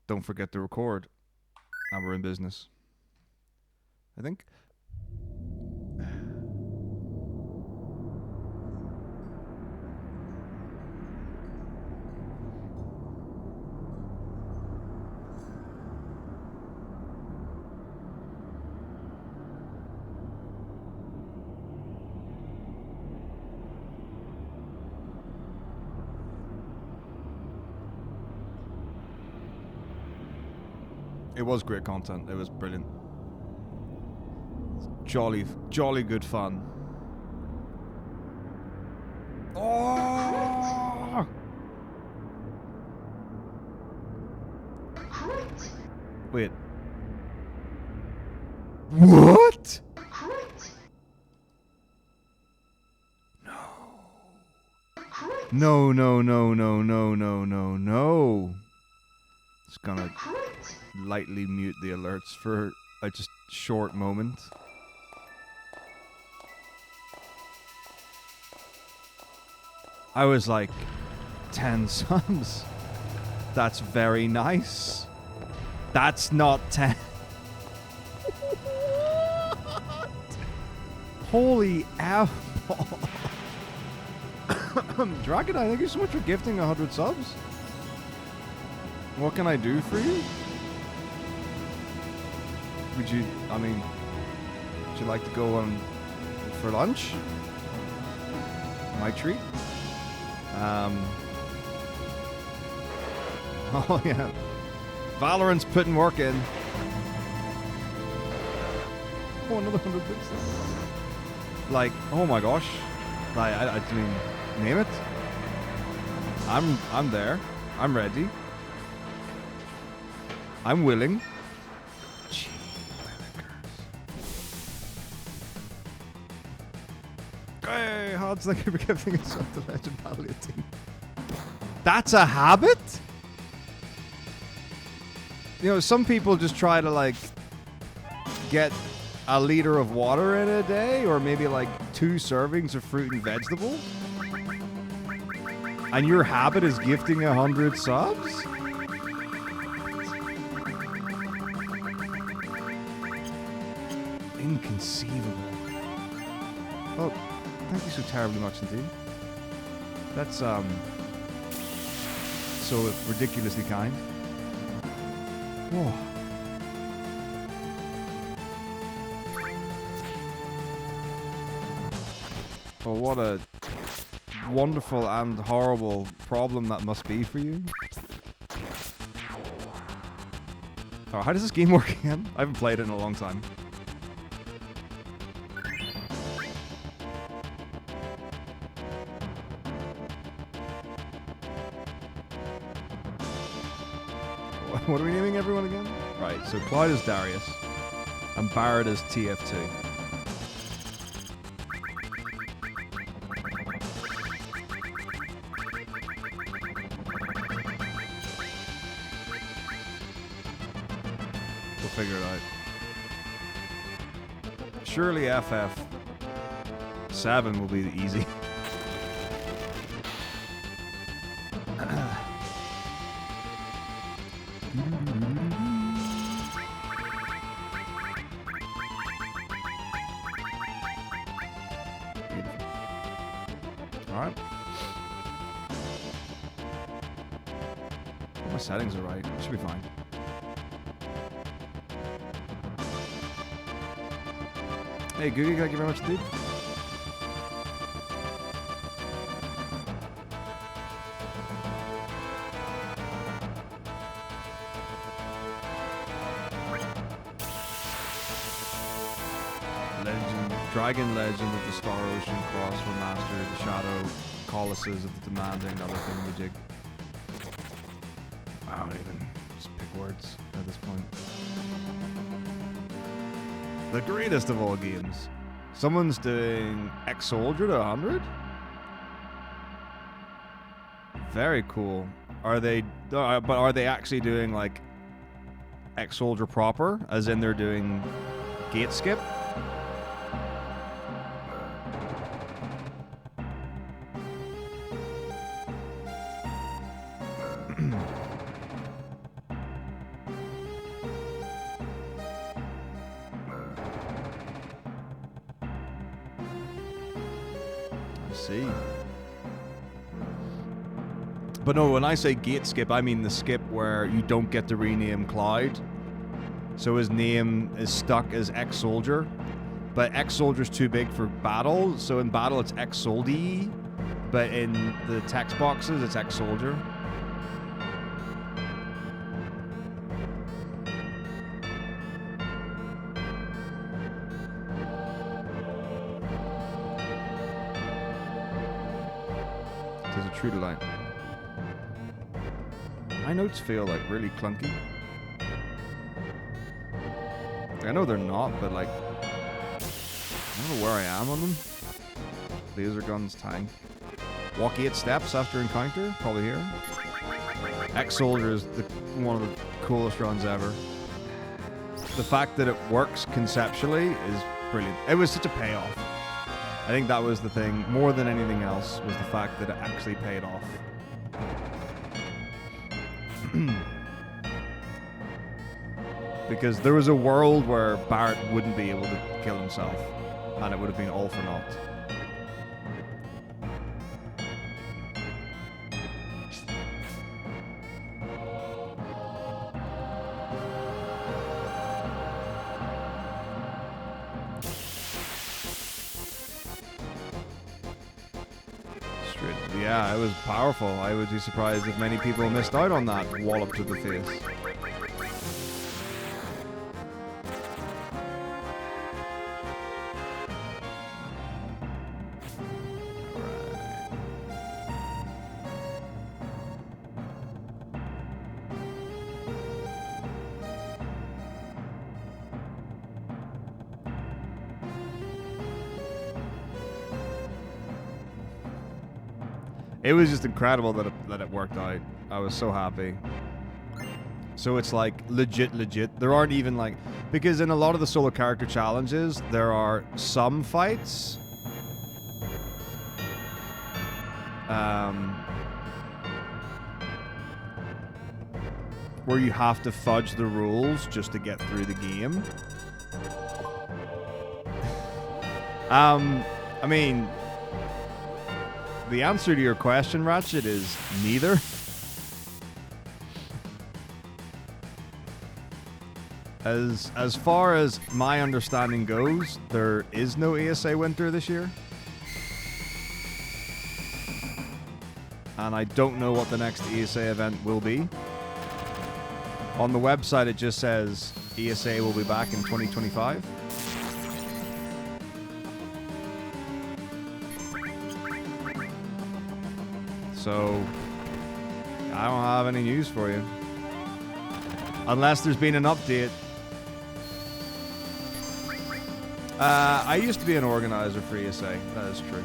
don't forget to record. And we're in business. I think. It was great content. It was brilliant. Jolly good fun. Oh! Wait. What? No. No. It's gonna lightly mute the alerts for a just short moment. I was like, 10 subs. That's very nice. That's not 10. Holy apple. Dragon, thank you so much for gifting 100 subs. What can I do for you? Would you like to go on for lunch? My treat? Oh yeah. Valorant's putting work in. Oh, another 100 bits. Like, oh my gosh. Like, I mean, name it. I'm there. I'm ready. I'm willing. Gee, hey, Hodge, thank you for giving us up the Legend Battle team. That's a habit? You know, some people just try to, like, get a liter of water in a day, or maybe, like, 2 servings of fruit and vegetables. And your habit is gifting 100 subs? Inconceivable. Oh, thank you so terribly much indeed. That's, so ridiculously kind. Whoa. Oh, what a wonderful and horrible problem that must be for you. Oh, how does this game work again? I haven't played it in a long time. What are we naming everyone again? Right, so Clyde is Darius, and Barrett is TF2. We'll figure it out. Surely FF7 will be the easy. Alright. My settings are right. It should be fine. Hey, Googie, thank you very much, dude. Dragon Legend of the Star Ocean Cross Remastered, the Shadow Colossus of the Demanding, other thingamajig. I don't even just pick words at this point. The greatest of all games. Someone's doing Ex-Soldier to 100? Very cool. Are they actually doing like Ex-Soldier proper? As in they're doing gate skip? see. But no, when I say gate skip, I mean the skip where you don't get to rename Cloud. So his name is stuck as ex-soldier. But ex-soldier's too big for battle, so in battle it's ex-soldie. But in the text boxes, it's ex-soldier. It is a true delight. My notes feel like really clunky. I know they're not, but like, I don't know where I am on them. Laser guns, tank. Walk 8 steps after encounter, probably here. Ex-soldier is one of the coolest runs ever. The fact that it works conceptually is brilliant. It was such a payoff. I think that was the thing, more than anything else, was the fact that it actually paid off. Because there was a world where Barrett wouldn't be able to kill himself, and it would have been all for naught. Yeah, it was powerful. I would be surprised if many people missed out on that wallop to the face. It was just incredible that it worked out. I was so happy. So it's like legit. There aren't even like, because in a lot of the solo character challenges, there are some fights where you have to fudge the rules just to get through the game. I mean, the answer to your question, Ratchet, is neither. As far as my understanding goes, there is no ESA Winter this year. And I don't know what the next ESA event will be. On the website, it just says ESA will be back in 2025. So, I don't have any news for you. Unless there's been an update. I used to be an organizer for ESA. That is true.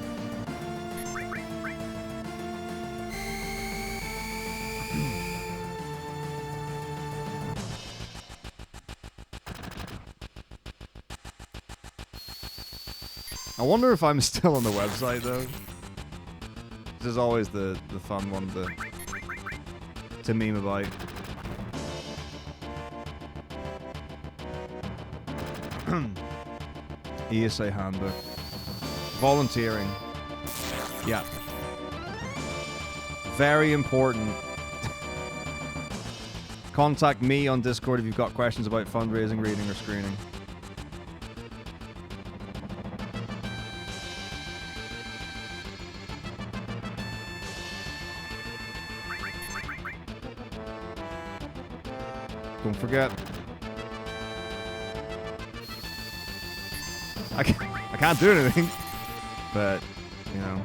I wonder if I'm still on the website, though. This is always the fun one to meme about. ESA handbook. Volunteering. Yeah. Very important. Contact me on Discord if you've got questions about fundraising, reading, or screening. Don't forget. I can't do anything, but, you know,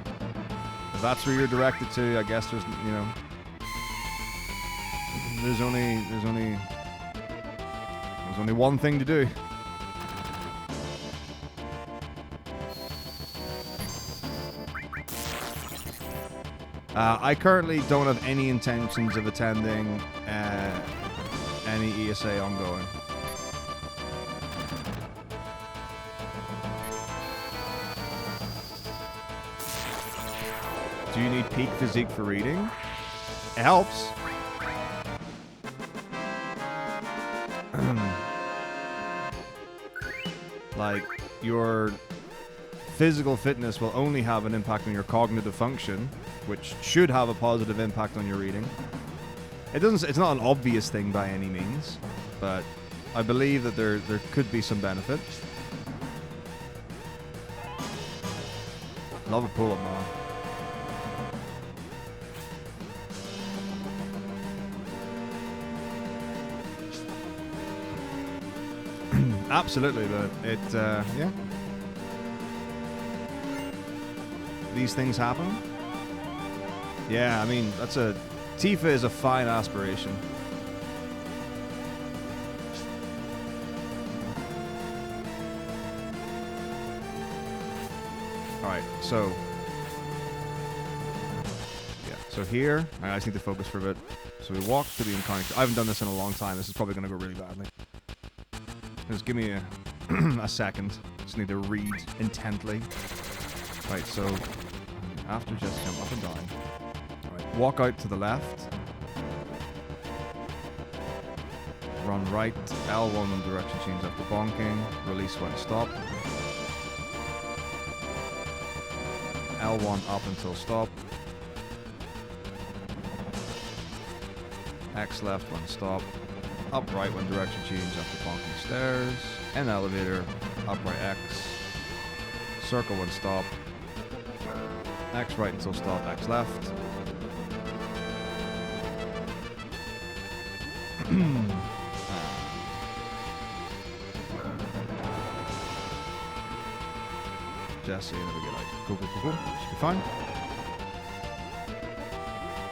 if that's where you're directed to, I guess there's, you know, there's only one thing to do. I currently don't have any intentions of attending any ESA ongoing. Do you need peak physique for reading? It helps. Like, your physical fitness will only have an impact on your cognitive function, which should have a positive impact on your reading. It's not an obvious thing by any means, but I believe that there could be some benefit. Love a pull-up, man. Absolutely, but yeah. These things happen. Yeah, I mean, Tifa is a fine aspiration. Alright, so... yeah, so here, I just need to focus for a bit. So we walk to the encounter. I haven't done this in a long time. This is probably going to go really badly. Just give me a second. Just need to read intently. Right, so after just jump up and down. Right, walk out to the left. Run right. L1 when direction change after bonking. Release when stop. L1 up until stop. X left when stop. Up right when direction change after bonking stairs. N elevator. Up right X. Circle when stop. X right until stop. X left. Jesse, and then we get like cool. Should be fine.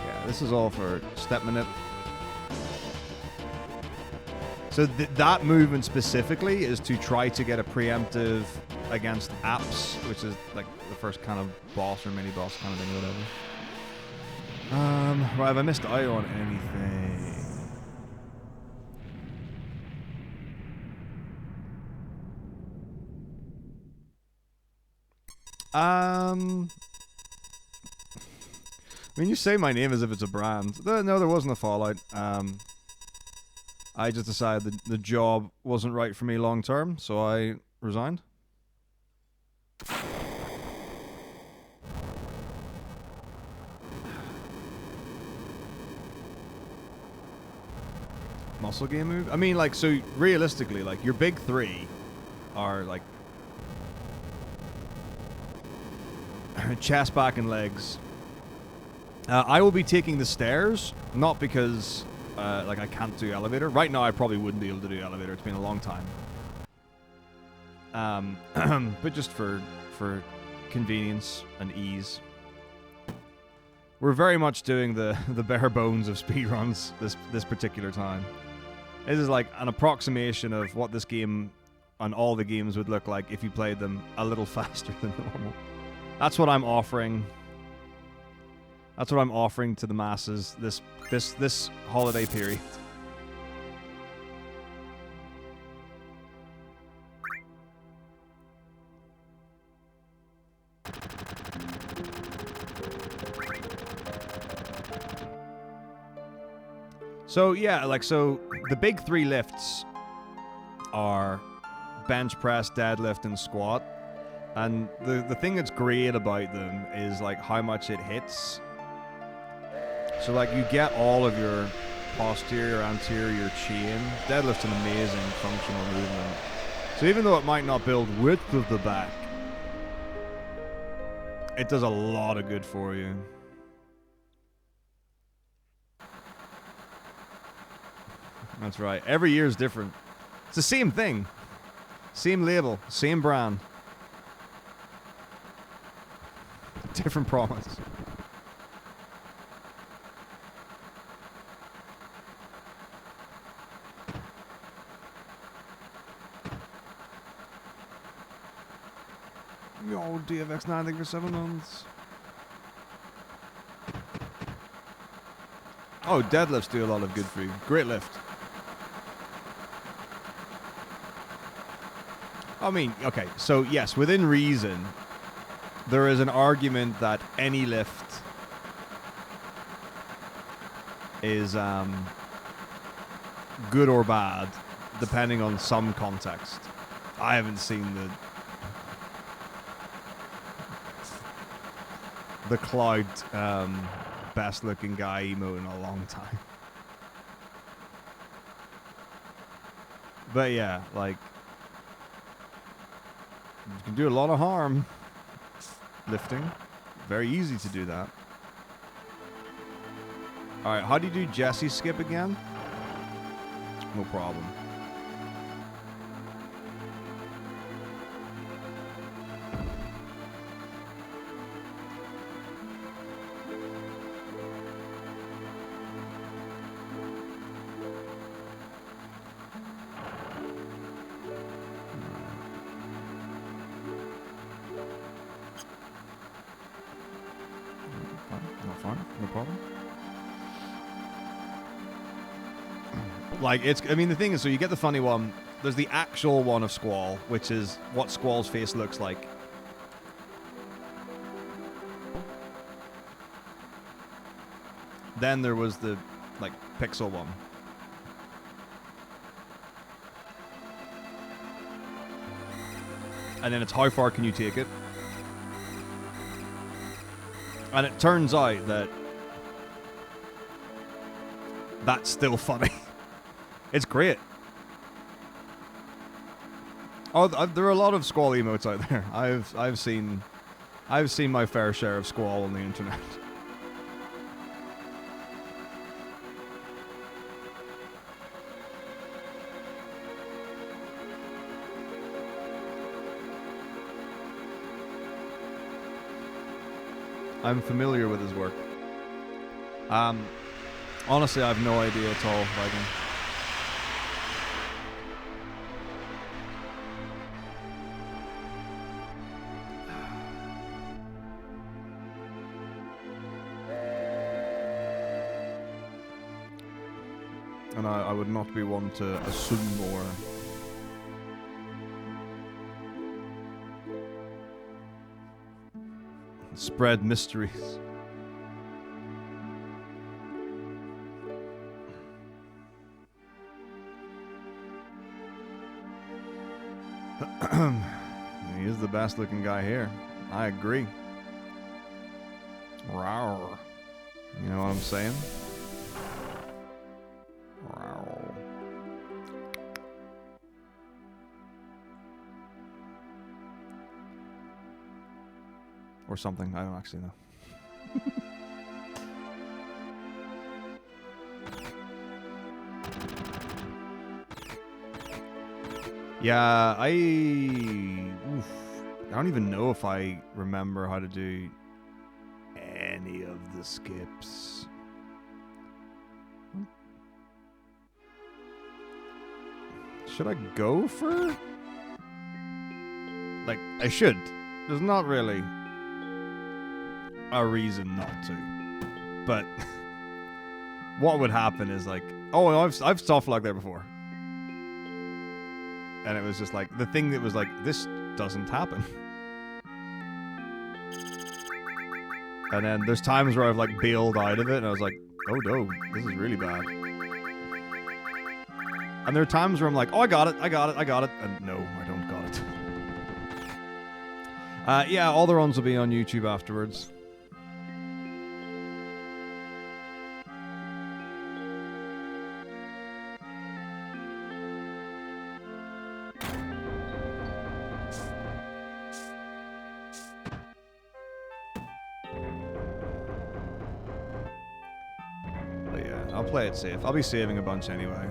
Yeah, this is all for step manip. So that movement specifically is to try to get a preemptive against apps, which is like the first kind of boss or mini boss kind of thing or whatever. Right, have I missed out on anything? I mean, you say my name as if it's a brand. No, there wasn't a fallout. I just decided the job wasn't right for me long term, so I resigned. Muscle game move? I mean, like, so realistically, like, your big three are, like, chest, back, and legs. I will be taking the stairs, not because, like, I can't do elevator. Right now, I probably wouldn't be able to do elevator. It's been a long time. But just for convenience and ease. We're very much doing the bare bones of speedruns this particular time. This is like an approximation of what this game and all the games would look like if you played them a little faster than normal. That's what I'm offering. That's what I'm offering to the masses this holiday period. So yeah, like, so the big three lifts are bench press, deadlift, and squat. And the thing that's great about them is like how much it hits. So like you get all of your posterior, anterior chain. Deadlift's an amazing functional movement. So even though it might not build width of the back, it does a lot of good for you. That's right. Every year is different. It's the same thing. Same label. Same brand. Different promise. Yo, DFX9, thank you for 7 months. Oh, deadlifts do a lot of good for you. Great lift. I mean, okay, so yes, within reason, there is an argument that any lift is good or bad, depending on some context. I haven't seen the Cloud best looking guy emote in a long time. But yeah, like, you can do a lot of harm lifting. Very easy to do that. Alright, how do you do Jesse skip again? No problem. No problem. Like, I mean, the thing is, so you get the funny one. There's the actual one of Squall, which is what Squall's face looks like. Then there was the, like, pixel one. And then it's how far can you take it? And it turns out that that's still funny. It's great. Oh, there are a lot of Squall emotes out there. I've seen my fair share of Squall on the internet. I'm familiar with his work. Honestly, I have no idea at all, Viking. And I would not be one to assume or... spread mysteries. He is the best looking guy here. I agree. Rawr. You know what I'm saying? Rawr. Or something. I don't actually know. Yeah, I don't even know if I remember how to do any of the skips. Should I go for? Like, I should. There's not really a reason not to. But what would happen is like, oh, I've stuff like that before. And it was just like, the thing that was like, this doesn't happen. And then there's times where I've like bailed out of it and I was like, oh no, this is really bad. And there are times where I'm like, oh, I got it. And no, I don't got it. Yeah, all the runs will be on YouTube afterwards. Play it safe. I'll be saving a bunch anyway.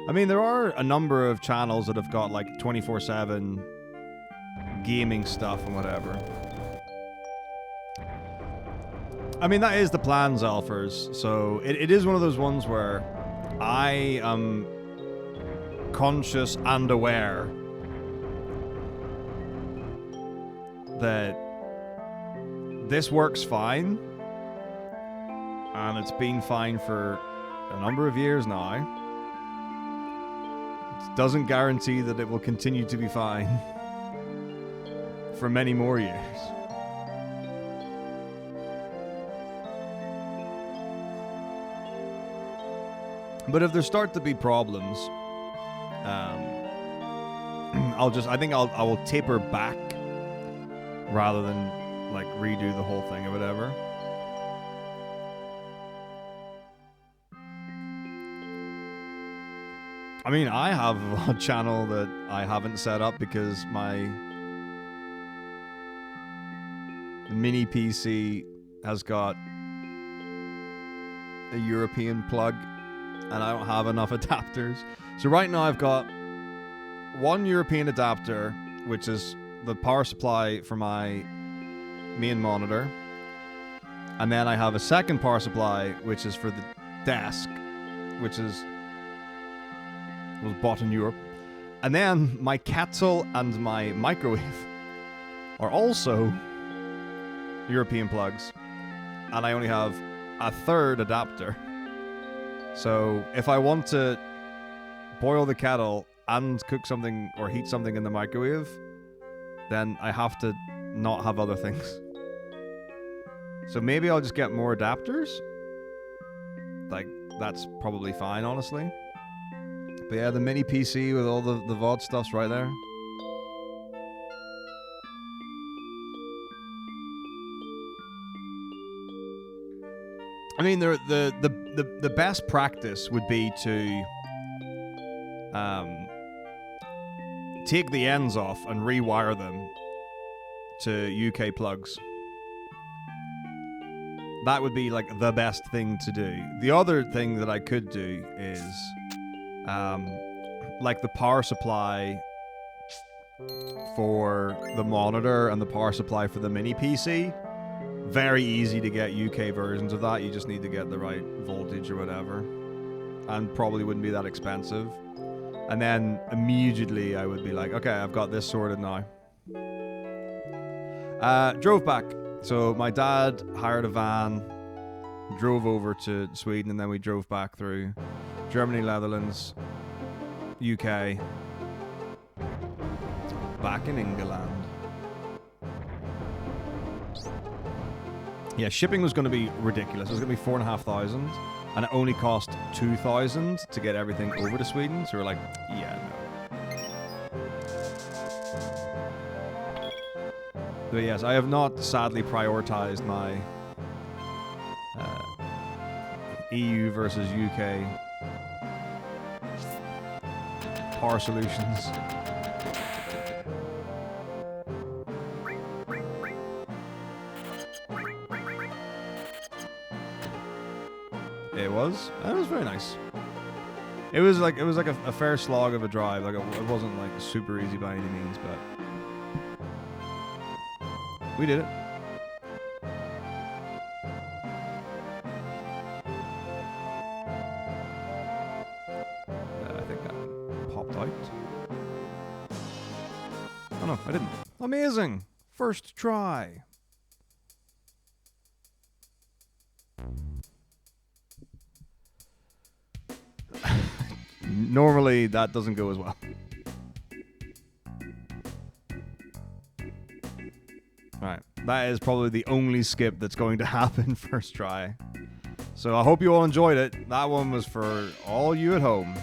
I mean, there are a number of channels that have got like 24/7 gaming stuff and whatever. I mean, that is the plan, Zalfers. So it is one of those ones where I am conscious and aware that this works fine. And it's been fine for a number of years now. It doesn't guarantee that it will continue to be fine for many more years. But if there start to be problems, I think I will taper back rather than like redo the whole thing or whatever. I mean, I have a channel that I haven't set up because my mini PC has got a European plug and I don't have enough adapters. So right now I've got one European adapter, which is the power supply for my main monitor. And then I have a second power supply, which is for the desk, which was bought in Europe. And then my kettle and my microwave are also European plugs. And I only have a third adapter. So if I want to boil the kettle and cook something or heat something in the microwave, then I have to not have other things. So maybe I'll just get more adapters. Like, that's probably fine, honestly. But yeah, the mini PC with all the VOD stuff's right there. I mean, the best practice would be to take the ends off and rewire them to UK plugs. That would be like the best thing to do. The other thing that I could do is like the power supply for the monitor and the power supply for the mini PC. Very easy to get UK versions of that. You just need to get the right voltage or whatever. And probably wouldn't be that expensive. And then immediately I would be like, okay, I've got this sorted now. Drove back. So my dad hired a van, drove over to Sweden, and then we drove back through Germany, Netherlands, UK, back in England. Yeah, shipping was going to be ridiculous. It was going to be $4,500, and it only cost $2,000 to get everything over to Sweden. So we're like, yeah, no. But yes, I have not sadly prioritized my EU versus UK power solutions. It was very nice. It was like a fair slog of a drive. Like it wasn't like super easy by any means, but we did it. I think that popped out. Oh no, I didn't. Amazing! First try. Normally, that doesn't go as well. Alright, that is probably the only skip that's going to happen first try. So I hope you all enjoyed it. That one was for all you at home.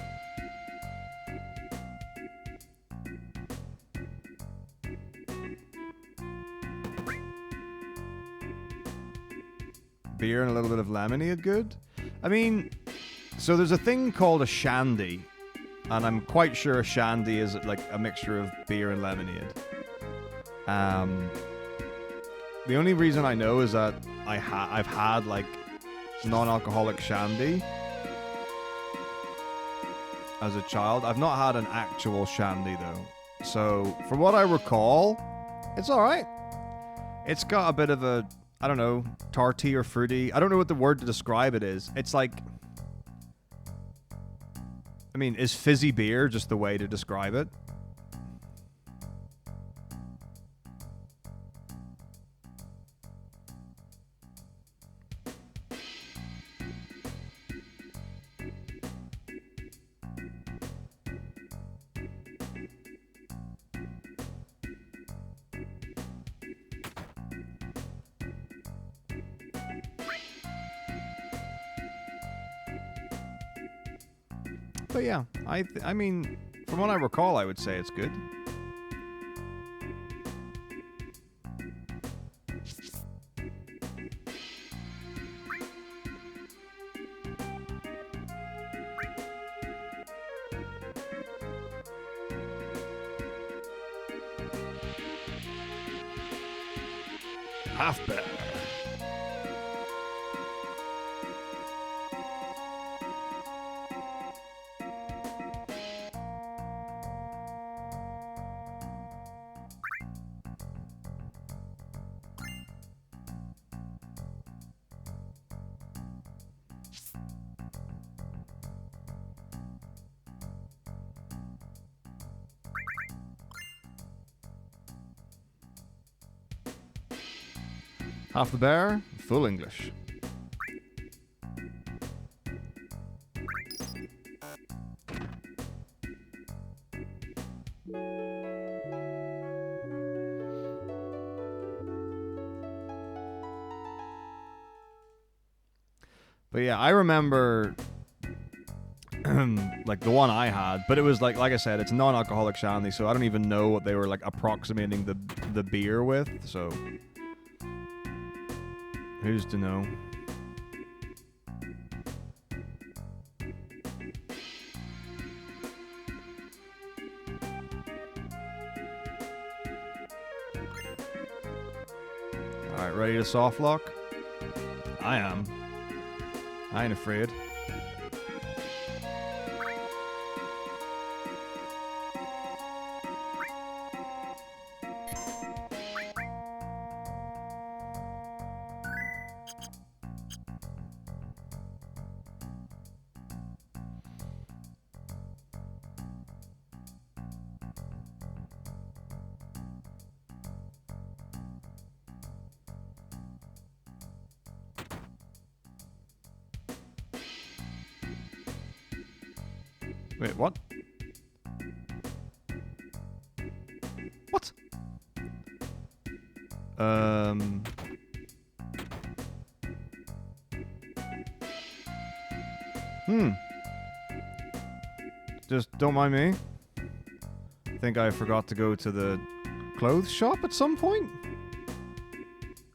Beer and a little bit of lemonade, good? I mean, so there's a thing called a shandy, and I'm quite sure a shandy is like a mixture of beer and lemonade. The only reason I know is that I've had like non-alcoholic shandy as a child. I've not had an actual shandy though. So from what I recall, it's alright. It's got a bit of a, I don't know, tarty or fruity. I don't know what the word to describe it is. It's like, I mean, is fizzy beer just the way to describe it? . But yeah, I mean, from what I recall, I would say it's good. Half bear. Half the bear, full English. But yeah, I remember like the one I had, but it was like I said, it's non-alcoholic shandy, so I don't even know what they were like approximating the beer with, so who's to know? Alright, ready to soft lock? I am. I ain't afraid. Wait, what? What? Just don't mind me. I think I forgot to go to the clothes shop at some point.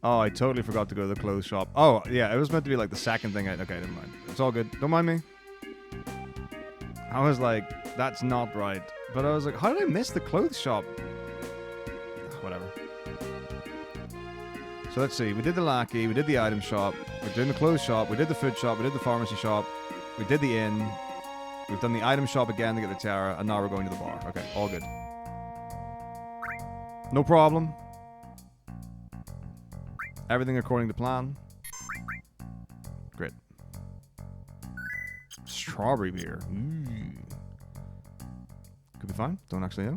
Oh, I totally forgot to go to the clothes shop. Oh, yeah, it was meant to be like the second thing. Okay, never mind. It's all good. Don't mind me. I was like, that's not right. But I was like, how did I miss the clothes shop? Whatever. So let's see. We did the lackey. We did the item shop. We're doing the clothes shop. We did the food shop. We did the pharmacy shop. We did the inn. We've done the item shop again to get the tiara. And now we're going to the bar. Okay, all good. No problem. Everything according to plan. Great. Strawberry beer. Could be fine. Don't actually know.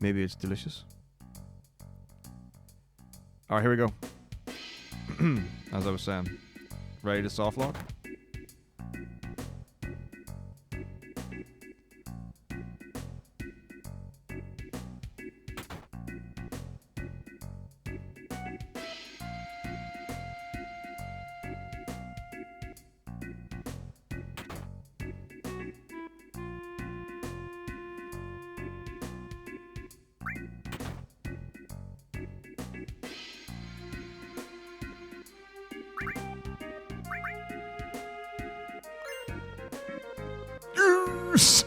Maybe it's delicious. Alright, here we go. As I was saying. Ready to soft lock? Yes!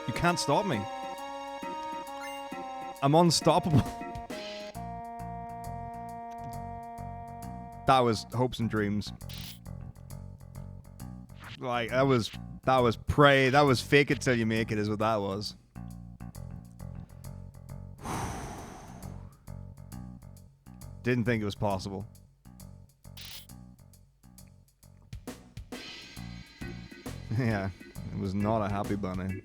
You can't stop me. I'm unstoppable. That was hopes and dreams. Like, that was pray. That was fake it till you make it is what that was. Didn't think it was possible. Yeah, it was not a happy bunny.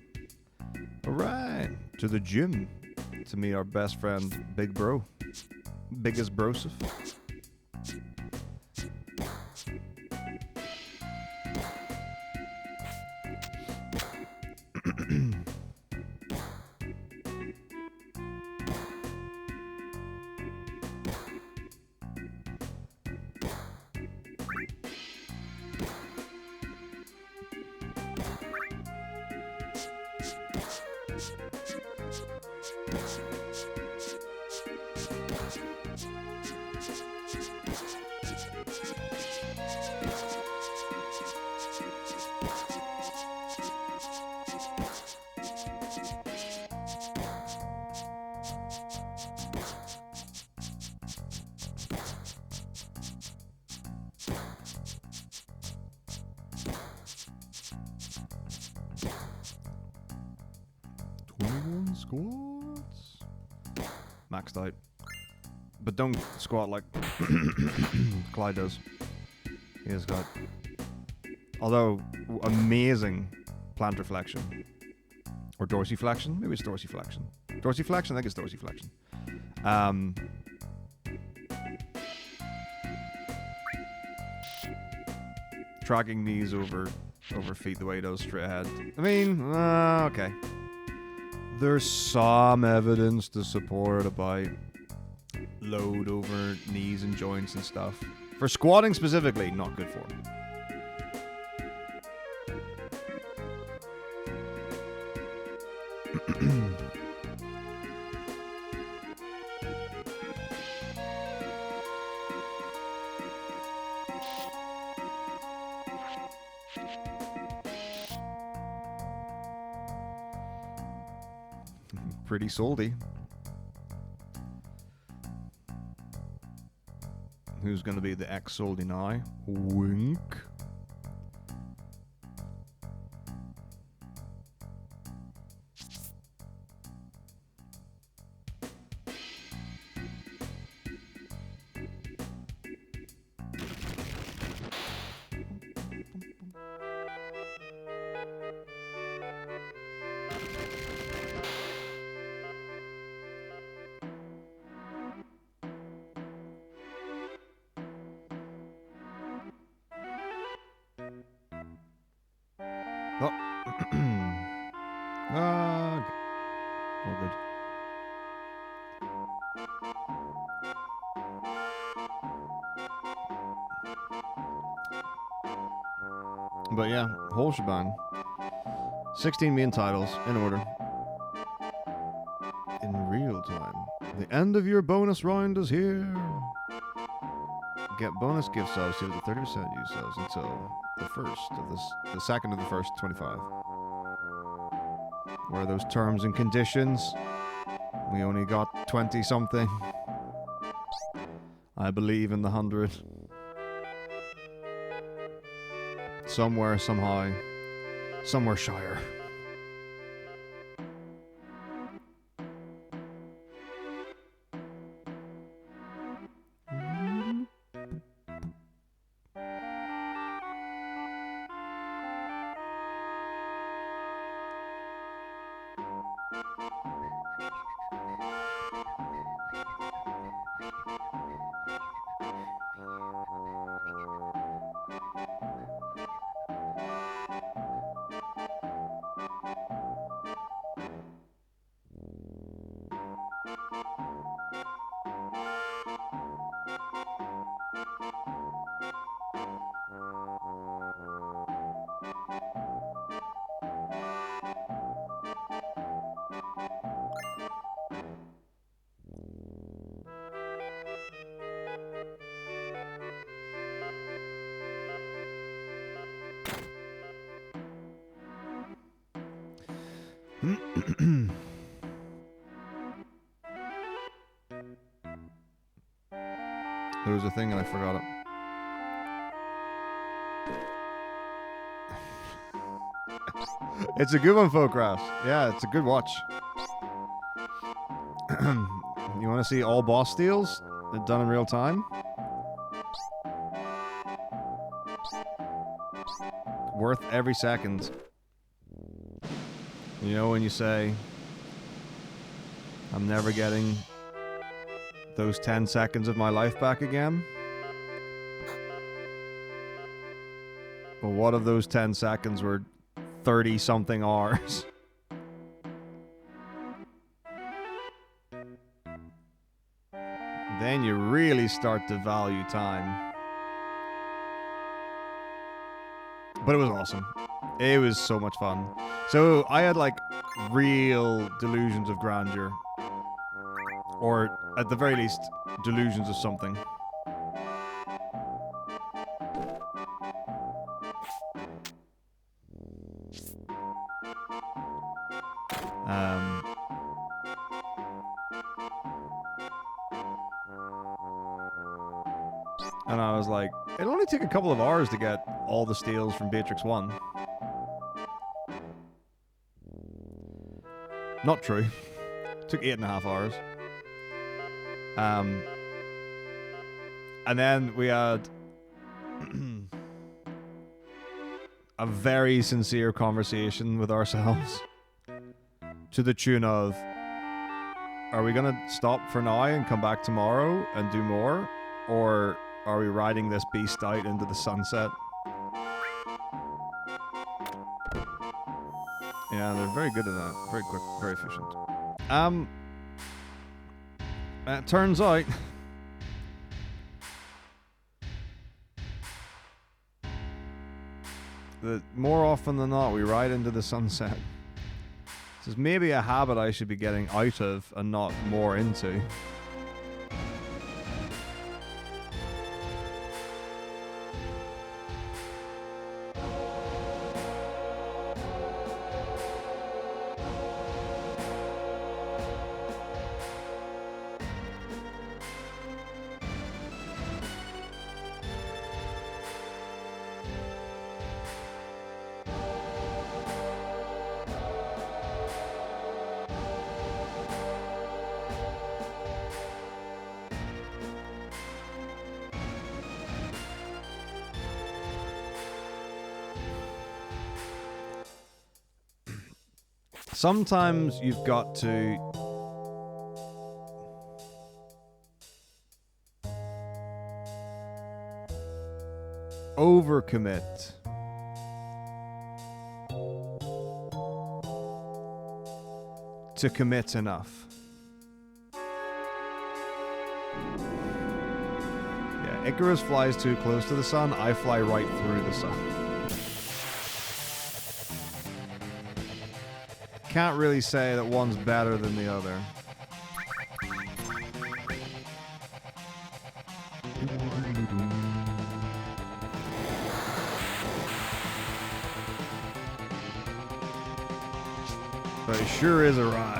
Alright, to the gym. To meet our best friend, Big Bro. Biggest brosif. 21 squats. Maxed out. But don't squat like Clyde does. He has got, although amazing plantar flexion. Or dorsiflexion. Maybe it's dorsiflexion. Dorsiflexion? I think it's dorsiflexion. Tracking knees over feet the way he does straight ahead. I mean, okay. There's some evidence to support about load over knees and joints and stuff. For squatting specifically, not good for him. Pretty salty. Who's going to be the ex-soldy now? Wink. But yeah, whole shebang. 16 main titles in order. In real time. The end of your bonus round is here. Get bonus gift subs to the 30% use subs until the second of the first 25. Where are those terms and conditions? We only got 20 something. I believe in the 100. Somewhere, somehow, somewhere shire. There was a thing and I forgot it. It's a good one, Folkcraft. Yeah, it's a good watch. You want to see all boss steals done in real time? Worth every second. You know when you say, I'm never getting those 10 seconds of my life back again? Well, what if those 10 seconds were 30-something hours? Then you really start to value time. But it was awesome. It was so much fun. So I had like real delusions of grandeur. Or at the very least, delusions of something. And I was like, it only took a couple of hours to get all the steals from Beatrix 1. Not true. Took 8.5 hours. And then we had a very sincere conversation with ourselves to the tune of, are we going to stop for now and come back tomorrow and do more? Or are we riding this beast out into the sunset? Yeah, they're very good at that. Very quick, very efficient. It turns out that more often than not, we ride into the sunset. This is maybe a habit I should be getting out of and not more into. Sometimes you've got to overcommit to commit enough. Yeah, Icarus flies too close to the sun. I fly right through the sun. Can't really say that one's better than the other. But it sure is a ride.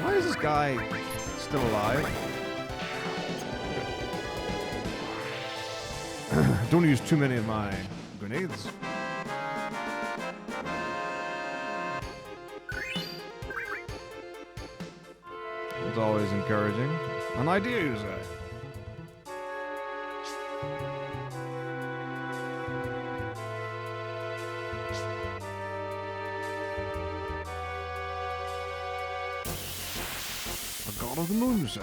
Why is this guy still alive? Don't use too many of my grenades. It's always encouraging. An idea, you say? God of the Moon, you say?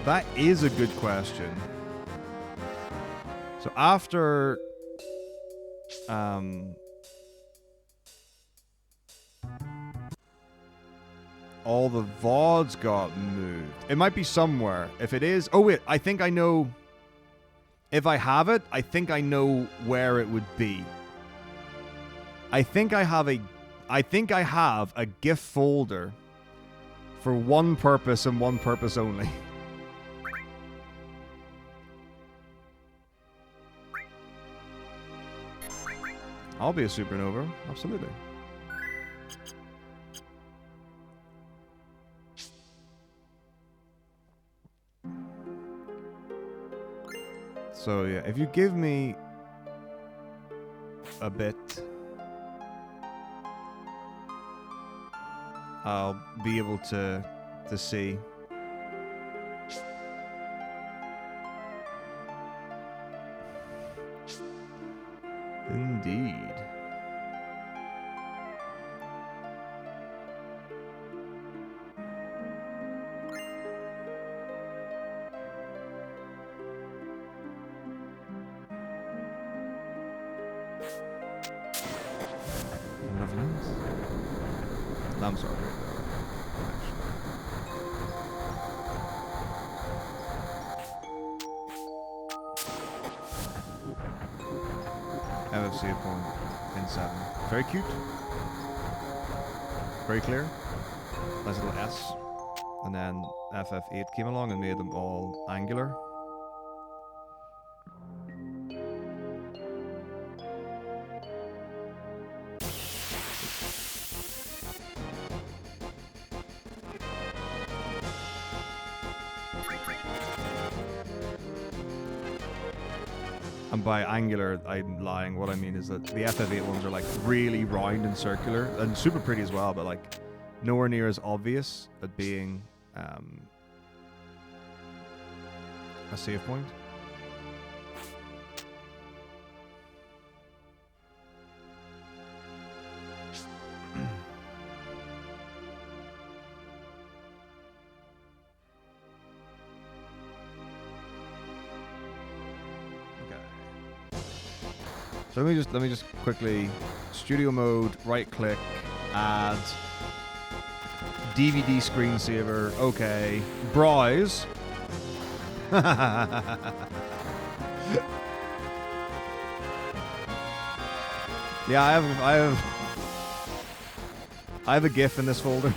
That is a good question. So after all the VODs got moved, it might be somewhere. If it is, oh wait, I think I know. If I have it, I think I know where it would be. I think I have a GIF folder for one purpose and one purpose only. I'll be a supernova, absolutely. So yeah, if you give me a bit, I'll be able to see. Indeed. I'm sorry. MFC point in 7. Very cute. Very clear. Nice little S. And then FF8 came along and made them all angular. And by angular, I'm lying. What I mean is that the FF8 ones are like really round and circular and super pretty as well, but like nowhere near as obvious at being a save point. So let me just quickly studio mode, right click, add DVD screensaver, okay, browse. Yeah, I have a GIF in this folder.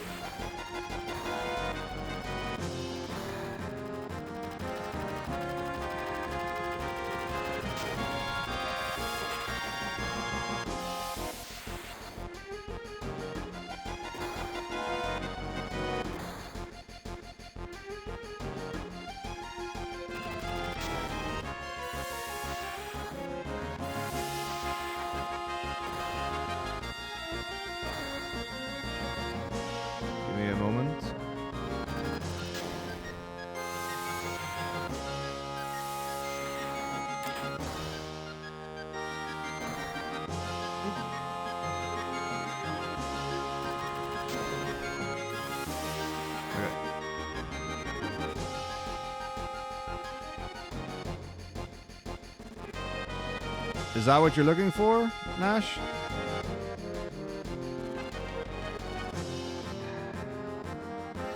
Is that what you're looking for, Nash?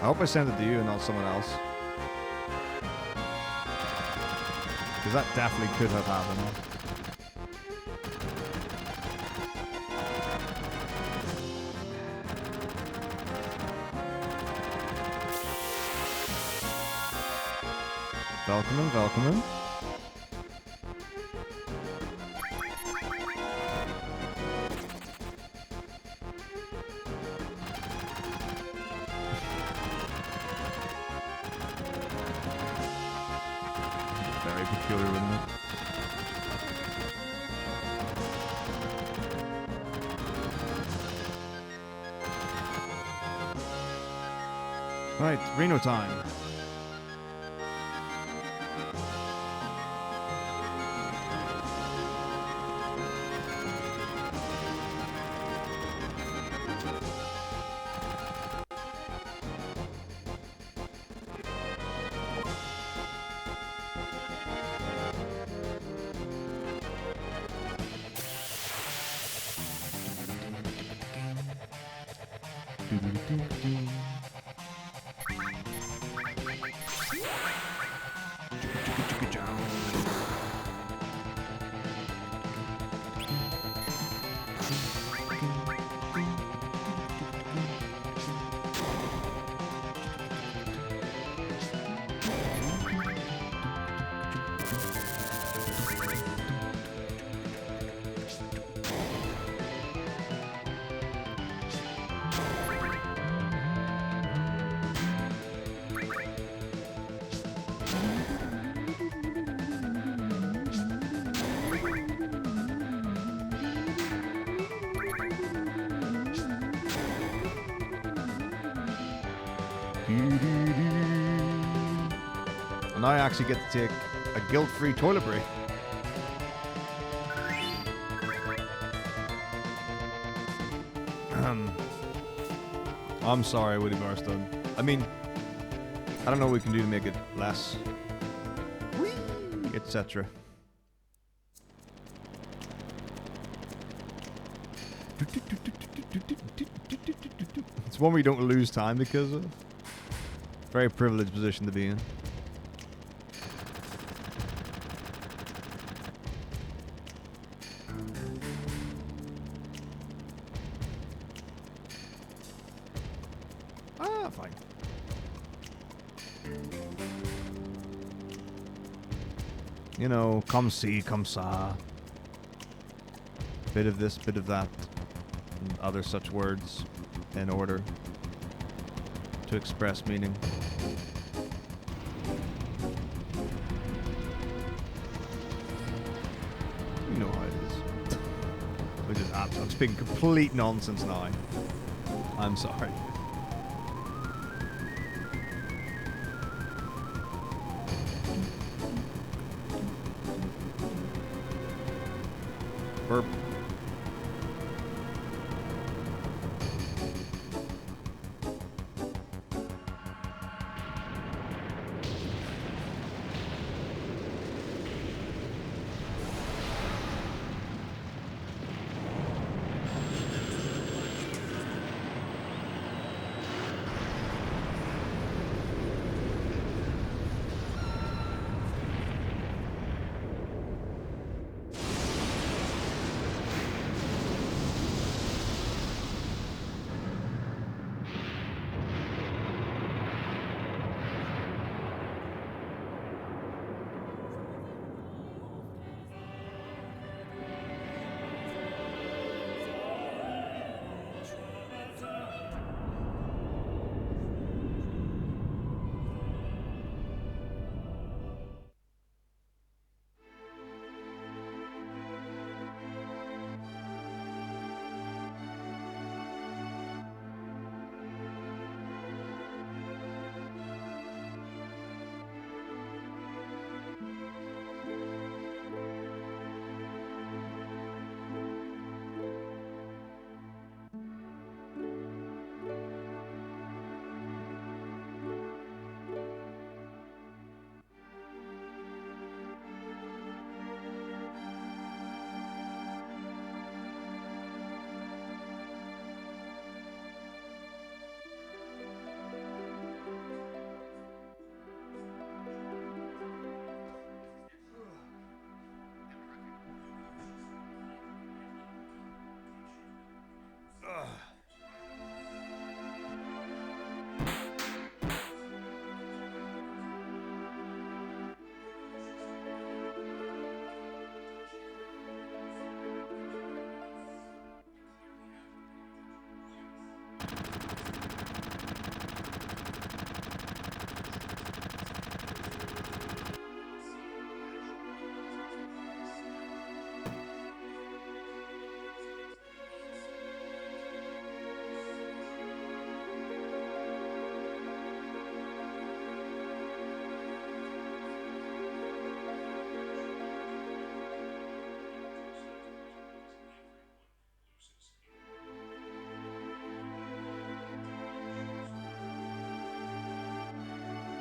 I hope I sent it to you and not someone else. Because that definitely could have happened. Welcome, welcome. Right, Reno time. And I actually get to take a guilt-free toilet break. I'm sorry, Woody Barstone. I mean, I don't know what we can do to make it less, etc. It's one where you don't lose time because of. Very privileged position to be in. Ah, fine. You know, come see, come saw. Bit of this, bit of that, and other such words in order to express meaning. You know how it is. I'm speaking complete nonsense now. I'm sorry. Burp.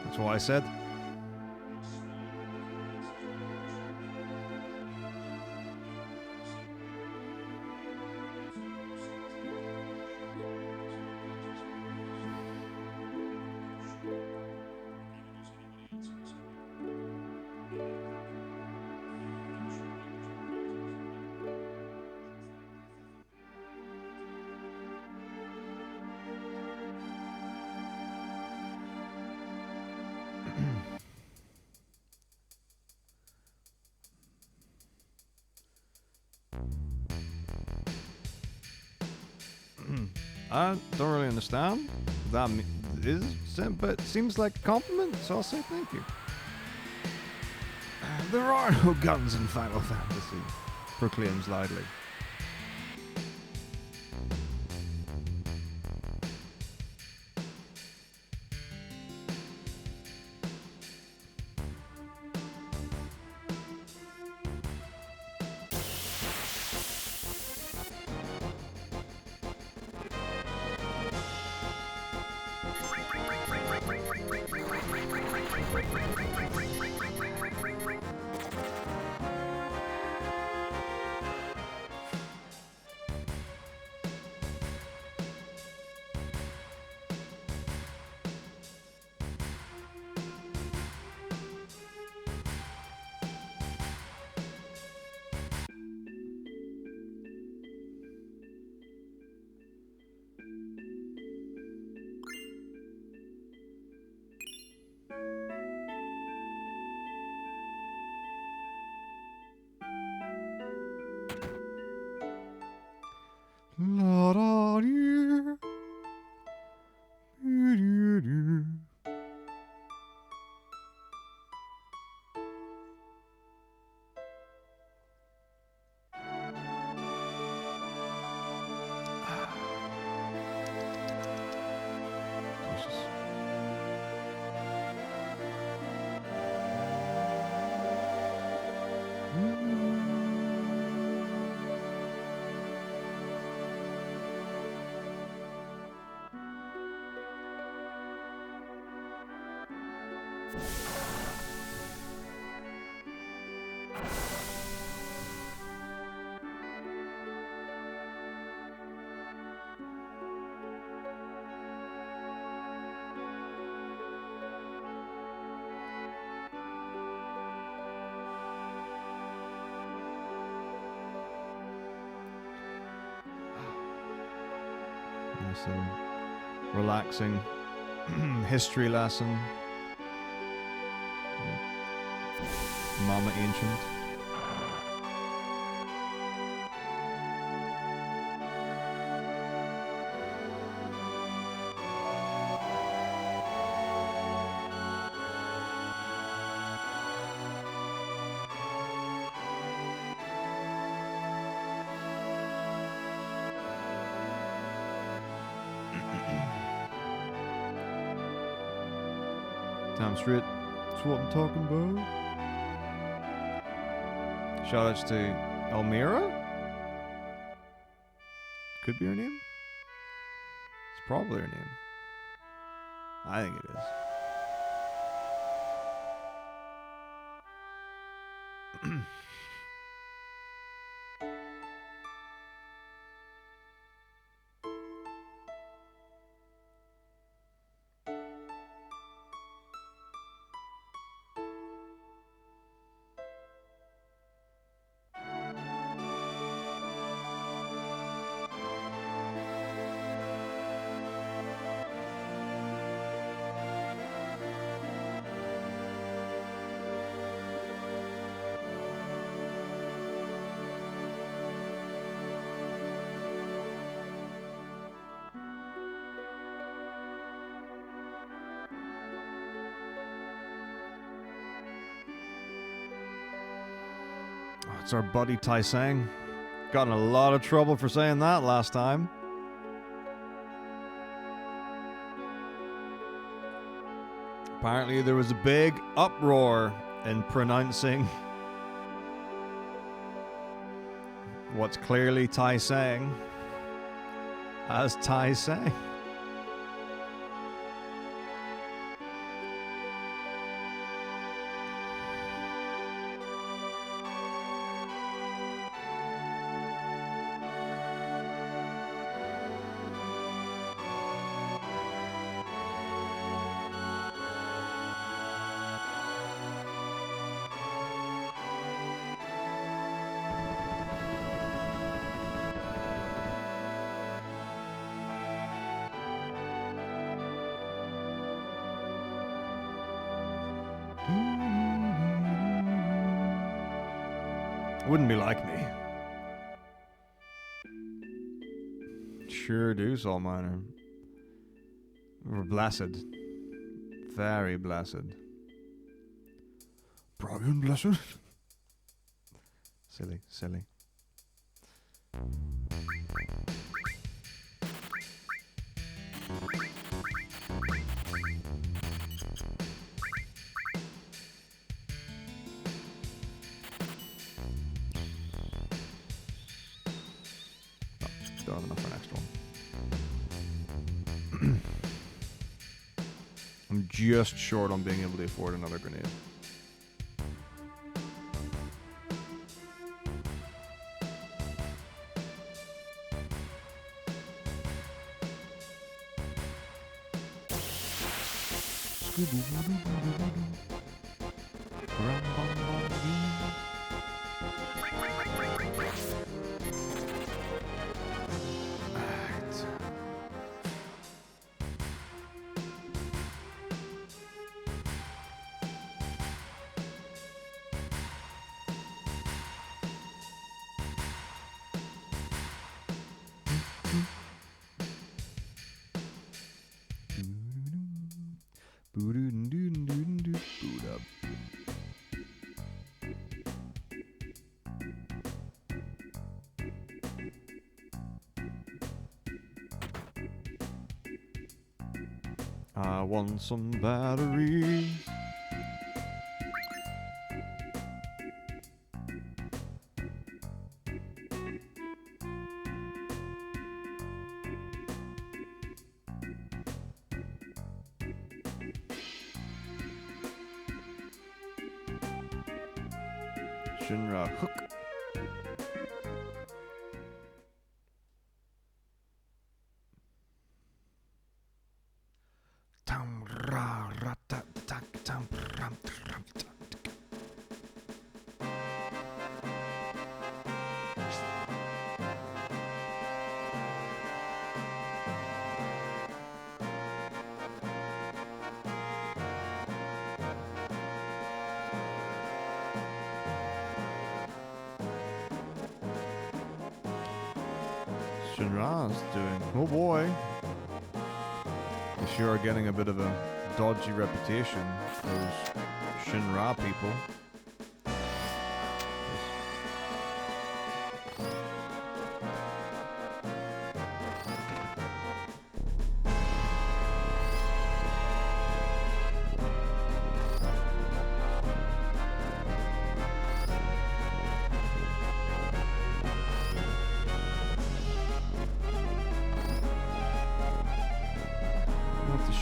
That's what I said. I don't really understand what that is, but it seems like a compliment, so I'll say thank you. There are no guns in Final Fantasy, proclaims loudly. Nice little relaxing history lesson. Mama Ancient. Damn straight. That's what I'm talking about. Shoutouts to Elmira? Could be her name? It's probably her name. I think it is. It's our buddy Tai Sang. Got in a lot of trouble for saying that last time. Apparently there was a big uproar in pronouncing what's clearly Tai Sang as Tai Sang. Wouldn't be like me. Sure do, Soul Miner. We're blessed. Very blessed. Brian blessed. Silly, silly. Don't have enough for an extra one. I'm just short on being able to afford another grenade. I want some batteries. Shinra hook. Shinra's doing. Oh boy. They sure are getting a bit of a dodgy reputation, those Shinra people.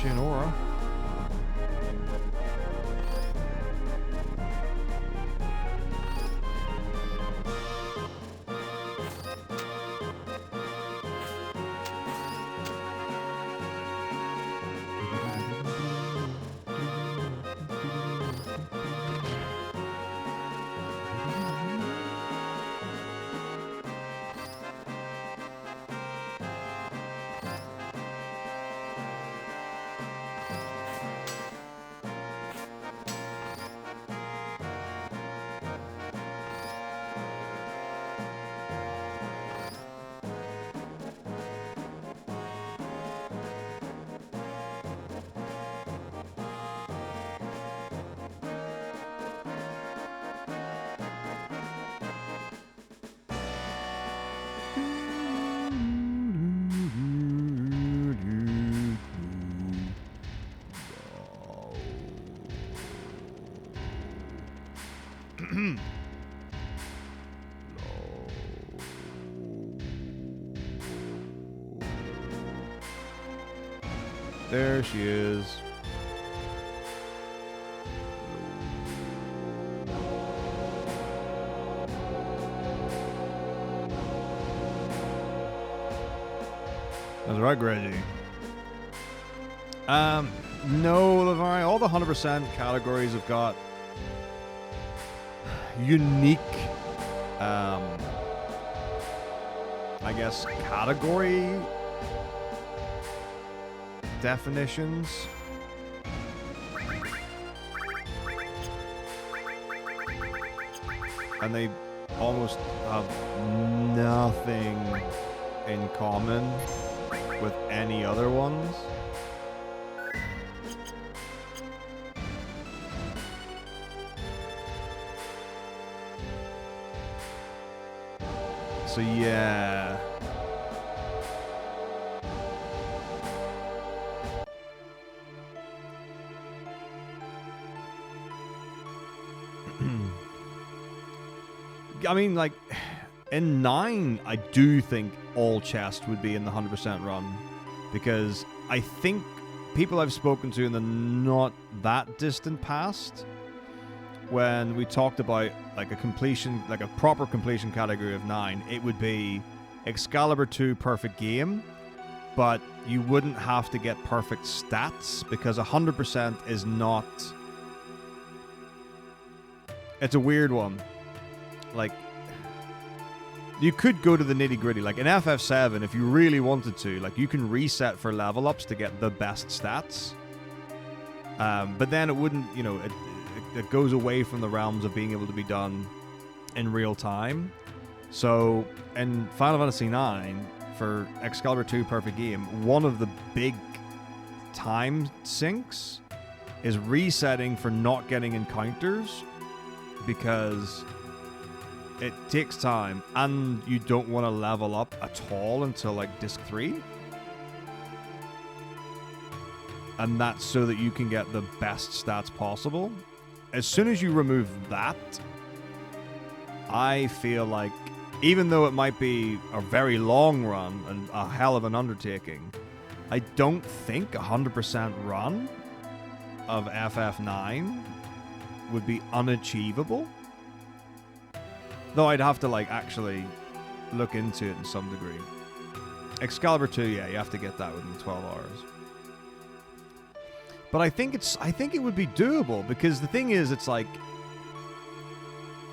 Shinora. There she is. That's right, Reggie. No, Levi. All the 100% categories have got unique, I guess, category definitions. And they almost have nothing in common with any other ones. So yeah. I mean, like, in 9, I do think all chest would be in the 100% run, because I think people I've spoken to in the not that distant past, when we talked about like a completion, like a proper completion category of 9, it would be Excalibur 2 perfect game, but you wouldn't have to get perfect stats, because 100% is not... It's a weird one. Like, you could go to the nitty-gritty. Like in FF7, if you really wanted to, like, you can reset for level ups to get the best stats. But then it wouldn't, you know, it goes away from the realms of being able to be done in real time. So in Final Fantasy IX, for Excalibur 2 perfect game, one of the big time sinks is resetting for not getting encounters, because it takes time, and you don't want to level up at all until like Disc 3. And that's so that you can get the best stats possible. As soon as you remove that, I feel like, even though it might be a very long run and a hell of an undertaking, I don't think 100% run of FF9 would be unachievable. Though I'd have to like actually look into it in some degree. Excalibur 2, yeah, you have to get that within 12 hours. But I think it would be doable, because the thing is, it's like,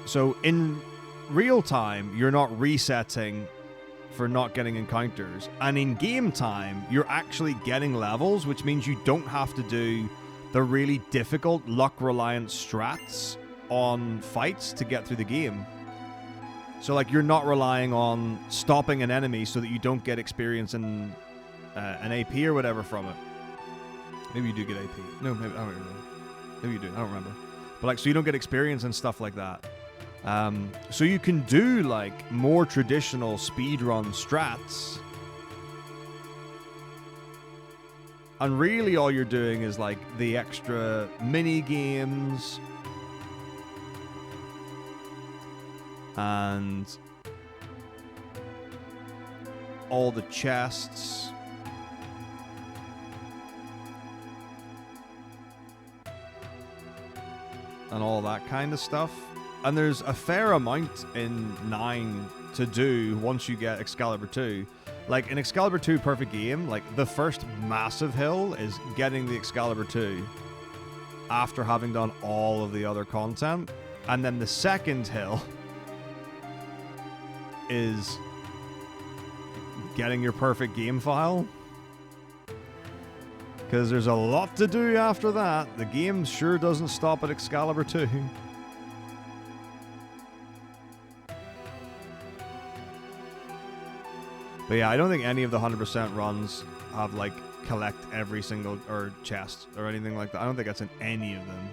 so in real time you're not resetting for not getting encounters, and in game time you're actually getting levels, which means you don't have to do the really difficult luck reliant strats on fights to get through the game. So like you're not relying on stopping an enemy so that you don't get experience in an AP or whatever from it. Maybe you do get AP. No, maybe I don't remember. Maybe you do. I don't remember. But like, so you don't get experience and stuff like that. So you can do like more traditional speedrun strats, and really all you're doing is like the extra mini games and all the chests. And all that kind of stuff. And there's a fair amount in 9 to do once you get Excalibur 2. Like, in Excalibur 2 Perfect Game, like, the first massive hill is getting the Excalibur 2 after having done all of the other content. And then the second hill is getting your Perfect Game file. Because there's a lot to do after that. The game sure doesn't stop at Excalibur 2. But yeah, I don't think any of the 100% runs have, like, collect every single, or chest, or anything like that. I don't think that's in any of them.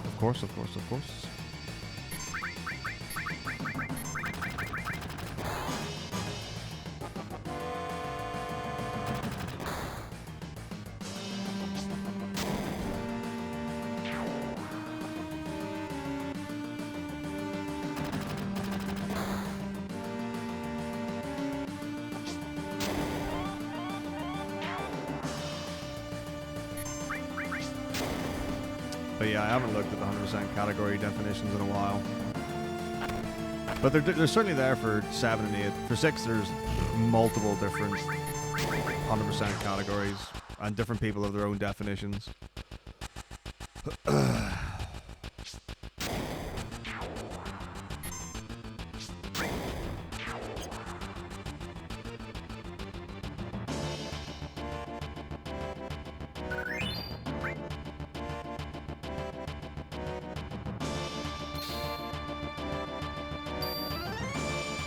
Of course, of course, of course. But yeah, I haven't looked at the 100% category definitions in a while. But they're certainly there for 7 and 8. For 6, there's multiple different 100% categories, and different people have their own definitions.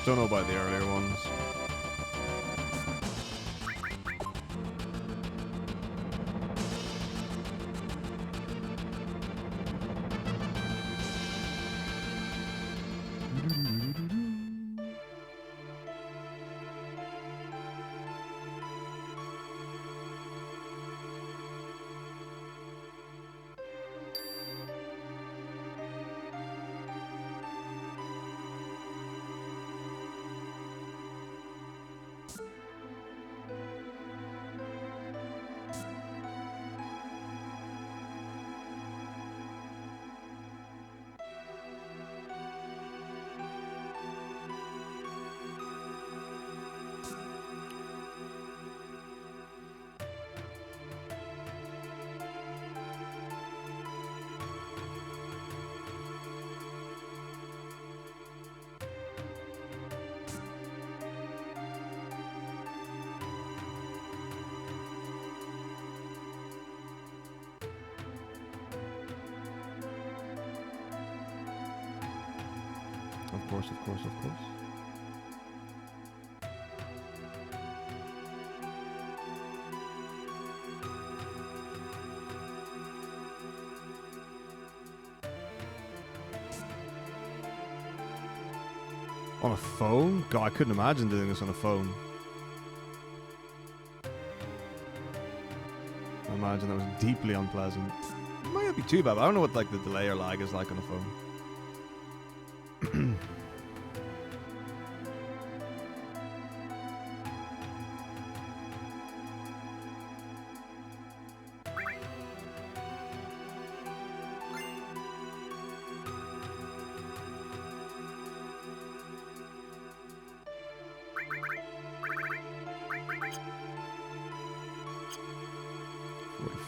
Don't know about the earlier ones. Of course, of course, of course. On a phone? God, I couldn't imagine doing this on a phone. I imagine that was deeply unpleasant. It might not be too bad, but I don't know what like the delay or lag is like on a phone.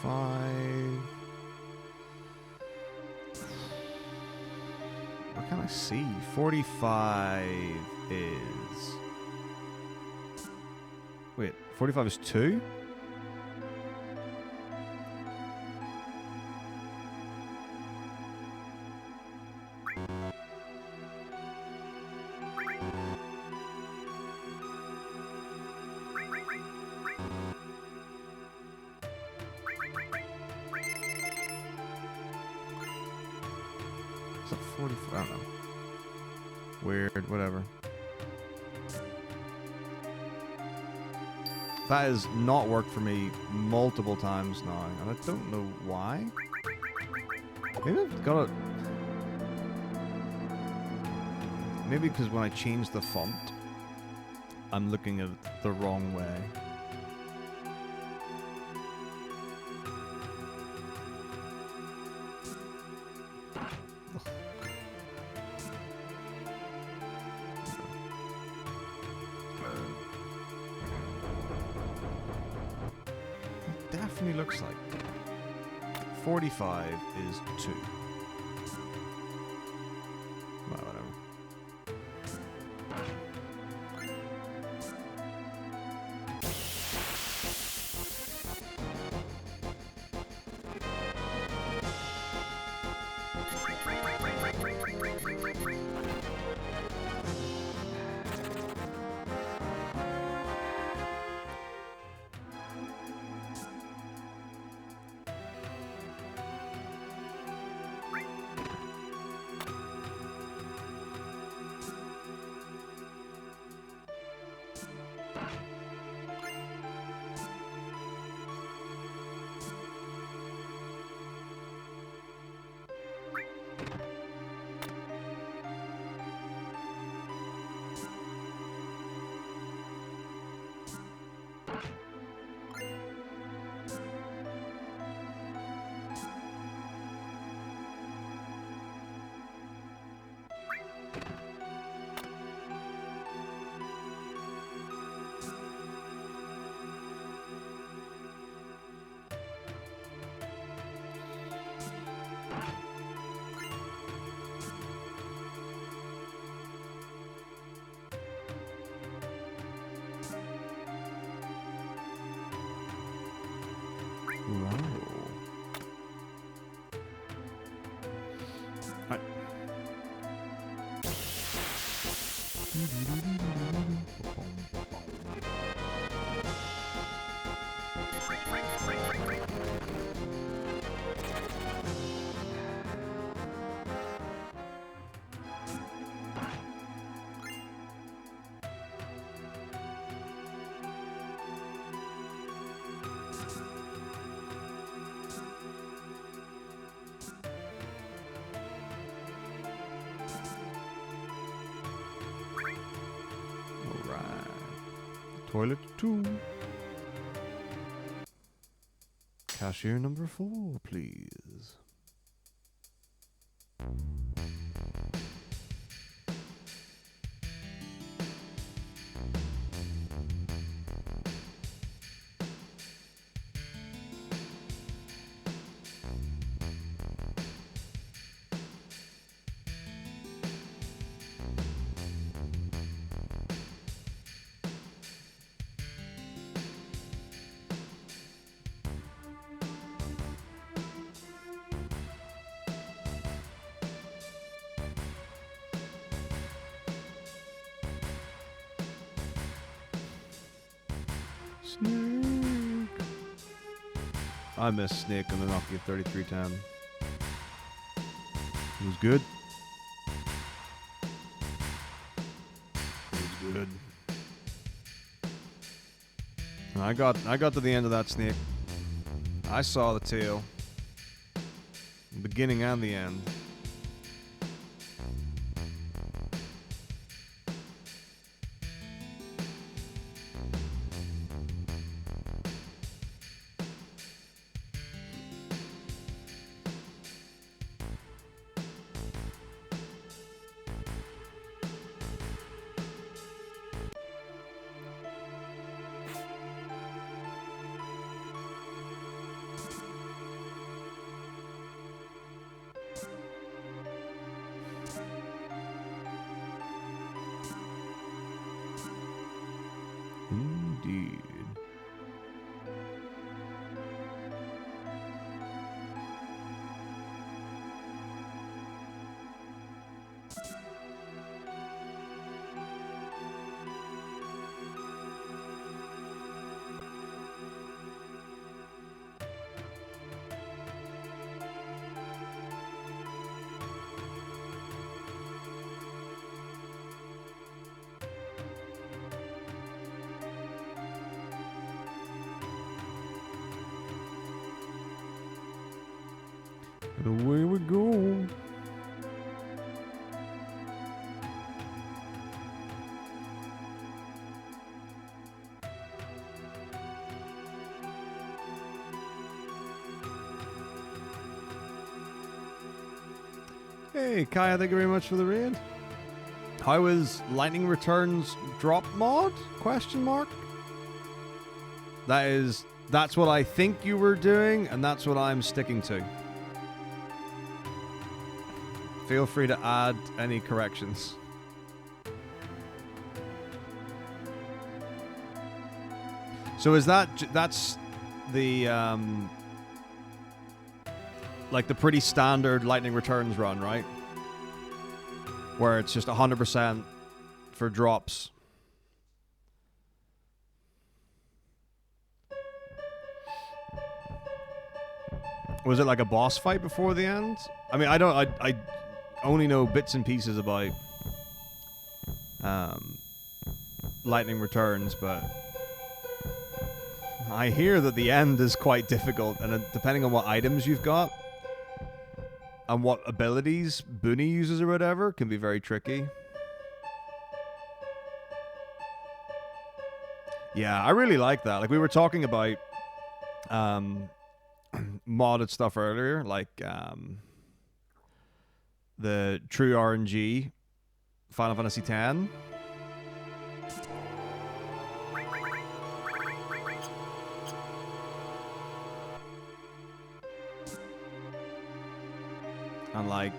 45. What can I see? 45 is... Wait, 45 is 2? Is that 45? I don't know. Weird, whatever. That has not worked for me multiple times now, and I don't know why. Maybe I've got it. Maybe because when I change the font, I'm looking at it the wrong way. Definitely looks like 45 is 2. Well, whatever. Toilet 2. Cashier number 4, please. Snake. I missed Snake on the Nokia 3310. It was good. And I got to the end of that snake. I saw the tail. The beginning and the end. Indeed. Away we go. Hey, Kaya, thank you very much for the raid. How is Lightning Returns drop mod? Question mark. That's what I think you were doing, and that's what I'm sticking to. Feel free to add any corrections. So is that's the like the pretty standard Lightning Returns run, right? Where it's just 100% for drops. Was it like a boss fight before the end? I mean, I only know bits and pieces about Lightning Returns, but I hear that the end is quite difficult, and depending on what items you've got and what abilities Booney uses or whatever, can be very tricky. Yeah, I really like that. Like, we were talking about modded stuff earlier, like the true RNG Final Fantasy X. And like,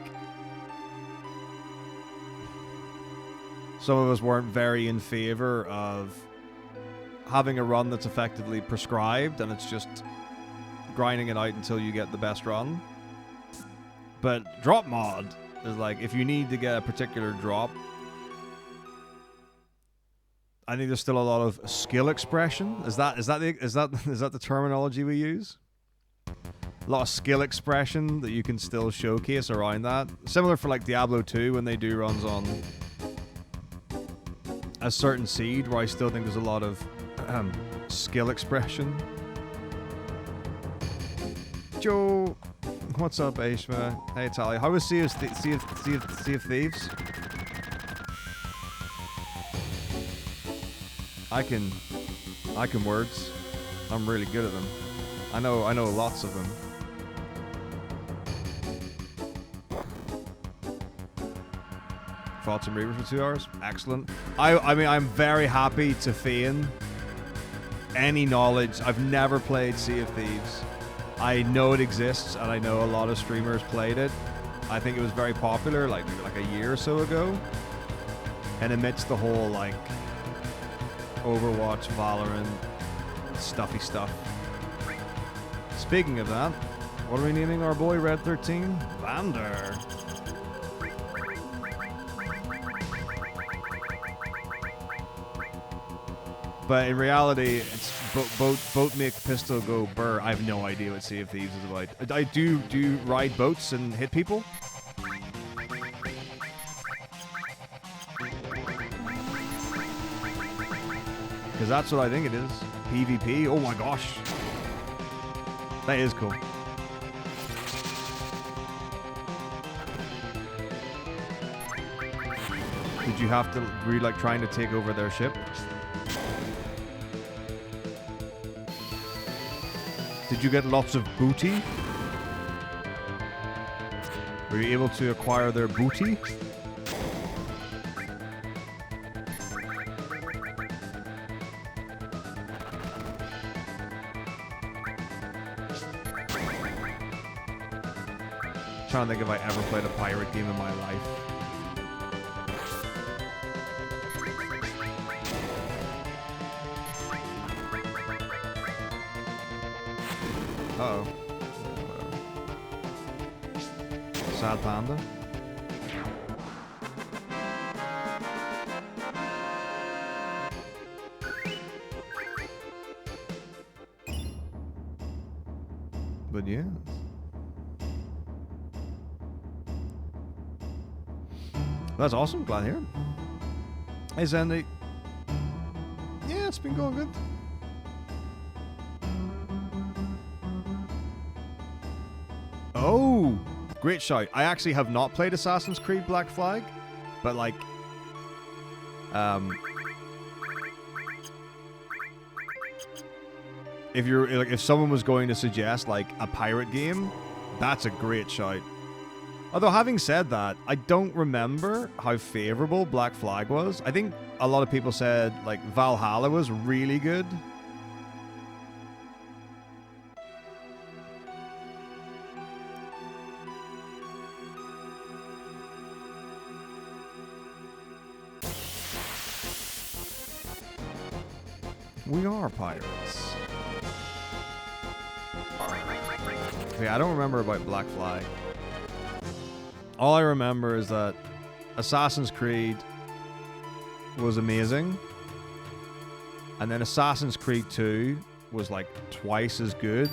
some of us weren't very in favor of having a run that's effectively prescribed and it's just grinding it out until you get the best run. But drop mod is like, if you need to get a particular drop, I think there's still a lot of skill expression. Is that the terminology we use? A lot of skill expression that you can still showcase around that. Similar for like Diablo 2 when they do runs on a certain seed, where I still think there's a lot of skill expression. Joe, what's up, Aishma? Hey, Talia. How was Sea of Thieves? I can words. I'm really good at them. I know lots of them. Fought some Reavers for 2 hours. Excellent. I mean, I'm very happy to feign any knowledge. I've never played Sea of Thieves. I know it exists, and I know a lot of streamers played it. I think it was very popular, like maybe like a year or so ago. And amidst the whole like Overwatch, Valorant, stuffy stuff. Speaking of that, what are we naming our boy Red 13? Vander. But in reality, it's boat make pistol go burr. I have no idea what Sea of Thieves is about. I do ride boats and hit people. Because that's what I think it is. PvP. Oh my gosh. That is cool. Did you have to really like trying to take over their ship? Did you get lots of booty? Were you able to acquire their booty? Trying to think if I ever played a pirate game in my life. Uh-oh. Sad panda. But yeah. That's awesome. Glad to hear it. Hey, Sandy. Yeah, it's been going good. Oh, great shout. I actually have not played Assassin's Creed Black Flag, but like, if you're like, if someone was going to suggest like a pirate game, that's a great shout. Although having said that, I don't remember how favorable Black Flag was. I think a lot of people said like Valhalla was really good. We are pirates. Okay, I don't remember about Black Flag. All I remember is that Assassin's Creed was amazing. And then Assassin's Creed 2 was like twice as good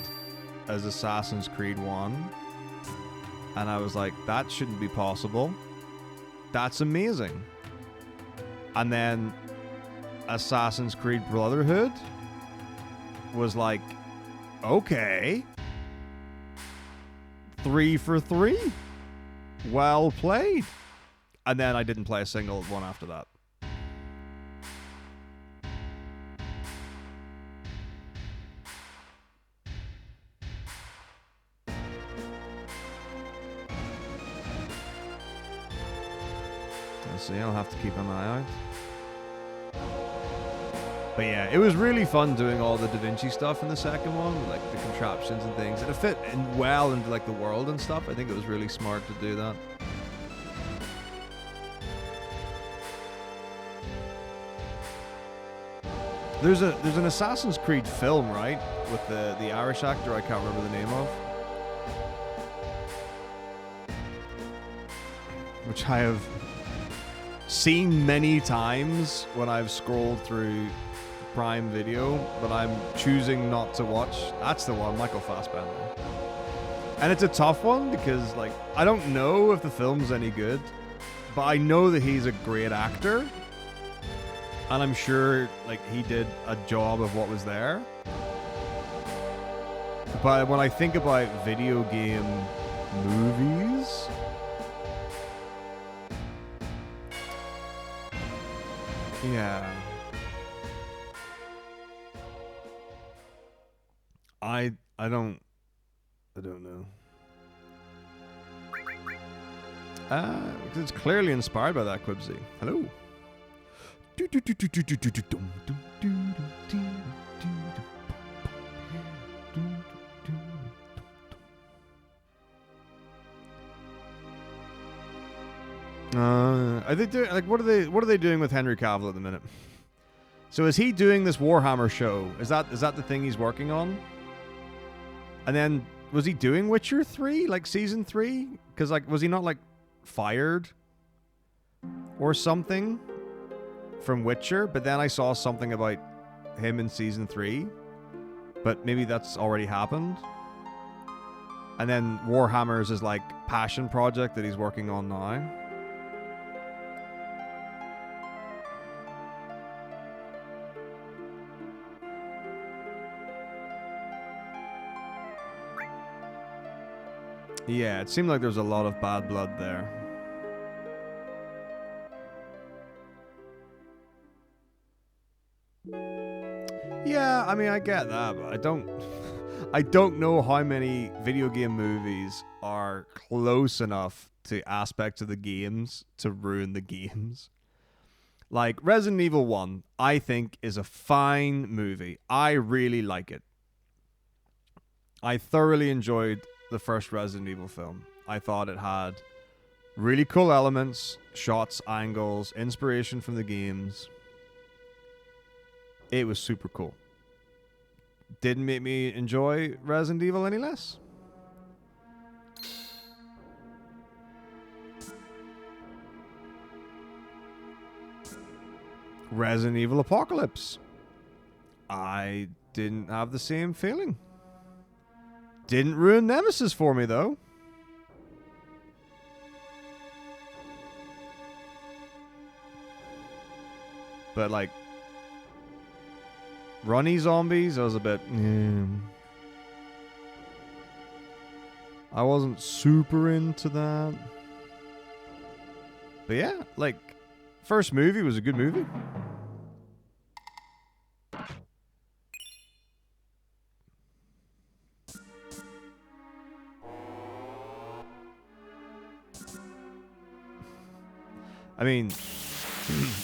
as Assassin's Creed 1. And I was like, that shouldn't be possible. That's amazing. And then Assassin's Creed Brotherhood was like, okay. 3 for 3. Well played. And then I didn't play a single one after that. Let's see, I'll have to keep an eye out. But yeah, it was really fun doing all the Da Vinci stuff in the second one, like the contraptions and things. And it fit in well into like the world and stuff. I think it was really smart to do that. There's an Assassin's Creed film, right? With the Irish actor I can't remember the name of. Which I have seen many times when I've scrolled through Prime Video, but I'm choosing not to watch. That's the one, Michael Fassbender. And it's a tough one because, like, I don't know if the film's any good, but I know that he's a great actor. And I'm sure, like, he did a job of what was there. But when I think about video game movies, yeah. I don't know. Because it's clearly inspired by that, Quibsy. Hello. Are they doing like what are they doing with Henry Cavill at the minute? So is he doing this Warhammer show? Is that the thing he's working on? And then was he doing Witcher 3, like season 3? Because like was he not like fired or something from Witcher? But then I saw something about him in season 3. But maybe that's already happened. And then Warhammer's his like passion project that he's working on now. Yeah, it seemed like there was a lot of bad blood there. Yeah, I mean, I get that, but I don't know how many video game movies are close enough to aspects of the games to ruin the games. Like, Resident Evil 1, I think, is a fine movie. I really like it. I thoroughly enjoyed the first Resident Evil film. I thought it had really cool elements, shots, angles, inspiration from the games. It was super cool. Didn't make me enjoy Resident Evil any less. Resident Evil Apocalypse. I didn't have the same feeling. Didn't ruin Nemesis for me, though. But, like, runny zombies, I was a bit... I wasn't super into that. But yeah, like, first movie was a good movie. I mean,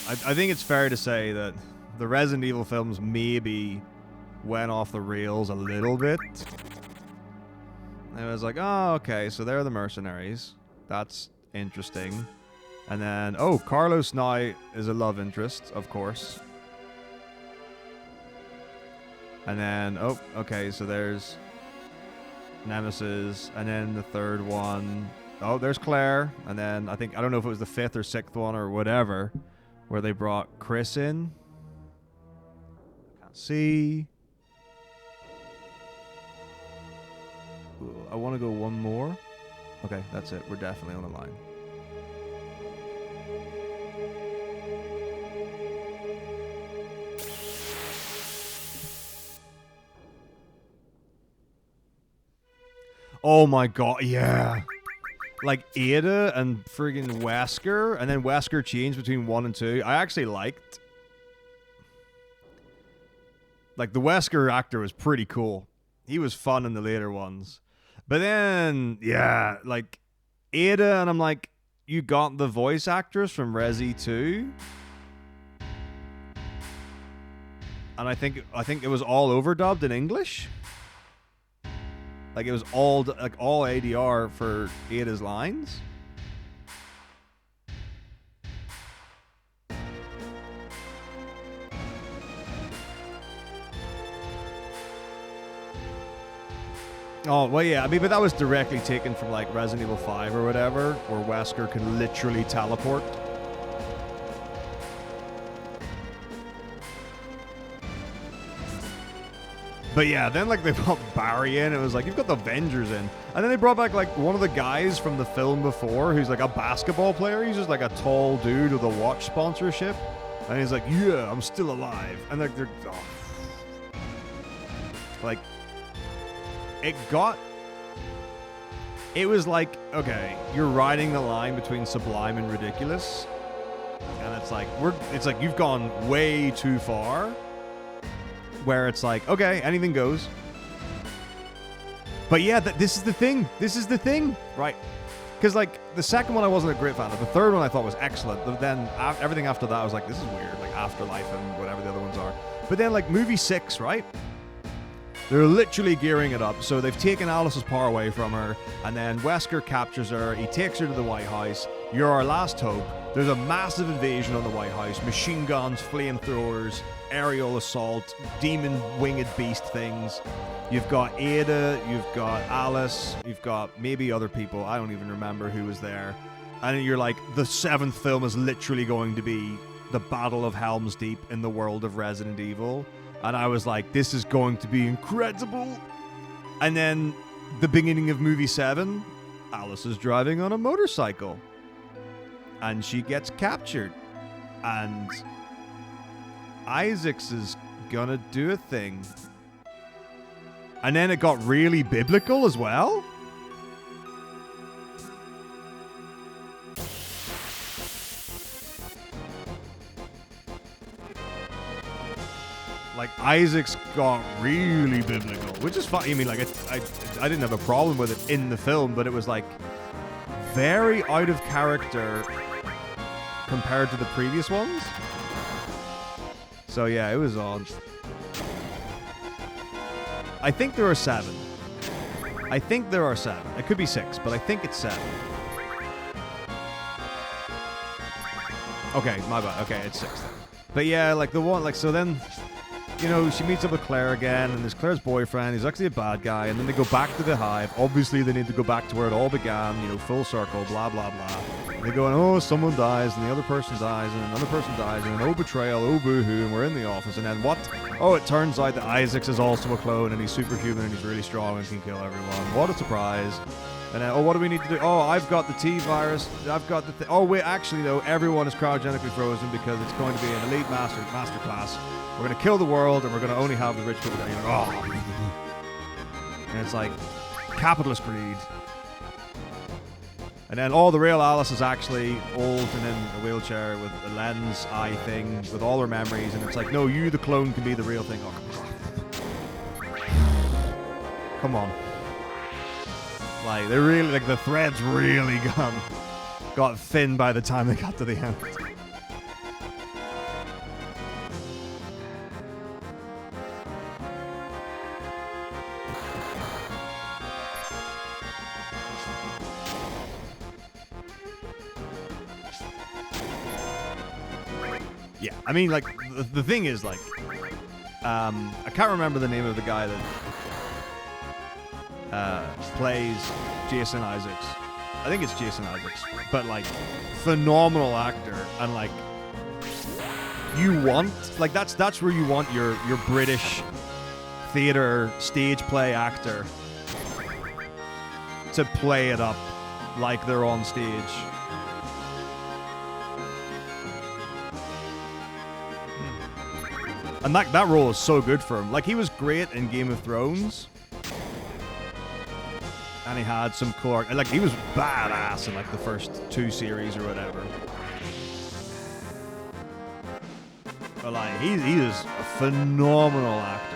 I think it's fair to say that the Resident Evil films maybe went off the rails a little bit. It was like, oh, okay, so they're the mercenaries. That's interesting. And then, oh, Carlos now is a love interest, of course. And then, oh, okay, so there's Nemesis. And then the third one, oh, there's Claire. And then I don't know if it was the fifth or sixth one or whatever, where they brought Chris in. Can't see. Ooh, I want to go one more. Okay, that's it. We're definitely on the line. Oh my god, yeah. Like Ada and friggin' Wesker, and then Wesker changed between 1 and 2. I actually liked. Like, the Wesker actor was pretty cool. He was fun in the later ones. But then, yeah, like, Ada, and I'm like, you got the voice actress from Resi 2? And I think it was all overdubbed in English. Like, it was all ADR for Ada's lines. Oh, well, yeah, I mean, but that was directly taken from, like, Resident Evil 5 or whatever, where Wesker can literally teleport. But yeah, then, like, they brought Barry in, it was like, you've got the Avengers in. And then they brought back, like, one of the guys from the film before, who's, like, a basketball player. He's just, like, a tall dude with a watch sponsorship. And he's like, yeah, I'm still alive. And, like, they're... Oh. Like... It was like, okay, you're riding the line between sublime and ridiculous. And it's like, you've gone way too far. Where it's like, okay, anything goes. But yeah, this is the thing. This is the thing, right? Because, like, the second one I wasn't a great fan of. The third one I thought was excellent. But then everything after that, I was like, this is weird. Like, Afterlife and whatever the other ones are. But then, like, movie 6, right? They're literally gearing it up. So they've taken Alice's power away from her, and then Wesker captures her. He takes her to the White House. You're our last hope. There's a massive invasion on the White House. Machine guns, flamethrowers, aerial assault, demon winged beast things. You've got Ada, you've got Alice, you've got maybe other people. I don't even remember who was there. And you're like, the 7th film is literally going to be the Battle of Helm's Deep in the world of Resident Evil. And I was like, this is going to be incredible. And then the beginning of movie 7, Alice is driving on a motorcycle. And she gets captured. And Isaacs is gonna do a thing. And then it got really biblical as well. Isaac's got really biblical, which is fine. I mean, like, I didn't have a problem with it in the film, but it was like very out of character compared to the previous ones. So yeah, it was odd. I think there are 7. I think there are 7. It could be 6, but I think it's 7. Okay, my bad. Okay, it's 6 then. But yeah, like the one, like, so then, you know, she meets up with Claire again, and there's Claire's boyfriend. He's actually a bad guy, and then they go back to the hive. Obviously, they need to go back to where it all began, you know, full circle, blah, blah, blah. And they go, oh, someone dies, and the other person dies, and another person dies, and oh, betrayal, oh, boo-hoo, and we're in the office. And then what? Oh, it turns out that Isaacs is also a clone, and he's superhuman, and he's really strong and can kill everyone. What a surprise. And then, oh, what do we need to do? Oh, I've got the T-virus. I've got the... oh, wait, actually, though, everyone is cryogenically frozen because it's going to be an elite master class. We're going to kill the world, and we're going to only have the rich people. And you're like, oh. And it's like, capitalist greed. And then, oh, the real Alice is actually old and in a wheelchair with a lens eye thing with all her memories. And it's like, no, you, the clone, can be the real thing. Oh, come on. Like, they really, like, the threads really got thin by the time they got to the end. Yeah, I mean, like, the thing is, like, I can't remember the name of the guy that plays Jason Isaacs. I think it's Jason Isaacs, but, like, phenomenal actor, and, like, you want, like, that's where you want your British theater stage play actor to play it up like they're on stage. And that role is so good for him. Like, he was great in Game of Thrones. And he had some cool... like, he was badass in, like, the first 2 series or whatever. But, like, he is a phenomenal actor.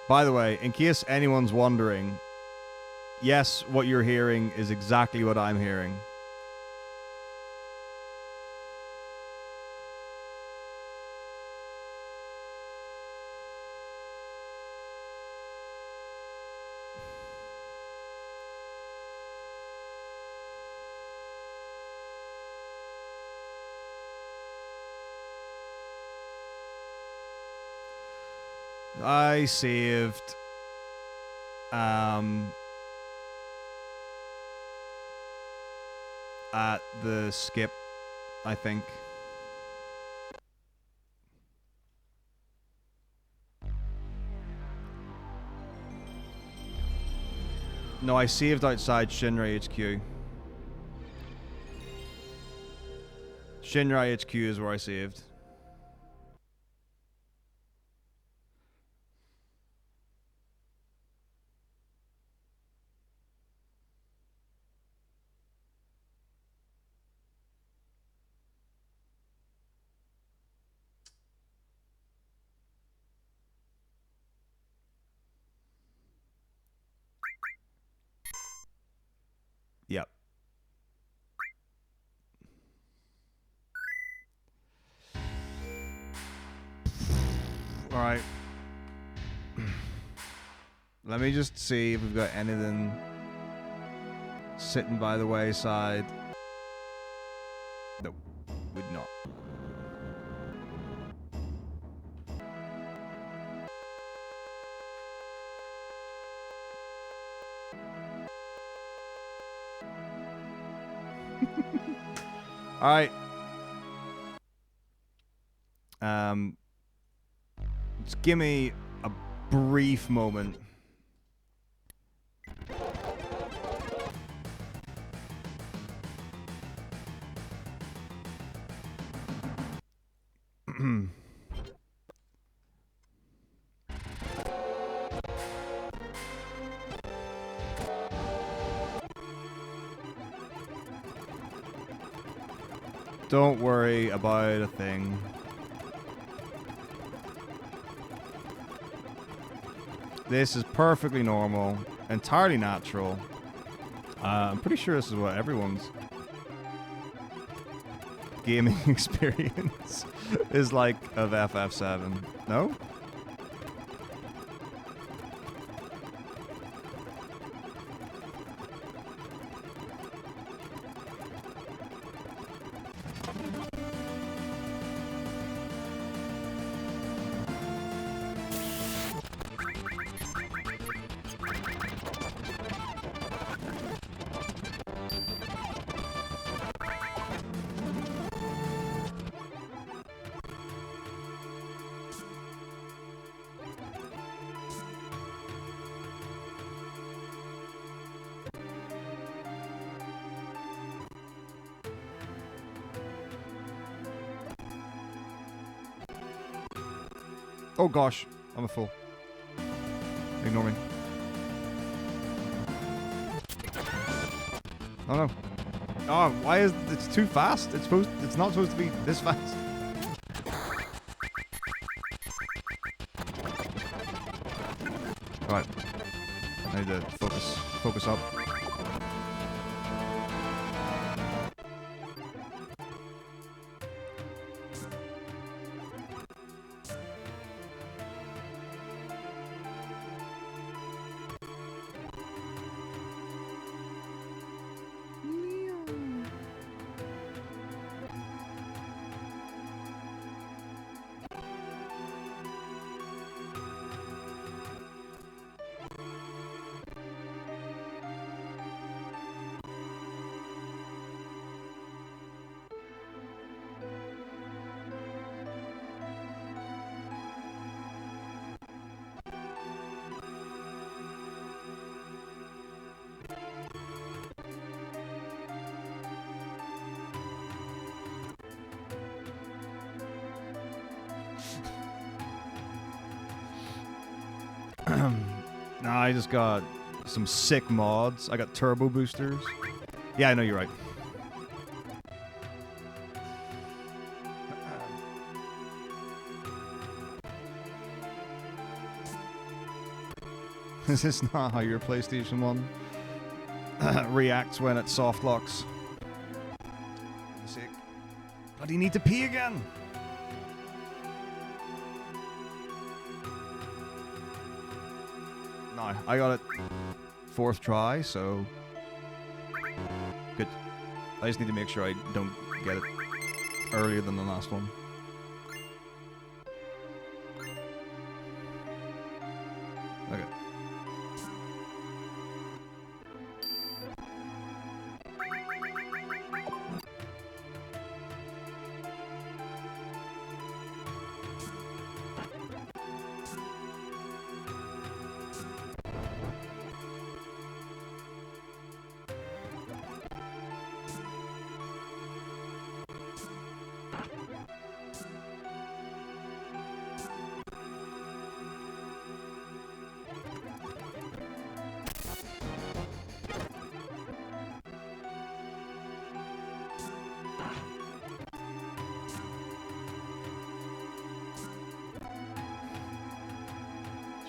By the way, in case anyone's wondering, yes, what you're hearing is exactly what I'm hearing. I saved at the skip, I think. No, I saved outside Shinra HQ. Shinra HQ is where I saved. Yep. All right. Let me just see if we've got anything sitting by the wayside. Nope, would not. All right. Just give me brief moment. Don't worry about a thing. This is perfectly normal, entirely natural. I'm pretty sure this is what everyone's gaming experience is like of FF7. No? Oh gosh, I'm a fool. Ignore me. Oh no. Oh, why is it's too fast? It's not supposed to be this fast. Right. I need to focus up. Nah, I just got some sick mods. I got turbo boosters. Yeah, I know, you're right. Is this not how your PlayStation 1 reacts when it soft locks? Sick. Bloody need to pee again! No, I got it 4th try, so good. I just need to make sure I don't get it earlier than the last one. Okay.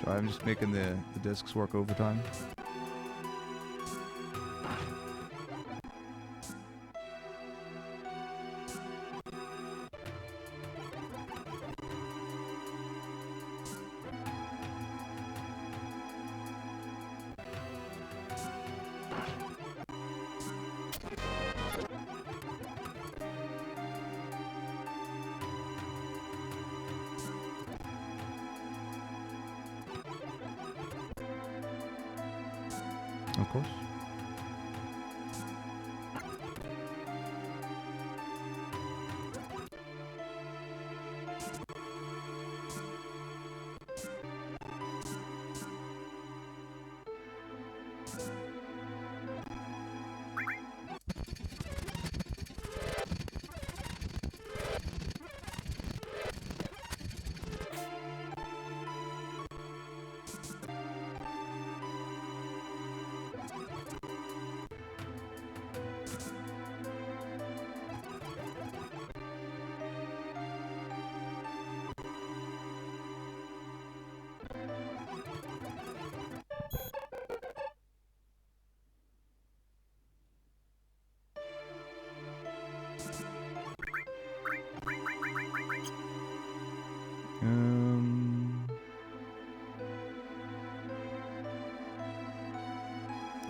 Sorry, I'm just making the discs work overtime. Of course.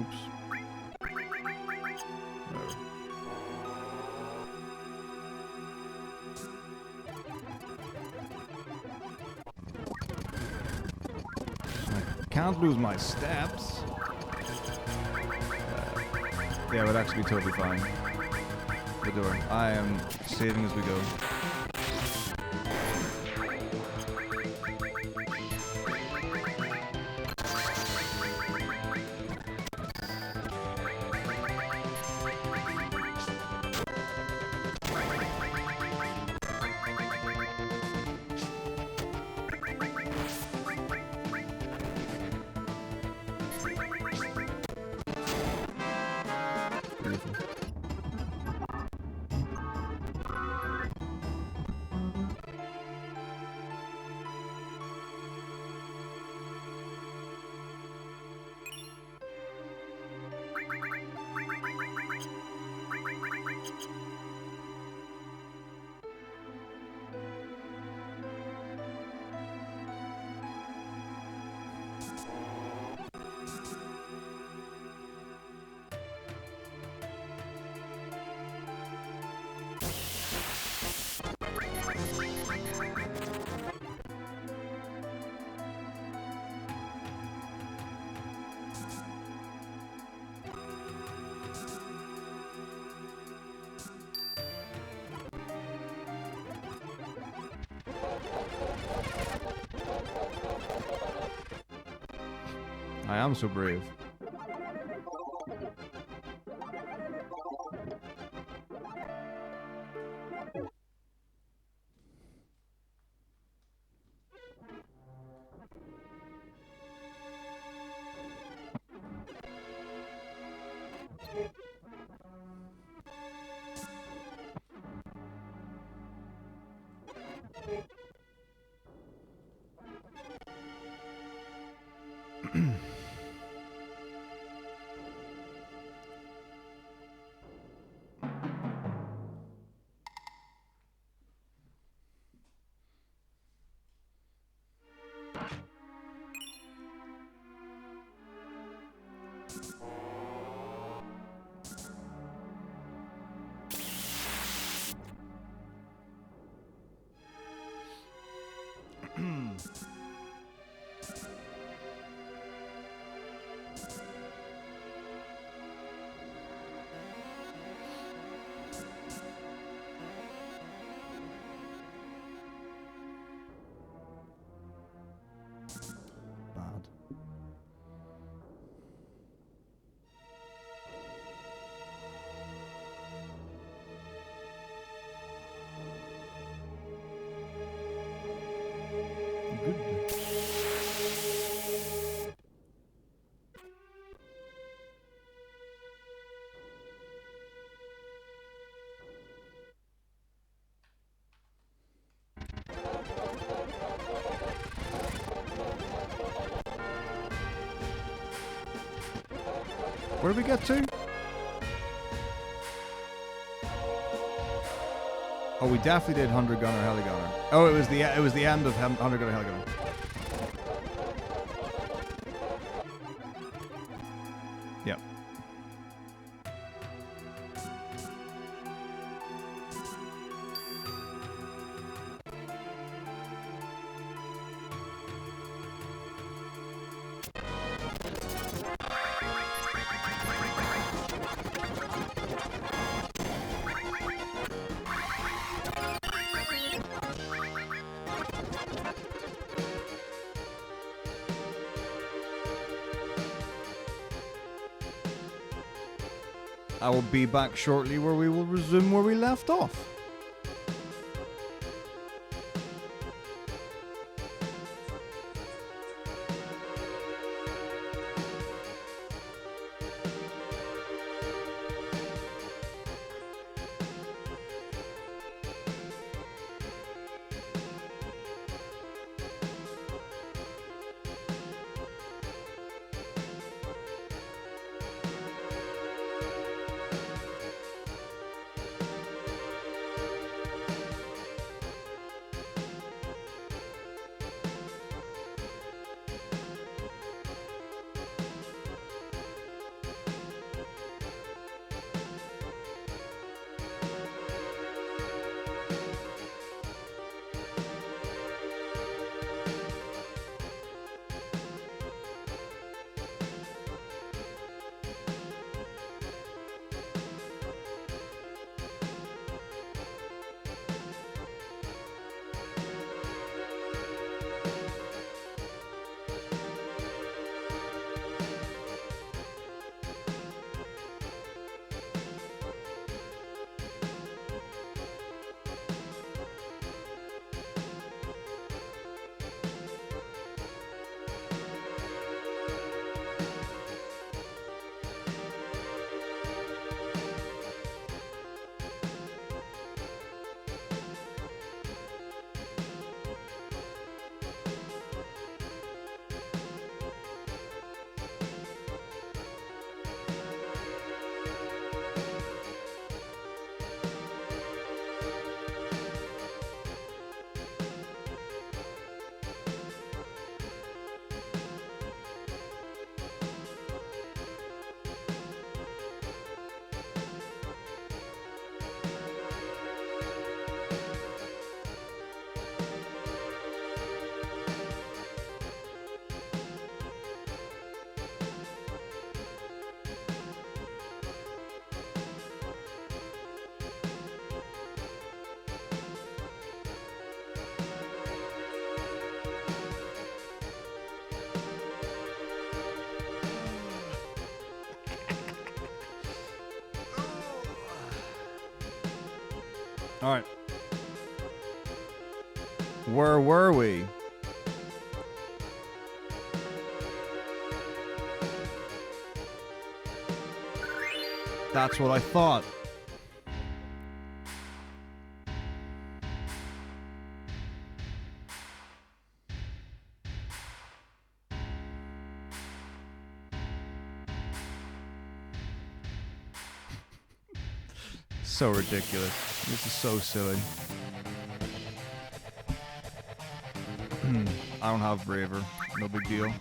Oops. Whatever. I can't lose my steps. Yeah, it would actually be totally fine. The door. I am saving as we go. I am so brave. Bad. Good. Where did we get to? Oh, we definitely did 100 gunner, heli gunner. Oh, it was the end of 100 gunner, heli gunner. Yep. I will be back shortly where we will resume where we left off. All right. Where were we? That's what I thought. So ridiculous. This is so silly. I don't have Braver. No big deal.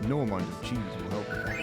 No amount of cheese will help with that.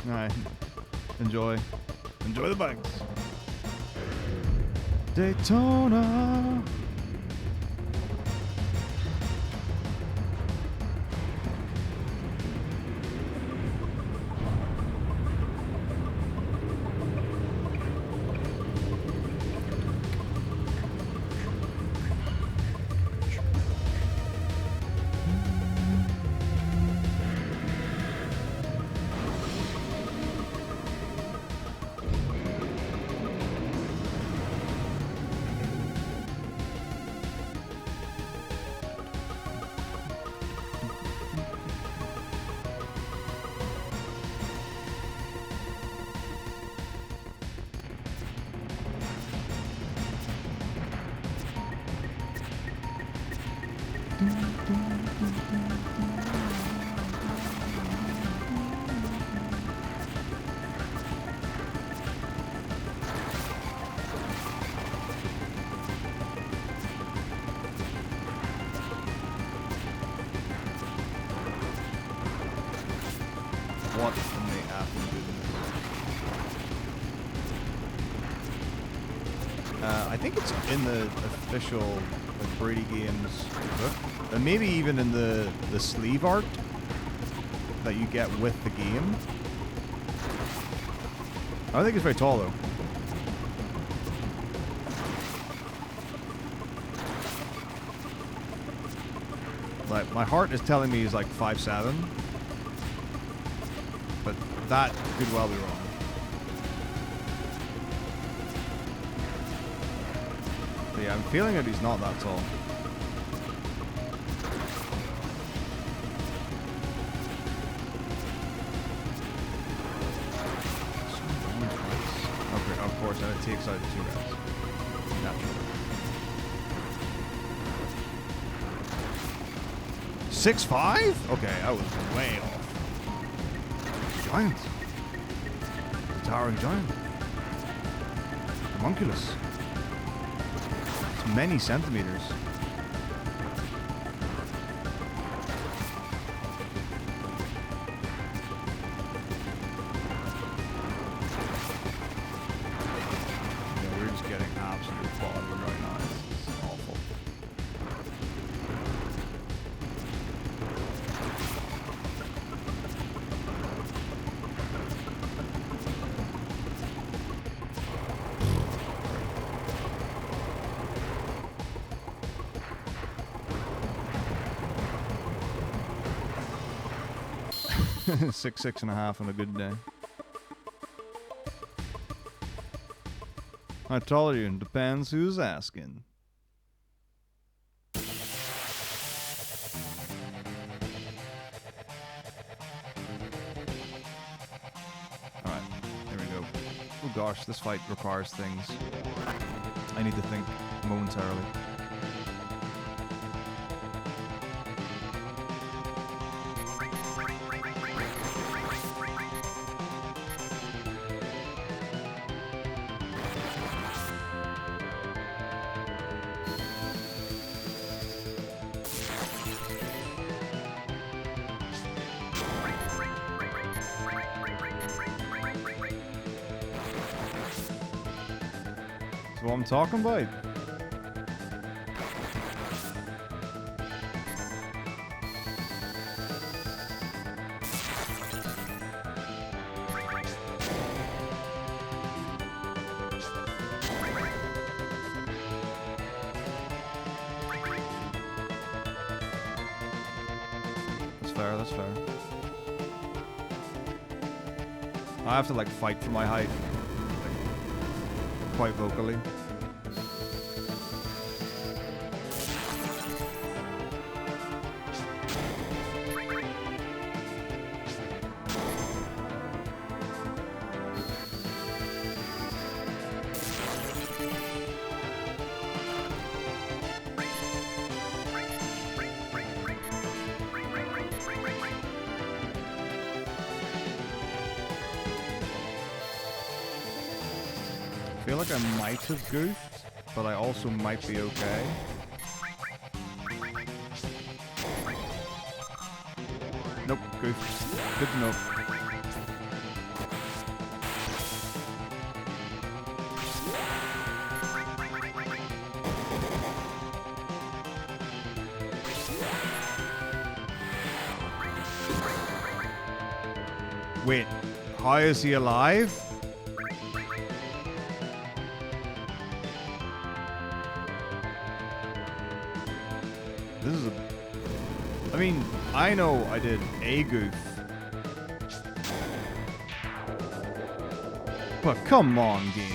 Alright. Enjoy. Enjoy the bikes. Daytona. What in the apple goodness? I think it's in the official like, Brady Games book, and maybe even in the sleeve art that you get with the game. I don't think it's very tall though. Like my heart is telling me he's like 5'7", but that could well be wrong. But yeah, I'm feeling that he's not that tall. then it takes out the 2 guys. Naturally. 6'5"? Okay, I was way off. Giant. Towering giant. Homunculus. It's many centimeters. Yeah, we're just getting absolute bottled right now. It's awful. Six and a half on a good day. I told you, it depends who's asking. Alright, here we go. Oh gosh, this fight requires things. I need to think momentarily. What I'm talking about. That's fair, that's fair. I have to like fight for my height. Like, quite vocally. I feel like I might have goofed, but I also might be okay. Nope, goofed. Good to know. Wait, how is he alive? This is a... I mean, I know I did a goof. But come on, game.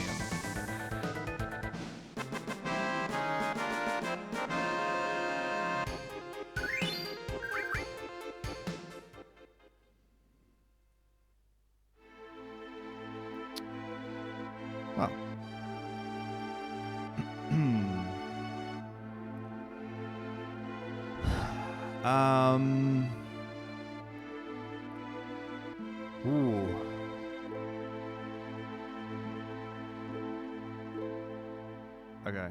Wow. Ooh. Okay.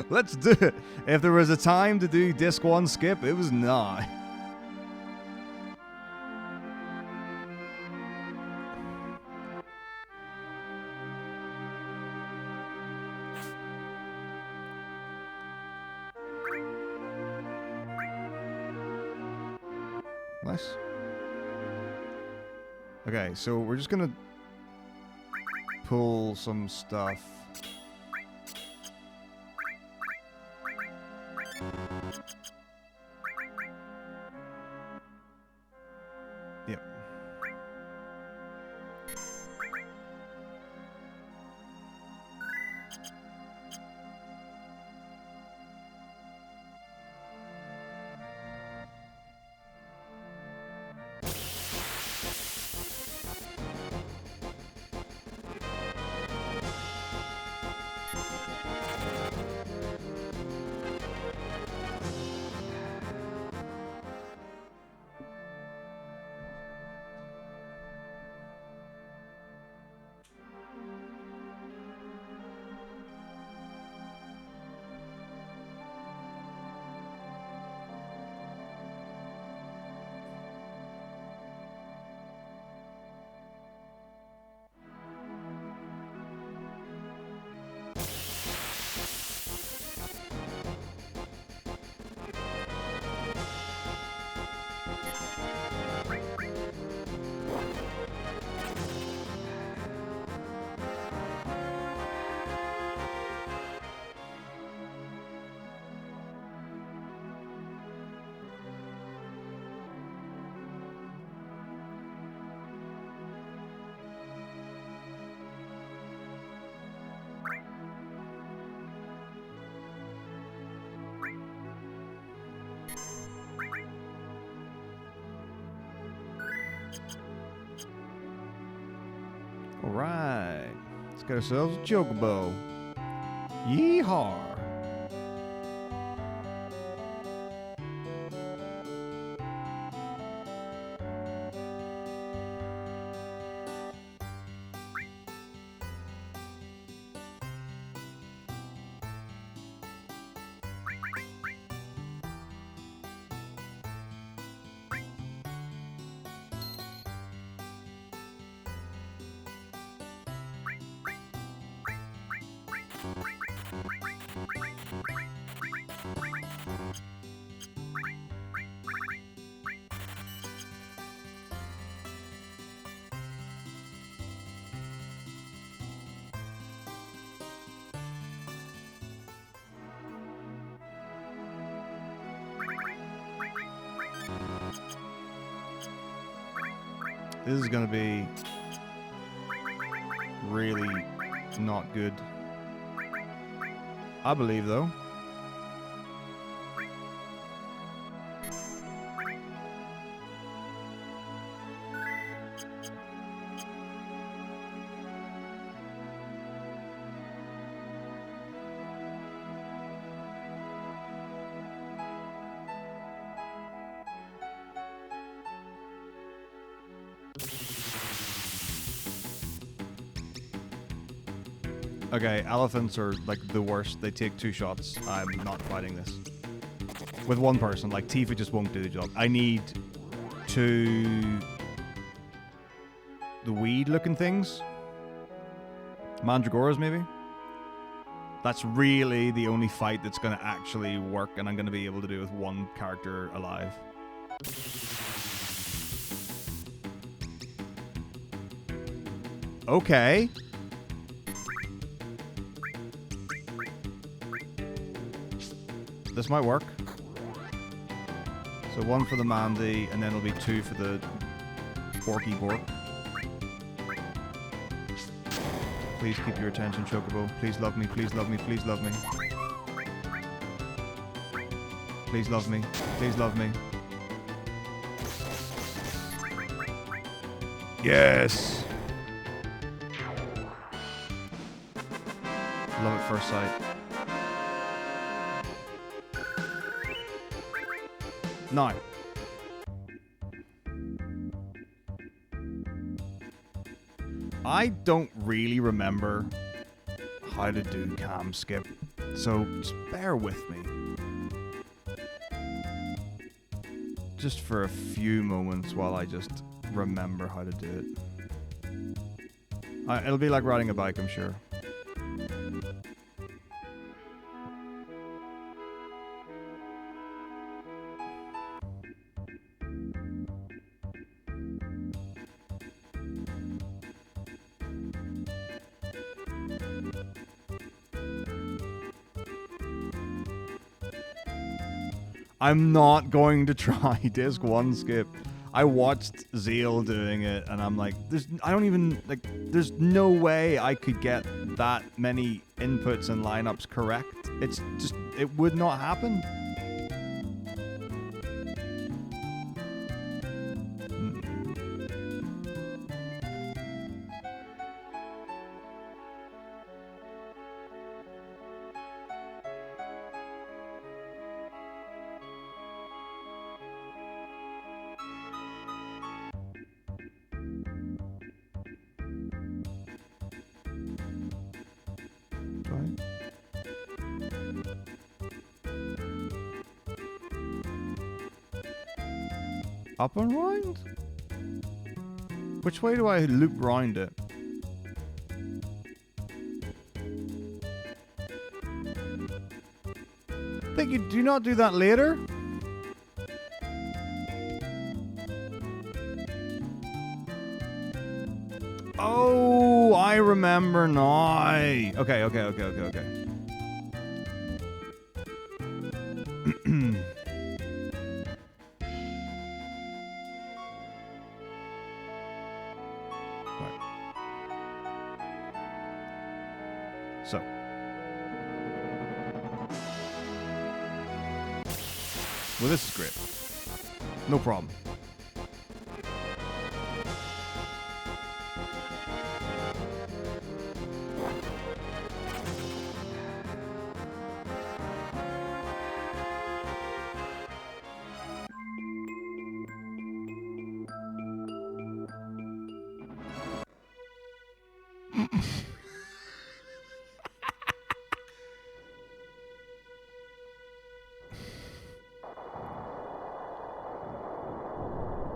Let's do it. If there was a time to do disc 1 skip, it was now. Nice. Okay, so we're just gonna pull some stuff. Yep. Alright. Let's get ourselves a chocobo. Yeehaw! This is gonna be really not good. I believe, though. Okay, elephants are like the worst. They take 2 shots. I'm not fighting this. With one person, like Tifa just won't do the job. I need 2... the weed-looking things. Mandragoras, maybe? That's really the only fight that's going to actually work, and I'm going to be able to do with one character alive. Okay. This might work. So 1 for the Mandy, and then it'll be 2 for the Borky Bork. Please keep your attention, Chocobo. Please love me, please love me, please love me. Please love me, please love me. Yes! Love at first sight. No. I don't really remember how to do cam skip, so just bear with me. Just for a few moments while I just remember how to do it. It'll be like riding a bike, I'm sure. I'm not going to try disc 1 skip. I watched Zeal doing it, and I'm like, there's no way I could get that many inputs and lineups correct. It's just, it would not happen. Up and round? Which way do I loop round it? Think you do not do that later? Oh, I remember now. Okay. So. Well, this is great. No problem.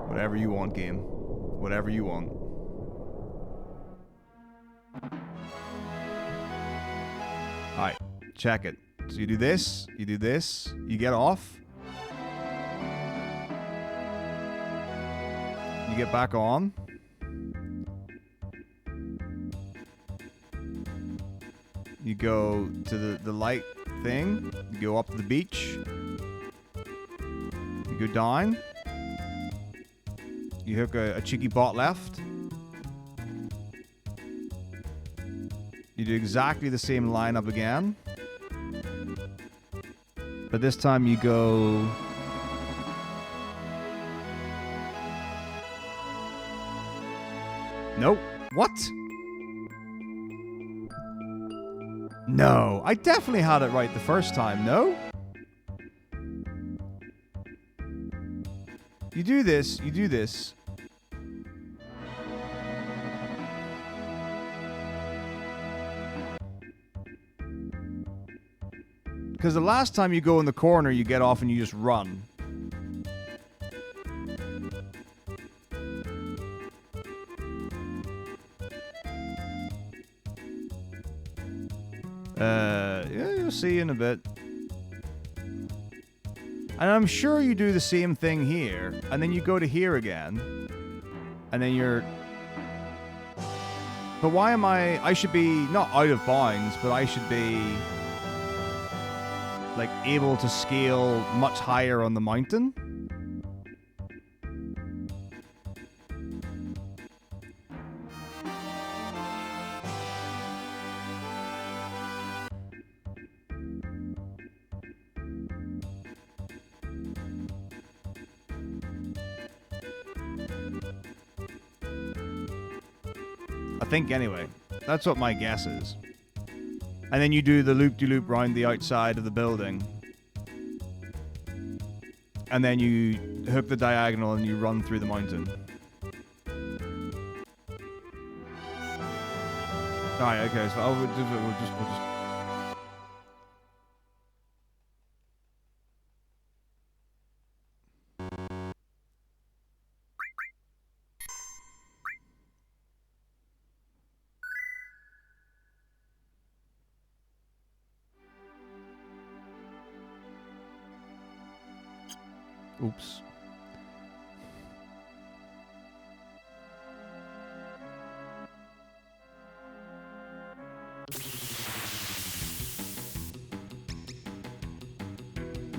Whatever you want, game. Whatever you want. Alright, check it. So you do this, you get off. You get back on. You go to the light thing. You go up to the beach. You go down. You hook a cheeky bot left. You do exactly the same lineup again. But this time you go... Nope. What? No. I definitely had it right the first time, no? You do this, you do this. Because the last time you go in the corner, you get off and you just run. Yeah, you'll see in a bit. And I'm sure you do the same thing here, and then you go to here again, and then you're... But why am I should be, not out of bounds, but I should be, like, able to scale much higher on the mountain? I think, anyway. That's what my guess is. And then you do the loop-de-loop round the outside of the building. And then you hook the diagonal and you run through the mountain. Alright, okay, so we'll just... Oops.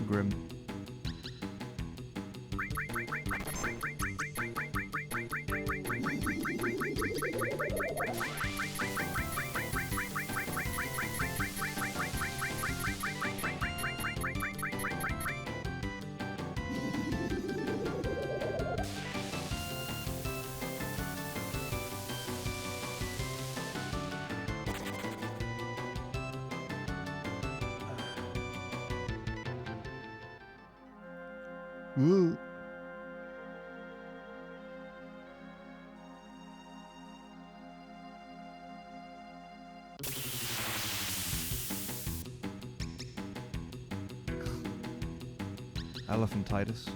Grim. Ooh. Elephantitis.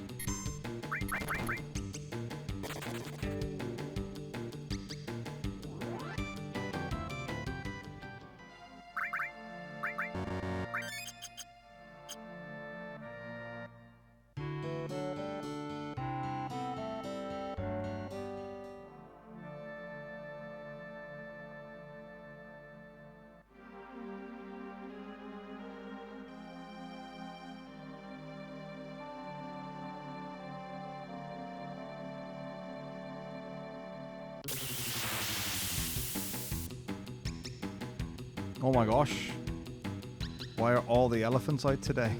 Oh my gosh. Why are all the elephants out today?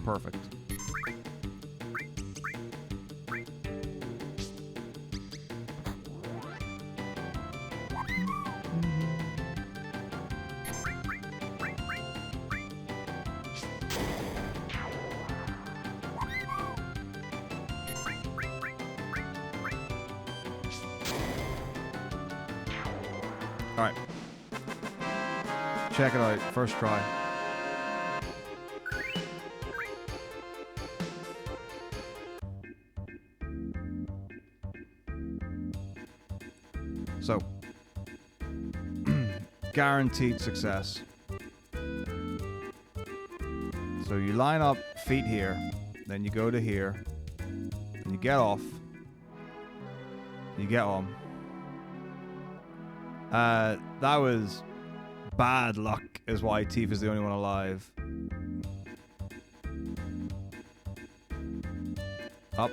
Perfect. Alright. Check it out. First try. So. Guaranteed success. So you line up feet here. Then you go to here. And you get off. You get on. That was bad luck, is why Tifa's the only one alive. Up.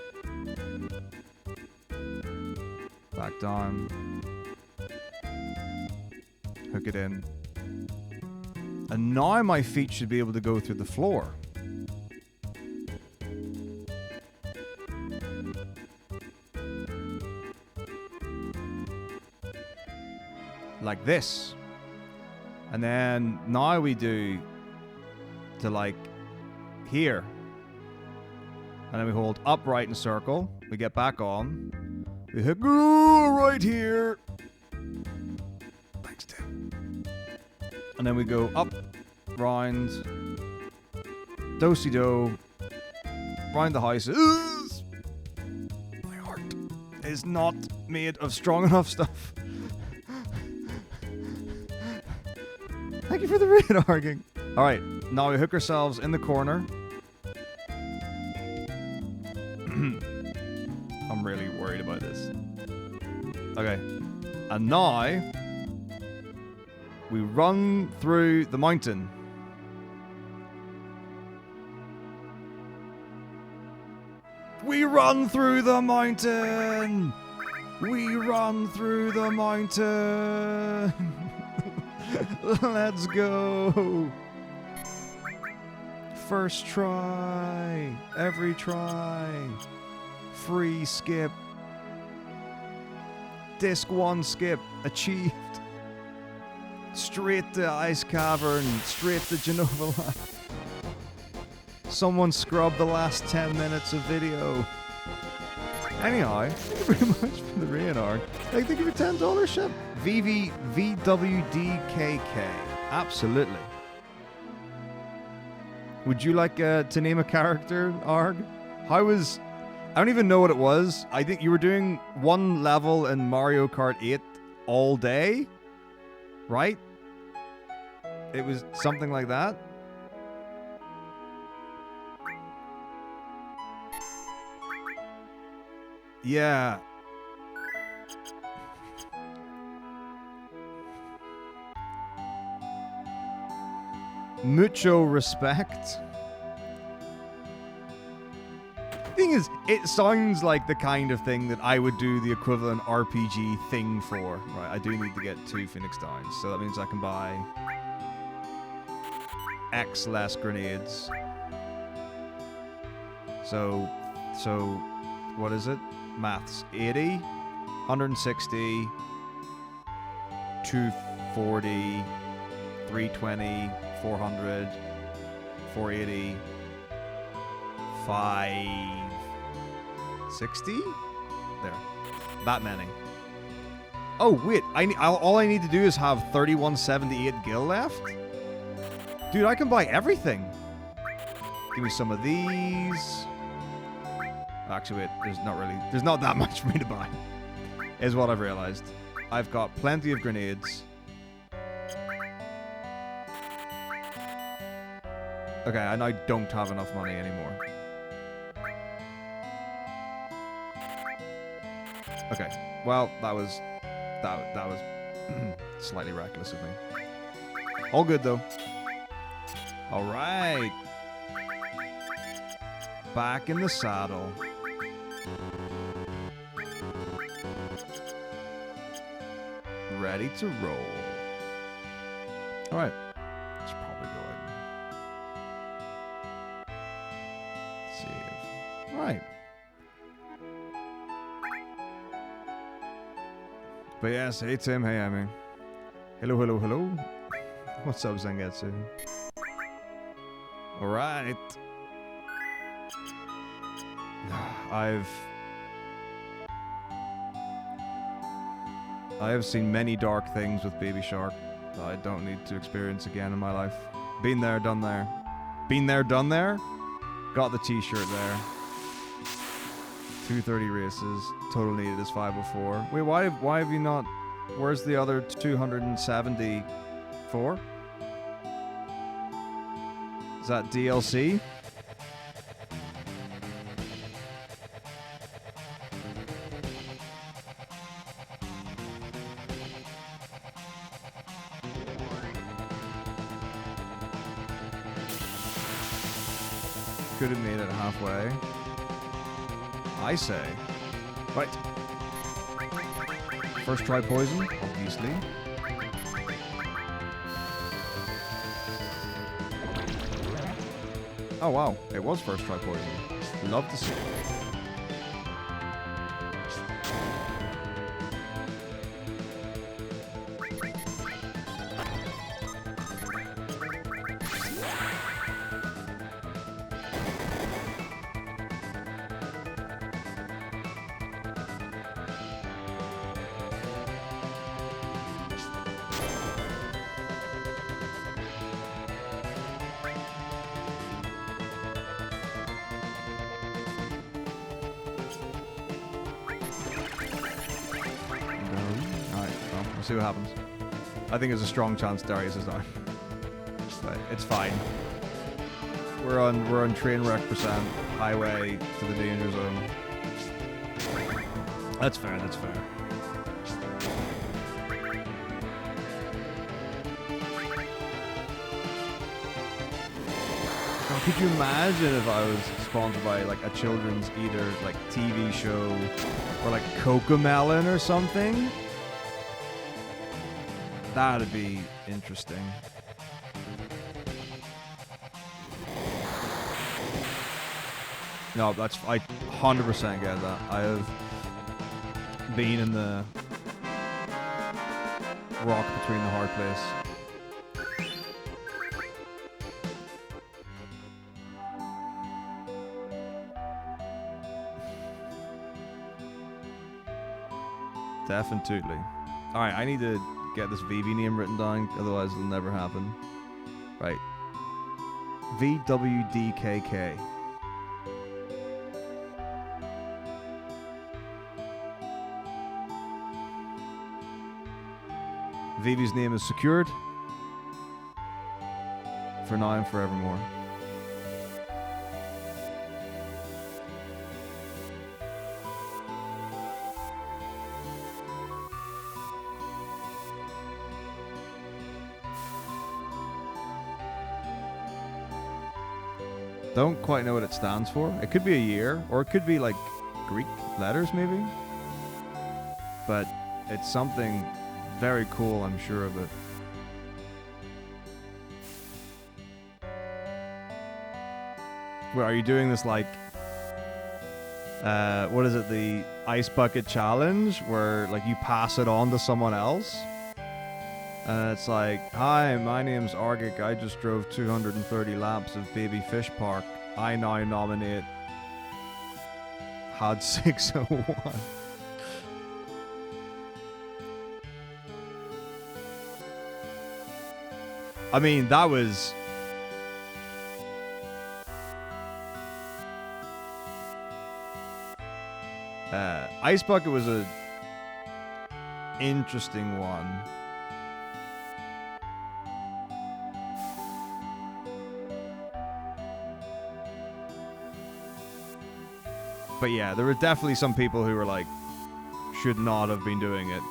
Back down. Hook it in. And now my feet should be able to go through the floor. Like this. And then now we do to like here. And then we hold upright and circle. We get back on. We hook right here. Thanks, Tim. And then we go up, round, do-si-do, round the houses. My heart is not made of strong enough stuff. Thank you for the read-arguing. Alright, now we hook ourselves in the corner. I'm really worried about this. Okay. And now we run through the mountain. We run through the mountain! We run through the mountain! Let's go! First try! Every try! Free skip! Disc 1 skip! Achieved! Straight to Ice Cavern! Straight to Genova Land! Someone scrubbed the last 10 minutes of video! Anyhow, thank you very much for the radar. Hey, thank you for $10, Shep. VWDKK. Absolutely. Would you like to name a character, Arg? How was... I don't even know what it was. I think you were doing one level in Mario Kart 8 all day? Right? It was something like that? Yeah. Mucho respect. Thing is, it sounds like the kind of thing that I would do the equivalent RPG thing for. Right, I do need to get 2 Phoenix Downs, so that means I can buy X less grenades. So, what is it? Maths. 80, 160, 240, 320, 400, 480, 560? There. That many. Oh, wait. All I need to do is have 3178 gil left? Dude, I can buy everything. Give me some of these. Actually, wait. There's not that much for me to buy. Is what I've realized. I've got plenty of grenades. Okay, and I don't have enough money anymore. Okay, well, that was slightly reckless of me. All good though. All right, back in the saddle. Ready to roll. All right, let's probably go ahead. Save. Alright. But yes, hey Tim, hey Amy. Hello, hello, hello. What's up, Zangetsu? Alright. I have seen many dark things with Baby Shark that I don't need to experience again in my life. Been there, done there. Been there, done there. Got the t-shirt there. 230 races. Total needed is 504. Wait, why have you not... Where's the other 274? Is that DLC? Could have made it halfway. I say. Right. First try poison, obviously. Oh wow, it was first try poison. Love to see it. See what happens. I think there's a strong chance Darius is on. But it's fine. We're on train wreck percent highway to the danger zone. That's fair, that's fair. Now, could you imagine if I was sponsored by like a children's either like TV show or like Cocomelon or something? That'd be interesting. No, that's... I 100% get that. I have been in the rock between the hard place. Definitely. Alright, I need to get this VV name written down, otherwise it'll never happen. Right. VWDKK. VV's name is secured. For now and forevermore. Don't quite know what it stands for. It could be a year, or it could be like Greek letters maybe. But it's something very cool, I'm sure of it. Where are you doing this like what is it, the ice bucket challenge where like you pass it on to someone else? And it's like, hi, my name's Argic. I just drove 230 laps of Baby Fish Park. I now nominate Had 601. I mean, that was... Ice Bucket was a interesting one. But yeah, there were definitely some people who were like, should not have been doing it.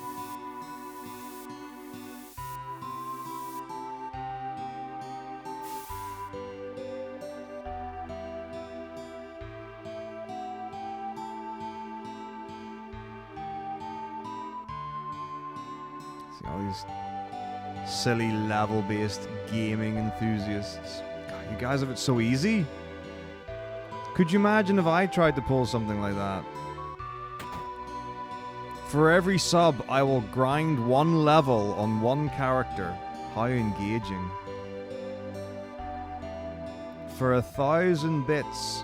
See all these silly level-based gaming enthusiasts. God, you guys have it so easy. Could you imagine if I tried to pull something like that? For every sub, I will grind one level on one character. How engaging. For 1,000 bits,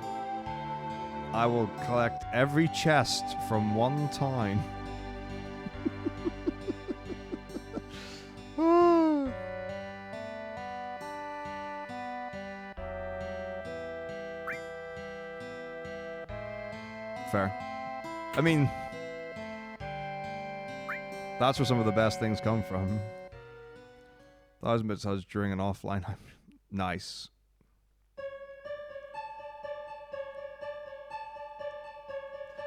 I will collect every chest from one town. Fair. I mean, that's where some of the best things come from. 1,000 bits has during an offline. Nice.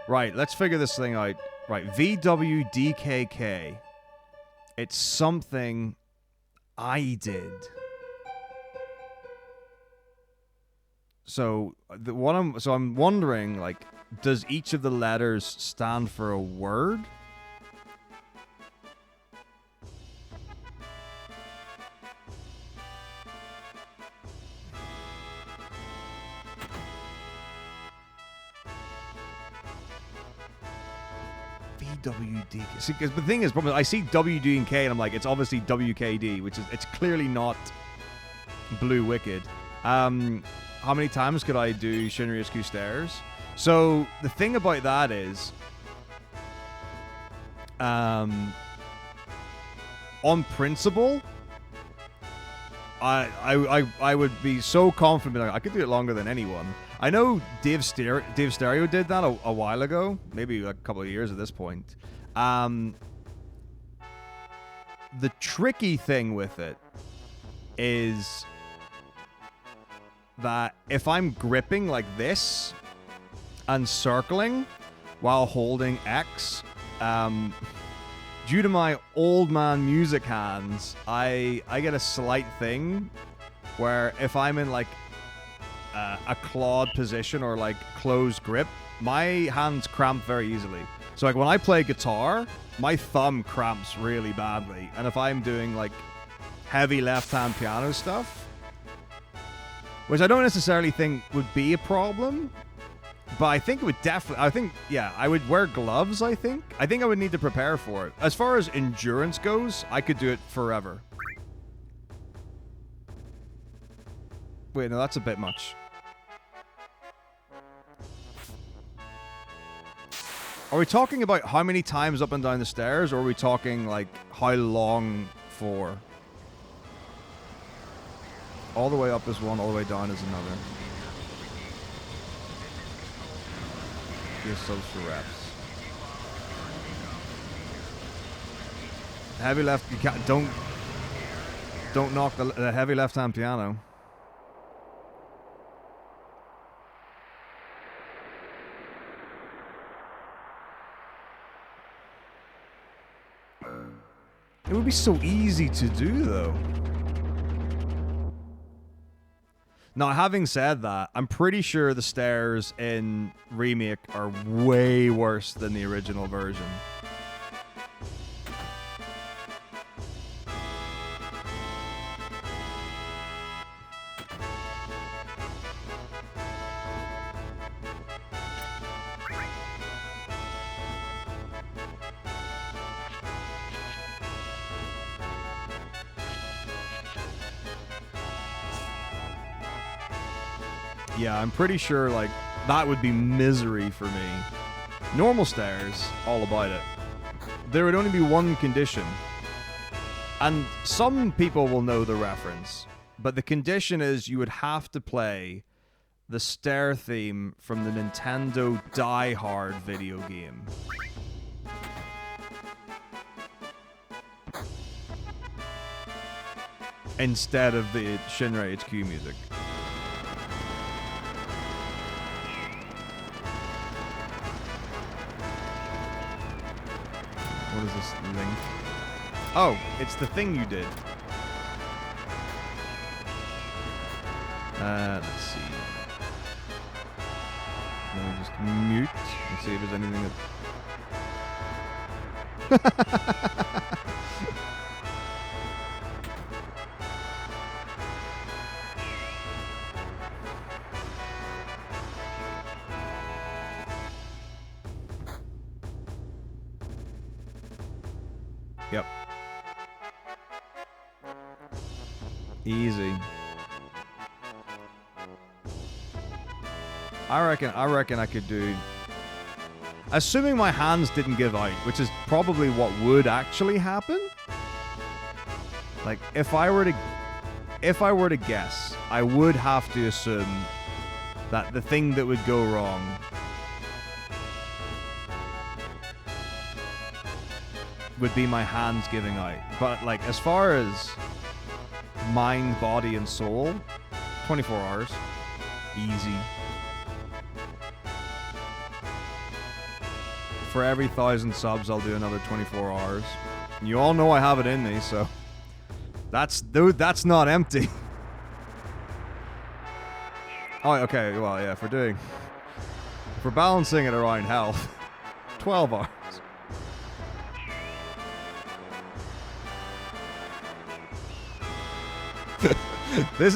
Right, let's figure this thing out. Right, VWDKK. It's something I did. So I'm wondering, like, does each of the letters stand for a word? WD. See, because the thing is, probably I see WD and K, and I'm like, it's obviously WKD, which is it's clearly not Blue Wicked. How many times could I do Shinra HQ Stairs? So the thing about that is, on principle, I would be so confident. Like, I could do it longer than anyone. I know Dave Stereo did that a while ago, maybe a couple of years at this point. The tricky thing with it is that if I'm gripping like this and circling while holding X, due to my old man music hands, I get a slight thing where if I'm in like a clawed position or like closed grip, my hands cramp very easily. So like when I play guitar, my thumb cramps really badly. And if I'm doing like heavy left-hand piano stuff, which I don't necessarily think would be a problem, but I think it would definitely, I would wear gloves, I think I would need to prepare for it. As far as endurance goes, I could do it forever. Wait, no, that's a bit much. Are we talking about how many times up and down the stairs, or are we talking like how long for? All the way up is one, all the way down is another. Give subs for reps. Heavy left, you can't, don't knock the heavy left-hand piano. It would be so easy to do, though. Now, having said that, I'm pretty sure the stairs in Remake are way worse than the original version. Yeah, I'm pretty sure, like, that would be misery for me. Normal stairs, all about it. There would only be one condition. And some people will know the reference. But the condition is you would have to play the stair theme from the Nintendo Die Hard video game. Instead of the Shinra HQ music. What is this link? Oh, it's the thing you did. Let's see. Let me just mute and see if there's anything that... Yep. Easy. I reckon I could do... Assuming my hands didn't give out, which is probably what would actually happen. Like, if I were to guess, I would have to assume that the thing that would go wrong would be my hands giving out. But, like, as far as mind, body, and soul, 24 hours. Easy. For every 1,000 subs, I'll do another 24 hours. And you all know I have it in me, so... Dude, that's not empty. Oh, okay, well, yeah, if we're balancing it around health, 12 hours. This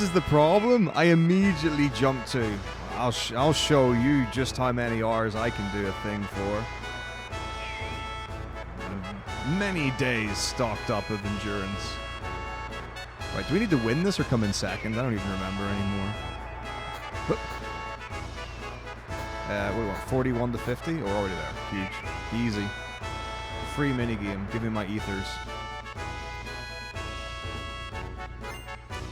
is the problem. I immediately jump to, I'll show you just how many hours I can do a thing for. Many days stocked up of endurance. Right, do we need to win this or come in second? I don't even remember anymore. What do we want, 41 to 50? We're already there. Huge. Easy. Free minigame. Give me my ethers.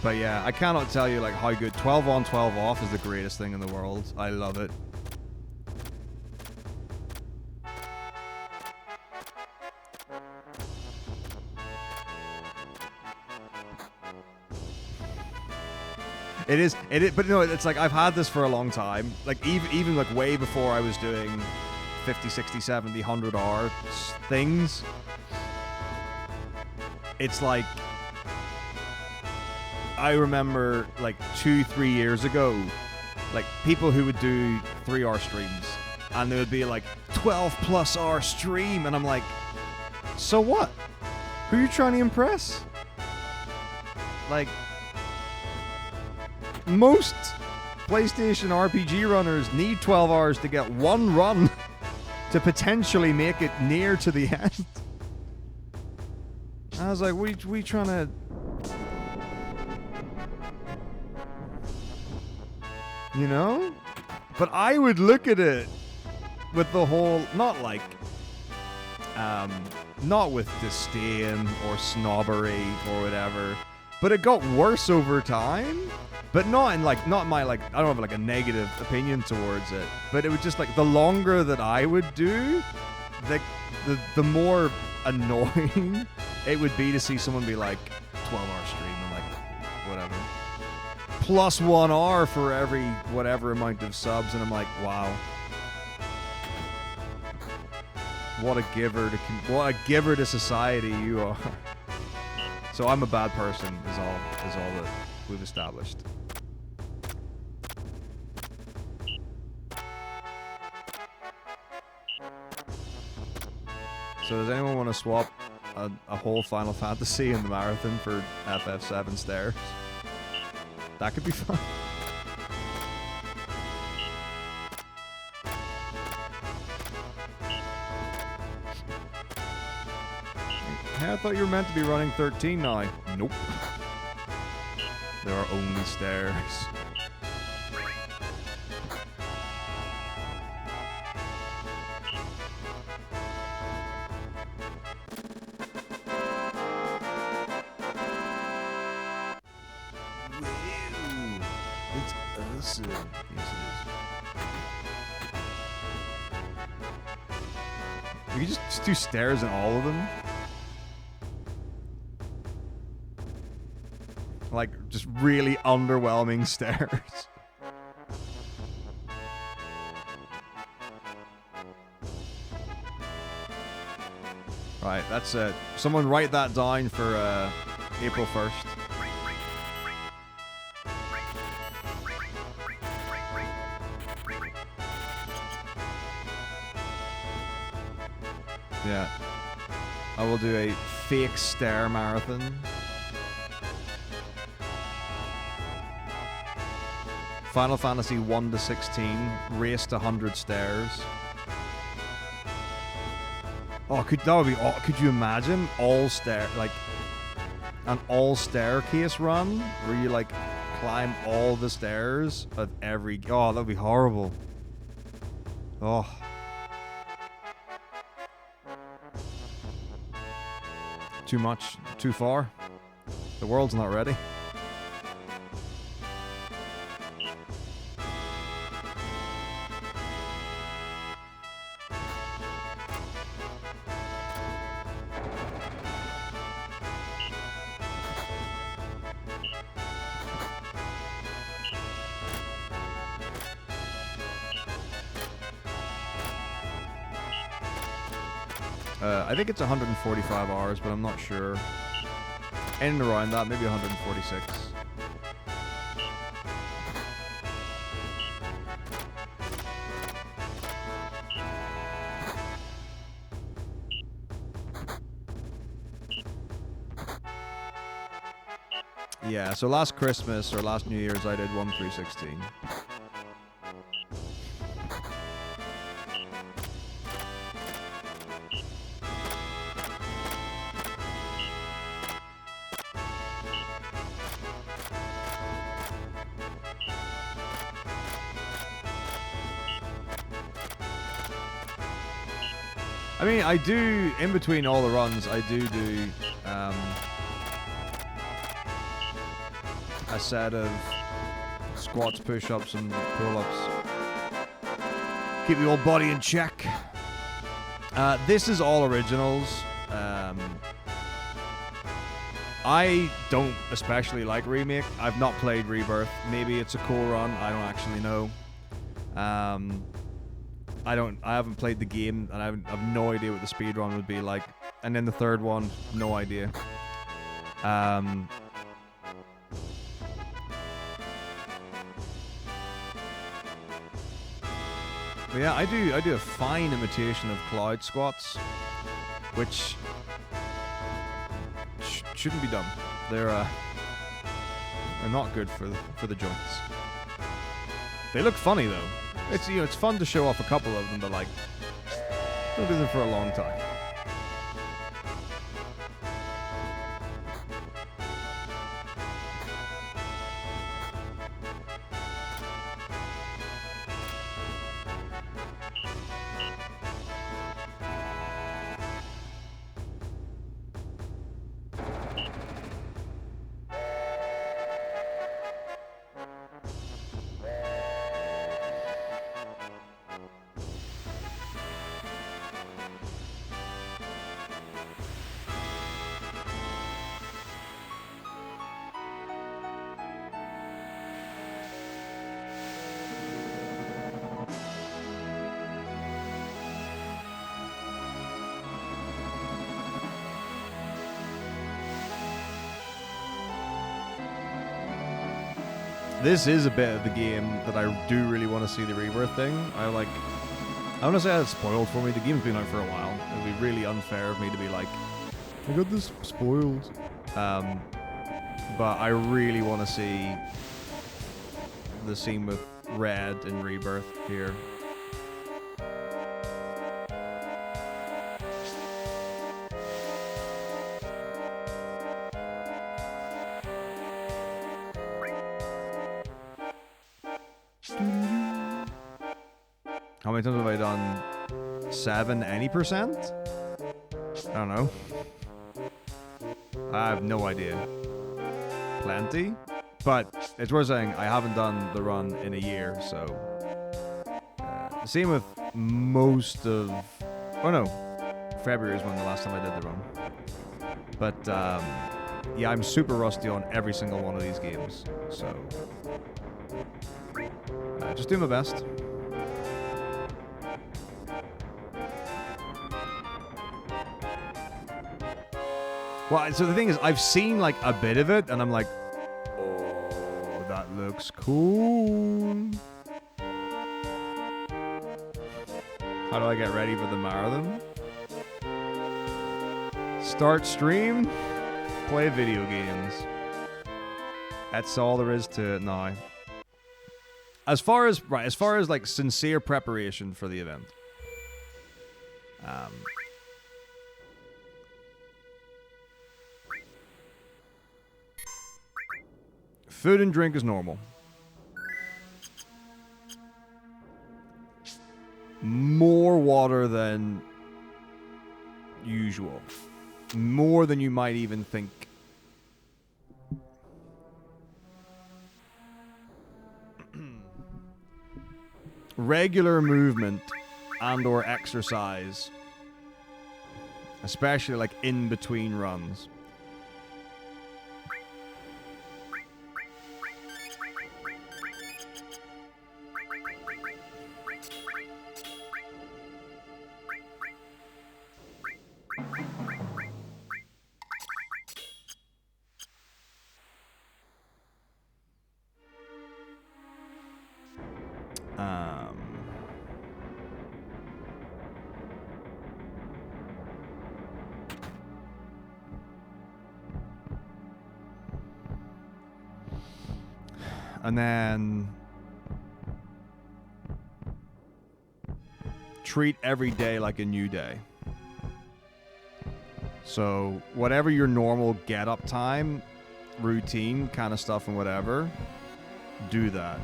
But yeah, I cannot tell you like how good 12 on 12 off is the greatest thing in the world. I love it. It is, but no, it's like I've had this for a long time. Like even like way before I was doing 50, 60, 70, 100 hour things. It's like I remember like 2-3 years ago, like people who would do 3-hour streams and they would be like 12+ hour stream, and I'm like, so what? Who are you trying to impress? Like, most PlayStation RPG runners need 12 hours to get one run to potentially make it near to the end. I was like, we trying to... You know? But I would look at it with the whole... Not like... not with disdain or snobbery or whatever. But it got worse over time. But not in like, not my like, I don't have like a negative opinion towards it. But it was just like the longer that I would do, the more annoying it would be to see someone be like 12-hour stream and like whatever. Plus 1 hour for every whatever amount of subs, and I'm like, wow. What a giver to society you are. So I'm a bad person is all that we've established. So does anyone want to swap a whole Final Fantasy in the marathon for FF7 stairs? That could be fun. Hey, I thought you were meant to be running 13 now. Nope. There are only stairs. It's awesome. Yes, it is. We could just do stairs in all of them. Like, just really underwhelming stairs. Right, that's it. Someone write that down for April 1st. Yeah. I will do a fake stair marathon. Final Fantasy 1 to 16, race to 100 stairs. Oh, that would be. Could you imagine an all staircase run where you like climb all the stairs of every. Oh, that would be horrible. Oh. Too much, too far. The world's not ready. I think it's 145 hours, but I'm not sure. In and around that, maybe 146. Yeah, so last Christmas or last New Year's I did 1/3/16. I mean, I do, in between all the runs, I do a set of squats, push-ups, and pull-ups. Keep the old body in check. This is all originals. I don't especially like Remake. I've not played Rebirth. Maybe it's a cool run. I don't actually know. I haven't played the game, and I have no idea what the speedrun would be like. And then the third one, no idea. But yeah, I do a fine imitation of Cloud squats, which shouldn't be done. They're not good for the joints. They look funny though. It's fun to show off a couple of them, but like, don't do them for a long time. This is a bit of the game that I do really want to see the Rebirth thing. I want to say it's spoiled for me. The game's been out for a while. It would be really unfair of me to be like, I got this spoiled. But I really want to see the scene with Red and Rebirth here. How many times have I done 7 any percent? I don't know. I have no idea. Plenty? But it's worth saying I haven't done the run in a year, so... same with most of... Oh no. February is when the last time I did the run. But, yeah, I'm super rusty on every single one of these games, so... just do my best. Well, so the thing is, I've seen like a bit of it, and I'm like, oh, that looks cool. How do I get ready for the marathon? Start stream, play video games. That's all there is to it now. As far as like sincere preparation for the event. Food and drink is normal. More water than usual. More than you might even think. Regular movement and or exercise, especially like in between runs. And then treat every day like a new day. So whatever your normal get up time, routine kind of stuff and whatever, do that.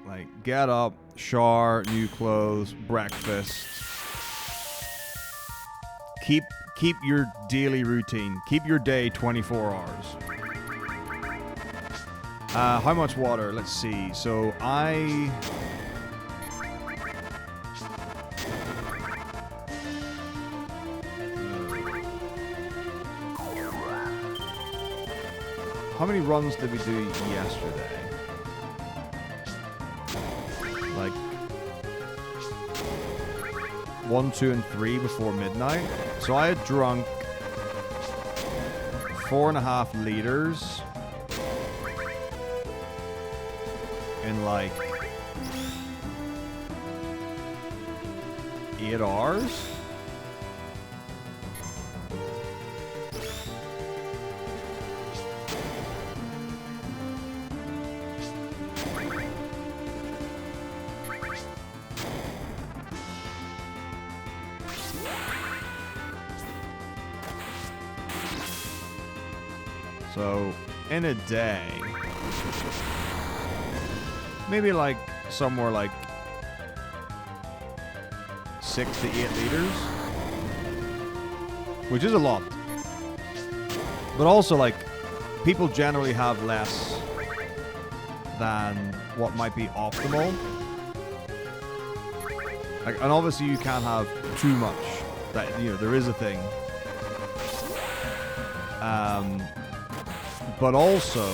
Like get up, shower, new clothes, breakfast. Keep your daily routine. Keep your day 24 hours. How much water? Let's see. So how many runs did we do yesterday? Like 1, 2, and 3 before midnight. So I had drunk 4.5 liters in like 8 hours. So, in a day, maybe like somewhere like 6 to 8 liters, which is a lot. But also, like, people generally have less than what might be optimal. Like, and obviously you can't have too much. That, you know, there is a thing. But also,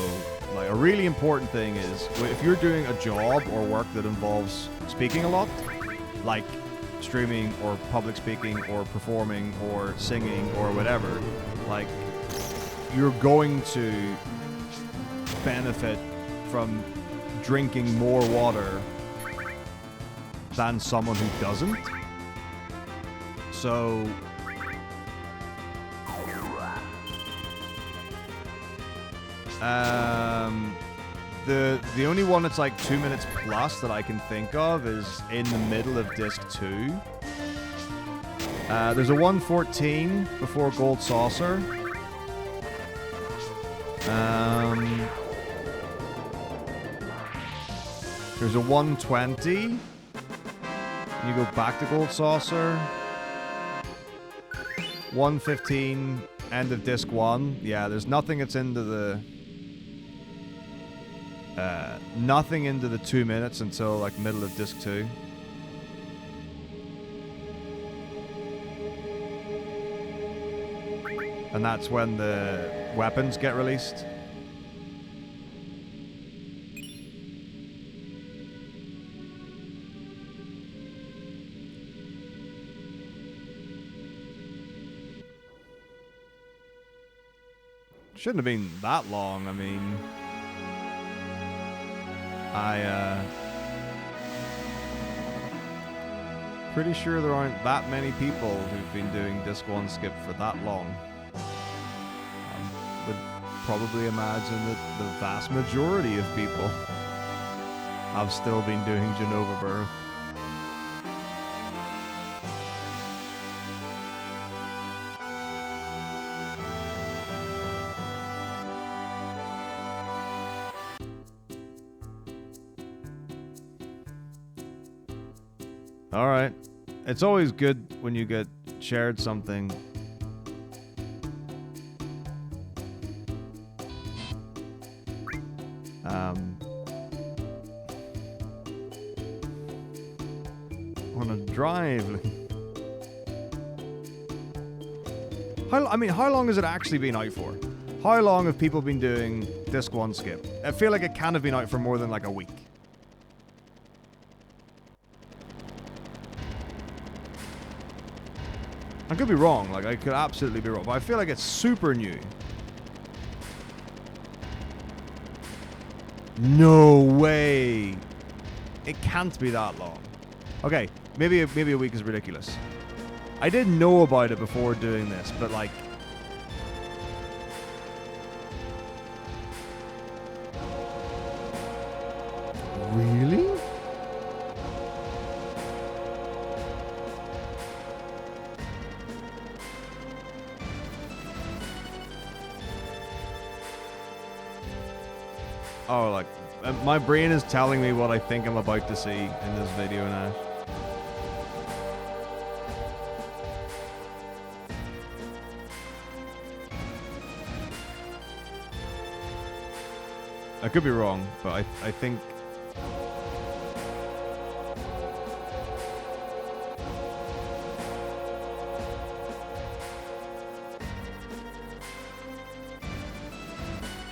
like, a really important thing is if you're doing a job or work that involves speaking a lot, like streaming or public speaking or performing or singing or whatever, like, you're going to benefit from drinking more water than someone who doesn't. So the only one that's like 2 minutes plus that I can think of is in the middle of disc 2. There's a 1:14 before Gold Saucer. There's a 1:20. You go back to Gold Saucer. 1:15, end of disc 1. Yeah, there's nothing that's into the... nothing into the 2 minutes until like middle of disc 2. And that's when the weapons get released. Shouldn't have been that long. I mean, pretty sure there aren't that many people who've been doing disc 1 skip for that long. Would probably imagine that the vast majority of people have still been doing Genova Birth. All right. It's always good when you get shared something. On a drive. How long has it actually been out for? How long have people been doing Disc 1 skip? I feel like it can't have been out for more than like a week. I could be wrong, like I could absolutely be wrong, but I feel like it's super new. No way. It can't be that long. Okay, maybe a week is ridiculous. I didn't know about it before doing this, but like really? Oh, like, my brain is telling me what I think I'm about to see in this video now. I could be wrong, but I think...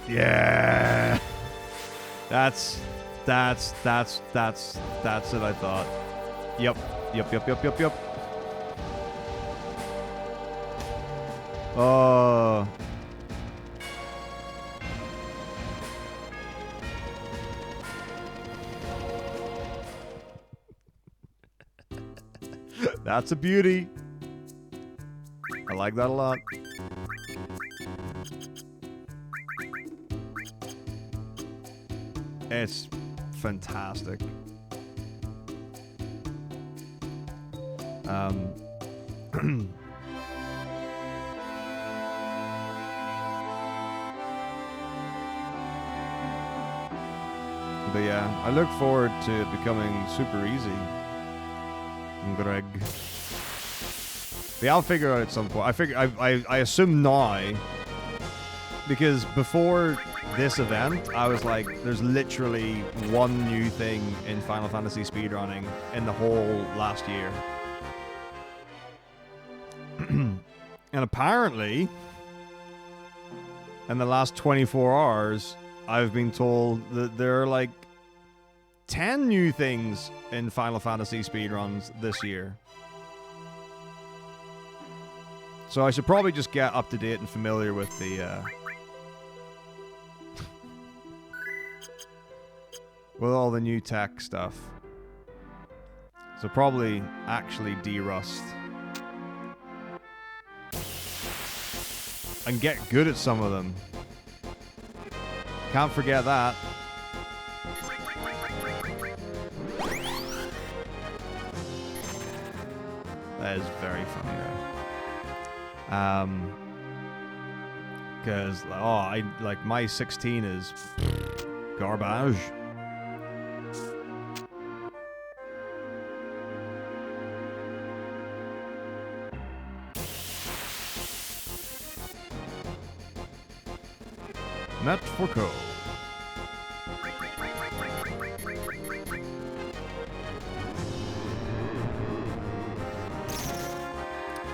Yeah! That's it, I thought. Yep. Oh. That's a beauty. I like that a lot. It's fantastic. But yeah, I look forward to it becoming super easy. Greg. Yeah, I'll figure it out at some point. I assume now, because before this event, I was like, there's literally one new thing in Final Fantasy speedrunning in the whole last year. And apparently, in the last 24 hours, I've been told that there are like 10 new things in Final Fantasy speedruns this year. So I should probably just get up to date and familiar with the with all the new tech stuff. So probably actually de-rust. And get good at some of them. Can't forget that. That is very funny though. Because, my 16 is garbage. Metako.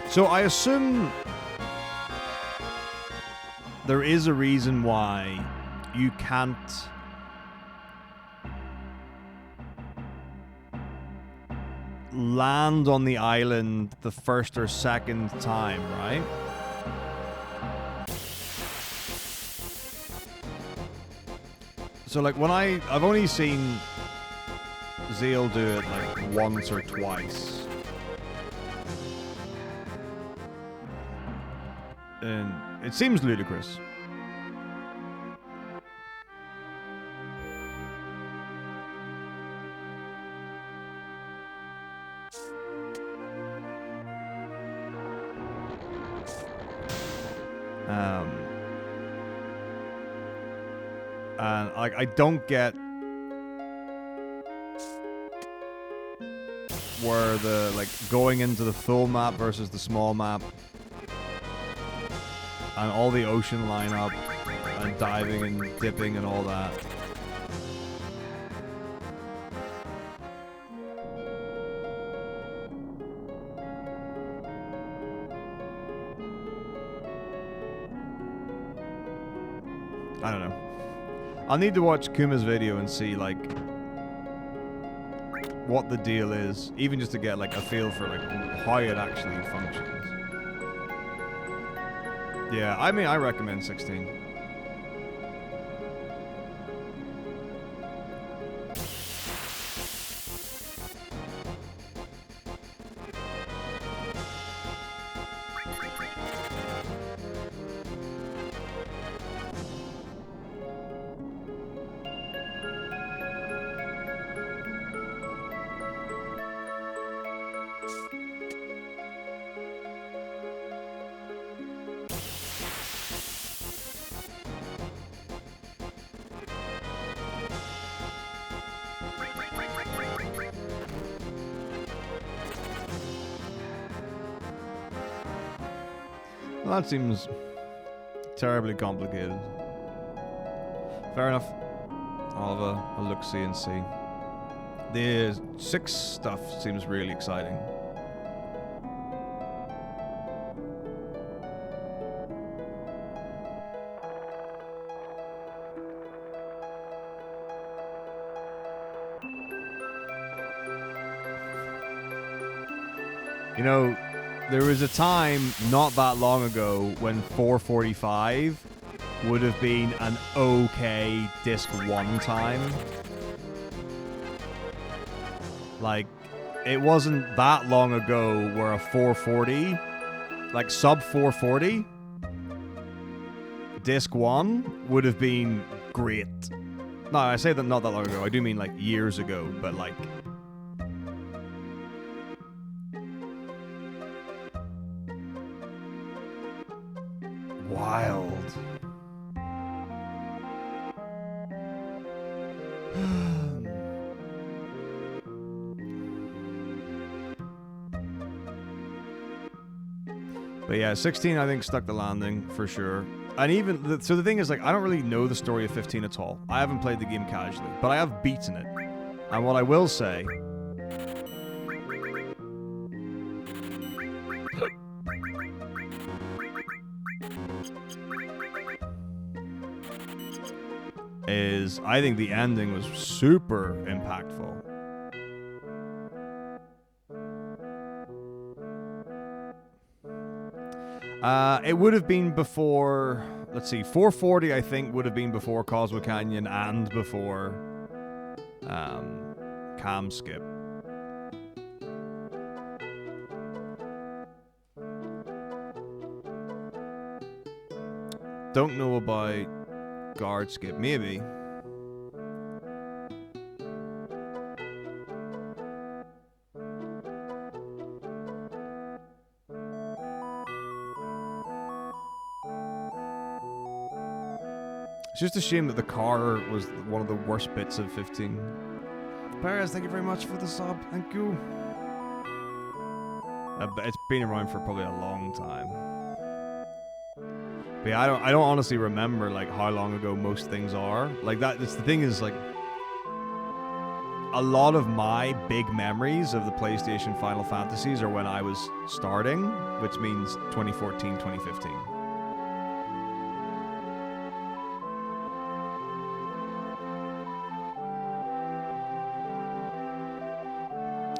So I assume there is a reason why you can't land on the island the first or second time, right? So like when I've only seen Zeal do it like once or twice. And it seems ludicrous. And like I don't get where the like going into the full map versus the small map, and all the ocean lineup, and diving and dipping and all that. I don't know. I'll need to watch Kuma's video and see, like, what the deal is, even just to get, like, a feel for, like, how it actually functions. Yeah, I mean, I recommend 16. Well, that seems terribly complicated. Fair enough. I'll have a look-see and see. The 6 stuff seems really exciting. You know, there was a time not that long ago when 445 would have been an okay disc 1 time. Like, it wasn't that long ago where a 440, like sub 440, disc 1 would have been great. No, I say that not that long ago. I do mean like years ago, but like... wild. But yeah, 16 I think stuck the landing for sure. And even so the thing is, like, I don't really know the story of 15 at all. I haven't played the game casually, but I have beaten it. And what I will say is I think the ending was super impactful. It would have been before, let's see, 440 I think would have been before Cosmo Canyon and before Cam Skip. Don't know about Guard Skip, maybe. It's just a shame that the car was one of the worst bits of 15. Perez, thank you very much for the sub. Thank you. It's been around for probably a long time. But yeah, I don't honestly remember like how long ago most things are. Like that. It's the thing is like a lot of my big memories of the PlayStation Final Fantasies are when I was starting, which means 2014, 2015.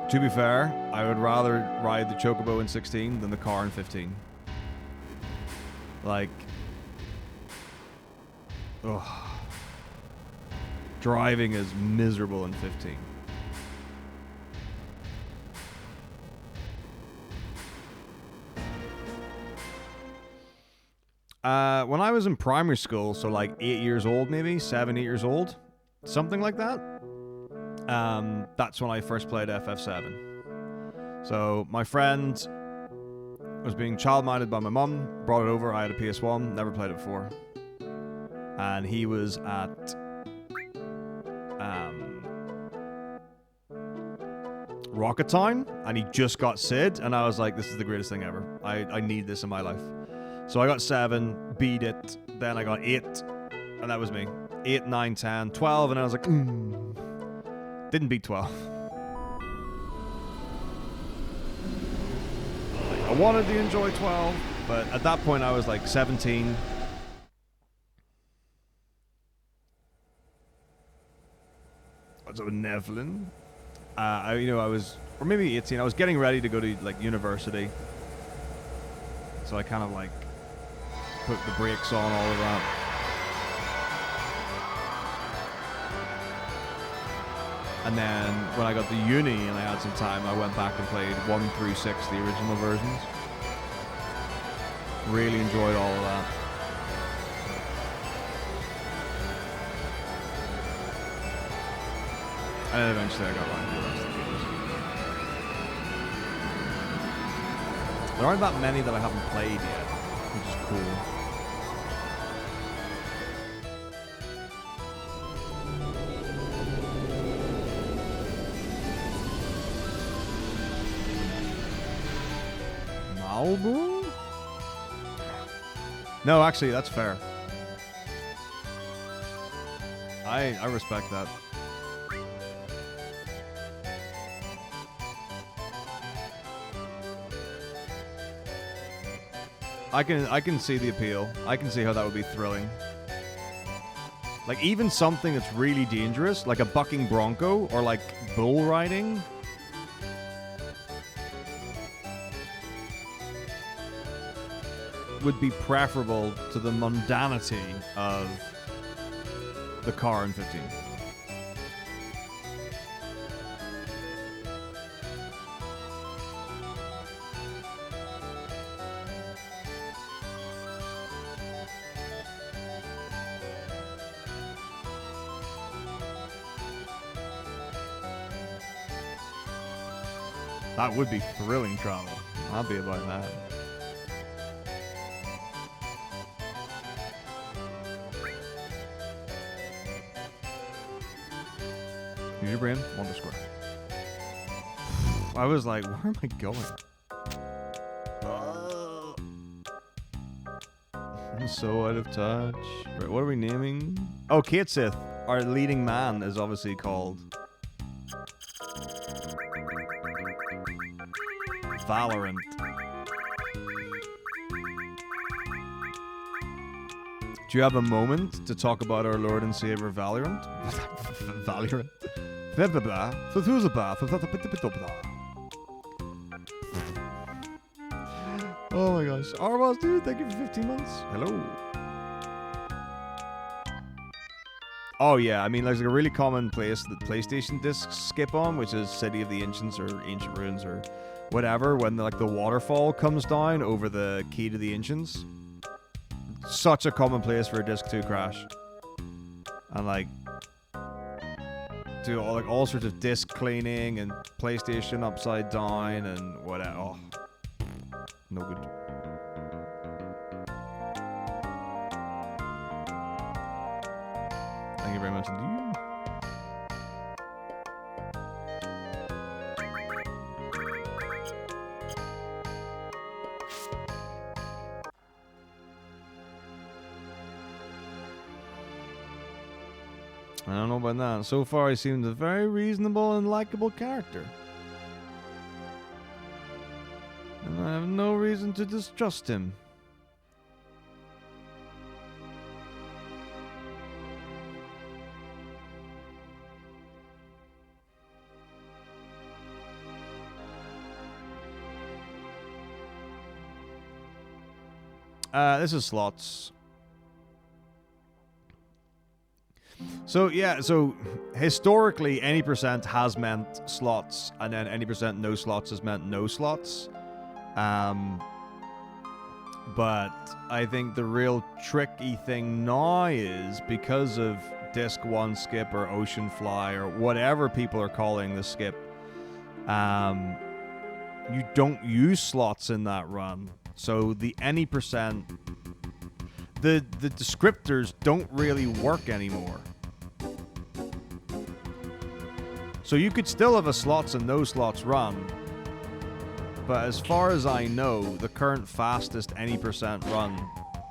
To be fair, I would rather ride the Chocobo in 16 than the car in 15. Like, ugh. Driving is miserable in 15. When I was in primary school, so like 8 years old maybe, 7, 8 years old, something like that. That's when I first played FF7. So my friend was being child-minded by my mum, brought it over, I had a PS1, never played it before. And he was at Rocket Town, and he just got Sid, and I was like, this is the greatest thing ever. I need this in my life. So I got 7, beat it, then I got 8, and that was me. 8, 9, 10, 12, and I was like, Didn't beat 12. I wanted to enjoy 12, but at that point I was like 17. I was a Nephilim. I was, or maybe 18. I was getting ready to go to like university, so I kind of like put the brakes on all of that. And then when I got to uni and I had some time, I went back and played 1 through 6, the original versions. Really enjoyed all of that. And then eventually I got around to the rest of the games. There aren't that many that I haven't played yet, which is cool. Malibu? No, actually, that's fair. I respect that. I can see the appeal. I can see how that would be thrilling. Like even something that's really dangerous, like a bucking bronco or like bull riding. Would be preferable to the mundanity of the car in 15. That would be thrilling travel. I'll be about that. Use your brain, _. I was like, where am I going? I'm so out of touch. Right, what are we naming? Oh, Kate Sith, our leading man, is obviously called Valorant. Do you have a moment to talk about our Lord and Savior Valorant? Valorant. Oh my gosh. Arvas, dude, thank you for 15 months. Hello. Oh yeah, I mean, there's like a really common place that PlayStation discs skip on, which is City of the Ancients or Ancient Ruins or whatever, when the waterfall comes down over the Key to the Ancients. Such a common place for a disc to crash. And like do all sorts of disc cleaning and PlayStation upside down and whatever. Oh, no good. Thank you very much indeed. I don't know about that. So far, he seems a very reasonable and likable character. And I have no reason to distrust him. This is slots. So, yeah, so historically, any % has meant slots, and then any % no slots has meant no slots. But I think the real tricky thing now is because of Disc 1 skip or Ocean Fly or whatever people are calling the skip, you don't use slots in that run. So the any %, the descriptors don't really work anymore. So you could still have a slots and no slots run, but as far as I know, the current fastest any % run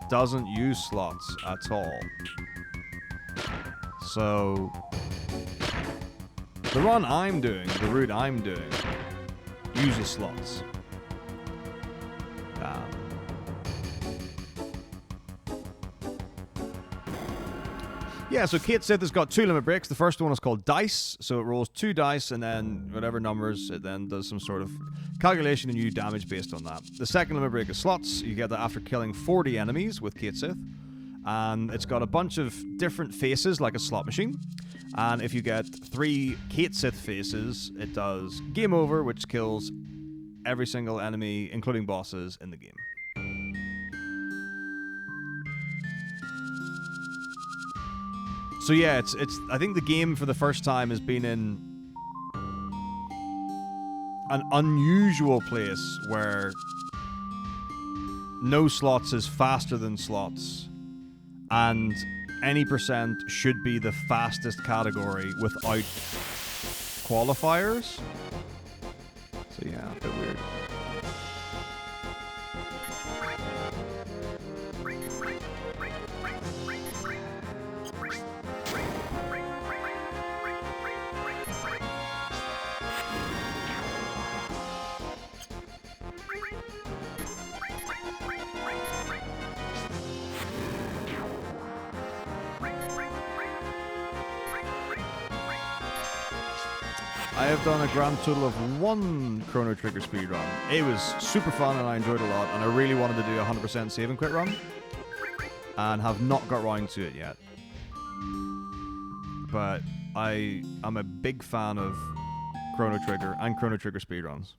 doesn't use slots at all. So the run I'm doing, the route I'm doing, uses slots. Yeah, so Kate Sith has got 2 limit breaks. The first one is called Dice, so it rolls 2 dice, and then whatever numbers, it then does some sort of calculation and you damage based on that. The second limit break is Slots. You get that after killing 40 enemies with Kate Sith. And it's got a bunch of different faces, like a slot machine. And if you get 3 Kate Sith faces, it does Game Over, which kills every single enemy, including bosses, in the game. So yeah, it's. I think the game for the first time has been in an unusual place where no slots is faster than slots, and any % should be the fastest category without qualifiers. So yeah, a bit weird. I have done a grand total of 1 Chrono Trigger speedrun. It was super fun and I enjoyed it a lot, and I really wanted to do a 100% save and quit run, and have not got round to it yet. But I am a big fan of Chrono Trigger and Chrono Trigger speedruns.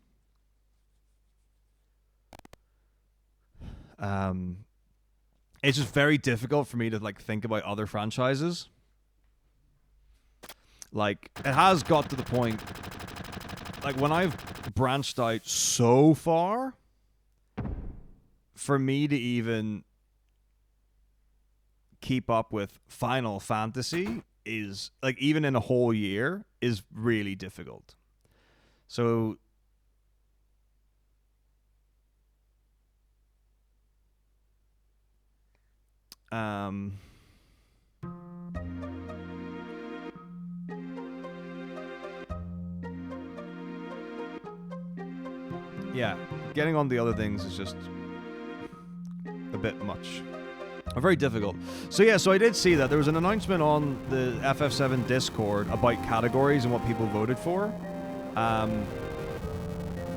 It's just very difficult for me to like think about other franchises. Like, it has got to the point, like, when I've branched out so far, for me to even keep up with Final Fantasy is, like, even in a whole year, is really difficult. So yeah, getting on the other things is just a bit much. Very difficult. So yeah, so I did see that there was an announcement on the FF7 Discord about categories and what people voted for. And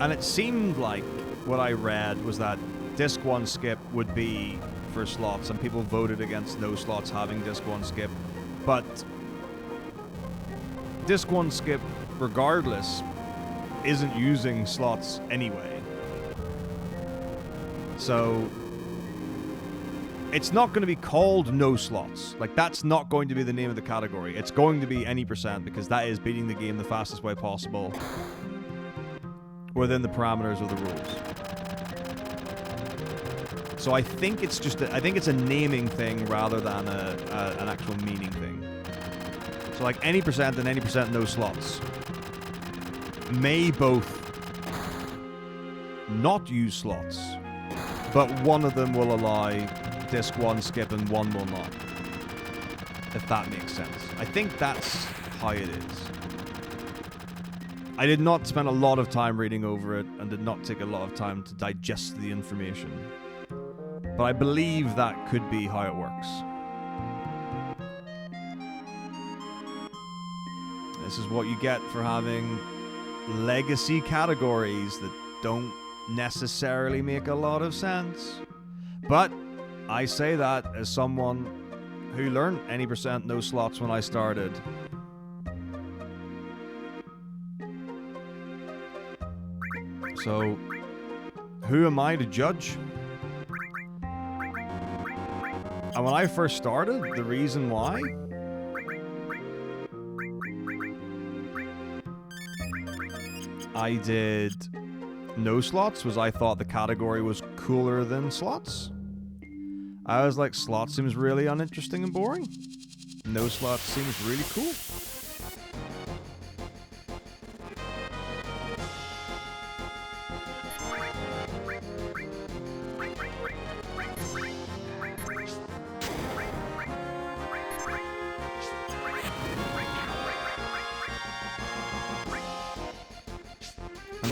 it seemed like what I read was that Disc 1 skip would be for slots, and people voted against no slots having Disc 1 skip. But Disc 1 skip, regardless, isn't using slots anyway. So it's not going to be called no slots. Like, that's not going to be the name of the category. It's going to be any %, because that is beating the game the fastest way possible within the parameters of the rules. So I think it's just I think it's a naming thing rather than an actual meaning thing. So like any % and any % no slots may both not use slots, but one of them will allow Disc 1 skip and one will not. If that makes sense. I think that's how it is. I did not spend a lot of time reading over it and did not take a lot of time to digest the information. But I believe that could be how it works. This is what you get for having legacy categories that don't necessarily make a lot of sense. But I say that as someone who learned any % no slots when I started. So, who am I to judge? And when I first started, the reason why I did no slots was I thought the category was cooler than slots. I was like, slots seems really uninteresting and boring. No slots seems really cool.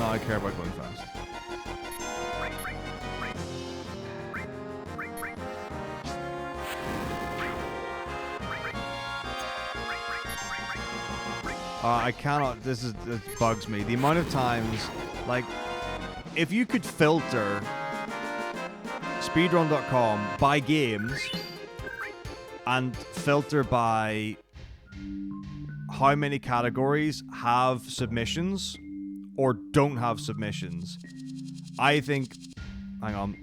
now I care about going fast. I cannot, this bugs me. The amount of times, like, if you could filter Speedrun.com by games and filter by how many categories have submissions or don't have submissions, I think, hang on.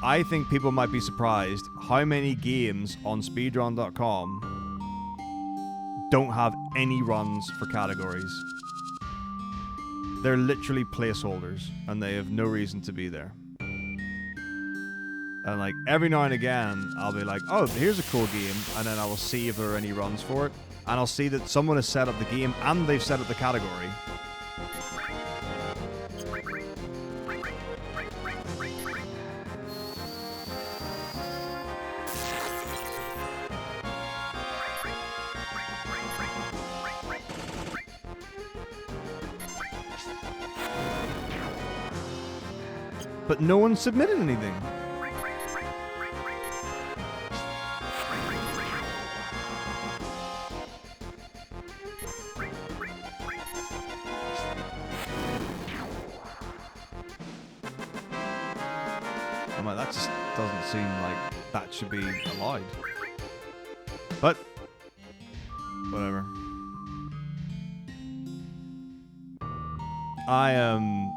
I think people might be surprised how many games on speedrun.com don't have any runs for categories. They're literally placeholders, and they have no reason to be there. And like every now and again, I'll be like, oh, here's a cool game, and then I will see if there are any runs for it, and I'll see that someone has set up the game and they've set up the category. But no one submitted anything. I'm like, that just doesn't seem like that should be allowed. But whatever. I am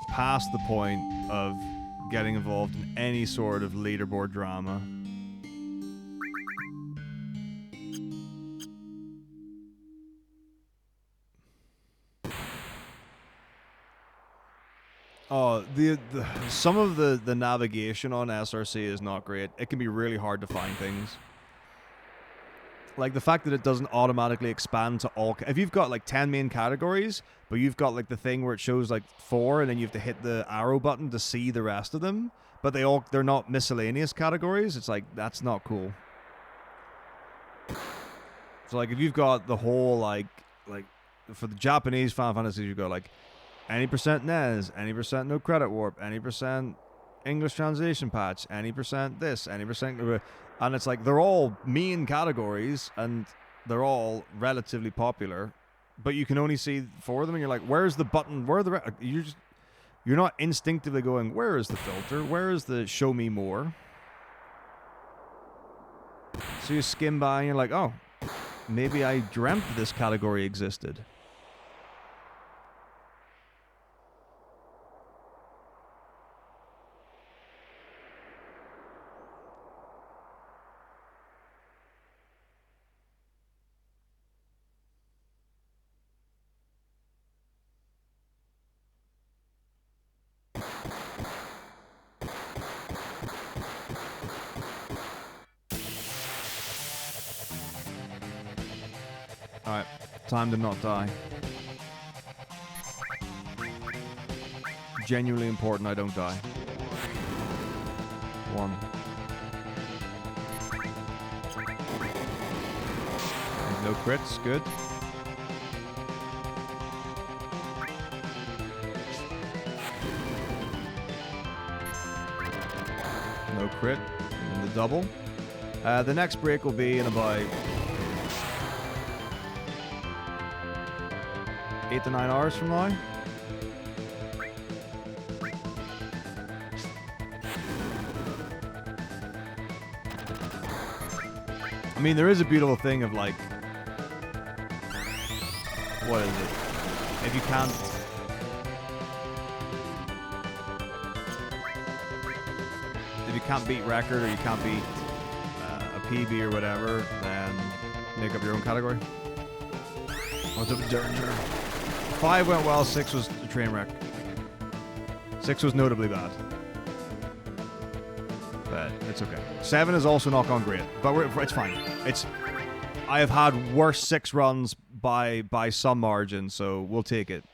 past the point of getting involved in any sort of leaderboard drama. Oh, some of the navigation on SRC is not great. It can be really hard to find things. Like the fact that it doesn't automatically expand to all. If you've got like 10 main categories, but you've got like the thing where it shows like 4, and then you have to hit the arrow button to see the rest of them, but they're not miscellaneous categories. It's like, that's not cool. So like if you've got the whole like for the Japanese Final Fantasies, you've got like any percent NES, any percent no credit warp, any percent English translation patch, any percent this, any percent. And it's like, they're all main categories, and they're all relatively popular, but you can only see 4 of them, and you're like, where's the button? Where are the... You're not instinctively going, where is the filter? Where is the show me more? So you skim by, and you're like, oh, maybe I dreamt this category existed. Alright, time to not die. Genuinely important I don't die. 1. No crits, good. No crit, and the double. The next break will be in about 8 to 9 hours from now. I mean, there is a beautiful thing of like, what is it? If you can't beat record, or you can't beat a PB or whatever, then make up your own category. What's up, Derringer? 5 went well, 6 was a train wreck. 6 was notably bad. But it's okay. 7 is also not gone great, but it's fine. I have had worse 6 runs by some margin, so we'll take it.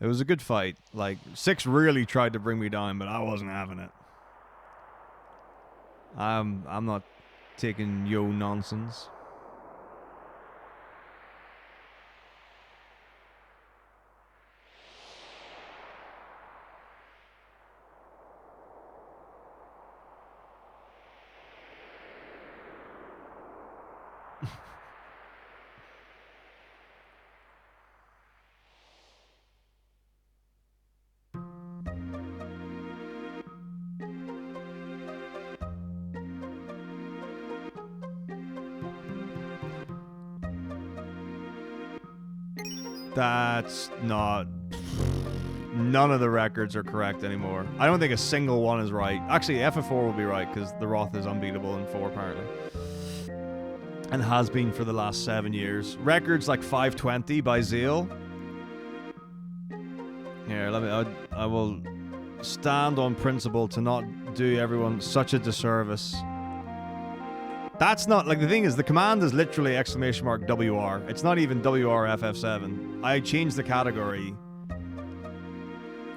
It was a good fight. Like, 6 really tried to bring me down, but I wasn't having it. I'm not taking yo nonsense. That's not... None of the records are correct anymore. I don't think a single one is right. Actually, FF4 will be right, because the Roth is unbeatable in 4, apparently. And has been for the last 7 years. Records like 520 by Zeal. Here, I will stand on principle to not do everyone such a disservice. That's not, like, the thing is, the command is literally !WR. It's not even WRFF7. I changed the category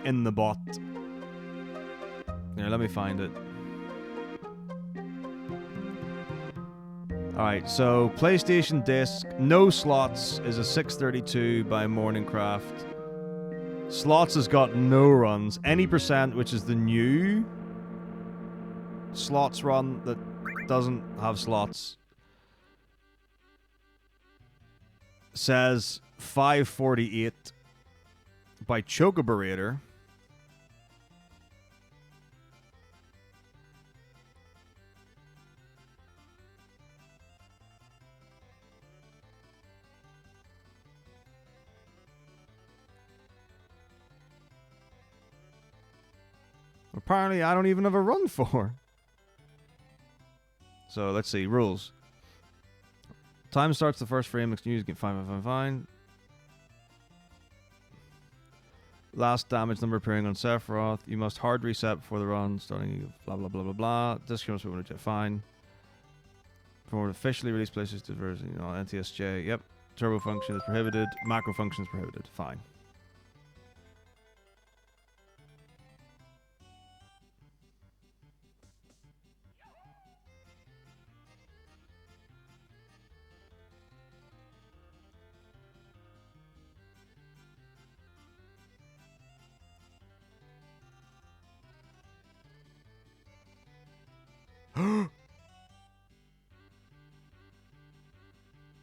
in the bot. Here, let me find it. Alright, so PlayStation disc, no slots is a 632 by Morningcraft. Slots has got no runs. Any percent, which is the new slots run that doesn't have slots, says 548 by Chocoberator. Apparently, I don't even have a run for. So, let's see. Rules. Time starts the first frame. Excuse, get fine. Last damage number appearing on Sephiroth. You must hard reset before the run. Starting blah, blah, blah, blah, blah. Disc must be able to fine. For officially released PlayStation version, NTSJ. Yep. Turbo function is prohibited. Macro function is prohibited. Fine.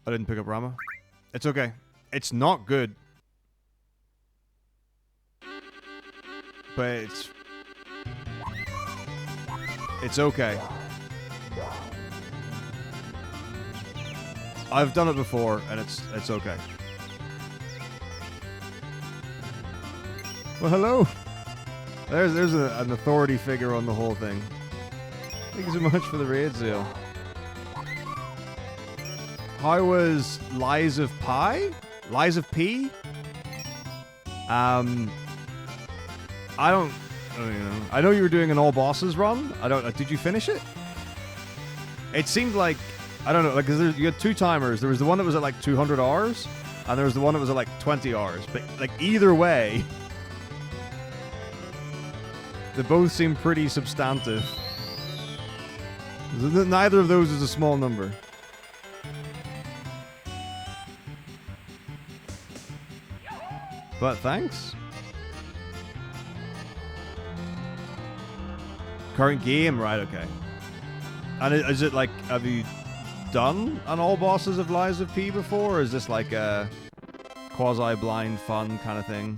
I didn't pick up Rama. It's okay. It's not good. But it's okay. I've done it before, and it's okay. Well, hello. There's an authority figure on the whole thing. Thank you so much for the raid, Zeal. How was Lies of Pi? Lies of P? I don't know. I know you were doing an all bosses run. Did you finish it? It seemed like, I don't know, like, cause you had 2 timers. There was the one that was at like 200 hours, and there was the one that was at like 20 hours. But like either way, they both seem pretty substantive. Neither of those is a small number. But thanks. Current game, right? Okay. And is it like, have you done an all bosses of Lies of P before, or is this like a quasi-blind fun kind of thing?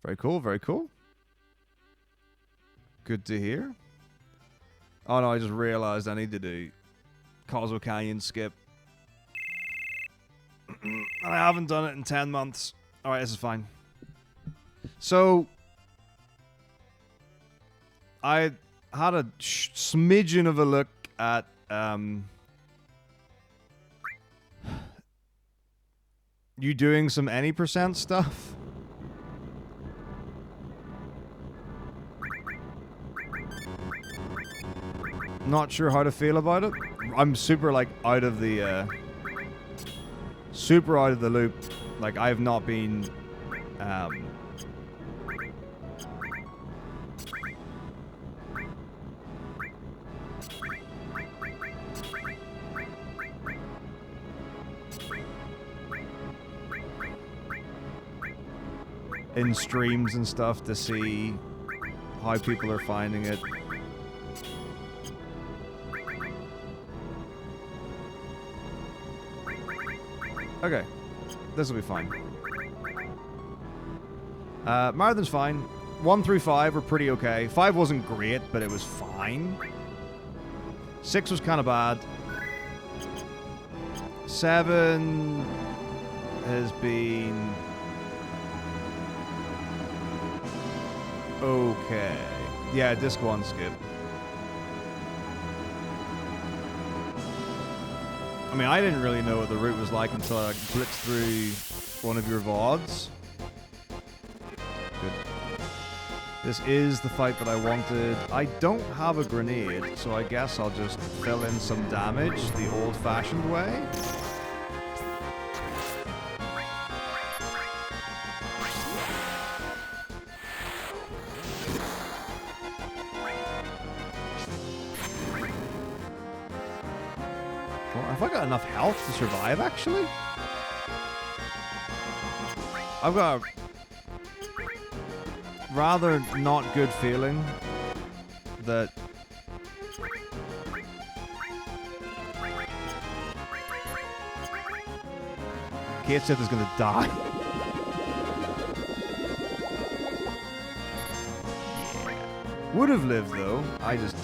Very cool, very cool. Good to hear. Oh no, I just realized I need to do Causal Canyon skip. And I haven't done it in 10 months. Alright, this is fine. So, I had a smidgen of a look at you doing some any percent stuff. Not sure how to feel about it. I'm super, like, out of the loop. Like, I've not been, in streams and stuff to see how people are finding it. Okay, this will be fine. Marathon's fine. 1 through 5 were pretty okay. 5 wasn't great, but it was fine. 6 was kind of bad. 7 has been okay. Yeah, disc 1 skip. I mean, I didn't really know what the route was like until I blitzed through one of your VODs. Good. This is the fight that I wanted. I don't have a grenade, so I guess I'll just fill in some damage the old-fashioned way. Have I got enough health to survive, actually? I've got a rather not good feeling that Kate Sith is going to die. Would have lived, though. I just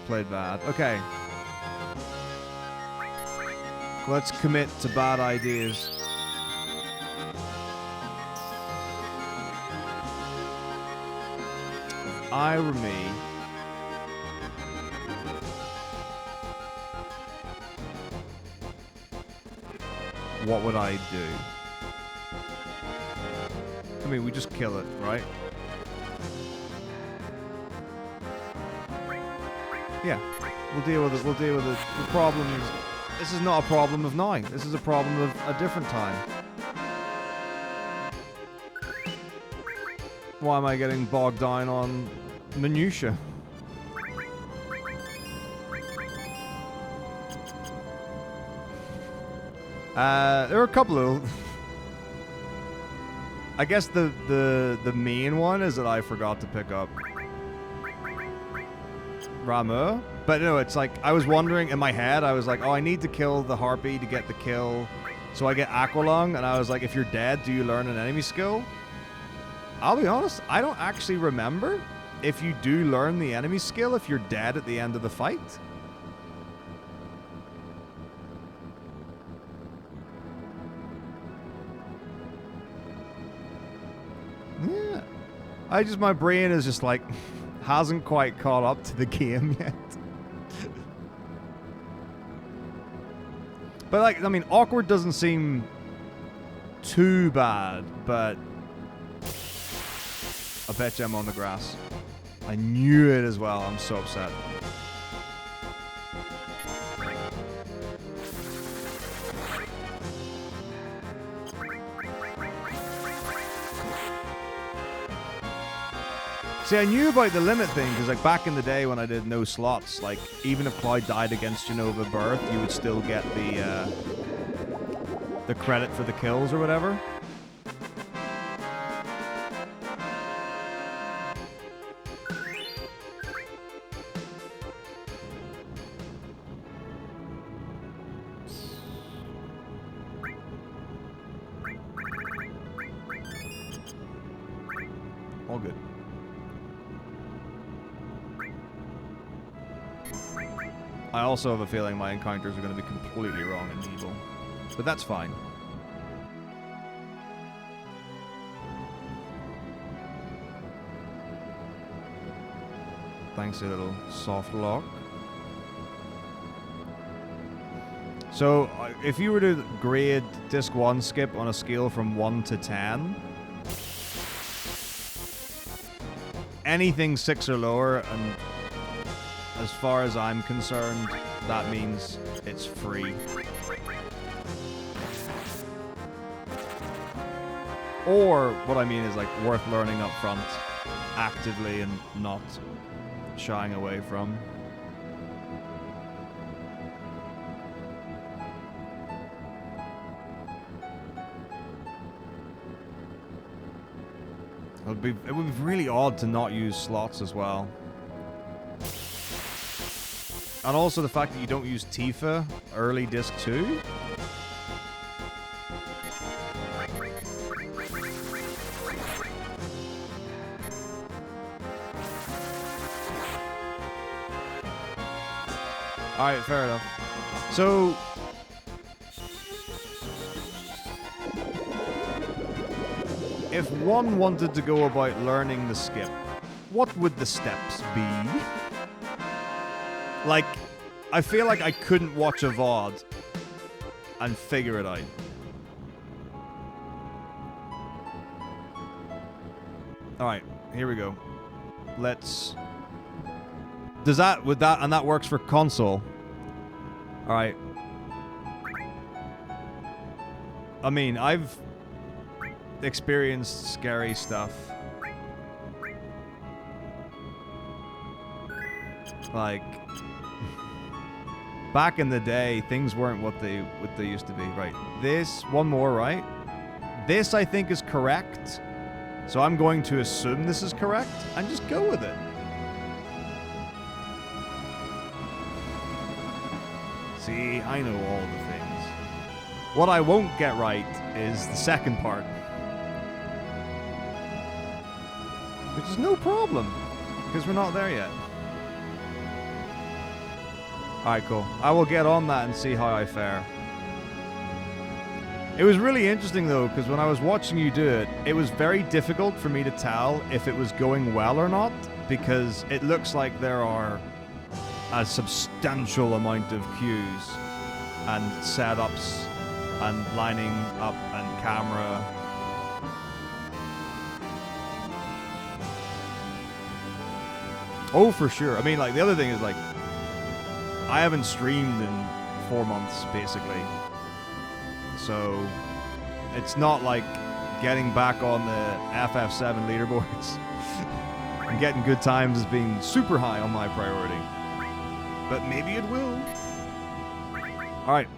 played bad. Okay. Let's commit to bad ideas. If I were me, what would I do? I mean, we just kill it, right? Yeah, we'll deal with it. We'll deal with it. The problem is, this is not a problem of now. This is a problem of a different time. Why am I getting bogged down on minutia? There are a couple of... I guess the main one is that I forgot to pick up Ramu. But no, it's like, I was wondering, in my head, I was like, oh, I need to kill the Harpy to get the kill. So I get Aqualung, and I was like, if you're dead, do you learn an enemy skill? I'll be honest, I don't actually remember if you do learn the enemy skill if you're dead at the end of the fight. Yeah. My brain is just like, hasn't quite caught up to the game yet. But, like, I mean, awkward doesn't seem too bad, but I bet you I'm on the grass. I knew it as well. I'm so upset. See, I knew about the limit thing, because, like, back in the day when I did no slots, like, even if Cloud died against Genova Birth, you would still get the credit for the kills or whatever. All good. I also have a feeling my encounters are going to be completely wrong and evil. But that's fine. Thanks, a little soft lock. So, if you were to grade Disc 1 skip on a scale from 1 to 10, anything 6 or lower, and as far as I'm concerned, that means it's free. Or, what I mean is, like, worth learning up front, actively and not shying away from. It would be really odd to not use slots as well. And also the fact that you don't use Tifa early disc 2. Alright, fair enough. So... if one wanted to go about learning the skip, what would the steps be? Like, I feel like I couldn't watch a VOD and figure it out. Alright, here we go. Let's... and that works for console. Alright. I mean, I've experienced scary stuff. Like, back in the day, things weren't what they used to be. Right. This, one more, right? This, I think, is correct. So I'm going to assume this is correct and just go with it. See, I know all the things. What I won't get right is the second part. Which is no problem, because we're not there yet. Alright, cool. I will get on that and see how I fare. It was really interesting, though, because when I was watching you do it, it was very difficult for me to tell if it was going well or not, because it looks like there are a substantial amount of cues and setups and lining up and camera. Oh, for sure. I mean, like, the other thing is, like, I haven't streamed in 4 months, basically. So, it's not like getting back on the FF7 leaderboards and getting good times as being super high on my priority. But maybe it will. Alright.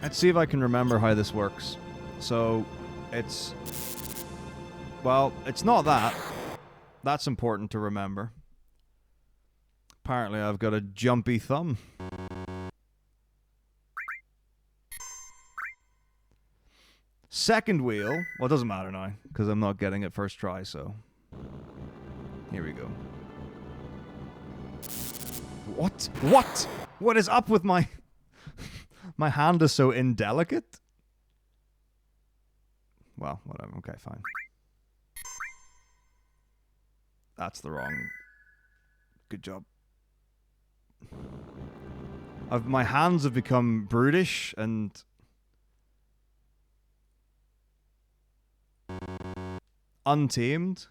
Let's see if I can remember how this works. So, it's... well, it's not that. That's important to remember. Apparently I've got a jumpy thumb. Second wheel. Well, it doesn't matter now, because I'm not getting it first try, so... here we go. What? What? What is up with my... my hand is so indelicate? Well, whatever. Okay, fine. That's the wrong... good job. My hands have become brutish and... untamed.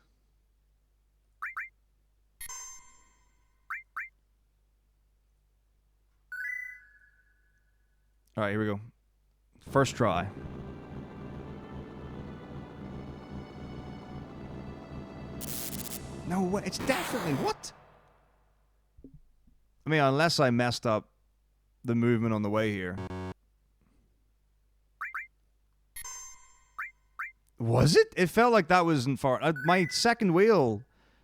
Alright, here we go. First try. No way, it's definitely... what? I mean, unless I messed up the movement on the way here. Was it? It felt like that wasn't far. My second wheel,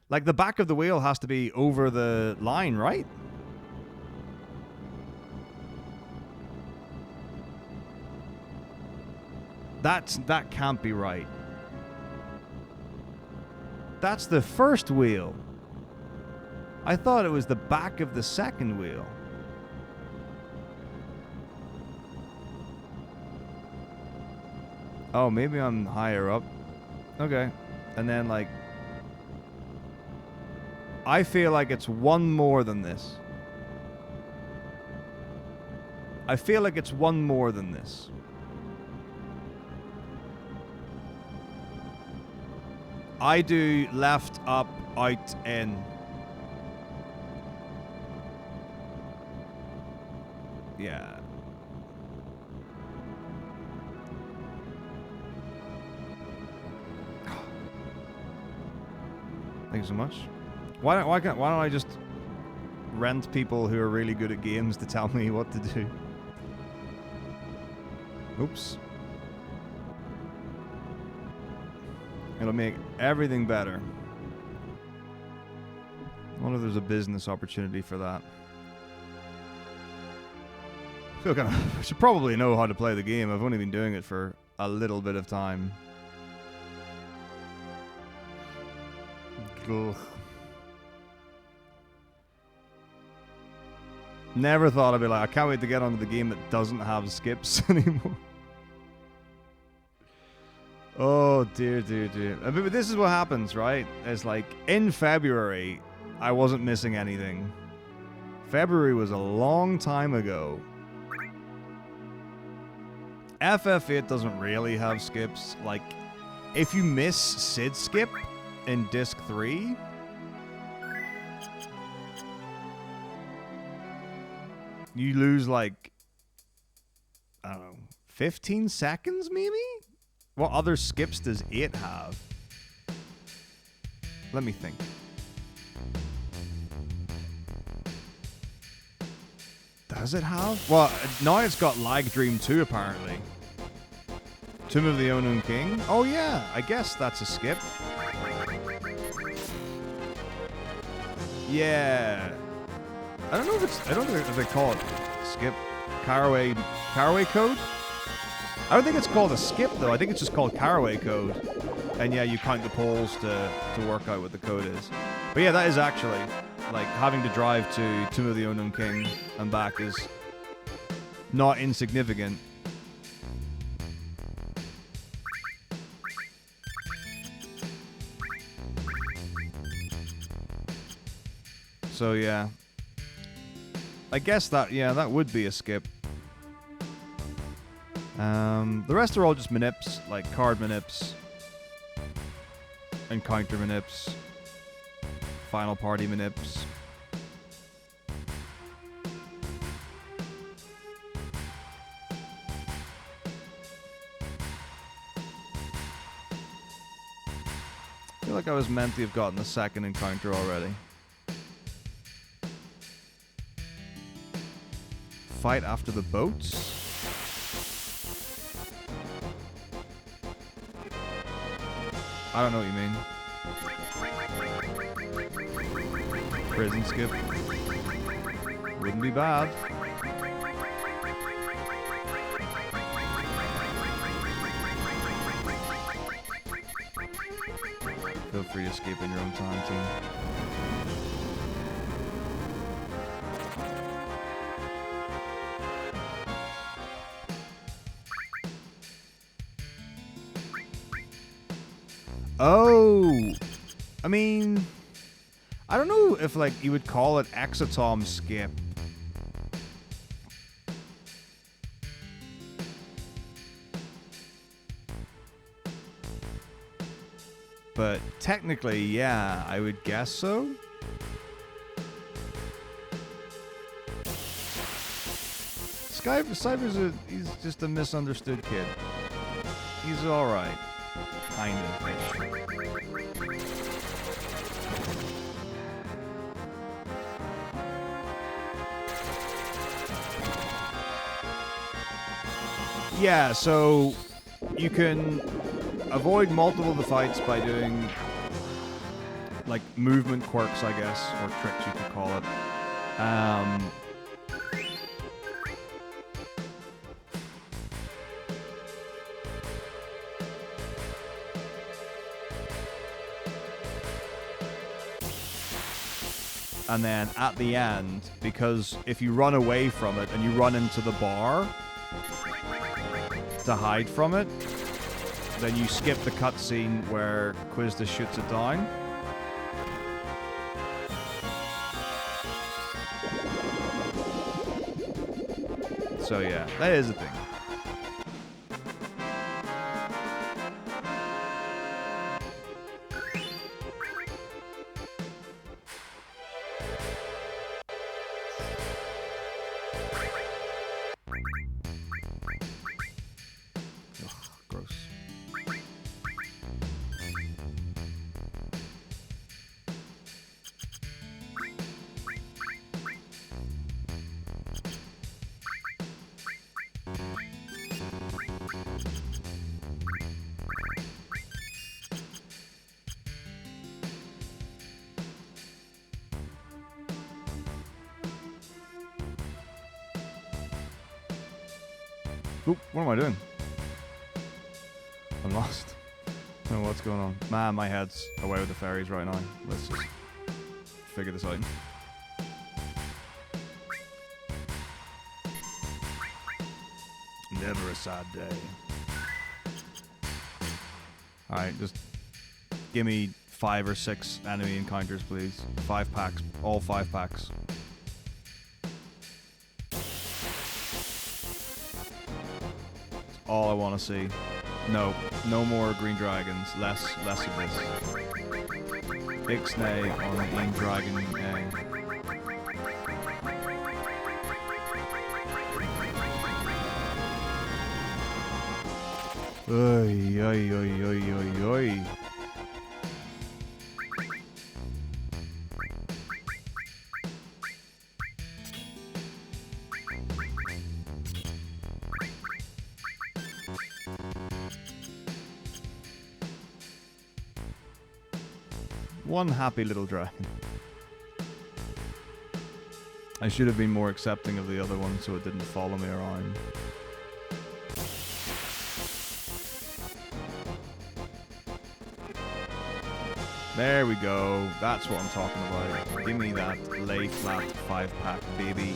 like the back of the wheel has to be over the line, right? That can't be right. That's the first wheel. I thought it was the back of the second wheel. Oh, maybe I'm higher up. Okay. And then, like... I feel like it's one more than this. I feel like it's one more than this. I do left, up, out, in. Yeah. Thank you so much. Why don't I just rent people who are really good at games to tell me what to do? Oops. It'll make everything better. I wonder if there's a business opportunity for that. I feel kind of, I should probably know how to play the game. I've only been doing it for a little bit of time. Ugh. Never thought I'd be like, I can't wait to get onto the game that doesn't have skips anymore. Oh, dear, dear, dear. But this is what happens, right? It's like, in February, I wasn't missing anything. February was a long time ago. FF8 doesn't really have skips. Like, if you miss Sid skip in Disc 3... you lose, like, I don't know, 15 seconds, maybe? What other skips does 8 have? Let me think. Does it have? Well, now it's got Lag Dream 2, apparently. Tomb of the Unknown King? Oh, yeah, I guess that's a skip. Yeah. I don't know if they call it skip. Caraway code? I don't think it's called a skip, though. I think it's just called Caraway code. And yeah, you count the poles to work out what the code is. But yeah, that is actually, like, having to drive to Tomb of the Unknown King and back is not insignificant. So yeah. I guess that, yeah, that would be a skip. The rest are all just manips, like card manips, encounter manips, final party manips. I feel like I was meant to have gotten the second encounter already. Fight after the boats? I don't know what you mean. Prison skip. Wouldn't be bad. Feel free to escape in your own time, team. Oh, I mean, I don't know if, like, you would call it Exatom skip. But technically, yeah, I would guess so. Cyber's he's just a misunderstood kid. He's alright. Kind of. Yeah, so you can avoid multiple of the fights by doing, like, movement quirks, I guess, or tricks you could call it. And then at the end, because if you run away from it and you run into the bar to hide from it, then you skip the cutscene where Quizda shoots it down. So yeah, that is a thing. Oop, what am I doing? I'm lost. I don't know what's going on. Man, my head's away with the fairies right now. Let's just figure this out. Never a sad day. Alright, just give me 5 or 6 enemy encounters, please. 5 packs. All 5 packs. That's all I want to see. No. No more green dragons. Less of this. Ixnay on the dragon egg. Oy, oy, oy, oy, oy, oy. One happy little dragon. I should have been more accepting of the other one so it didn't follow me around. There we go. That's what I'm talking about. Give me that lay flat 5-pack, baby.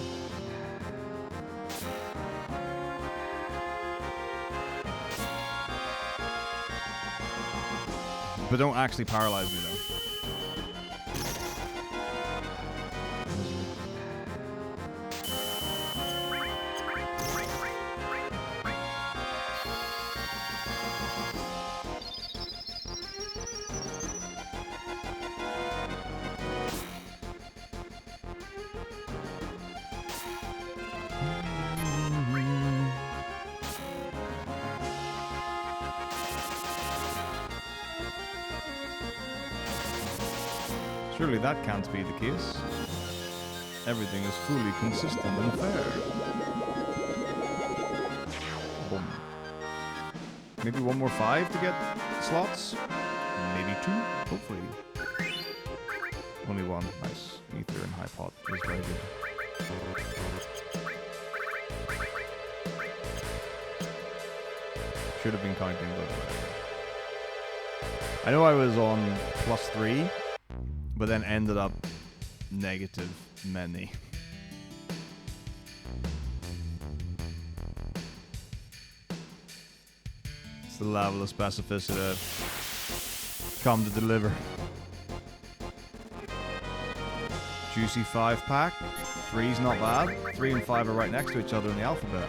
But don't actually paralyze me though. Surely that can't be the case. Everything is fully consistent and fair. Boom. Maybe one more 5 to get slots? Maybe 2? Hopefully. Only 1. Nice. Ether and High Pot is very good. Should have been counting, but I know I was on +3. But then ended up negative many. It's the level of specificity I've come to deliver. Juicy 5-pack. 3's not bad. 3 and 5 are right next to each other in the alphabet.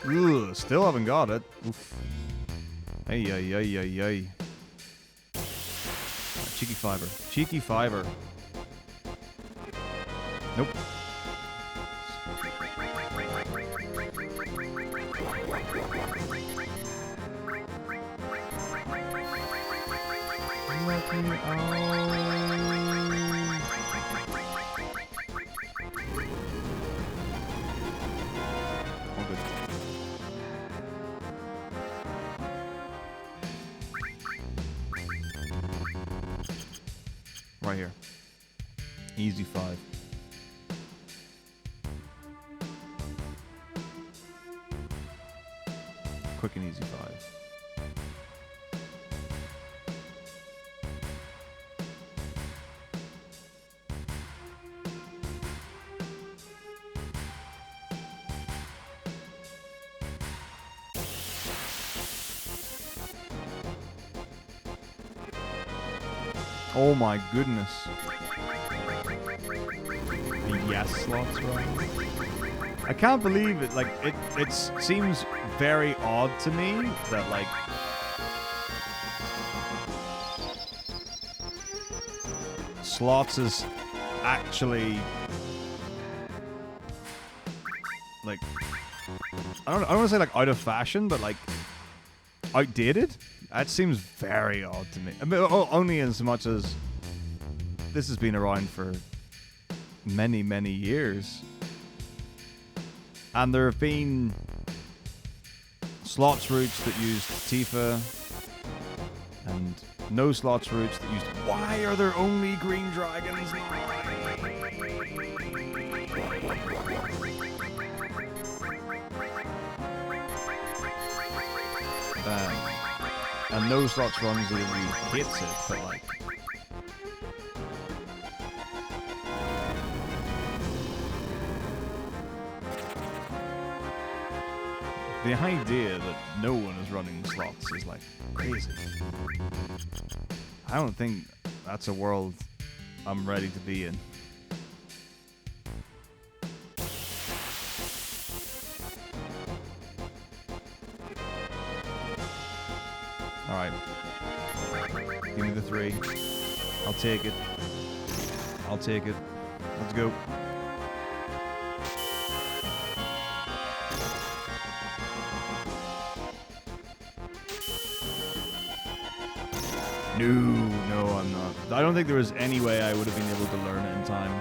Ugh, still haven't got it. Oof. Ay, ay, ay, ay, ay. Cheeky fiber. Cheeky fiber. Nope. Let me out. Right here. Easy 5. Quick and easy 5. Oh my goodness. The yes slots, right? I can't believe it. Like, it seems very odd to me that, like, slots is actually, like, I don't want to say, like, out of fashion, but, like, outdated? That seems very odd to me. I mean, only as much as this has been around for many, many years. And there have been slots routes that used Tifa and no slots routes that used... Why are there only green dragons? And no slots runs that have used hits it, but like... The idea that no one is running slots is like crazy. I don't think that's a world I'm ready to be in. Alright. Give me the 3. I'll take it. I'll take it. Let's go. No, I'm not. I don't think there was any way I would have been able to learn it in time.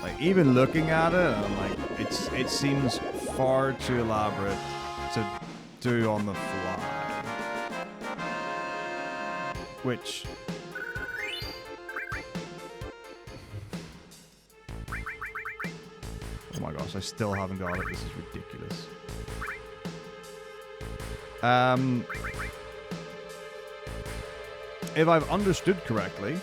Like, even looking at it, I'm like, it seems far too elaborate to do on the fly. Which... Oh my gosh, I still haven't got it. This is ridiculous. If I've understood correctly,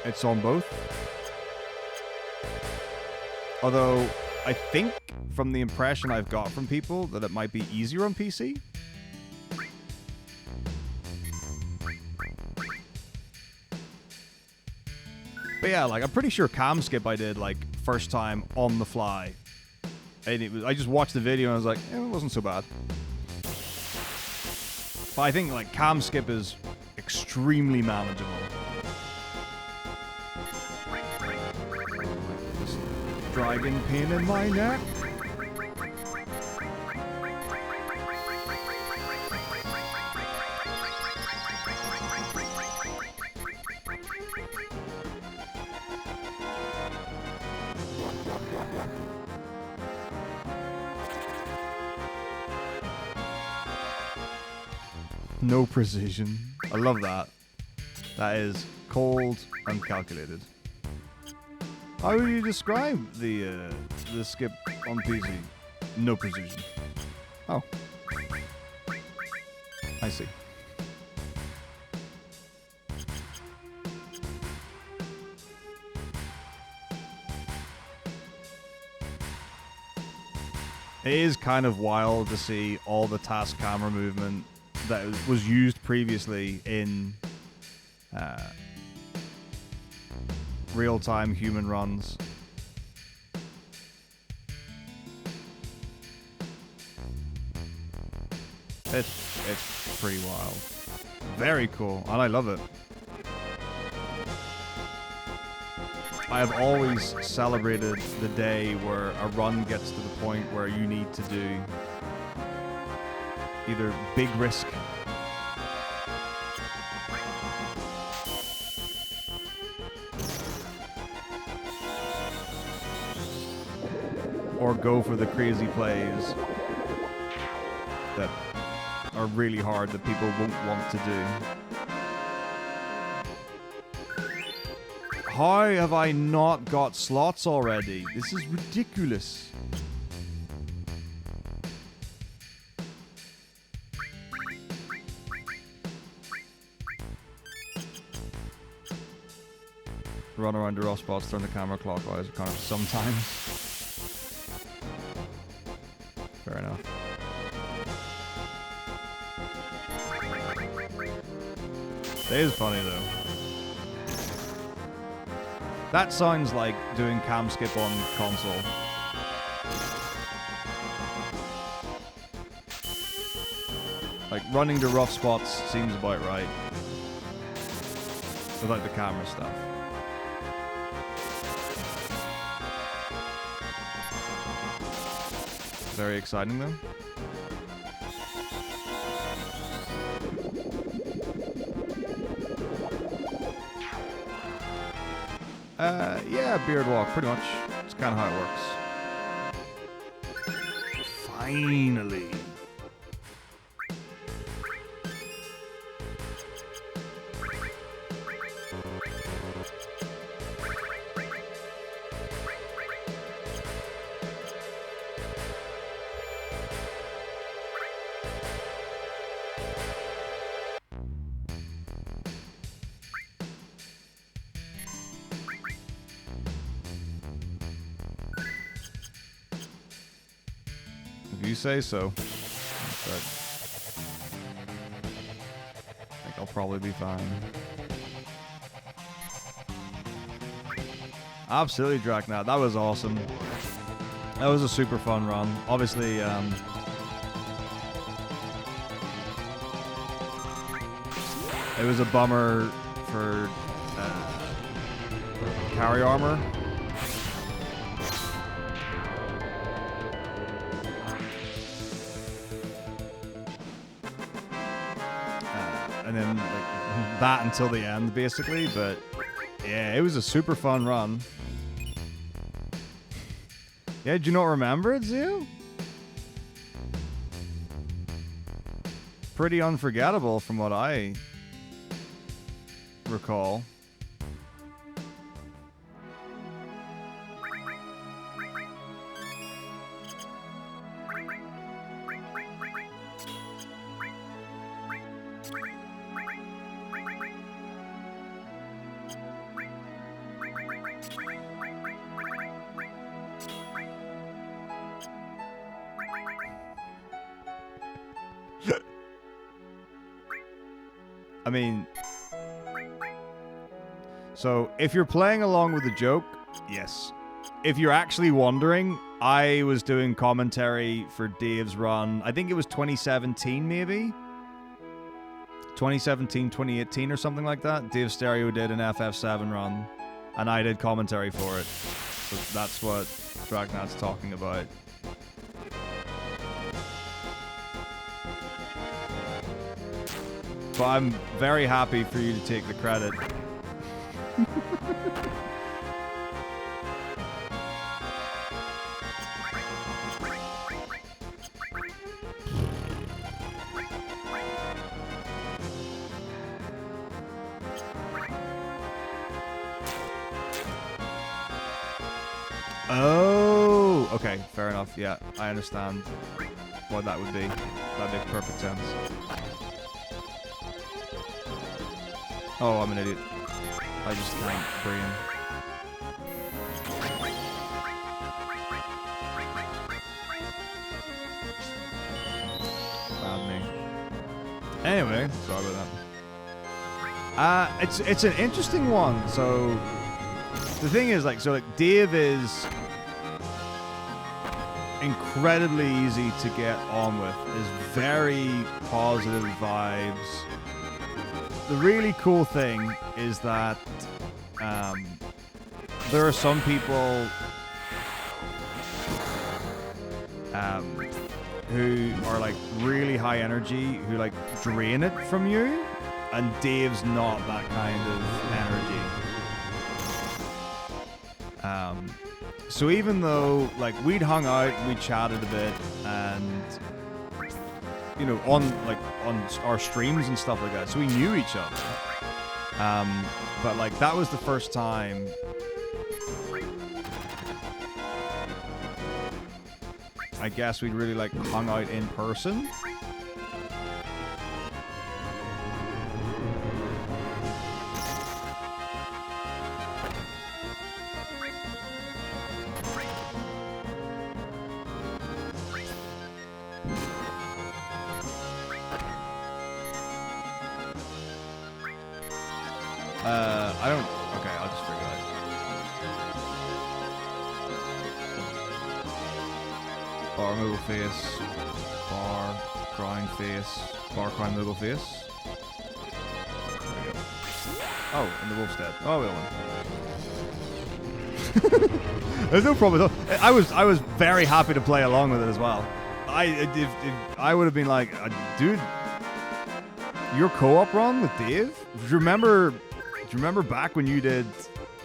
it's on both. Although, I think from the impression I've got from people that it might be easier on PC. But yeah, like, I'm pretty sure cam skip I did, like, first time on the fly. And it was, I just watched the video and I was like, it wasn't so bad. But I think, like, cam skip is extremely manageable. This dragon pain in my neck. No precision. I love that. That is cold and calculated. How would you describe the skip on PC? No precision. Oh. I see. It is kind of wild to see all the task camera movement that was used previously in real-time human runs. It's pretty wild. Very cool, and I love it. I have always celebrated the day where a run gets to the point where you need to do either big risk or go for the crazy plays that are really hard that people won't want to do. How have I not got slots already? This is ridiculous. Run around the rough spots, turn the camera clockwise, kind of sometimes. Fair enough. It is funny though. That sounds like doing cam skip on console. Like running the rough spots seems about right. Without the camera stuff. Very exciting though. Yeah, beard walk, pretty much. It's kind of how it works. Finally. If you say so. But I think I'll probably be fine. Absolutely, Draknat. That was awesome. That was a super fun run. Obviously, it was a bummer for carry armor. And then like that until the end, basically. But yeah, it was a super fun run. Yeah, did you not remember it, Zio? Pretty unforgettable from what I recall. I mean, so if you're playing along with the joke, yes. If you're actually wondering, I was doing commentary for Dave's run. I think it was 2017, maybe? 2017, 2018 or something like that. Dave Stereo did an FF7 run, and I did commentary for it. So that's what Dragnat's talking about. But I'm very happy for you to take the credit. Oh, okay, fair enough. Yeah, I understand what that would be. That makes perfect sense. Oh, I'm an idiot. I just can't brain. Bad me. Anyway, sorry about that. It's an interesting one. So the thing is, like, Dave is incredibly easy to get on with. Is very positive vibes. The really cool thing is that there are some people who are like really high energy, who like drain it from you, and Dave's not that kind of energy. So even though like we'd hung out, we chatted a bit, and you know, on our streams and stuff like that, so we knew each other. But like that was the first time I guess we'd really like hung out in person. I don't... Okay, I'll just figure it out. Bar Moogle face. Bar Grind face. Bar Grind Moogle face. There we go. Oh, and the wolf's dead. Oh, we won. There's no problem at all. I was very happy to play along with it as well. If I would have been like, dude, your co-op run with Dave? Do you remember back when you did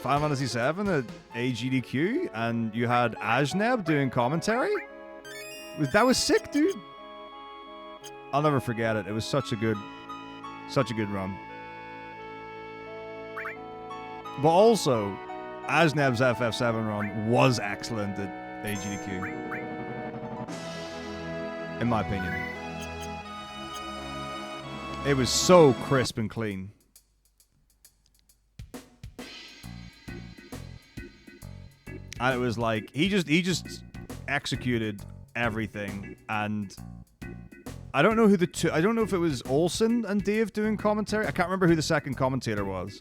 Final Fantasy VII at AGDQ and you had Ajneb doing commentary? That was sick, dude. I'll never forget it. It was such a good run. But also, Ajneb's FF7 run was excellent at AGDQ. In my opinion. It was so crisp and clean. And it was like, he just executed everything. And I don't know who I don't know if it was Olsen and Dave doing commentary. I can't remember who the second commentator was.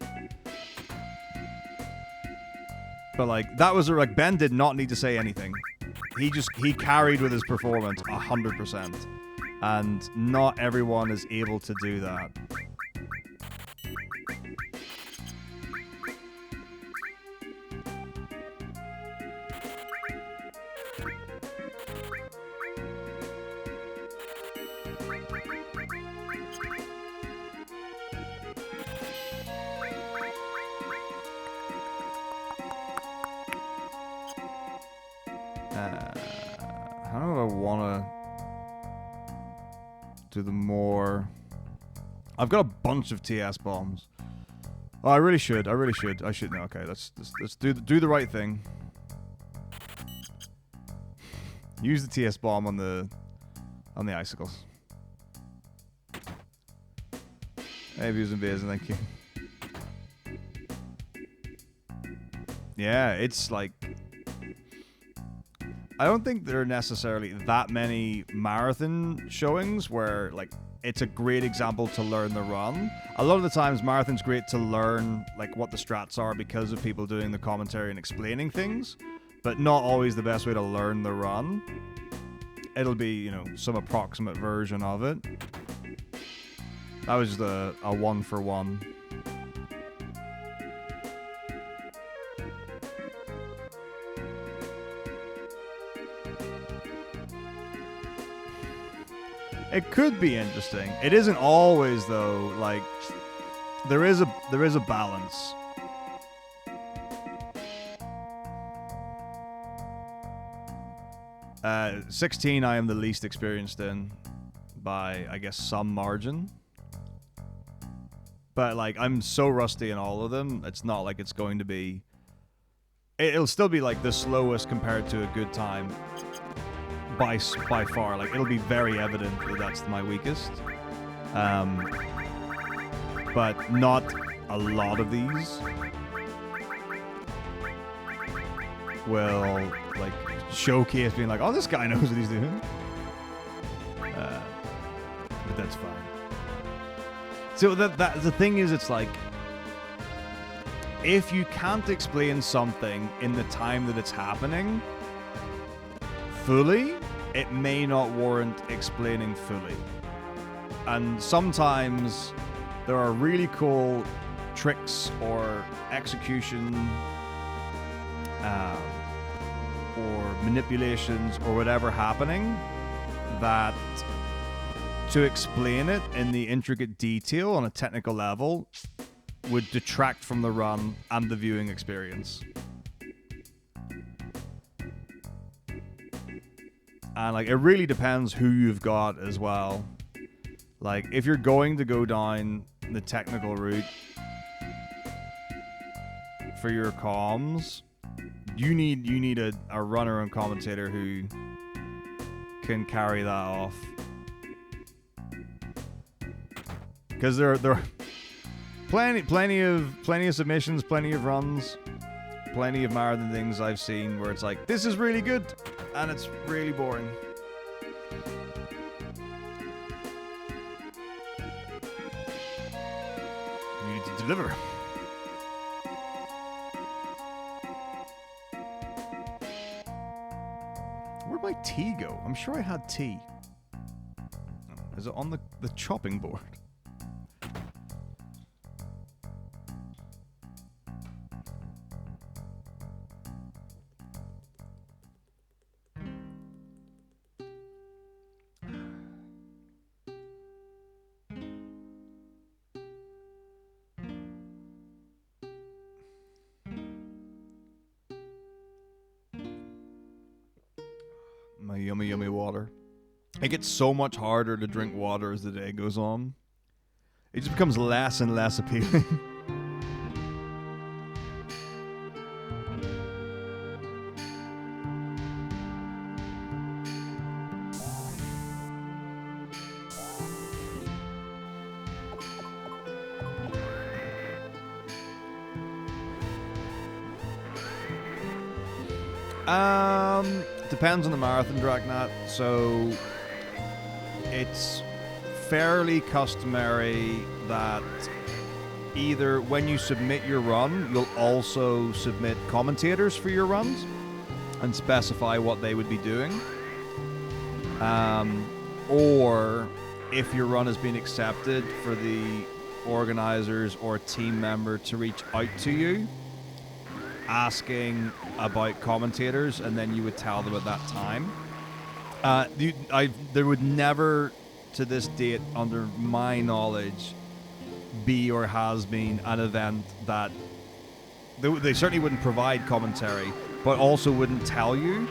But like, that was like, Ben did not need to say anything. He carried with his performance 100%. And not everyone is able to do that. How do I want to do the more... I've got a bunch of TS bombs. Oh, I really should. I should know. Okay, let's do the right thing. Use the TS bomb on the icicles. Hey, views and beers, thank you. Yeah, it's like... I don't think there are necessarily that many marathon showings where, like, it's a great example to learn the run. A lot of the times, marathon's great to learn, like, what the strats are because of people doing the commentary and explaining things, but not always the best way to learn the run. It'll be, you know, some approximate version of it. That was just a one-for-one. It could be interesting. It isn't always, though. Like, there is a balance. Uh, 16 I am the least experienced in by, I guess, some margin. But, like, I'm so rusty in all of them, it's not like it's going to be... It'll still be, like, the slowest compared to a good time. By far, like, it'll be very evident that that's my weakest. But not a lot of these will, like, showcase being like, oh, this guy knows what he's doing. But that's fine. So the thing is, it's like, if you can't explain something in the time that it's happening fully, it may not warrant explaining fully. And sometimes there are really cool tricks or execution or manipulations or whatever happening that to explain it in the intricate detail on a technical level would detract from the run and the viewing experience. And, like, it really depends who you've got as well. Like, if you're going to go down the technical route for your comms, you need a runner and commentator who can carry that off. Because there are plenty of submissions, plenty of runs, plenty of marathon things I've seen where it's like, this is really good. And it's really boring. You need to deliver. Where'd my tea go? I'm sure I had tea. Oh, is it on the chopping board? My yummy, yummy water. It gets so much harder to drink water as the day goes on. It just becomes less and less appealing. Depends on the marathon Dragnet. So it's fairly customary that either when you submit your run, you'll also submit commentators for your runs and specify what they would be doing. Or if your run has been accepted, for the organizers or a team member to reach out to you asking about commentators, and then you would tell them at that time. There would never, to this date, under my knowledge, be or has been an event that they certainly wouldn't provide commentary, but also wouldn't tell you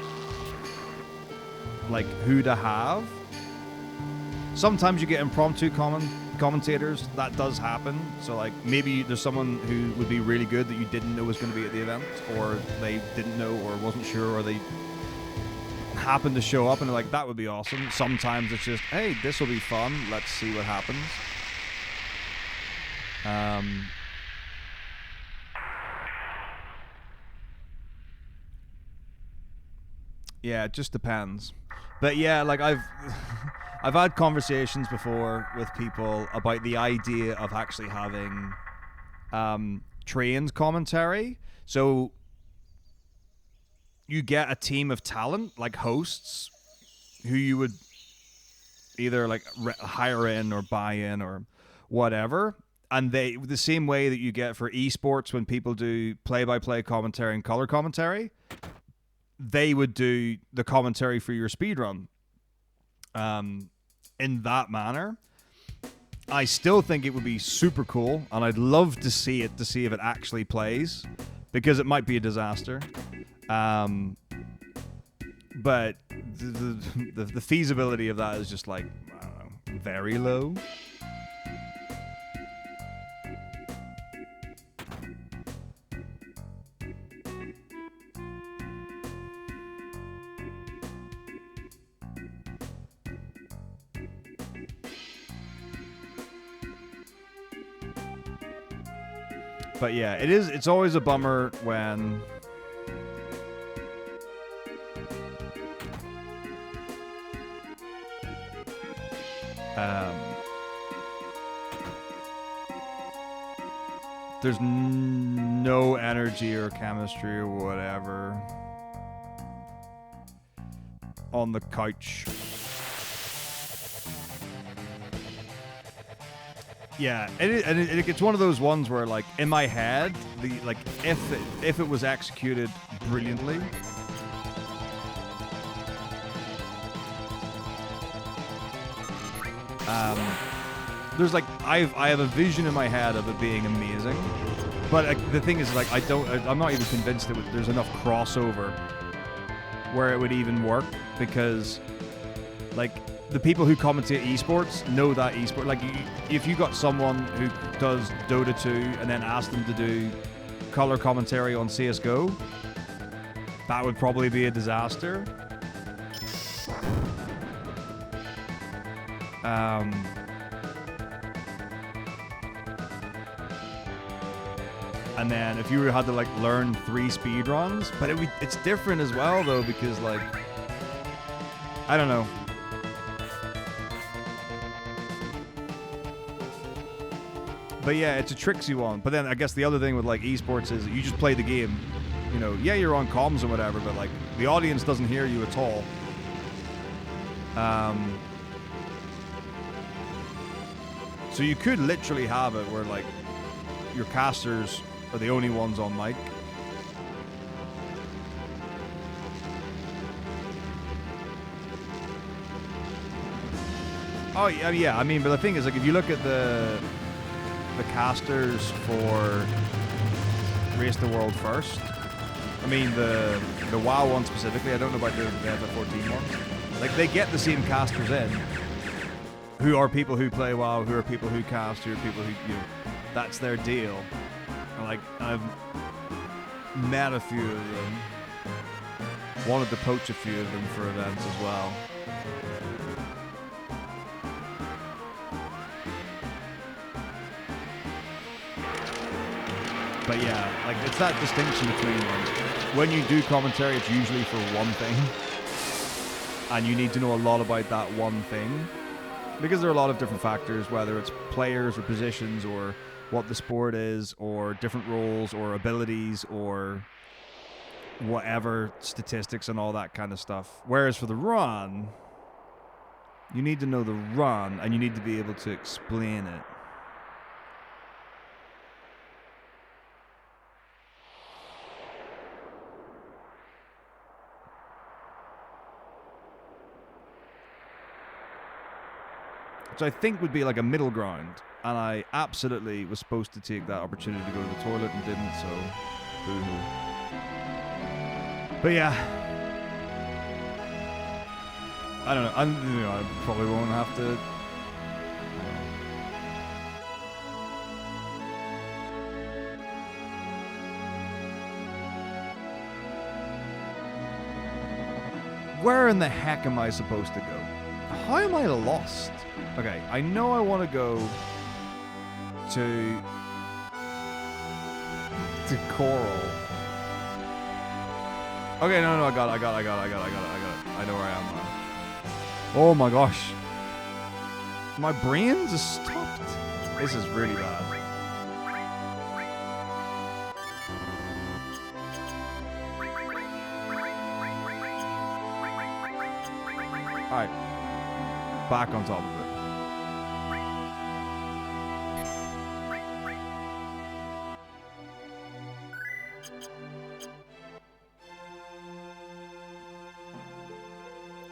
like who to have. Sometimes you get impromptu commentators. That does happen. So like maybe there's someone who would be really good that you didn't know was going to be at the event, or they didn't know or wasn't sure, or they happened to show up and they're like, that would be awesome. Sometimes it's just, hey, this will be fun, let's see what happens. Yeah, it just depends. But yeah, like I've had conversations before with people about the idea of actually having trained commentary. So you get a team of talent, like hosts, who you would either like hire in or buy in or whatever. And they, the same way that you get for esports when people do play-by-play commentary and color commentary, they would do the commentary for your speedrun. In that manner, I still think it would be super cool, and I'd love to see it, to see if it actually plays, because it might be a disaster. But the feasibility of that is just like, I don't know, very low. But yeah, it's always a bummer when there's no energy or chemistry or whatever on the couch. Yeah, it's one of those ones where, like, in my head, if it was executed brilliantly, there's like I have a vision in my head of it being amazing, but the thing is, like, I'm not even convinced that there's enough crossover where it would even work, because, like, the people who commentate esports know that esport. Like, if you got someone who does Dota 2 and then ask them to do color commentary on CSGO, that would probably be a disaster. And then if you had to, like, learn 3 speedruns, but it's different as well, though, because, like, I don't know. But yeah, it's a tricksy one. But then I guess the other thing with, like, esports is you just play the game. You know, yeah, you're on comms and whatever, but, like, the audience doesn't hear you at all. So you could literally have it where, like, your casters are the only ones on mic. Oh, yeah, I mean, but the thing is, like, if you look at the casters for Race the World First, I mean, the WoW one specifically, I don't know about the FF14 ones. Like, they get the same casters in, who are people who play WoW, who are people who cast, who are people who, you know, that's their deal. And, like, I've met a few of them. Wanted to poach a few of them for events as well. But yeah, like, it's that distinction between, like, when you do commentary, it's usually for one thing. And you need to know a lot about that one thing. Because there are a lot of different factors, whether it's players or positions or what the sport is, or different roles or abilities or whatever, statistics and all that kind of stuff. Whereas for the run, you need to know the run and you need to be able to explain it. Which I think would be like a middle ground. And I absolutely was supposed to take that opportunity to go to the toilet and didn't, so boo-hoo. But yeah. I don't know. I probably won't have to... Where in the heck am I supposed to go? How am I lost? Okay, I know I want to go to Coral. Okay, no, I got it. I know where I am now. Oh my gosh. My brain just stopped. This is really bad. Alright. Back on top of it.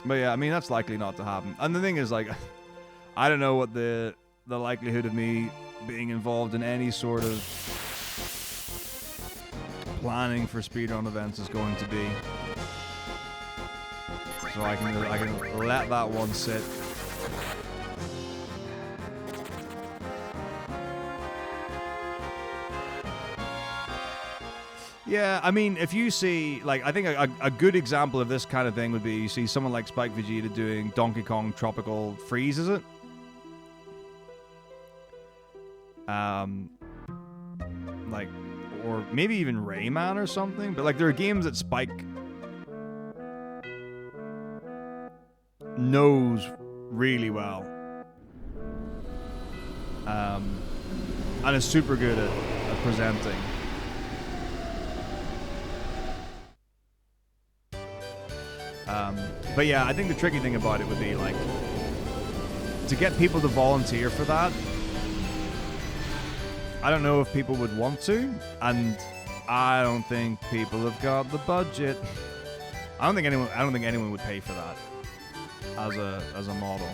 But yeah, I mean, that's likely not to happen. And the thing is, like, I don't know what the likelihood of me being involved in any sort of planning for speedrun events is going to be. So I can let that one sit. Yeah, I mean, if you see, like, I think a good example of this kind of thing would be you see someone like Spike Vegeta doing Donkey Kong Tropical Freeze, is it? Like, or maybe even Rayman or something. But, like, there are games that Spike knows really well. And is super good at presenting. But yeah, I think the tricky thing about it would be, like, to get people to volunteer for that. I don't know if people would want to, and I don't think people have got the budget. I don't think anyone would pay for that as a model.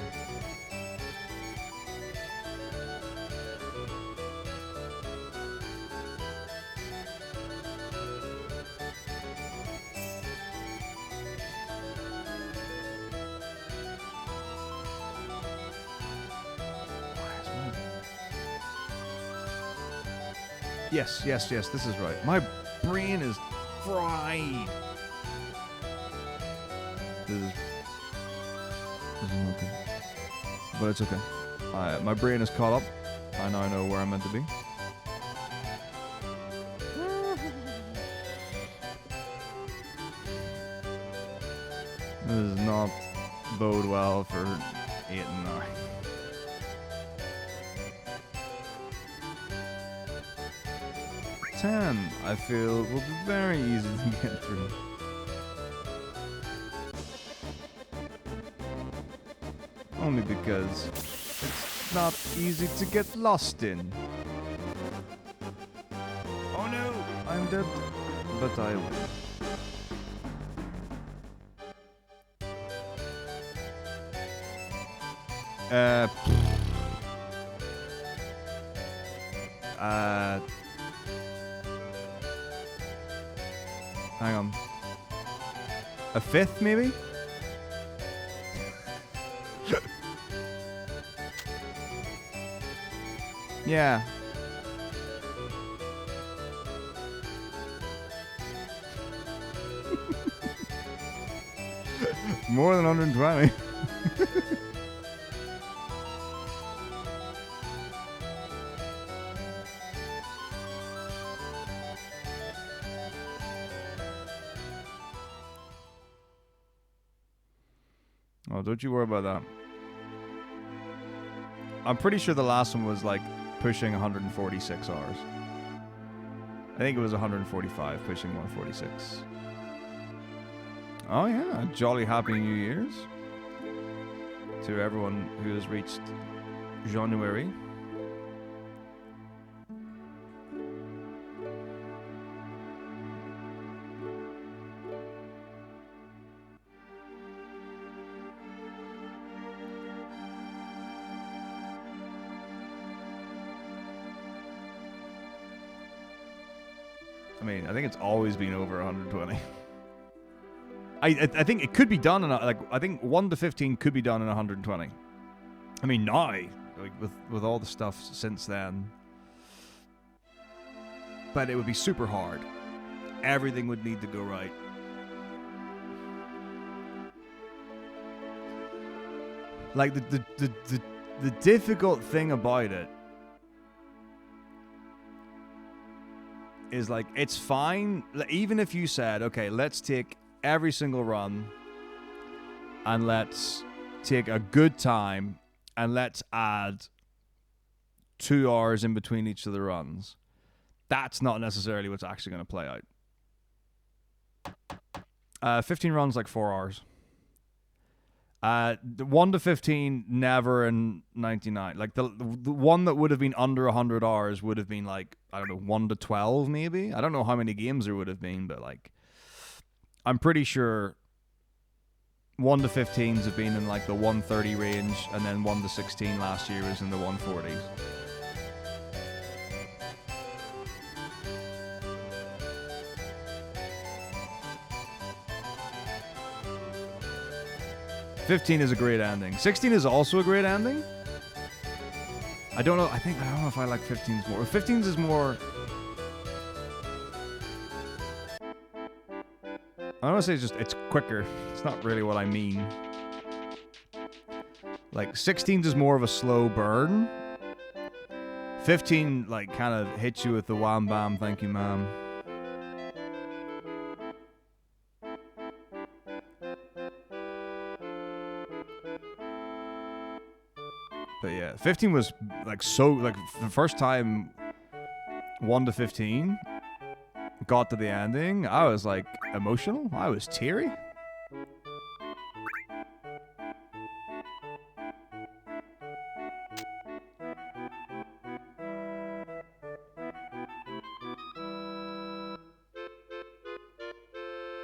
Yes, this is right. My brain is fried. This is okay. But it's okay. My brain is caught up. I now know where I'm meant to be. This does not bode well for 8 and 9. I feel will be very easy to get through. Only because it's not easy to get lost in. Oh no! I'm dead. But I will. Hang on. A fifth, maybe? Yeah. More than 120. Oh, don't you worry about that. I'm pretty sure the last one was like pushing 146 hours. I think it was 145, pushing 146. Oh yeah, jolly happy New Year's to everyone who has reached January. I mean, I think it's always been over 120. I think it could be done in I think 1 to 15 could be done in 120. I mean, now, like with all the stuff since then, but it would be super hard. Everything would need to go right. Like the difficult thing about it is like it's fine even if you said, okay, let's take every single run and let's take a good time and let's add 2 hours in between each of the runs. That's not necessarily what's actually going to play out. 15 runs, like 4 hours. 1 to 15, never in 99. Like the one that would have been under 100 hours would have been like, I don't know, 1 to 12 maybe. I don't know how many games there would have been, but like I'm pretty sure 1 to 15s have been in like the 130 range, and then 1 to 16 last year was in the 140s. $15 is a great ending. 16 is also a great ending. I don't know. I don't know if I like 15s more. 15s is more. I don't want to say it's quicker. It's not really what I mean. Like 16s is more of a slow burn. 15 like kind of hits you with the wham bam, thank you ma'am. But yeah, 15 was like so, like the first time 1 to 15 got to the ending, I was like emotional. I was teary.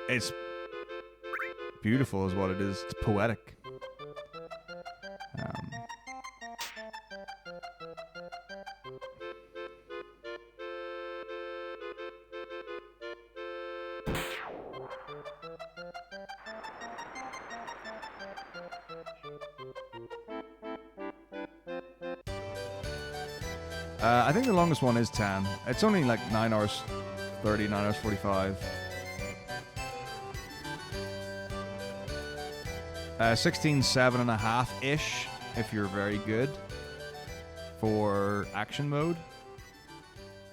It's beautiful is what it is. It's poetic. I think the longest one is 10. It's only like 9 hours 30, 9 hours 45. 16, 7.5-ish if you're very good for action mode.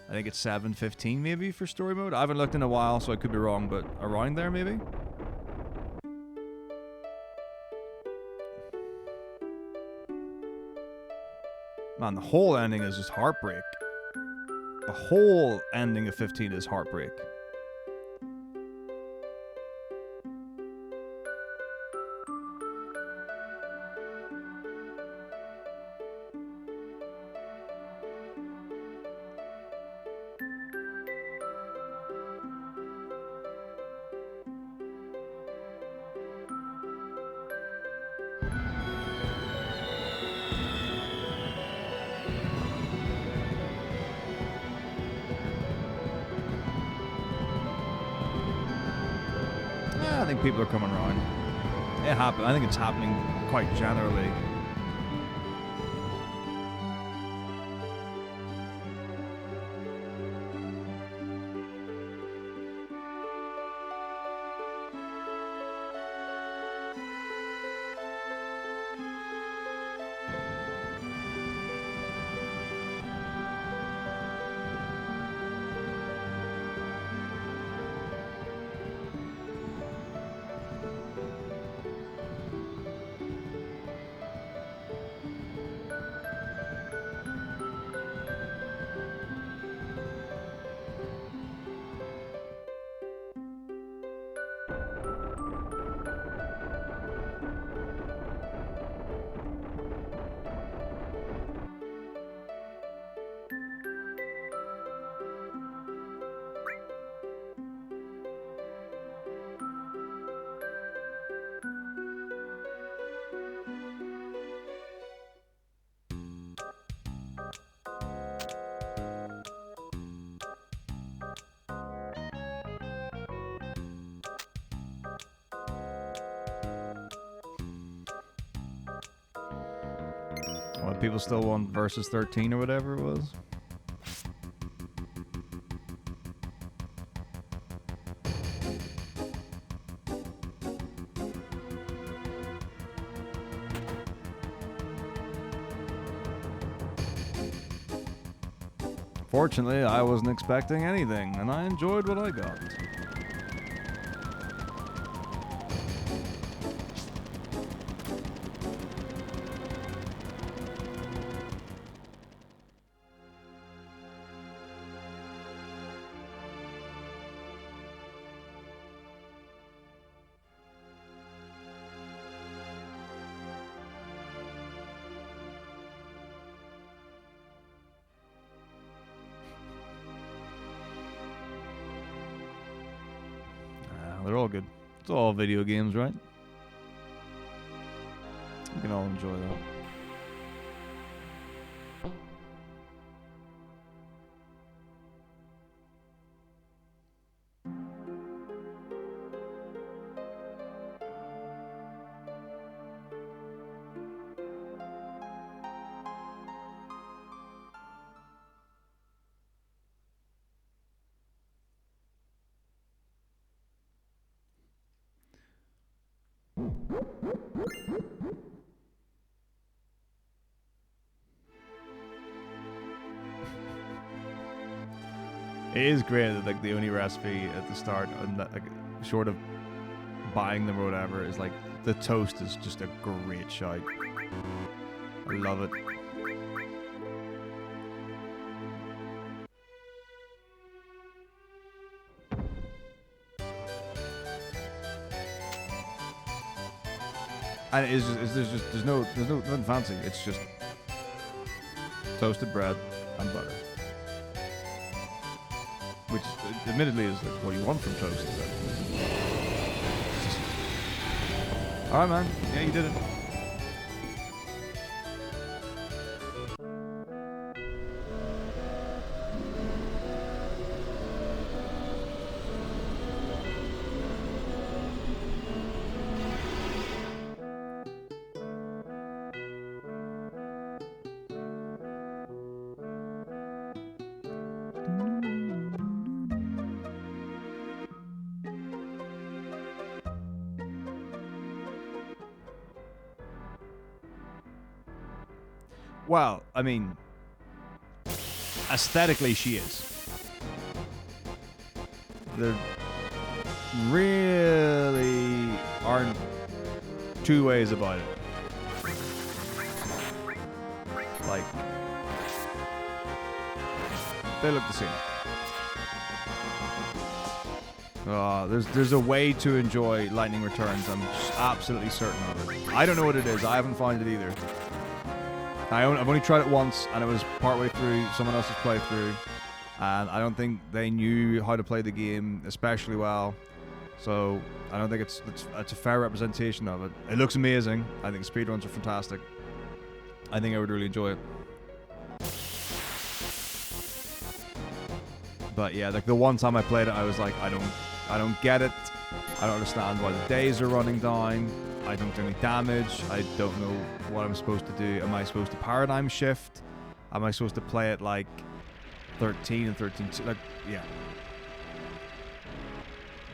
I think it's 7:15 maybe for story mode. I haven't looked in a while, so I could be wrong, but around there maybe. Man, the whole ending is just heartbreak. The whole ending of 15 is heartbreak. people are coming around. It happens. I think it's happening quite generally. What, people still want versus 13 or whatever it was? Fortunately, I wasn't expecting anything, and I enjoyed what I got. They're all good. It's all video games, right? We can all enjoy that. It is great that like the only recipe at the start, and that, like, short of buying them or whatever, is like the toast is just a great shout. I love it. And it is just, there's nothing fancy. It's just toasted bread and butter. Which, admittedly, is like what you want from toast. Alright, man. Yeah, you did it. Well, I mean, aesthetically she is. There really aren't two ways about it. Like, they look the same. There's a way to enjoy Lightning Returns. I'm absolutely certain of it. I don't know what it is. I haven't found it either. I've only tried it once, and it was partway through someone else's playthrough, and I don't think they knew how to play the game especially well. So I don't think it's a fair representation of it. It looks amazing. I think speedruns are fantastic. I think I would really enjoy it. But yeah, like the one time I played it, I was like, I don't get it. I don't understand why the days are running down. I don't do any damage. I don't know what I'm supposed to do. Am I supposed to paradigm shift? Am I supposed to play it like 13 and 13? Like, yeah.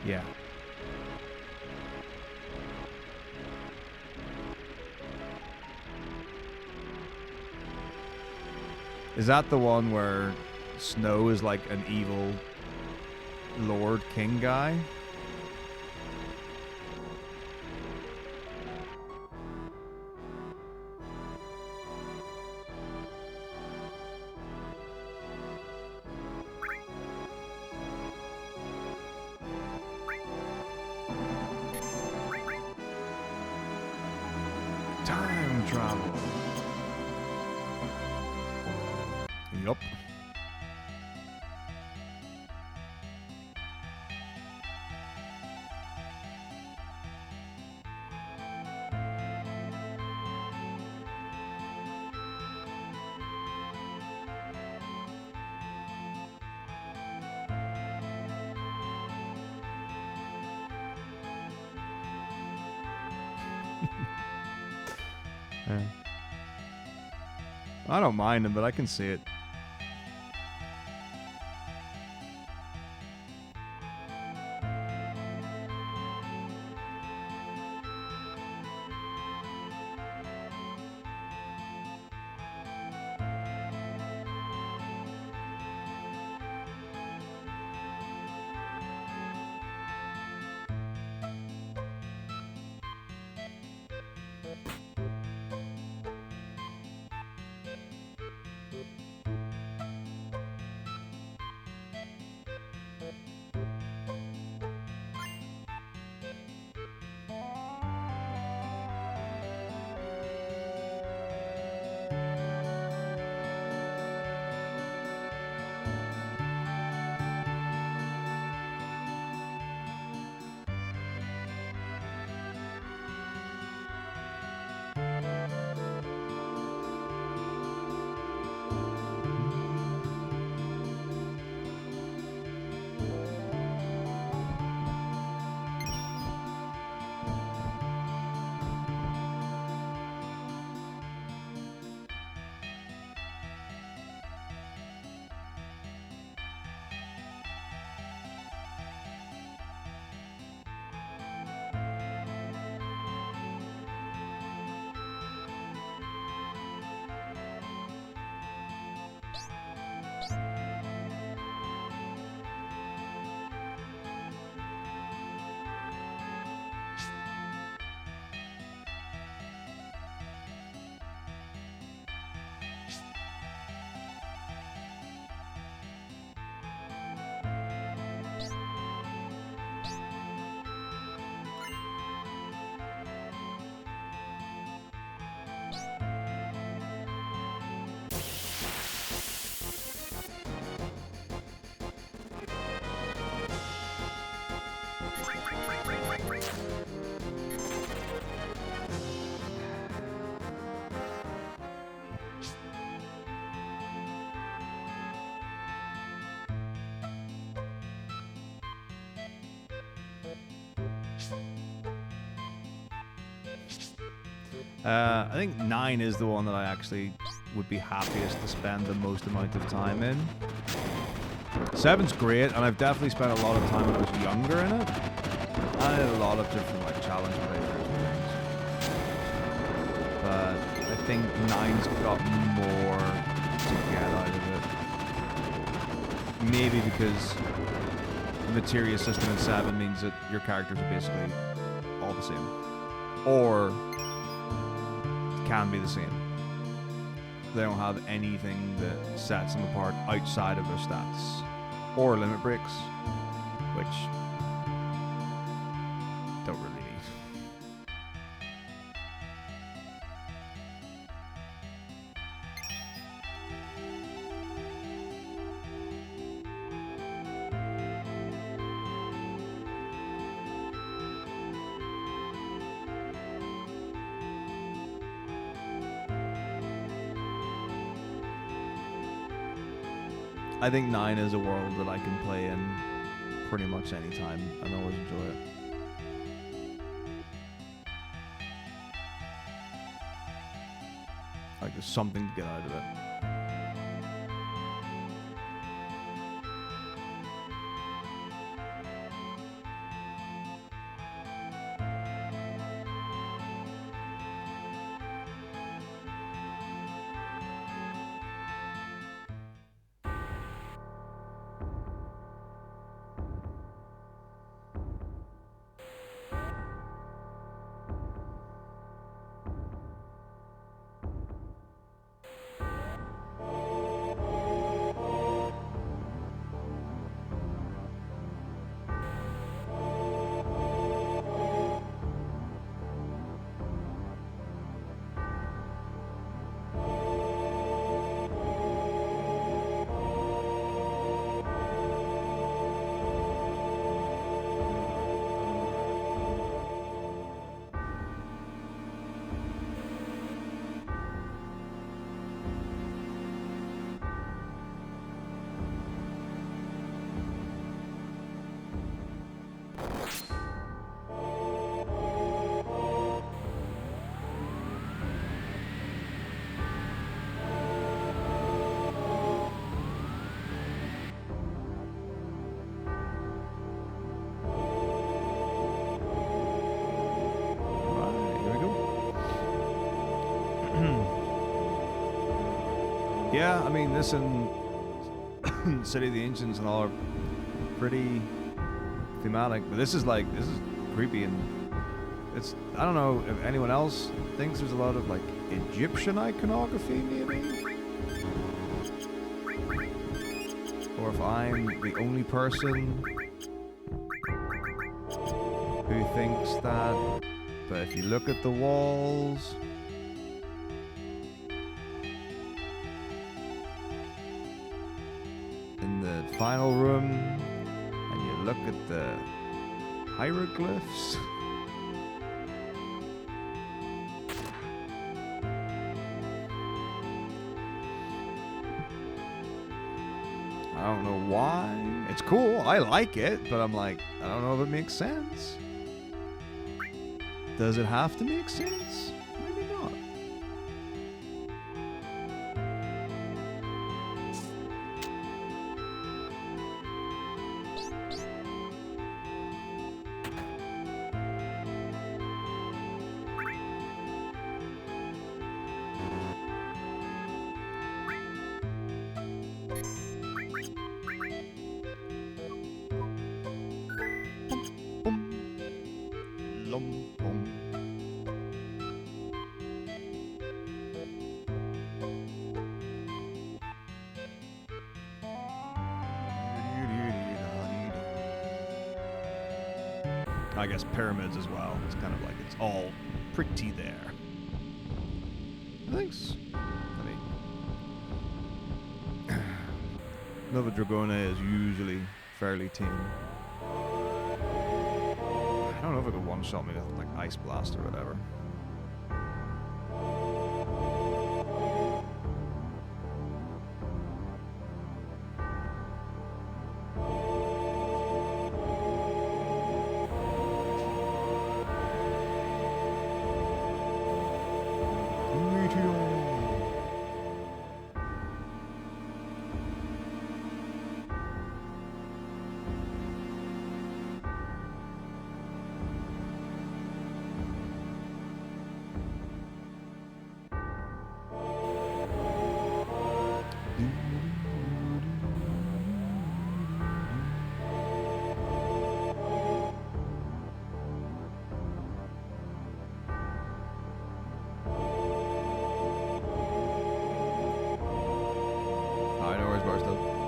Yeah. Is that the one where Snow is like an evil Lord King guy? Time travel. Yup. Yeah. I don't mind him, but I can see it. I think 9 is the one that I actually would be happiest to spend the most amount of time in. 7's great, and I've definitely spent a lot of time when I was younger in it. I had a lot of different like challenge playthroughs and things. But I think 9's got more to get out of it. Maybe because the materia system in 7 means that your characters are basically all the same. Or can be the same. They don't have anything that sets them apart outside of their stats or limit breaks, which don't really need. I think 9 is a world that I can play in pretty much any time and always enjoy it. Like there's something to get out of it. Yeah, I mean, this and City of the Ancients and all are pretty thematic, but this is creepy, and it's, I don't know if anyone else thinks there's a lot of like Egyptian iconography maybe, or if I'm the only person who thinks that. But if you look at the walls, in the final room, and you look at the hieroglyphs, I don't know why. It's cool, I like it, but I'm like, I don't know if it makes sense. Does it have to make sense? Maybe not. I guess pyramids as well. It's kind of like it's all pretty there. Thanks. I mean, Nova Dragona is usually fairly tame. I don't know if it could one-shot me with like Ice Blast or whatever.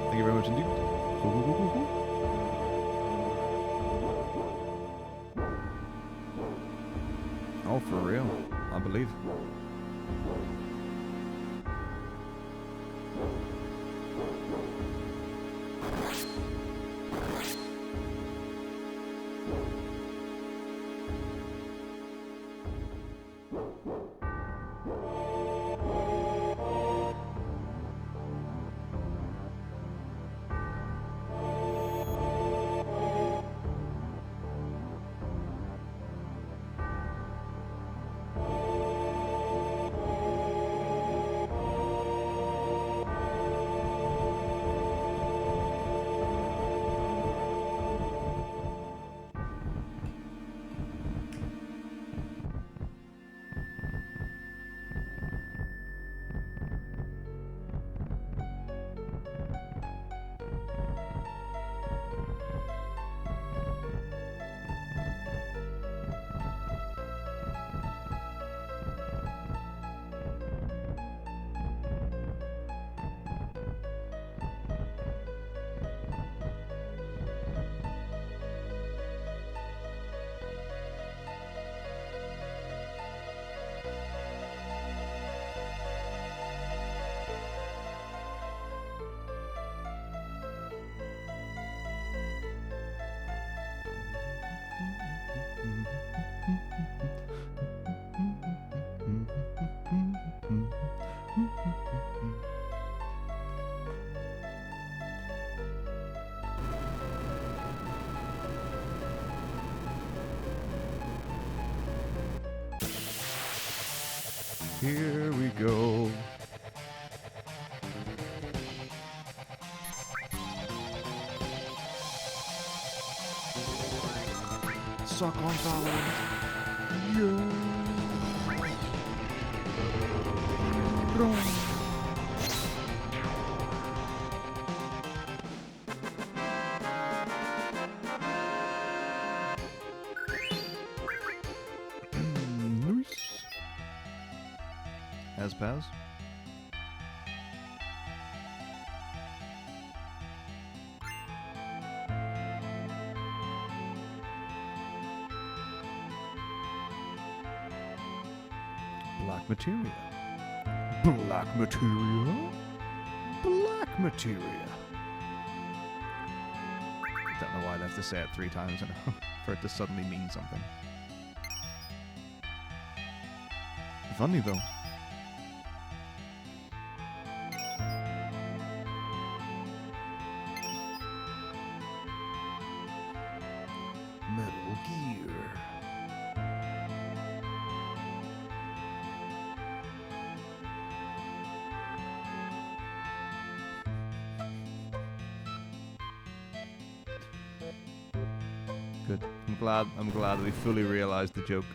Thank you very much indeed. Cool. Oh, for real? I believe. Here we go. Suck on Valorant. Yeah. Nice. As Paz. Black materia. Black materia. Black materia. Don't know why I have to say it 3 times in a row for it to suddenly mean something. Funny though. Metal Gear. Good. I'm glad we fully realized the joke.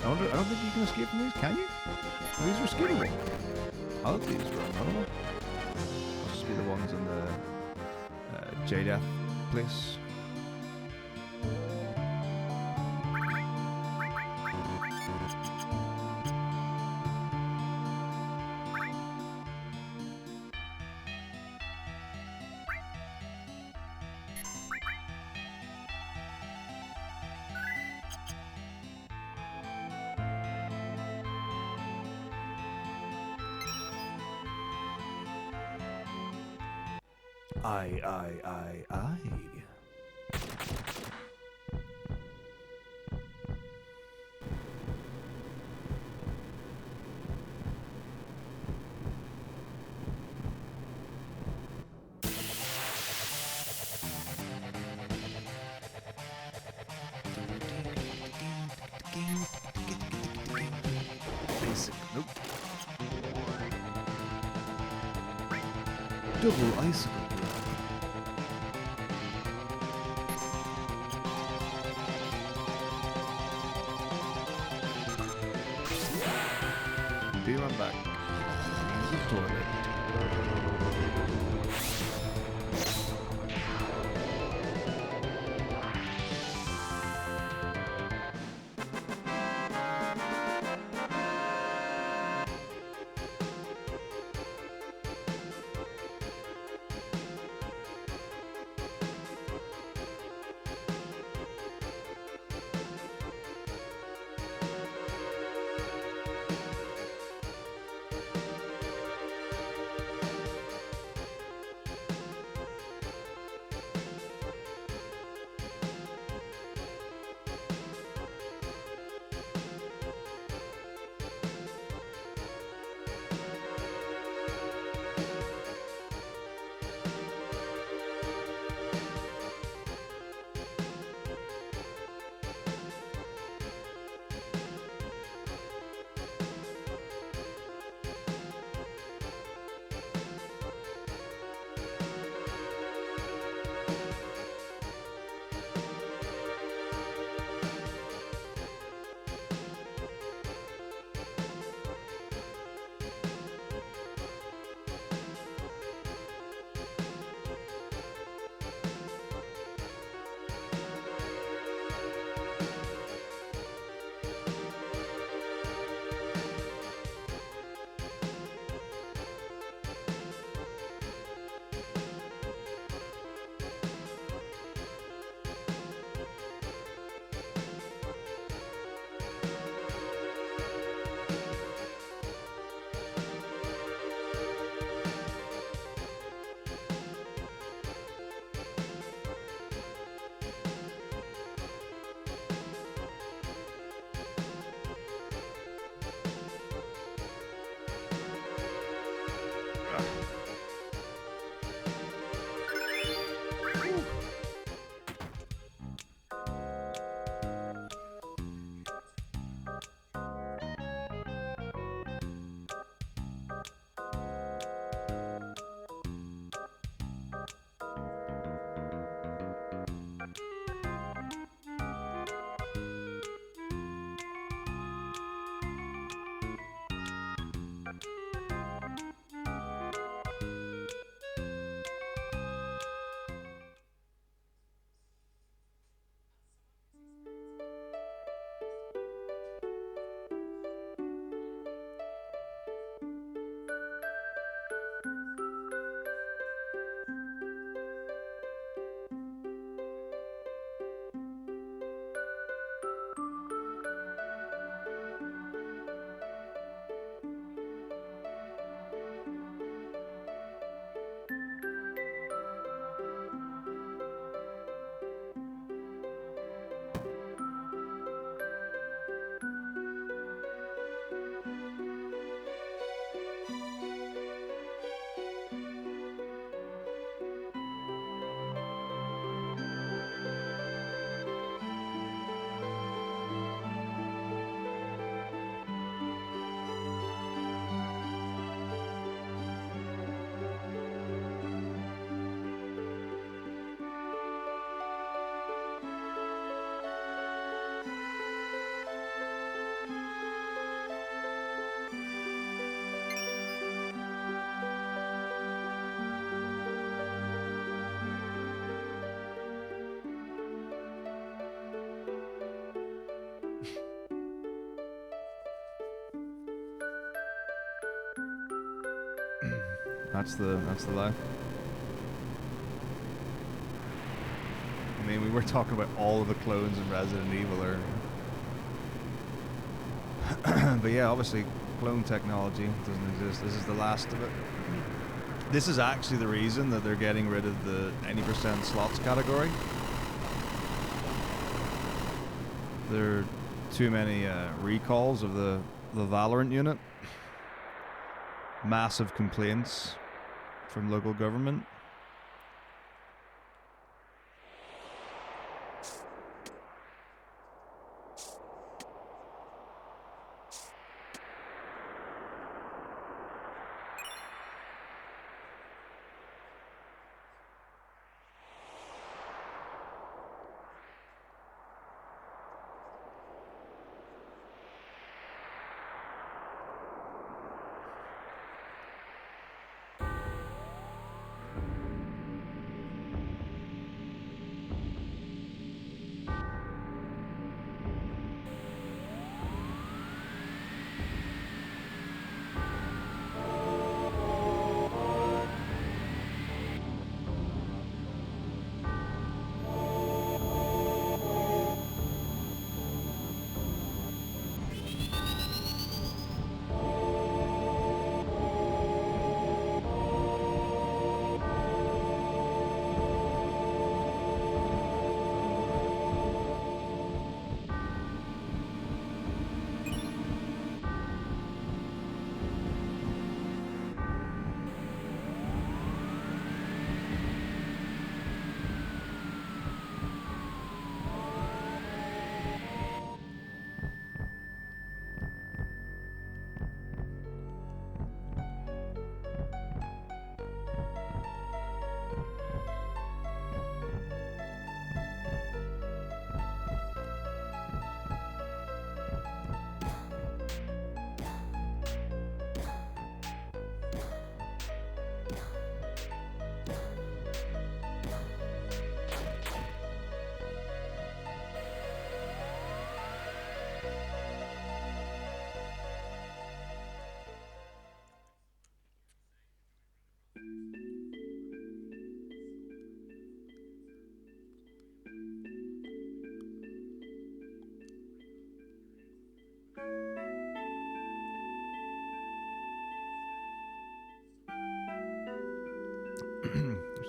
I don't think you can escape from these, can you? These are skippable. I hope these are unrunnable. I'll just be the ones in the J-Death place. Aye. Basic, nope. Double icicle. I'm back. Use the toilet. That's the life. I mean, we were talking about all of the clones in Resident Evil there. But yeah, obviously, clone technology doesn't exist. This is the last of it. This is actually the reason that they're getting rid of the 90% slots category. There are too many recalls of the Valorant unit. Massive complaints from local government.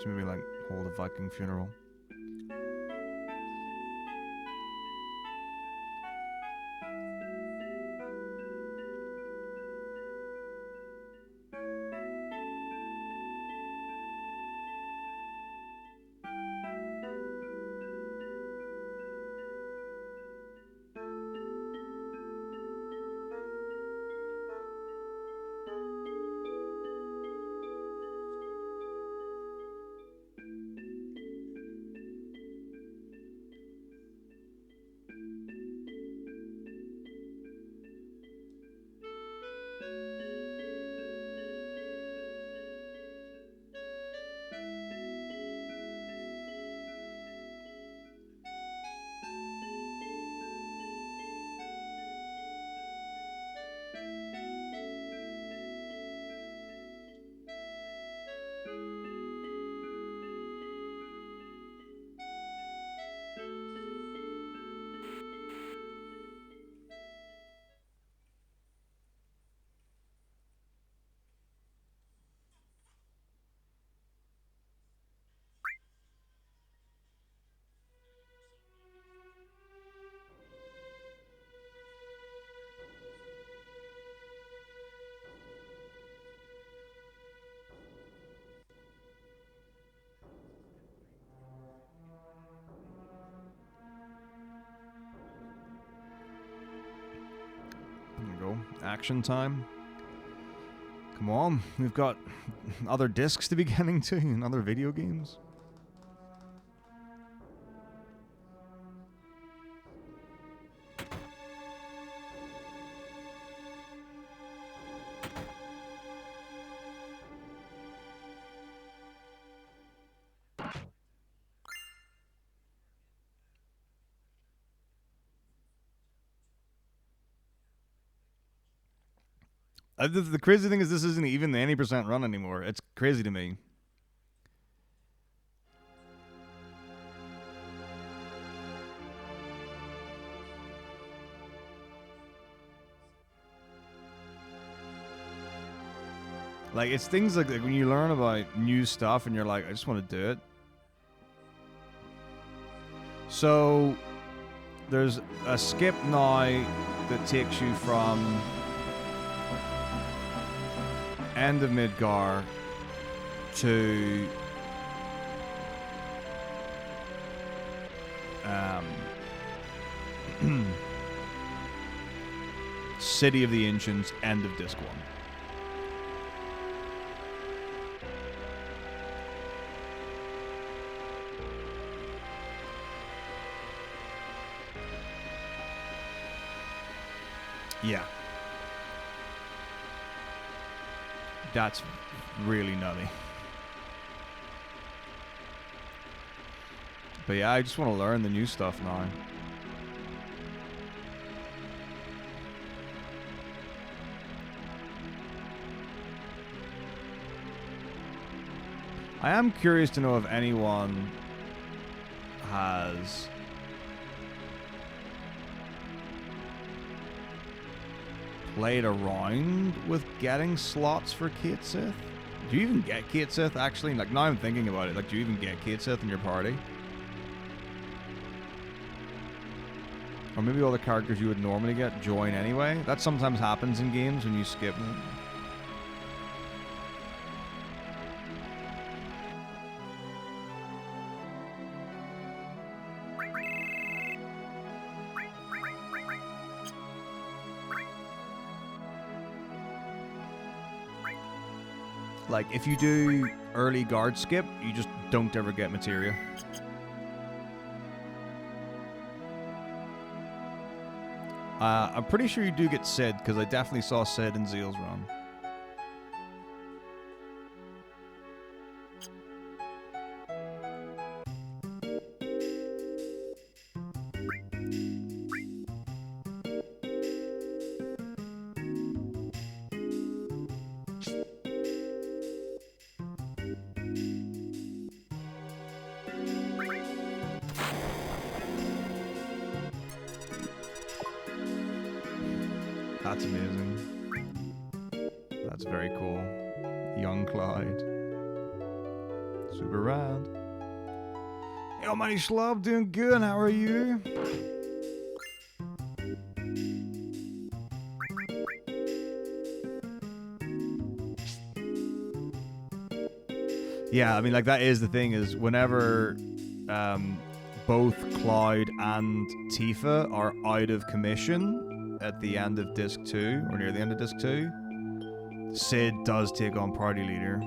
Should maybe like hold a Viking funeral. There we go. Action time. Come on, we've got other discs to be getting to and other video games. The crazy thing is this isn't even the 80% run anymore. It's crazy to me. Like, it's things like when you learn about new stuff and you're like, I just want to do it. So, there's a skip now that takes you from end of Midgar to City of the Ancients, end of Disc 1. Yeah. That's really nutty. But yeah, I just want to learn the new stuff now. I am curious to know if anyone has played around with getting slots for Kate Sith. Do you even get Kate Sith, actually? Like, now I'm thinking about it, like, do you even get Kate Sith in your party? Or maybe all the characters you would normally get join anyway? That sometimes happens in games when you skip them. Like, if you do early guard skip, you just don't ever get materia. I'm pretty sure you do get Sid, because I definitely saw Sid in Zeal's run. That's amazing. That's very cool. Young Clyde. Super rad. Yo, Money Schlub, doing good. How are you? Yeah, I mean, like, that is the thing, is whenever both Cloud and Tifa are out of commission at the end of Disc 2, or near the end of Disc 2, Sid does take on Party Leader.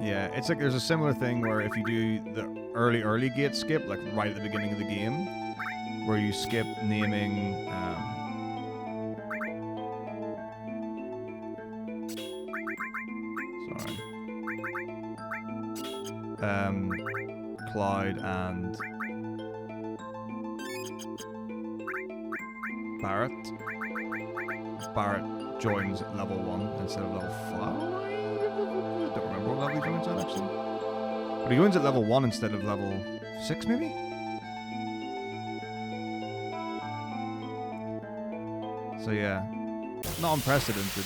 Yeah, it's like there's a similar thing where if you do the early gate skip, like right at the beginning of the game, where you skip naming Cloud and Barrett. Barrett joins at level 1 instead of level 5. I don't remember what level he joins at, actually. But he joins at level 1 instead of level 6, maybe? So yeah, not unprecedented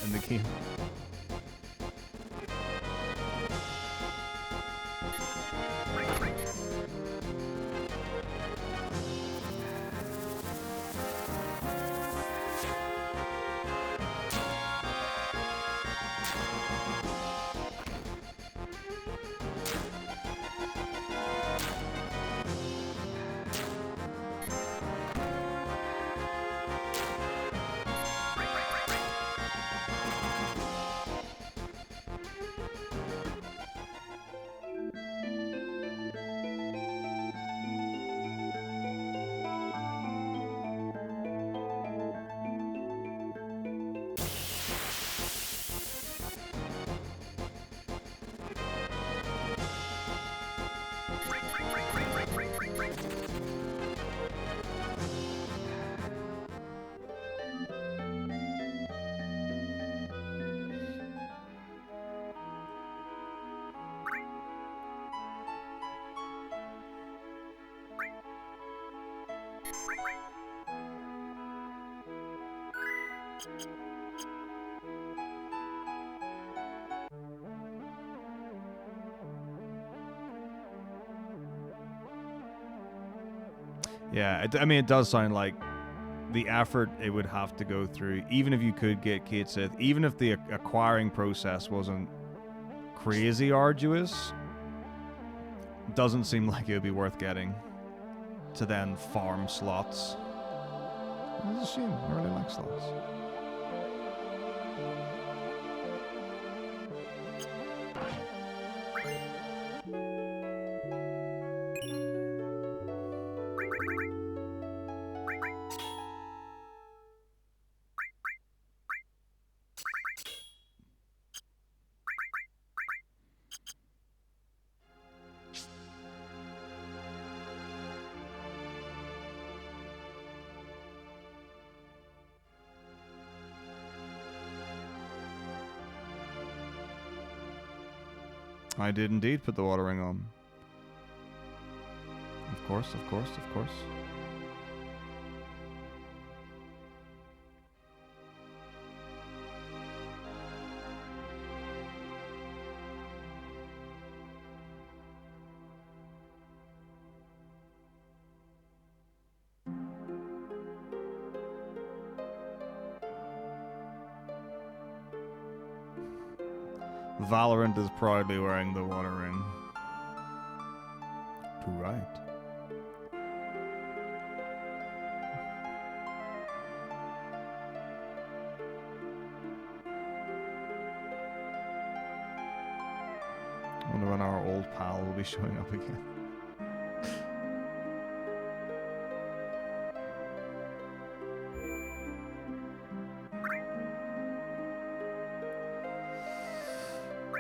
in the game. Yeah, I mean, it does sound like the effort it would have to go through, even if you could get Kate Sith, even if the acquiring process wasn't crazy arduous, doesn't seem like it would be worth getting to then farm slots. It's a shame. I really like slots. I did indeed put the water ring on. Of course, of course, of course. Valorant is proudly wearing the water ring. Too right. I wonder when our old pal will be showing up again.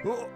Oh.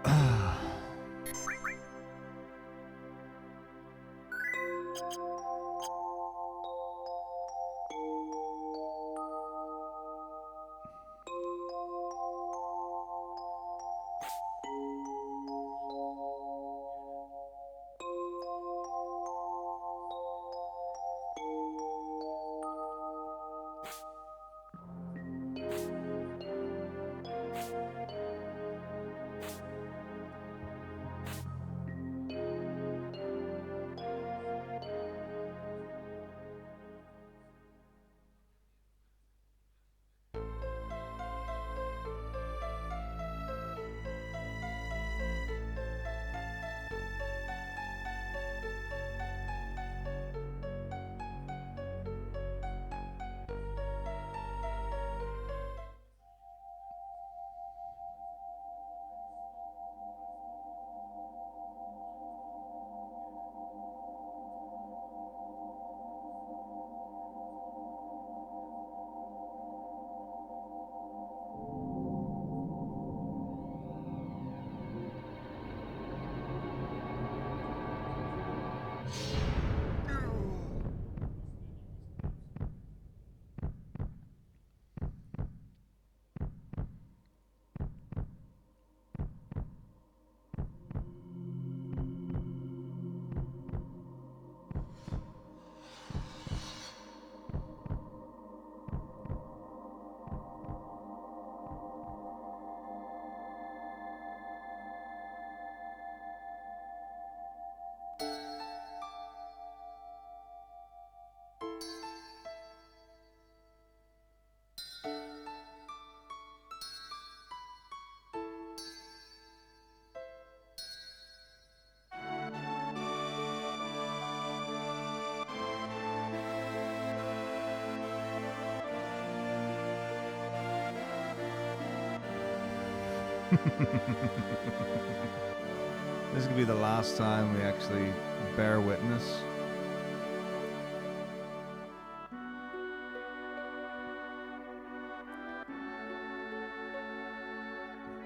This could be the last time we actually bear witness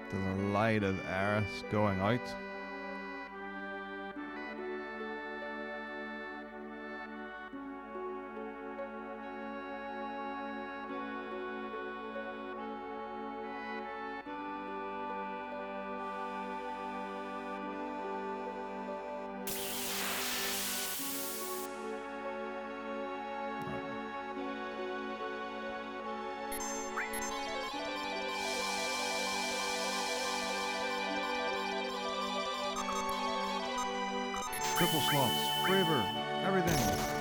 to the light of Aerith going out. triple slots, braver, everything.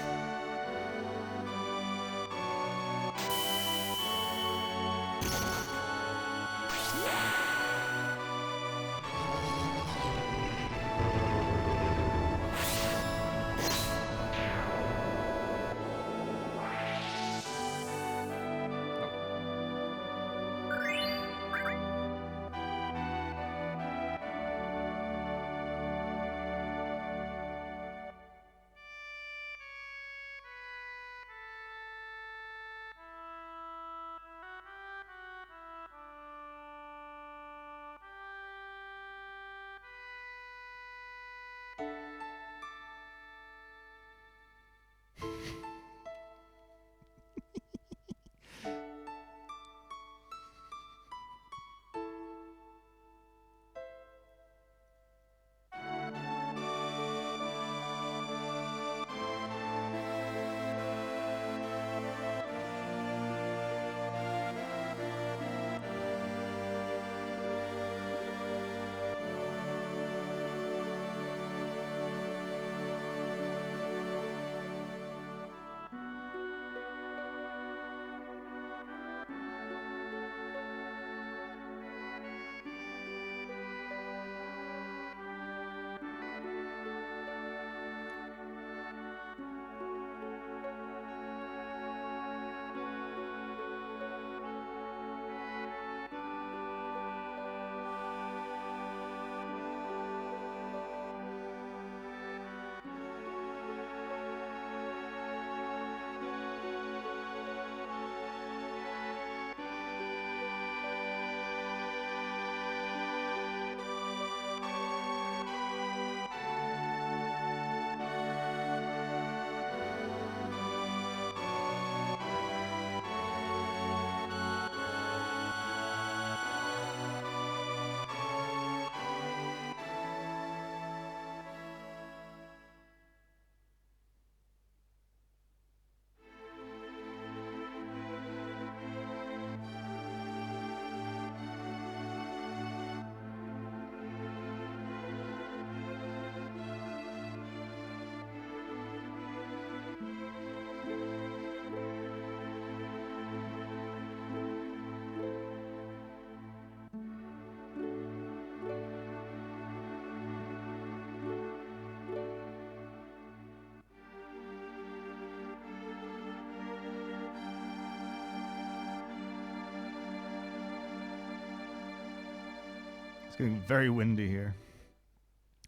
It's getting very windy here.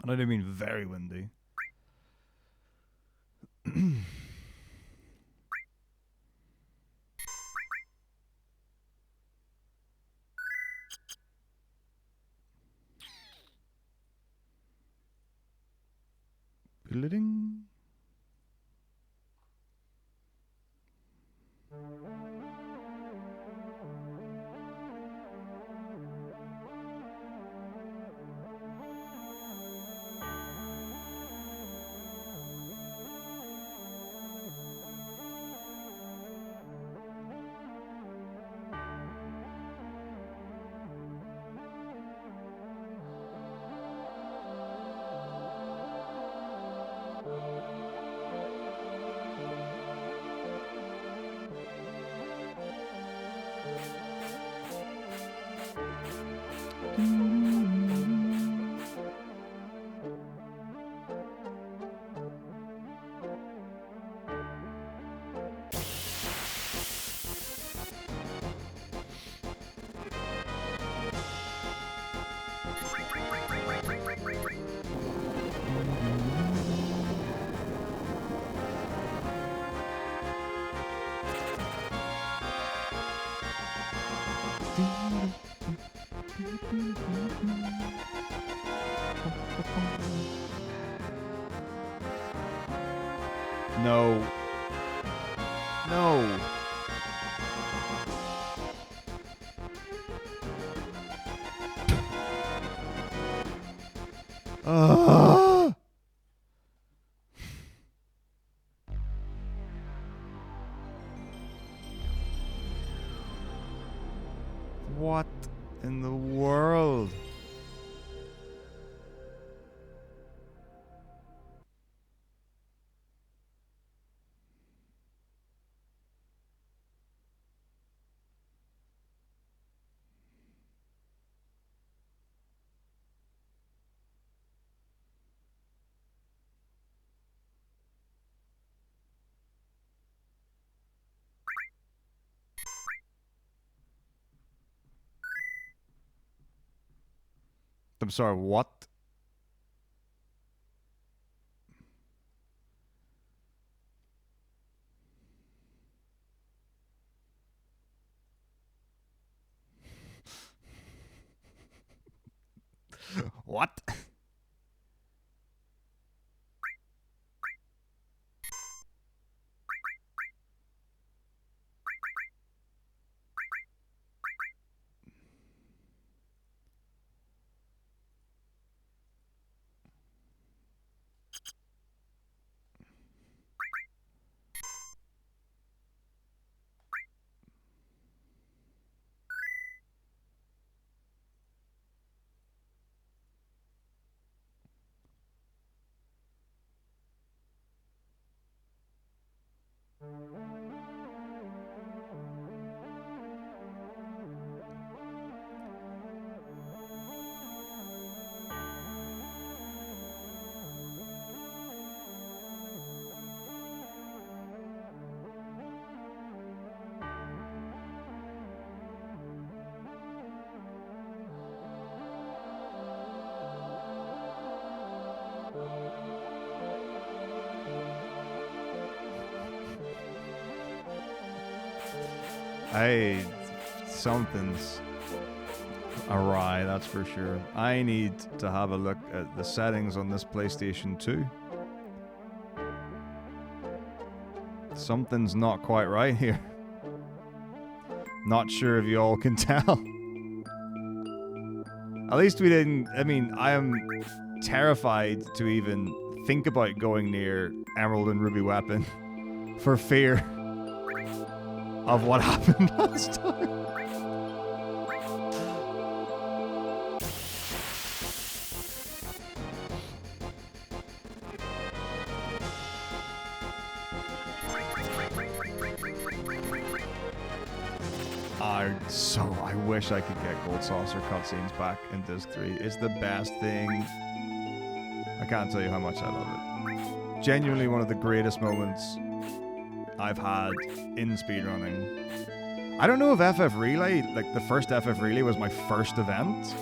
And I don't mean very windy. Piddling. No. No. What in the world? I'm sorry, what? What? Hey, something's awry, that's for sure. I need to have a look at the settings on this PlayStation 2. Something's not quite right here. Not sure if you all can tell. At least we didn't... I mean, I am terrified to even think about going near Emerald and Ruby Weapon for fear of what happened last time. I wish I could get Gold Saucer cutscenes back in Disc 3. It's the best thing. I can't tell you how much I love it. Genuinely one of the greatest moments I've had in speedrunning. I don't know if FF Relay, like the first FF Relay was my first event.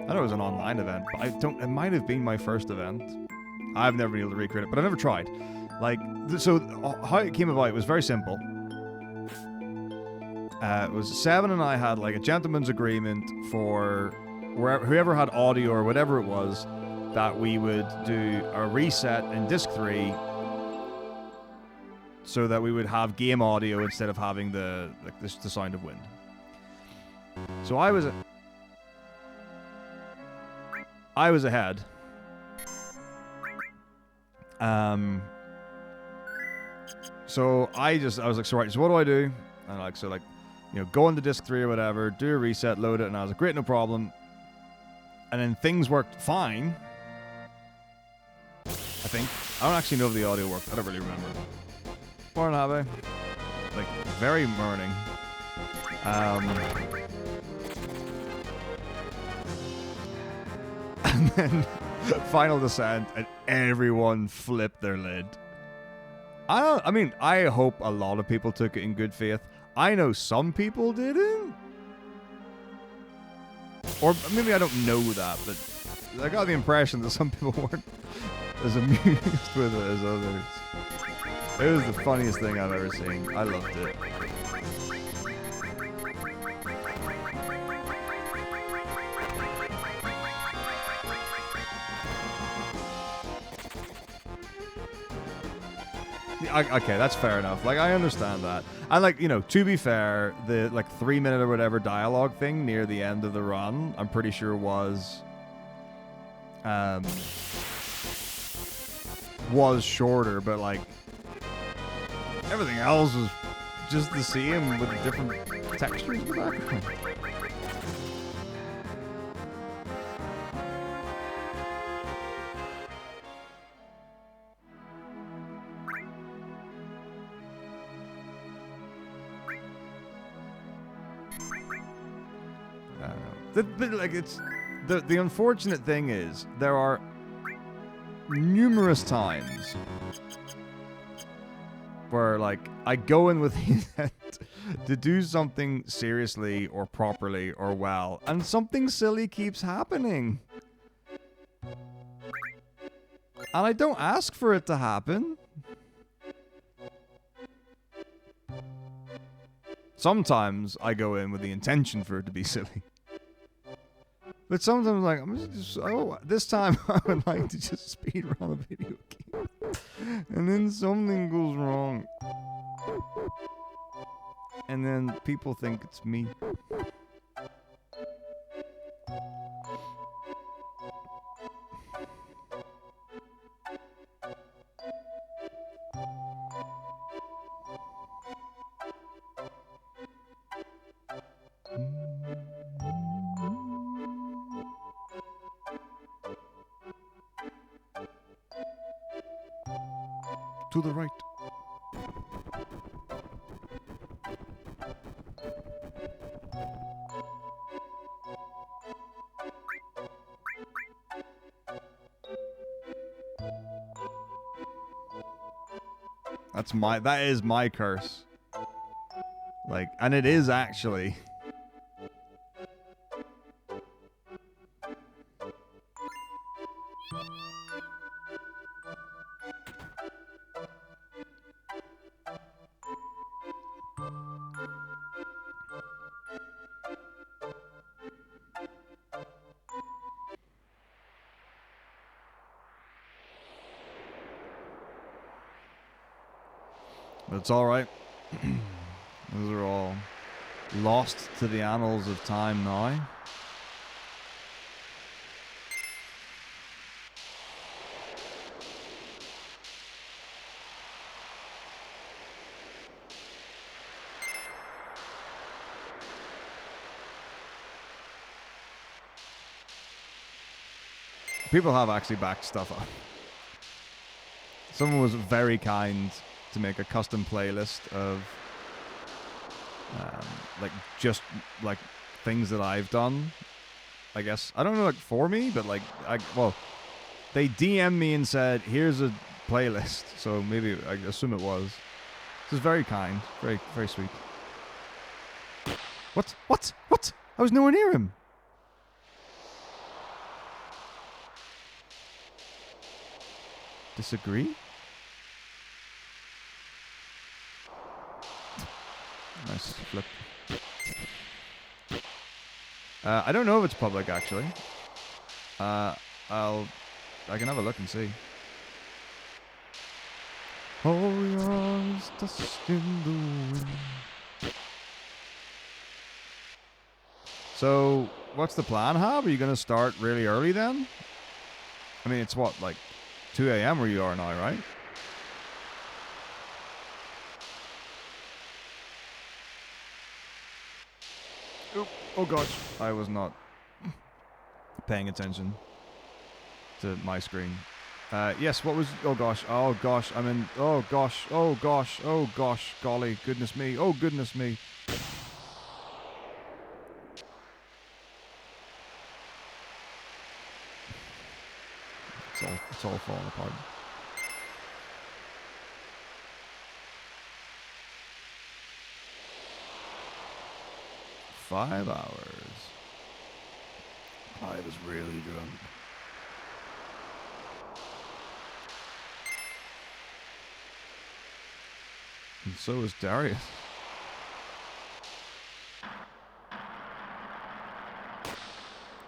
I know it was an online event, but it might have been my first event. I've never been able to recreate it, but I've never tried. Like, so how it came about was very simple. It was Seven and I had like a gentleman's agreement for whoever had audio or whatever it was, that we would do a reset in Disc 3 so that we would have game audio instead of having the sound of wind. So I was ahead. So I was like, so right, so what do I do? And like, so like, you know, go into Disc 3 or whatever, do a reset, load it, and I was like, great, no problem. And then things worked fine. I think. I don't actually know if the audio worked. I don't really remember. Morning, Habe. Like, very morning. And then final descent, and everyone flipped their lid. I mean, I hope a lot of people took it in good faith. I know some people didn't. Or maybe I don't know that, but I got the impression that some people weren't as amused with it as others. It was the funniest thing I've ever seen. I loved it. Okay, that's fair enough. Like, I understand that. And, like, you know, to be fair, the, like, 3-minute or whatever dialogue thing near the end of the run, I'm pretty sure was shorter, but, like, everything else was just the same with different textures in the background. But like, it's the unfortunate thing is there are numerous times where like I go in with the intent to do something seriously or properly or well, and something silly keeps happening. And I don't ask for it to happen. Sometimes I go in with the intention for it to be silly. But sometimes, like, I'm just, oh, this time I would like to just speedrun a video game. And then something goes wrong. And then people think it's me. To the right. That is my curse. Like, and it is actually. But it's alright. Those are all lost to the annals of time now. People have actually backed stuff up. Someone was very kind to make a custom playlist of like just like things that I've done. I guess I don't know, like for me, but like they DM'd me and said, "Here's a playlist." So maybe I assume it was. This is very kind, very very sweet. What? I was nowhere near him. Disagree? Nice flip. I don't know if it's public actually. I can have a look and see. All your eyes dust in the wind. So, what's the plan, Hab? Are you gonna start really early then? I mean, it's what, like 2 a.m. where you are now, right? Oop. Oh gosh, I was not paying attention to my screen. Yes, what was... Oh gosh, I'm in... Oh gosh, golly, goodness me, oh goodness me. It's all falling apart. $5 hours. I was really drunk. And so is Darius.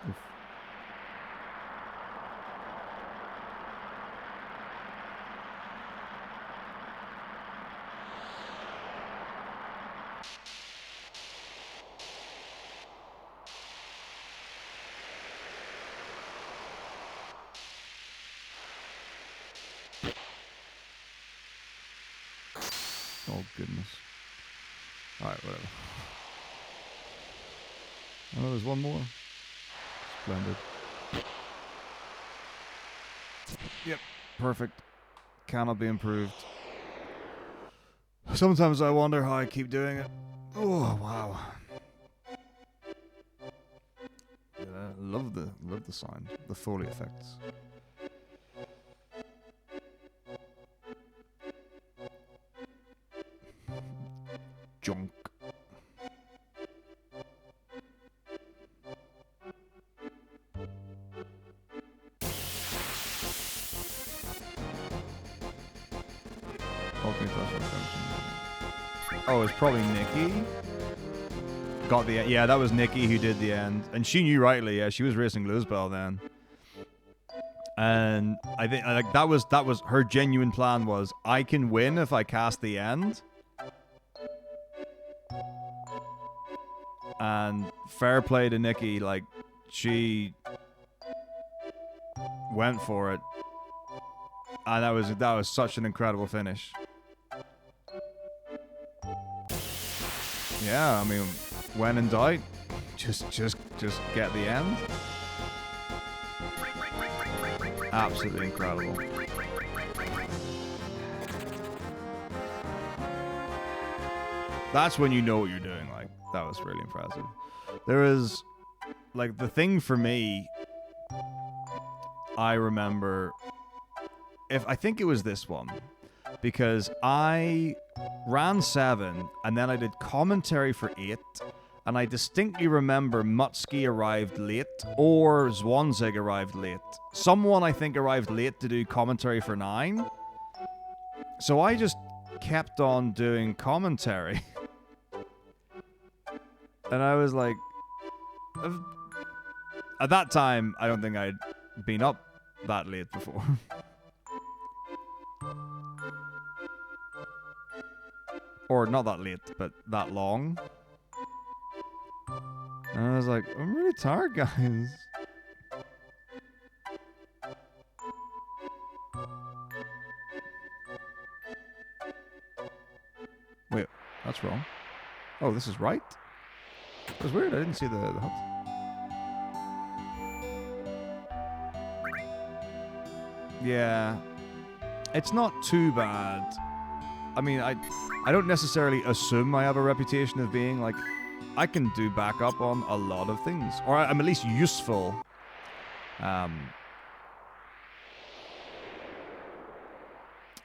Oof. Oh, goodness. Alright, whatever. Oh, there's one more. Splendid. Yep, perfect. Cannot be improved. Sometimes I wonder how I keep doing it. Oh, wow. Yeah, love the sound. The Foley effects. Junk. Oh, it's probably Nikki. Got the yeah, that was Nikki who did the end, and she knew rightly. Yeah, she was racing Luzbel then, and I think like that was her genuine plan was I can win if I cast the end, and fair play to Nikki, like she went for it, and that was such an incredible finish. Yeah, I mean, when in doubt, just get the end. Absolutely incredible. That's when you know what you're doing. Like, that was really impressive. There is, like, the thing for me, I remember, I think it was this one, because I ran 7, and then I did commentary for 8, and I distinctly remember Mutsky arrived late, or Zwanzig arrived late. Someone, I think, arrived late to do commentary for 9. So I just kept on doing commentary. And I was like... At that time, I don't think I'd been up that late before. Or not that late, but that long. And I was like, I'm really tired, guys. Wait, that's wrong. Oh, this is right? It was weird, I didn't see the hut. Yeah. It's not too bad. I mean, I don't necessarily assume I have a reputation of being, like, I can do backup on a lot of things. Or I'm at least useful.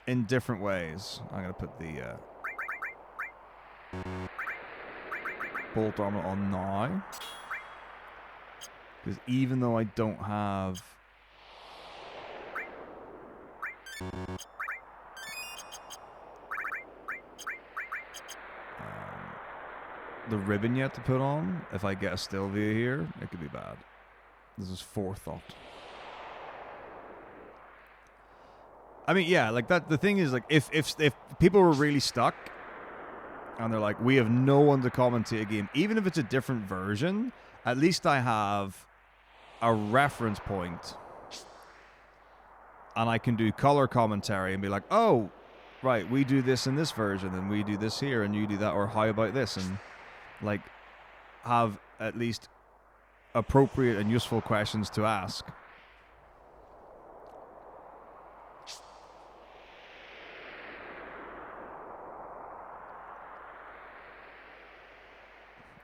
In different ways. I'm going to put the bolt armor on now. Because even though I don't have... the ribbon yet to put on, if I get a still view here, it could be bad. This is forethought. I mean, yeah, like that. The thing is, like, if people were really stuck, and they're like, we have no one to commentate a game, even if it's a different version, at least I have a reference point, and I can do color commentary and be like, oh, right, we do this in this version, and we do this here, and you do that, or how about this, and like, have at least appropriate and useful questions to ask.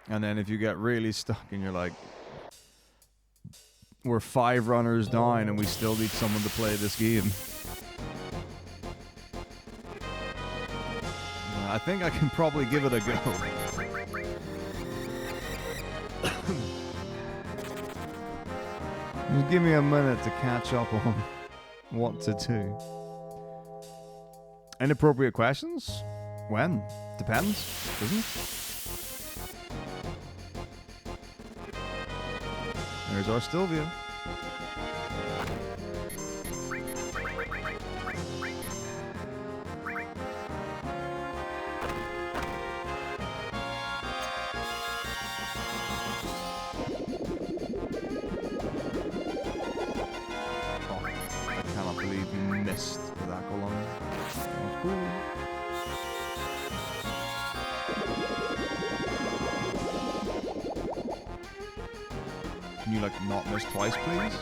And then if you get really stuck and you're like, we're 5 runners down and we still need someone to play this game. I think I can probably give it a go. Just give me a minute to catch up on what to do. Inappropriate questions? When? Depends, doesn't it? There's our still view. Can you, like, not miss twice, please?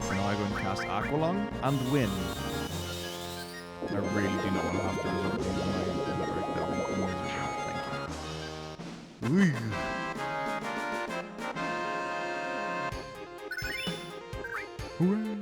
Now I go and cast Aqualung and win. I really do not want to have to resort to using my break. That would be miserable. Thank you. Hooray!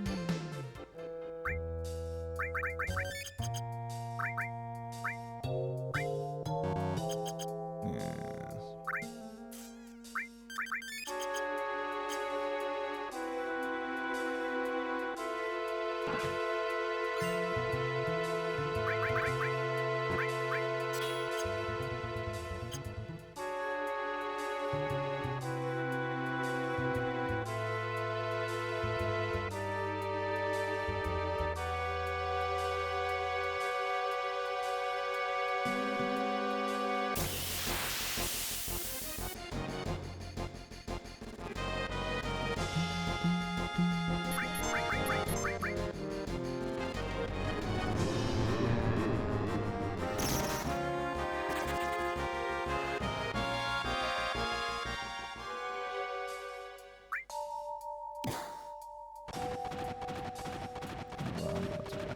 but that's okay.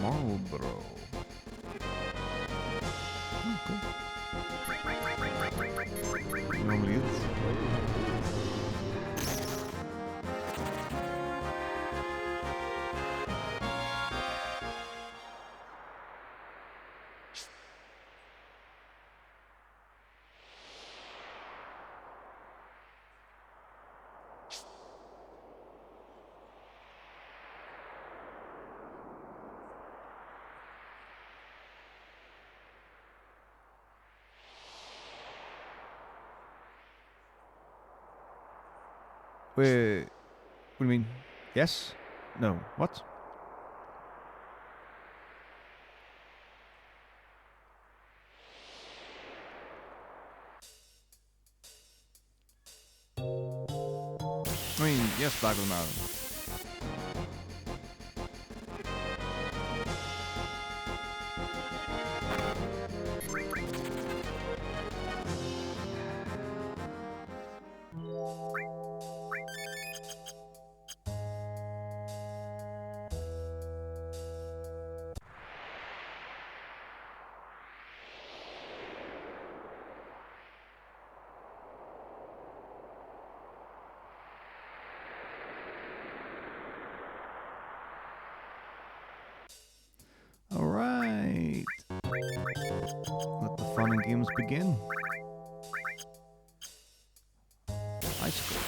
Marlboro. Okay. Normally is. Wait, what do you mean? Yes? No. What? I mean, yes, back with Mario. All right. Let the fun and games begin. High school.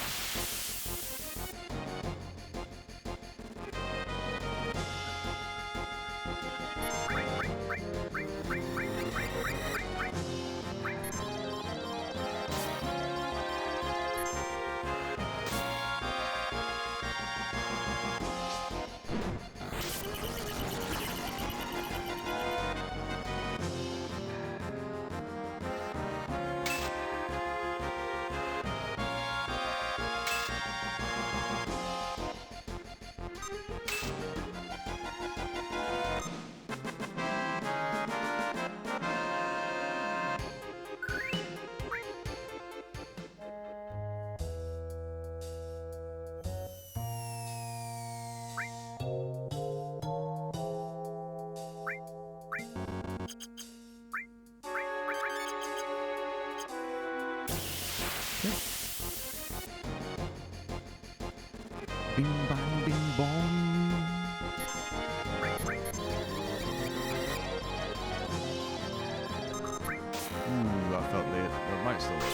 Bing bang bing bong. Ooh, that felt late. It might still work.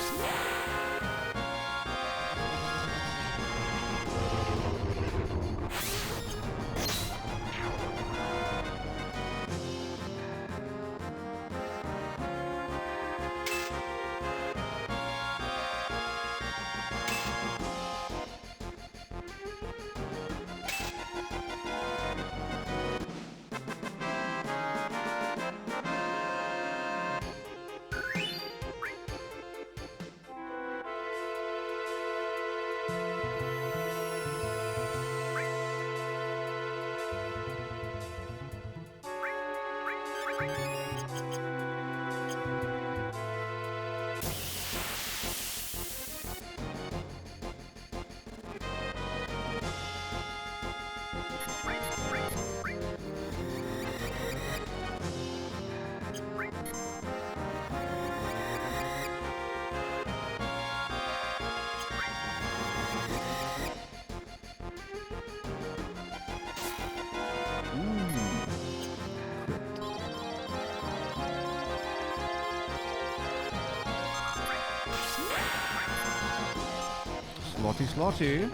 Slotty, slotty.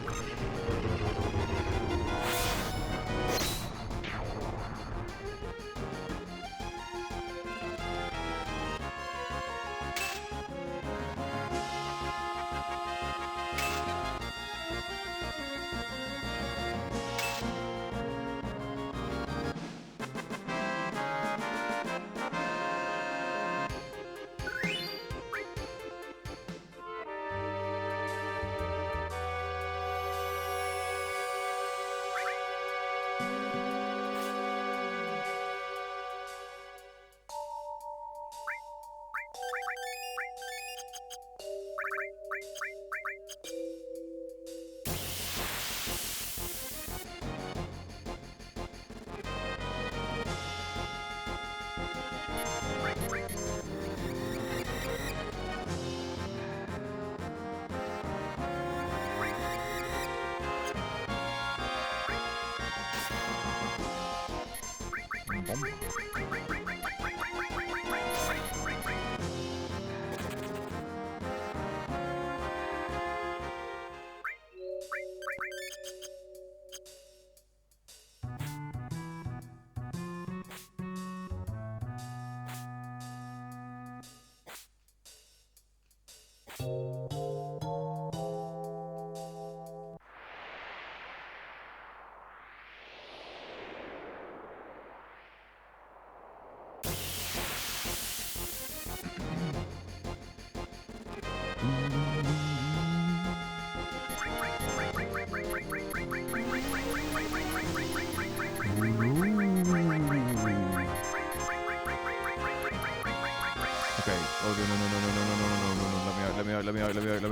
Let me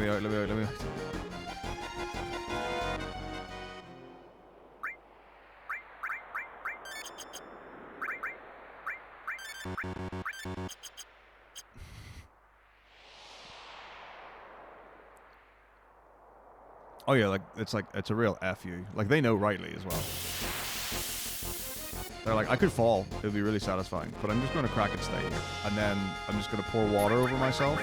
out. Oh yeah, it's a real F you. Like, they know rightly as well. They're like, I could fall. It would be really satisfying. But I'm just going to crack and stay here. And then I'm just going to pour water over myself.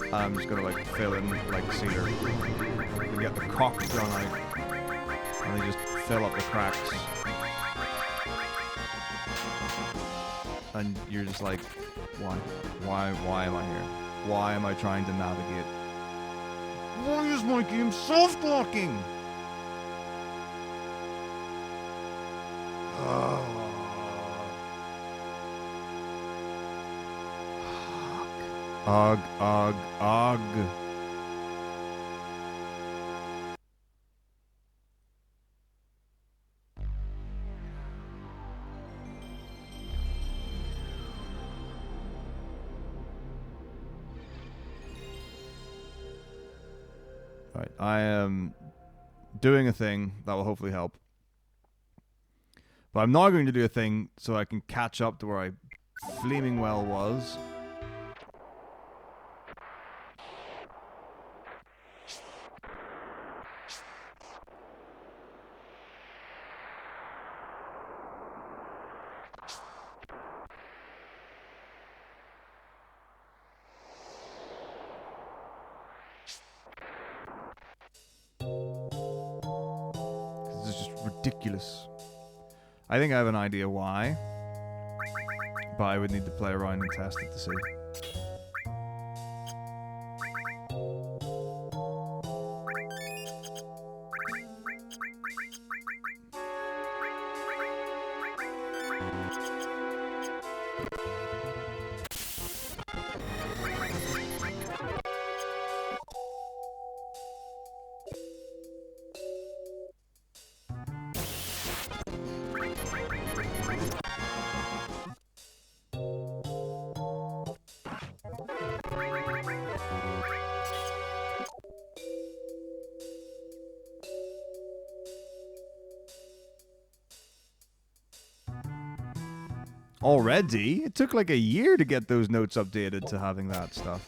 And I'm just going to, like, fill in, like, cedar. And get the cock drawn out. And they just fill up the cracks. And you're just like, why? Why am I here? Why am I trying to navigate? Why is my game soft-locking? Ugh. Right, I am doing a thing that will hopefully help. But I'm not going to do a thing so I can catch up to where I flaming well was. Ridiculous. I think I have an idea why, but I would need to play around and test it to see. Already? It took like a year to get those notes updated to having that stuff.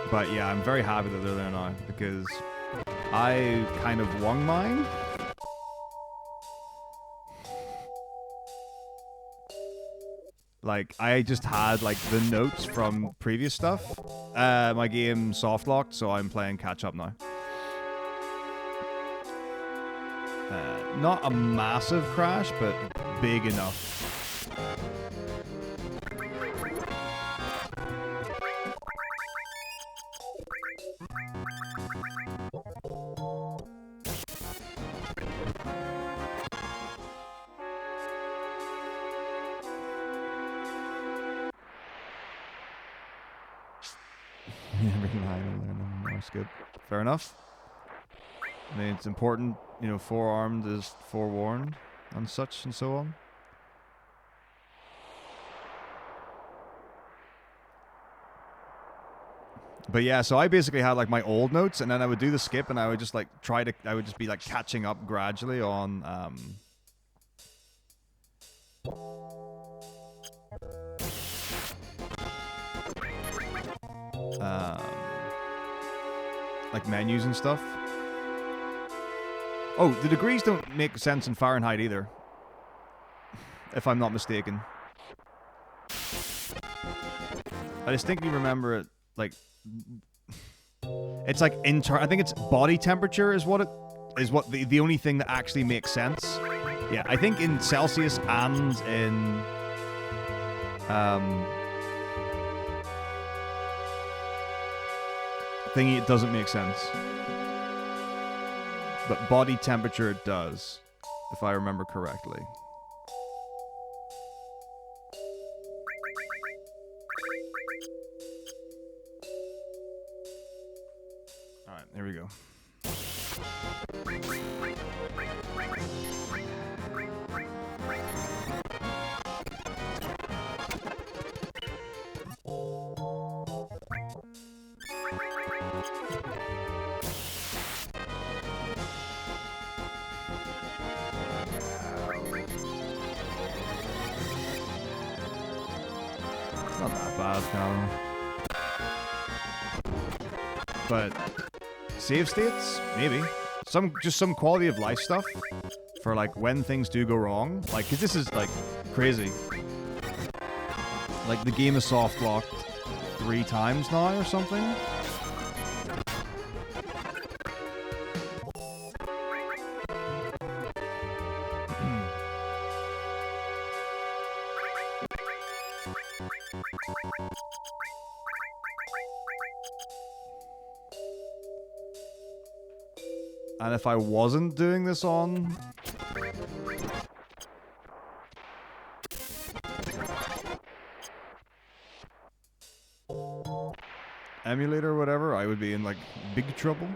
But yeah, I'm very happy that they're there now because I kind of won mine. Like, I just had, like, the notes from previous stuff. My game soft-locked, so I'm playing catch-up now. Not a massive crash, but big enough. Good. Fair enough. I mean, it's important, you know, forearmed is forewarned and such and so on. But yeah, so I basically had like my old notes, and then I would do the skip, and I would just like I would just be like catching up gradually on like menus and stuff. Oh, the degrees don't make sense in Fahrenheit either, if I'm not mistaken. I distinctly remember it like it's like I think it's body temperature is what the only thing that actually makes sense. Yeah, I think in Celsius and in thingy it doesn't make sense. But body temperature it does, if I remember correctly. Alright, here we go. But save states, maybe just some quality of life stuff for like when things do go wrong. Like, 'cause this is like crazy. Like the game is soft locked 3 times now or something. And if I wasn't doing this on emulator or whatever, I would be in like big trouble.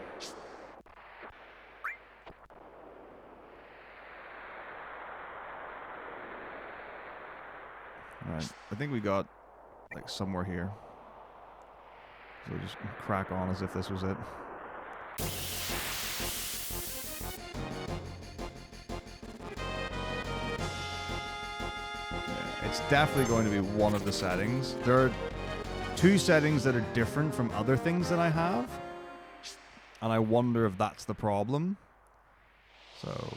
Alright, I think we got like somewhere here. So we'll just crack on as if this was it. It's definitely going to be one of the settings. There are 2 settings that are different from other things that I have. And I wonder if that's the problem. So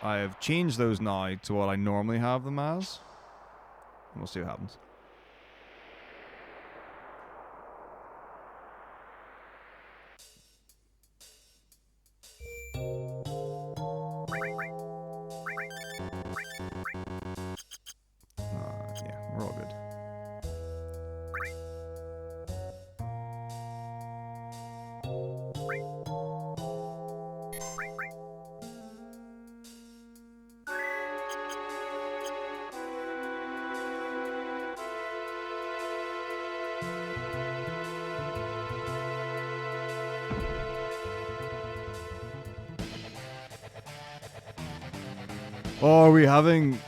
I have changed those now to what I normally have them as. And we'll see what happens. Yeah, we're all good. Oh, are we having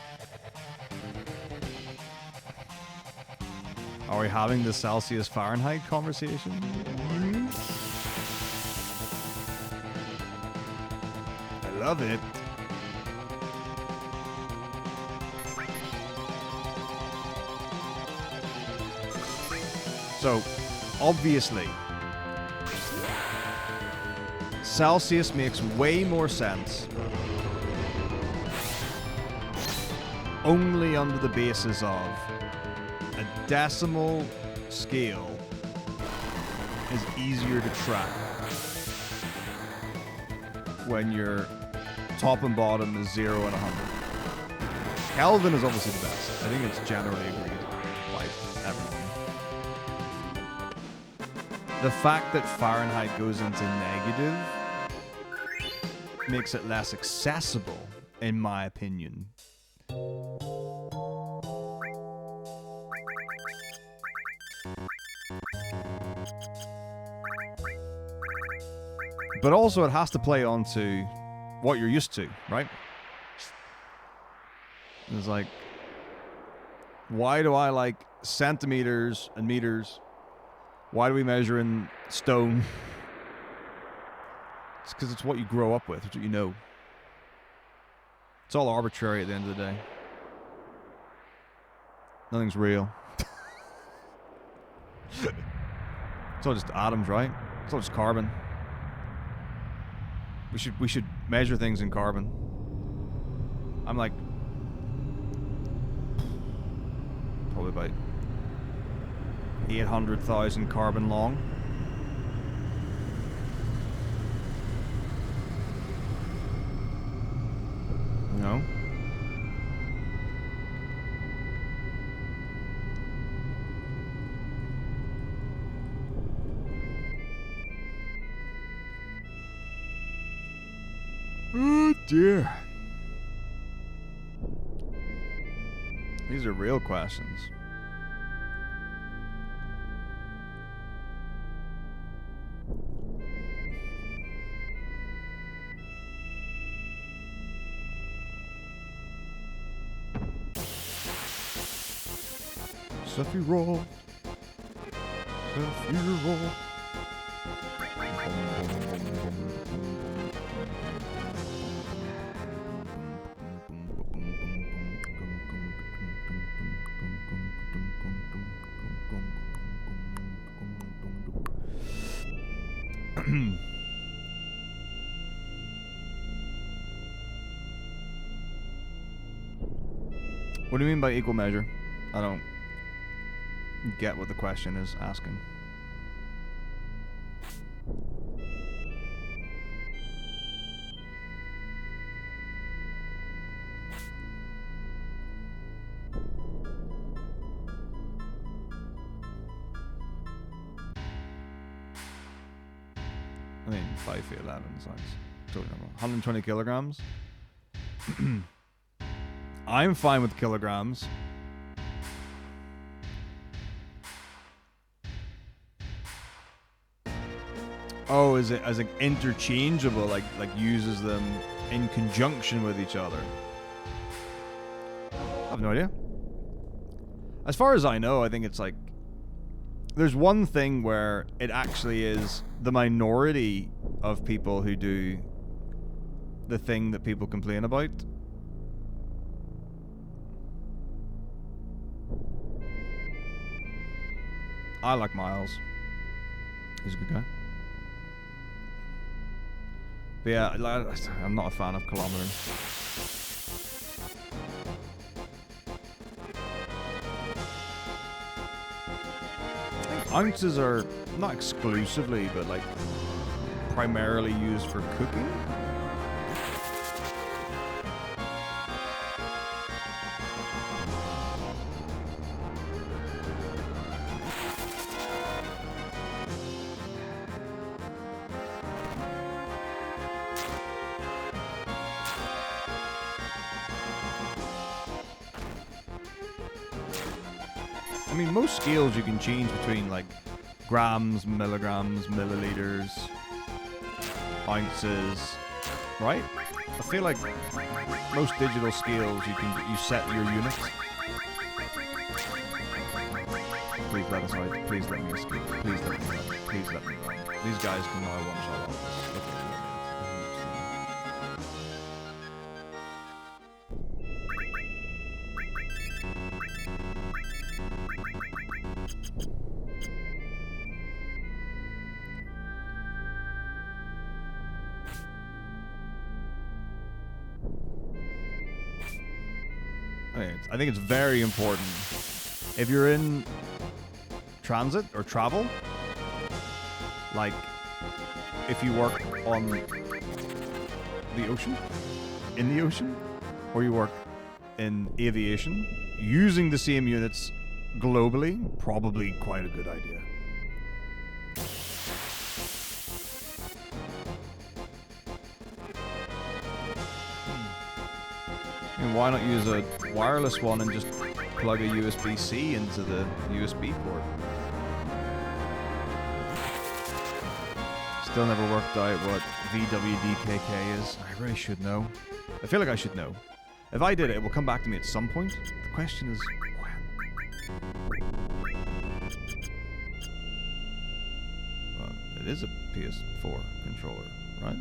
the Celsius Fahrenheit conversation? I love it. So, obviously, Celsius makes way more sense only under the basis of a decimal scale is easier to track when your top and bottom is 0 and 100. Kelvin is obviously the best. I think it's generally agreed by everyone. The fact that Fahrenheit goes into negative makes it less accessible, in my opinion. But also it has to play onto what you're used to, right? It's like, why do I like centimeters and meters? Why do we measure in stone? It's because it's what you grow up with. It's what you know. It's all arbitrary at the end of the day. Nothing's real. It's all just atoms, right? It's all just carbon. We should measure things in carbon. I'm like probably about 800,000 carbon long. You know? Oh dear. These are real questions. Sephiroth. Sephiroth. What do you mean by equal measure? I don't get what the question is asking. I mean, 5 feet 11 sounds totally normal. 120 kilograms. I'm fine with kilograms. Oh, is it as like interchangeable? Like uses them in conjunction with each other? I have no idea. As far as I know, I think it's like there's one thing where it actually is the minority of people who do the thing that people complain about. I like Miles. He's a good guy. But yeah, I'm not a fan of kilometers. I think ounces are not exclusively, but like primarily used for cooking. I mean, most scales you can change between like grams, milligrams, milliliters, ounces, right? I feel like most digital scales you set your units. Please let us out. Please let me escape. Please let me run. Please let me run. These guys can now one shot off this. Okay. I think it's very important. If you're in transit or travel, like if you work on the ocean, in the ocean, or you work in aviation, using the same units globally, probably quite a good idea. And why not use a wireless one and just plug a USB-C into the USB port? Still never worked out what VWDKK is. I really should know. I feel like I should know. If I did it, it will come back to me at some point. The question is, when? Well, it is a PS4 controller, right?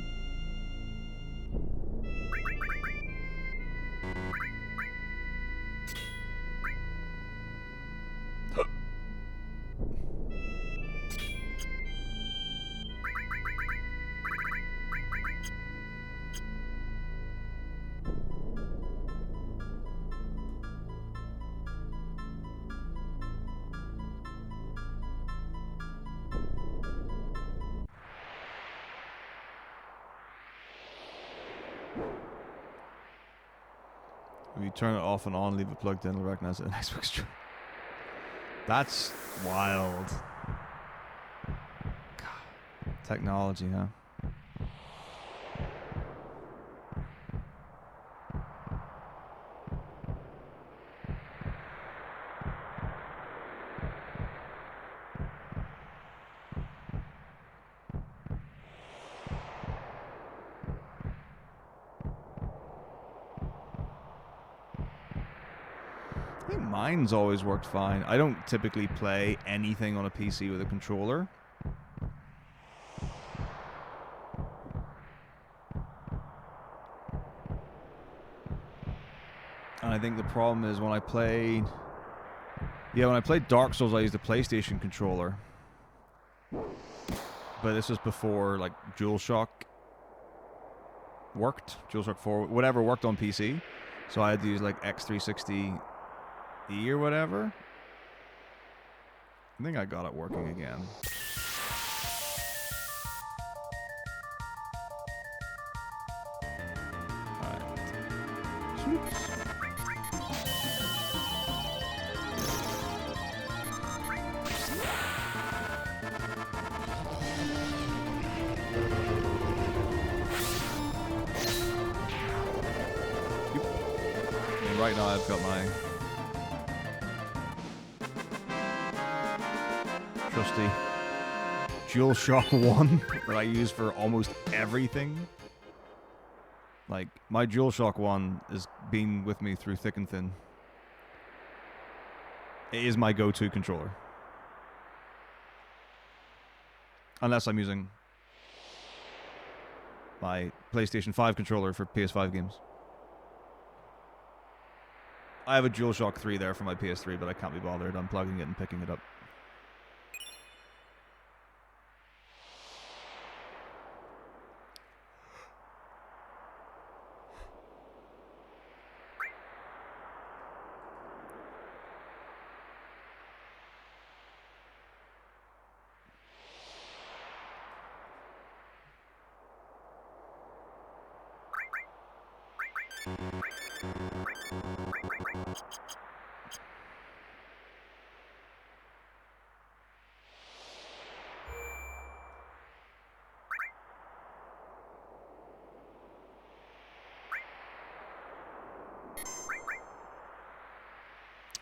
If you turn it off and on, leave it plugged in, it'll recognize it. Xbox. That's wild. God. Technology, huh? I think mine's always worked fine. I don't typically play anything on a PC with a controller. And I think the problem is when I played... Yeah, when I played Dark Souls, I used a PlayStation controller. But this was before, like, DualShock worked. DualShock 4, whatever worked on PC. So I had to use, like, X360... E or whatever. I think I got it working again. Alright. Shoots. And right now I've got my trusty DualShock 1 that I use for almost everything. Like, my DualShock 1 has been with me through thick and thin. It is my go-to controller. Unless I'm using my PlayStation 5 controller for PS5 games. I have a DualShock 3 there for my PS3, but I can't be bothered unplugging it and picking it up.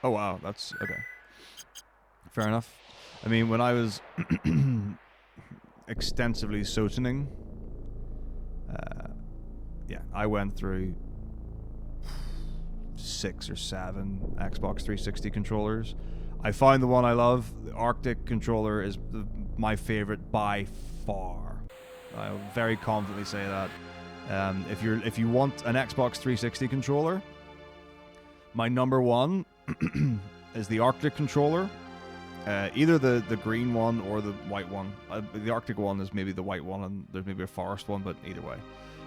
Oh wow, that's okay. Fair enough. I mean, when I was extensively sotening, yeah, I went through 6 or 7 Xbox 360 controllers. I found the one I love. The Arctic controller is my favorite by far. I'll very confidently say that. If you want an Xbox 360 controller, my number one is the Arctic controller. Either the green one or the white one. The Arctic one is maybe the white one, and there's maybe a forest one, but either way.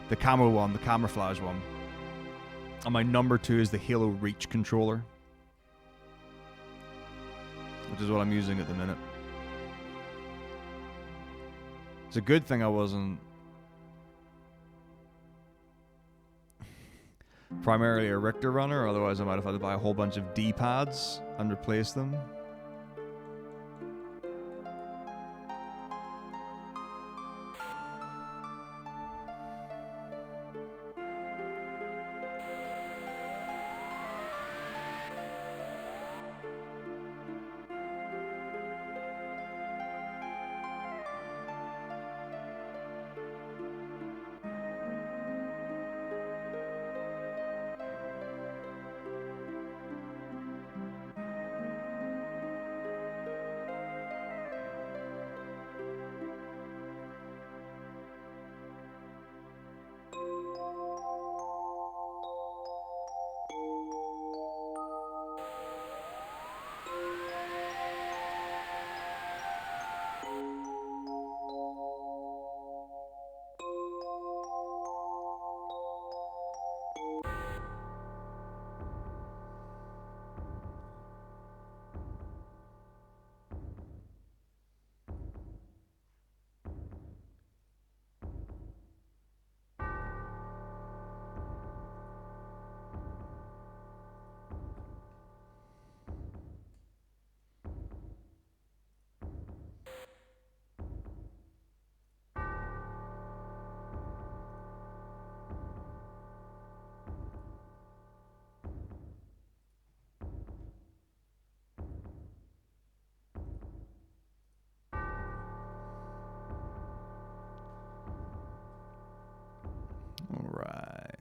The camo one, the camouflage one. And my number 2 is the Halo Reach controller, which is what I'm using at the minute. It's a good thing I wasn't primarily a Richter runner, otherwise I might have had to buy a whole bunch of D-pads and replace them. Alright.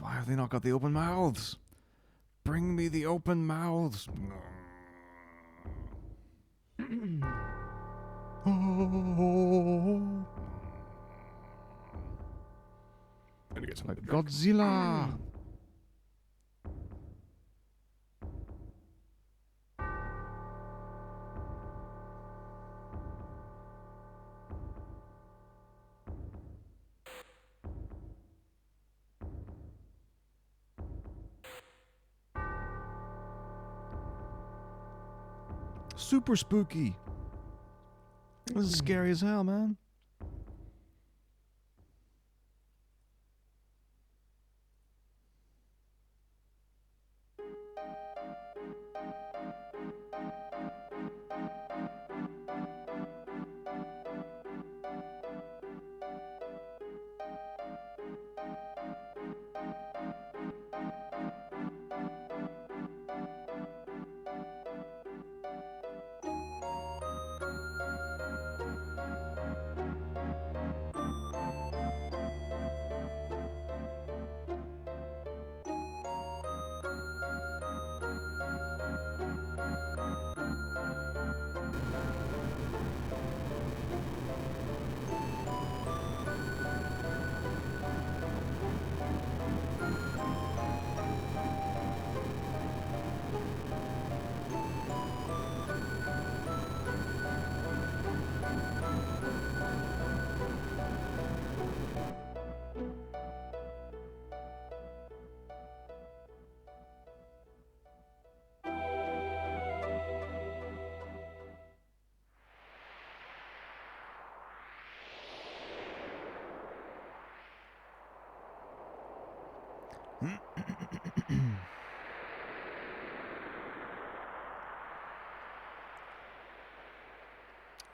Why have they not got the open mouths? Bring me the open mouths. Oh. Gonna get some Like Godzilla. Super spooky. This is scary as hell, man.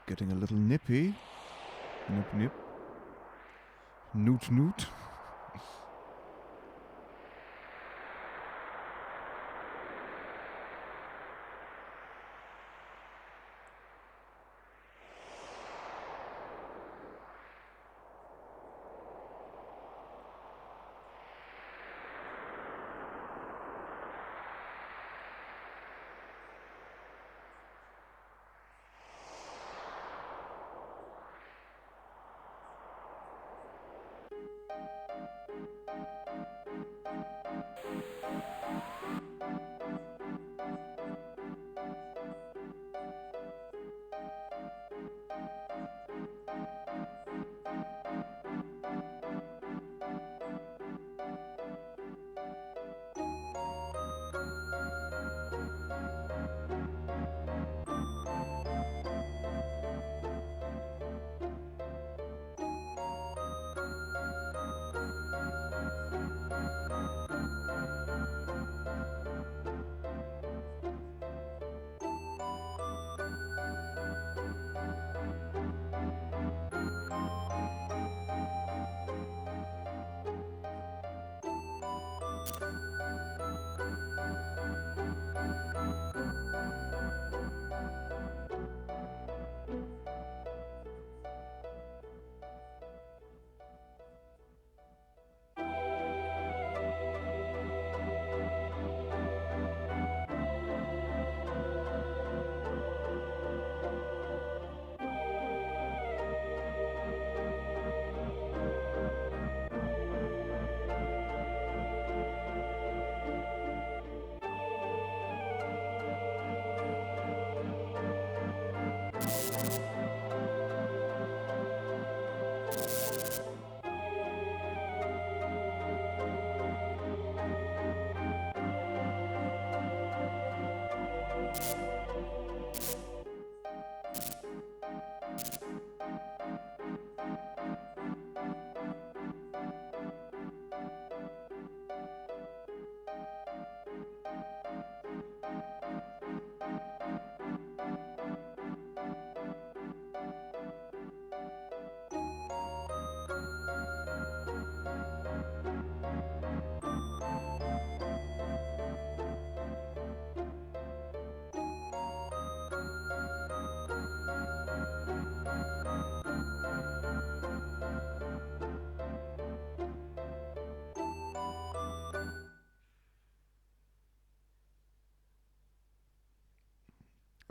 Getting a little nippy. Nip nip. Noot noot.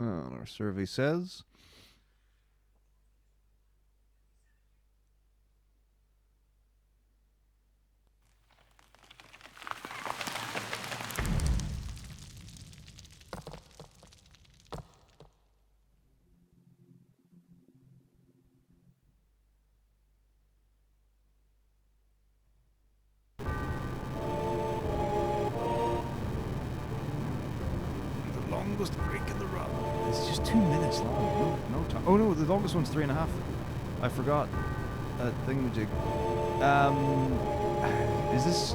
Our survey says the longest break in the run. It's just 2 minutes long. No time. Oh no, the longest one's 3.5. I forgot. Thingamajig. Is this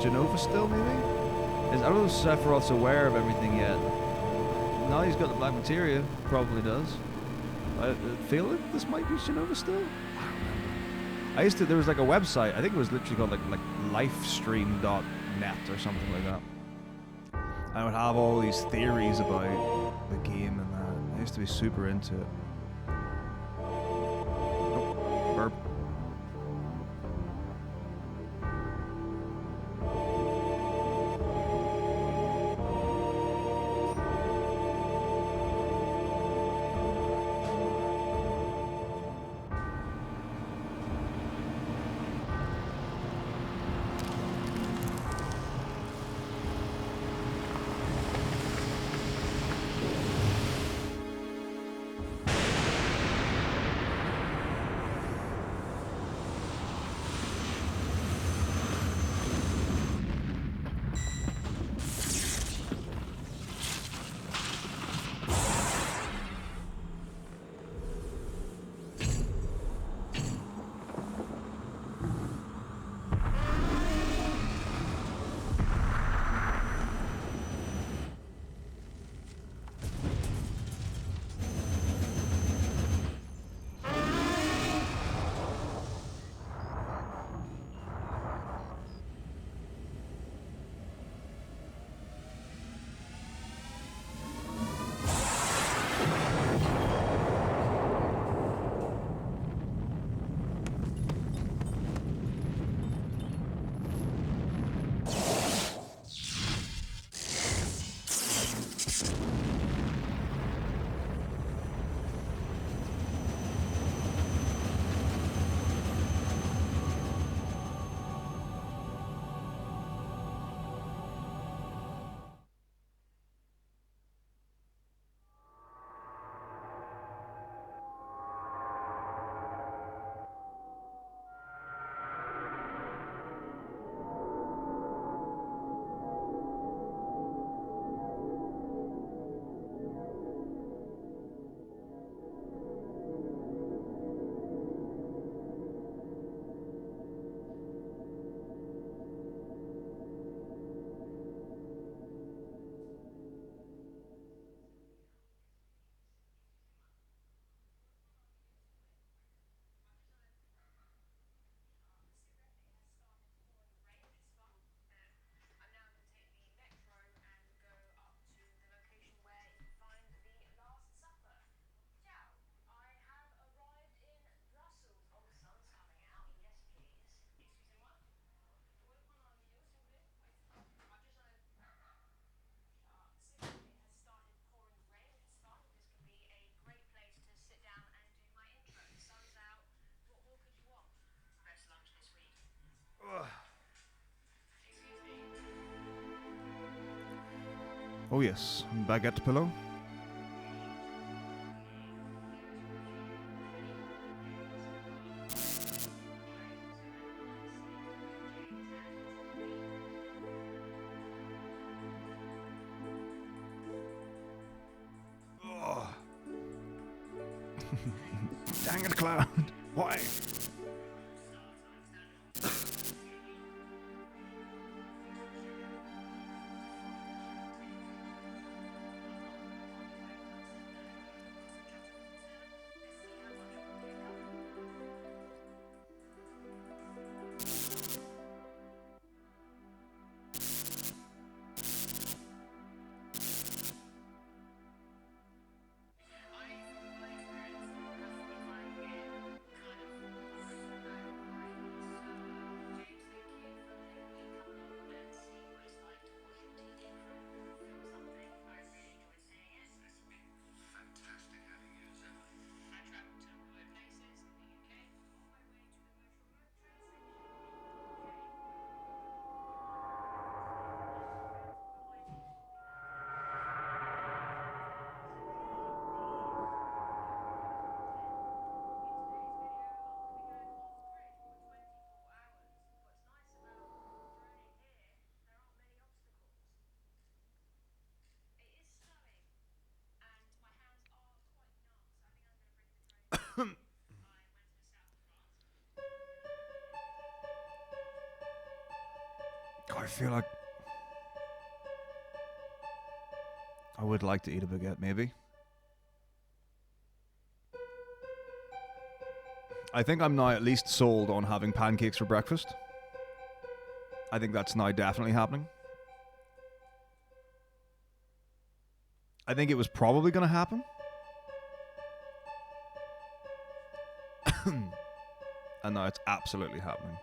Genova still, maybe? I don't know if Sephiroth's aware of everything yet. Now he's got the black materia, probably does. I feel like this might be Genova still. I don't remember. There was like a website, I think it was literally called like livestream.net or something like that. I would have all these theories about the game and that. I used to be super into it. Oh, burp. Oh yes, baguette pillow. Oh. Dang it, Cloud. Why? I feel like I would like to eat a baguette, maybe. I think I'm now at least sold on having pancakes for breakfast. I think that's now definitely happening. I think it was probably going to happen. And now it's absolutely happening.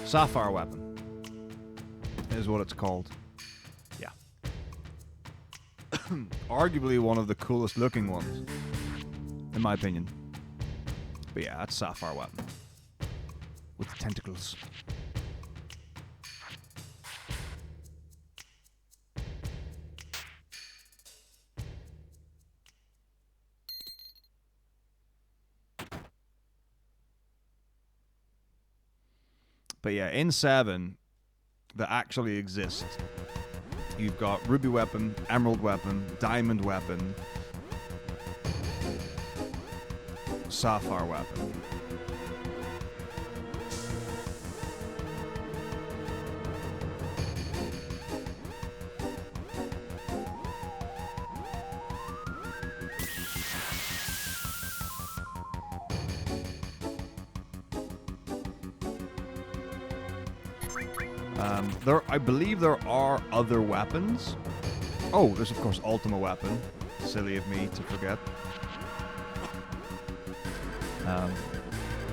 Sapphire weapon is what it's called. Yeah. Arguably one of the coolest looking ones, in my opinion. But yeah, that's Sapphire weapon. With tentacles. But yeah, in 7, that actually exists. You've got Ruby Weapon, Emerald Weapon, Diamond Weapon, Sapphire Weapon. I believe there are other weapons. Oh, there's of course Ultima Weapon. Silly of me to forget.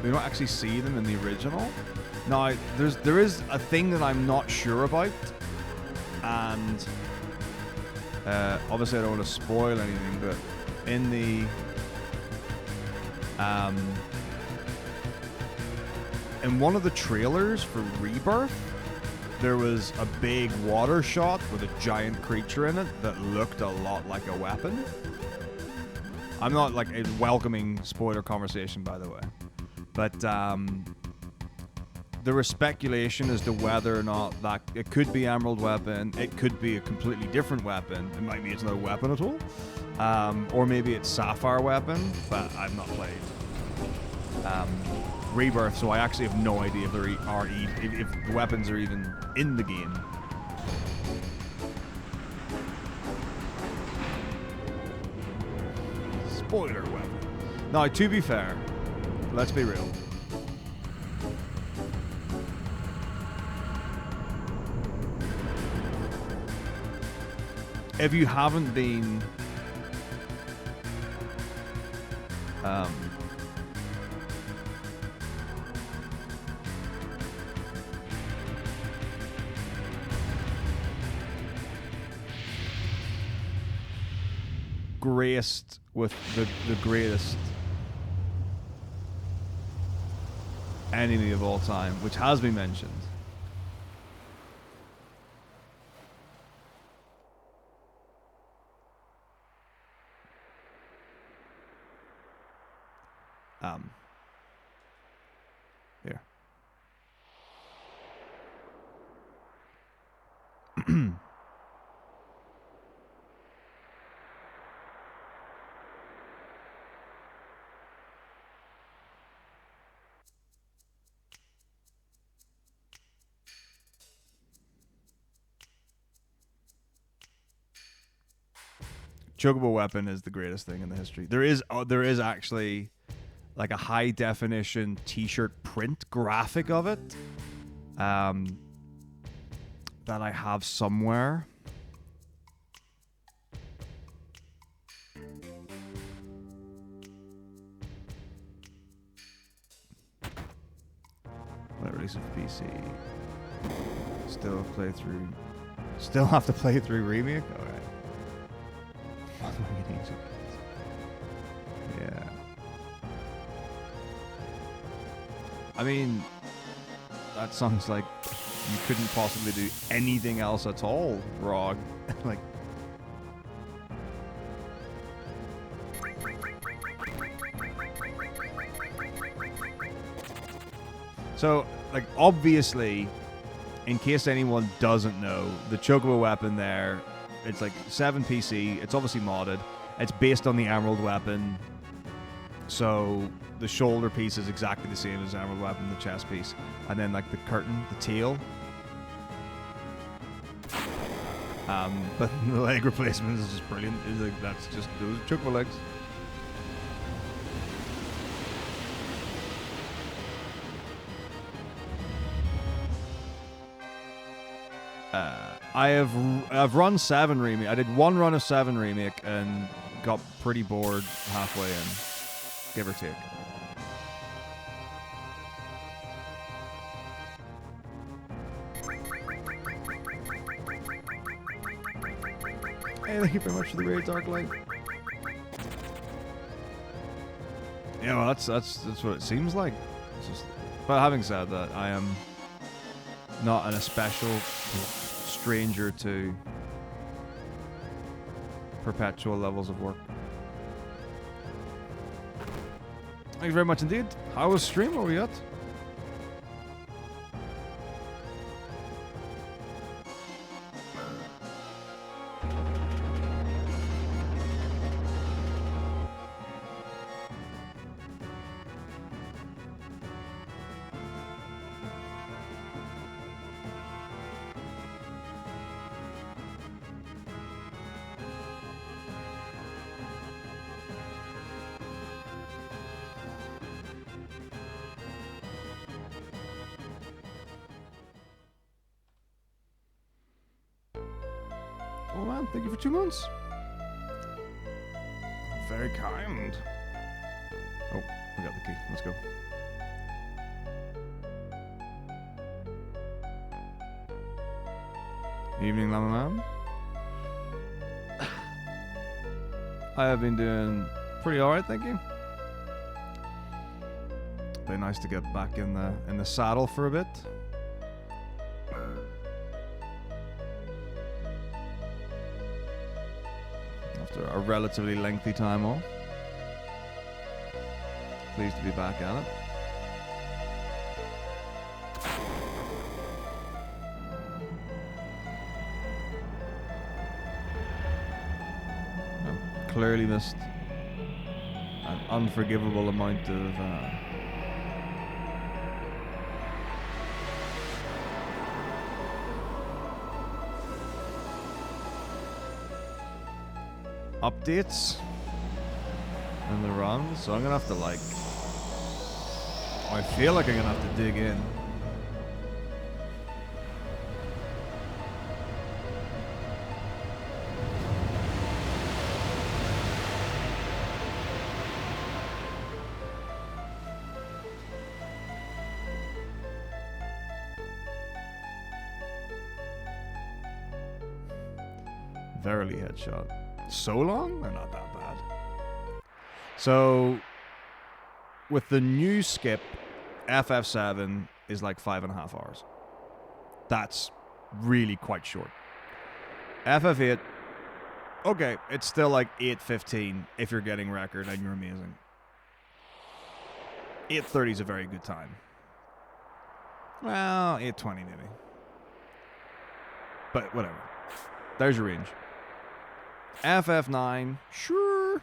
We don't actually see them in the original. Now, there is a thing that I'm not sure about, and obviously I don't want to spoil anything, but in the in one of the trailers for Rebirth, there was a big water shot with a giant creature in it that looked a lot like a weapon. I'm not like a welcoming spoiler conversation, by the way. But there was speculation as to whether or not that it could be Emerald Weapon, it could be a completely different weapon. It might be it's not a weapon at all. Or maybe it's Sapphire Weapon, but I've not played Rebirth, so I actually have no idea if there are if the weapons are even in the game. Spoiler weapon. Now, to be fair, let's be real. If you haven't been graced with the greatest enemy of all time, which has been mentioned. Here. Chocobo weapon is the greatest thing in the history. There is actually like a high definition t-shirt print graphic of it that I have somewhere. When it releases PC, still have to play through remake. All right. Yeah. I mean, that sounds like you couldn't possibly do anything else at all, Rog. Like, so, like, obviously, in case anyone doesn't know, the Chocobo weapon there, it's like 7 PC. It's obviously modded. It's based on the Emerald Weapon. So the shoulder piece is exactly the same as the Emerald Weapon, the chest piece. And then like the curtain, the tail. But the leg replacement is just brilliant. It's like, that's just those Chocobo legs. I've run 7 remake. I did 1 run of 7 remake and got pretty bored halfway in, give or take. Hey, thank you very much for the raid, Darklight. Yeah, well, that's what it seems like. It's just, but having said that, I am not an especial stranger to perpetual levels of work. Thank you very much indeed. How was stream? Where were we at? Oh man, thank you for 2 months. Very kind. Oh, we got the key. Let's go. Evening, Llama Man. I have been doing pretty alright, thank you. Very nice to get back in the saddle for a bit. After a relatively lengthy time off. Pleased to be back at it. Clearly missed an unforgivable amount of updates in the run, so I'm gonna have to I feel like I'm gonna have to dig in. Verily headshot. So long? They're not that bad. So, with the new skip, FF7 is like 5.5 hours. That's really quite short. FF8, okay, it's still like 8:15 if you're getting record and you're amazing. 8:30 is a very good time. Well, 8:20 maybe. But whatever. There's your range. FF9, sure.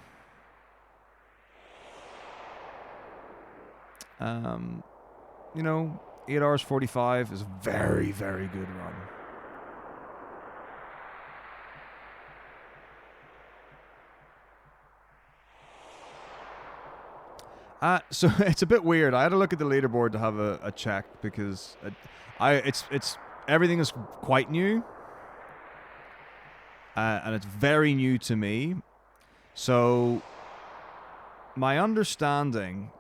You know, 8 hours 45 is a very, very good run. So it's a bit weird. I had to look at the leaderboard to have a check because it's everything is quite new. And it's very new to me. So my understanding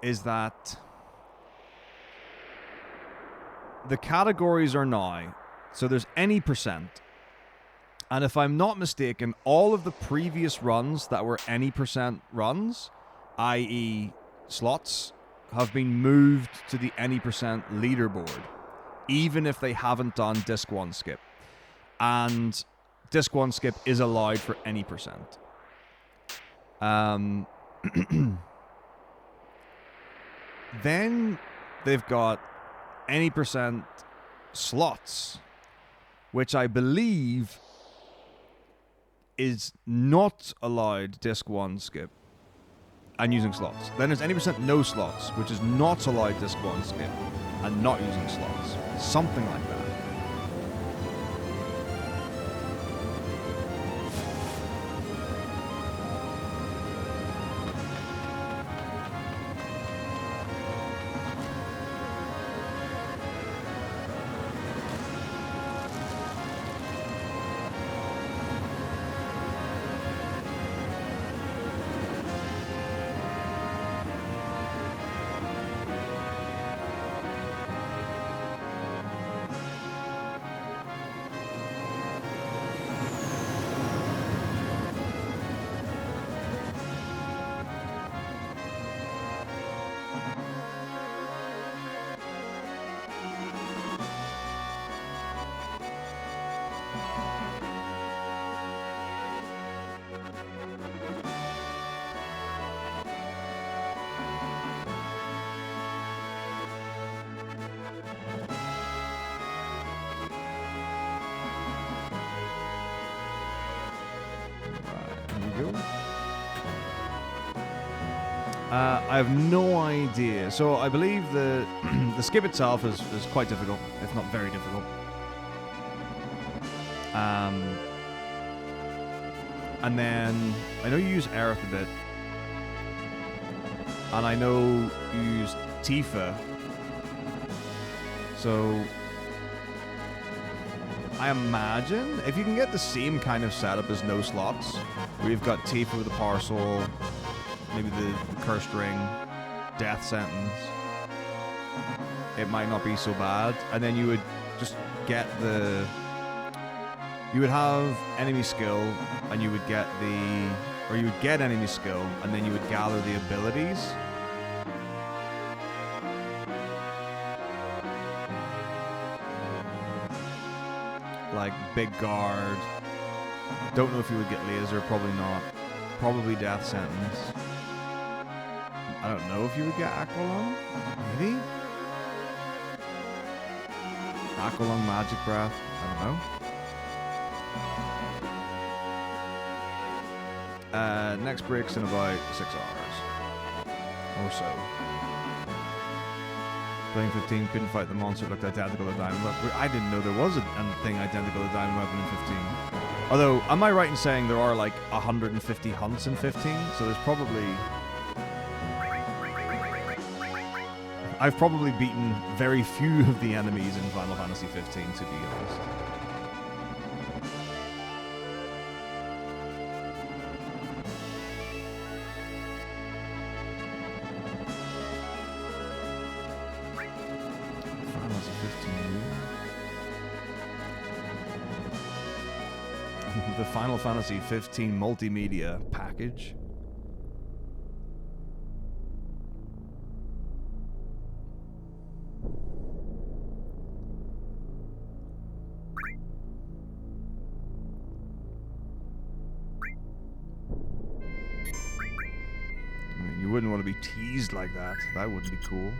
is that the categories are now, so there's any percent. And if I'm not mistaken, all of the previous runs that were any percent runs, i.e. slots, have been moved to the any percent leaderboard, even if they haven't done disc 1 skip. And disc 1 skip is allowed for any percent. Then they've got any percent slots, which I believe is not allowed disc 1 skip and using slots. Then there's any percent no slots, which is not allowed disc 1 skip and not using slots. Something like that. I have no idea. So I believe the the skip itself is quite difficult, if not very difficult. And then I know you use Aerith a bit, and I know you use Tifa. So I imagine if you can get the same kind of setup as No Slots, where you've got Tifa with the Power Soul, maybe the Cursed Ring, Death Sentence, it might not be so bad. And then you would just get the... You would have enemy skill, and you would get the... Or you would get enemy skill, and then you would gather the abilities. Like Big Guard. Don't know if you would get Laser, probably not. Probably Death Sentence. I don't know if you would get Aqualung. Maybe? Aqualung, Magic Breath. I don't know. Next break's in about 6 hours. Or so. Playing 15, couldn't fight the monster, looked identical to Diamond Weapon. I didn't know there was a thing identical to Diamond Weapon in 15. Although, am I right in saying there are like 150 hunts in 15? So there's probably... I've probably beaten very few of the enemies in Final Fantasy 15, to be honest. Final Fantasy 15 the Final Fantasy 15 multimedia package. You wouldn't want to be teased like that. That wouldn't be cool.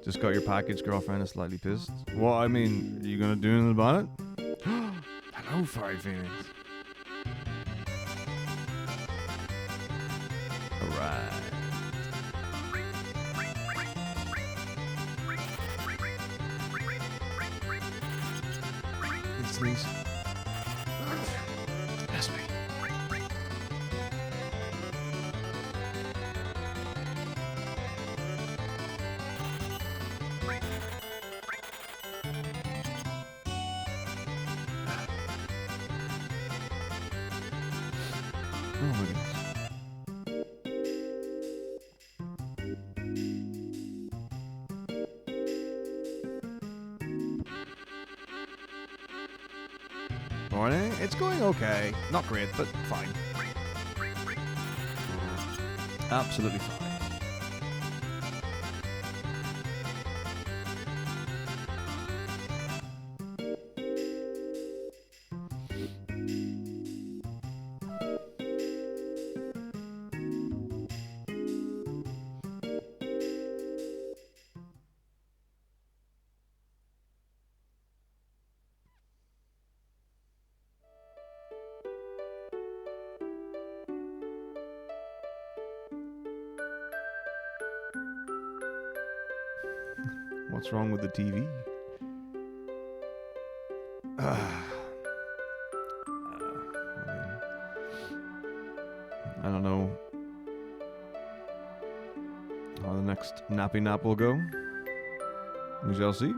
Just got your package, girlfriend is slightly pissed. Well, I mean, are you gonna do anything about it? Hello, Fairy Phoenix. Alright. Please. That's me. Oh my goodness. Morning. It's going okay. Not great, but fine. Absolutely fine. What's wrong with the TV? I don't know how the next nappy nap will go. We shall see.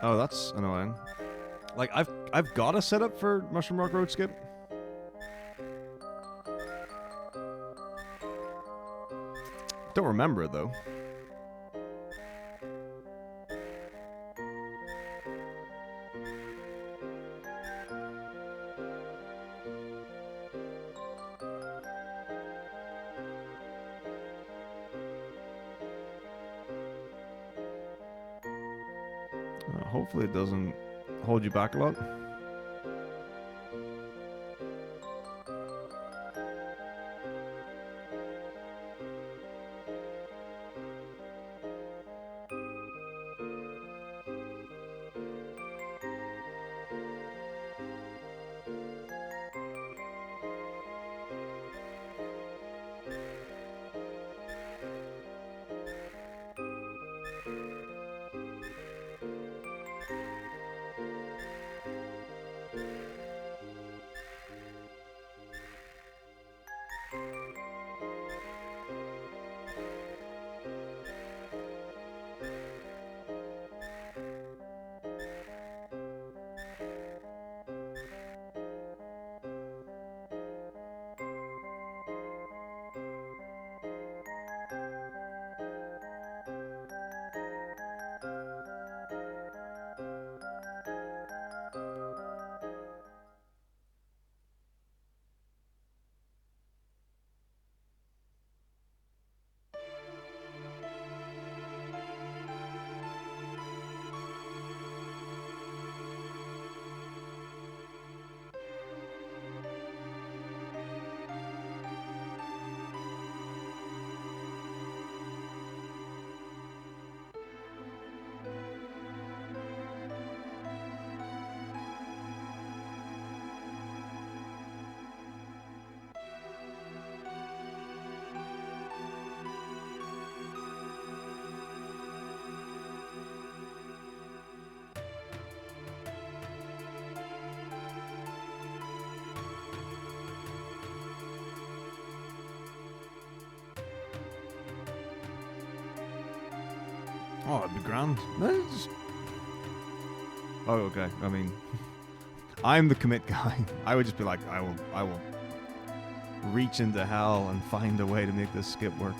Oh, that's annoying. Like, I've got a setup for Mushroom Rock Road Skip. Don't remember it, though. Hopefully it doesn't hold you back a lot. Oh, it'd be grand. Oh, okay. I mean, I'm the commit guy. I would just be like, I will reach into hell and find a way to make this skip work.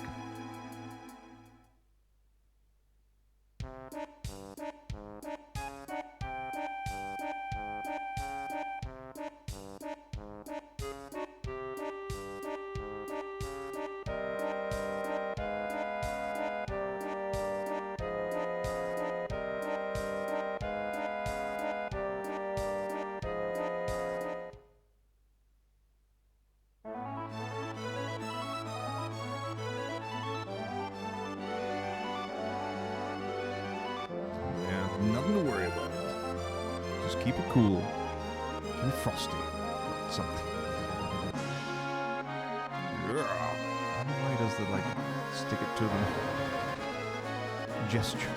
Nothing to worry about. Just keep it cool. Keep it frosty. Something. Yeah. I don't know why he does the, like, stick it to them gesture.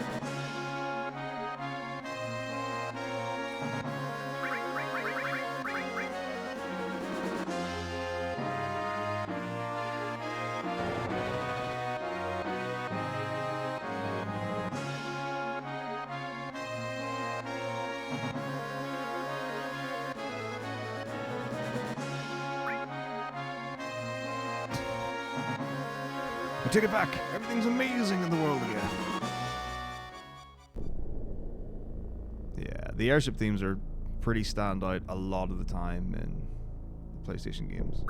I take it back. Everything's amazing in the world again. Yeah, the airship themes are pretty standout a lot of the time in the PlayStation games.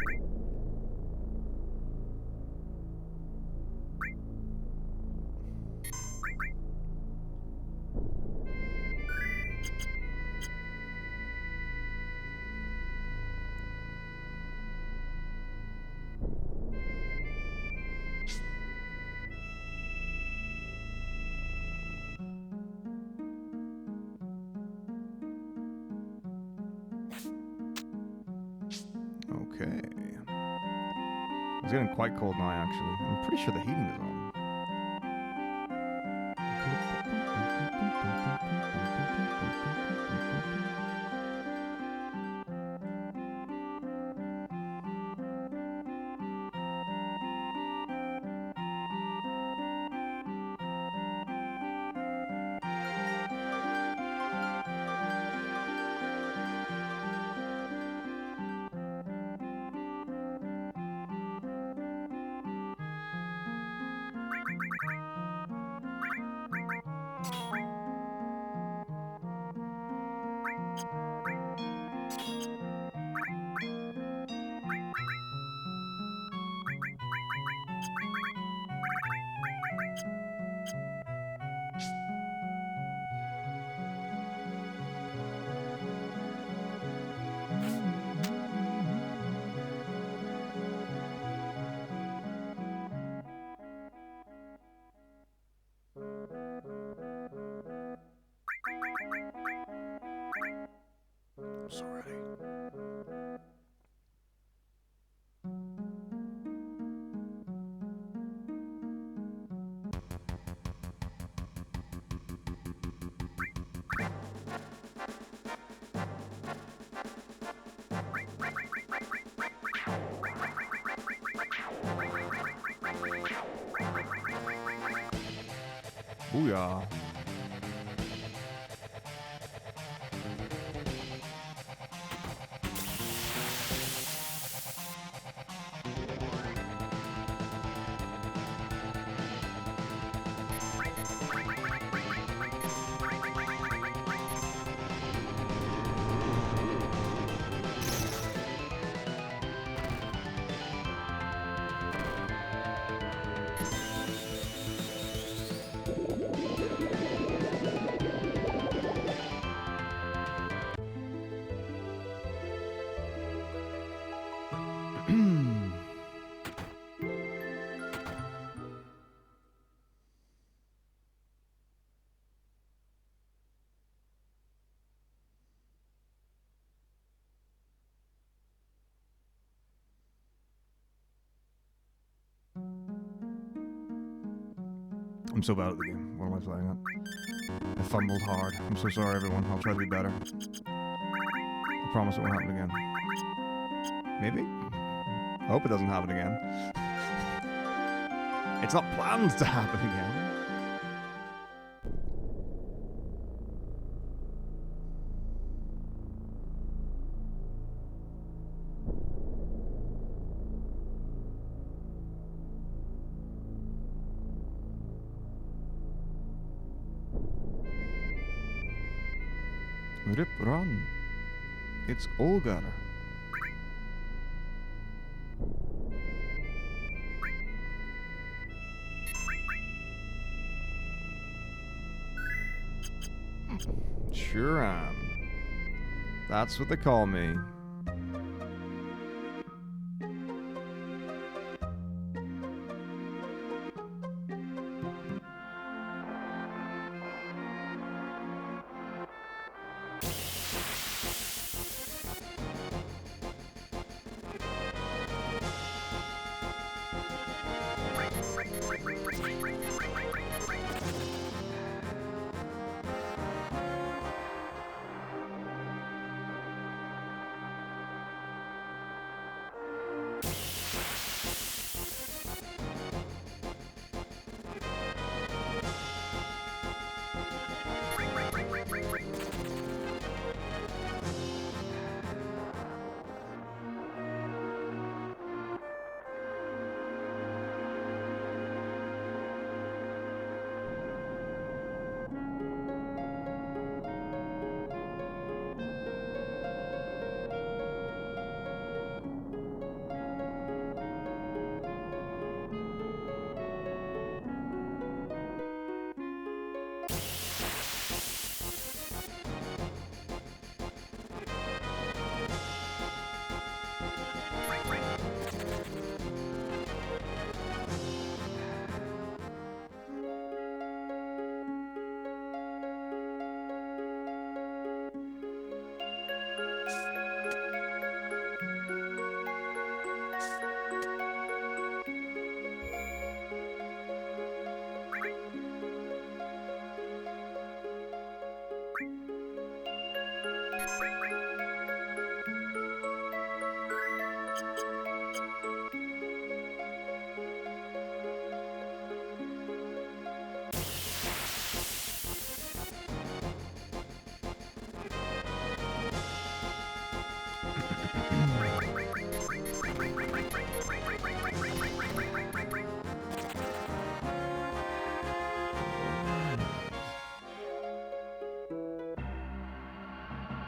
Okay. It's getting quite cold now, actually. I'm pretty sure the heating is on. Booyah. I'm so bad at the game. What am I playing at? I fumbled hard. I'm so sorry, everyone. I'll try to be better. I promise it won't happen again. Maybe? I hope it doesn't happen again. It's not planned to happen again. Rip run. It's Olgar. Sure am. That's what they call me.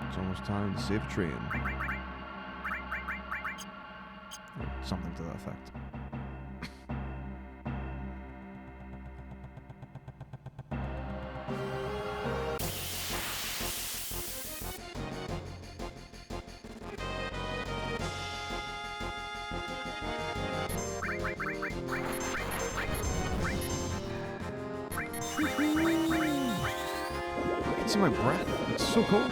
It's almost time to save a train. Or something to that effect. I can see my breath. It's so cold.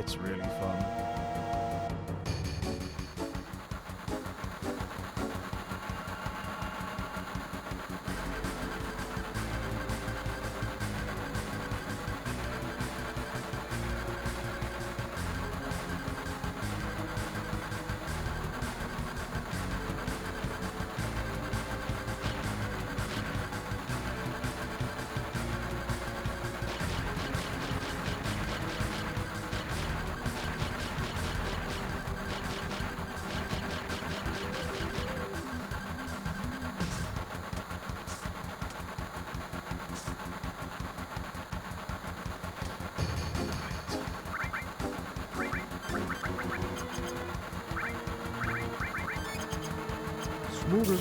It's really fun. Moving.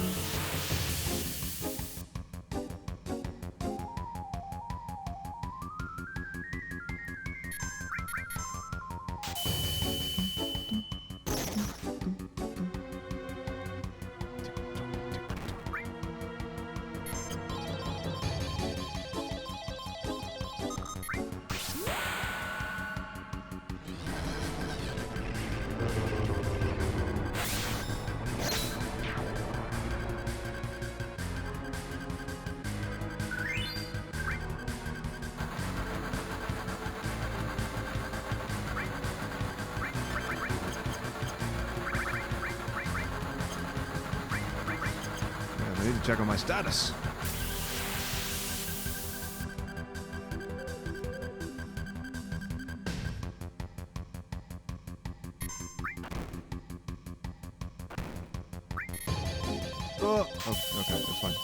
I need to check on my status. Oh, okay, that's fine.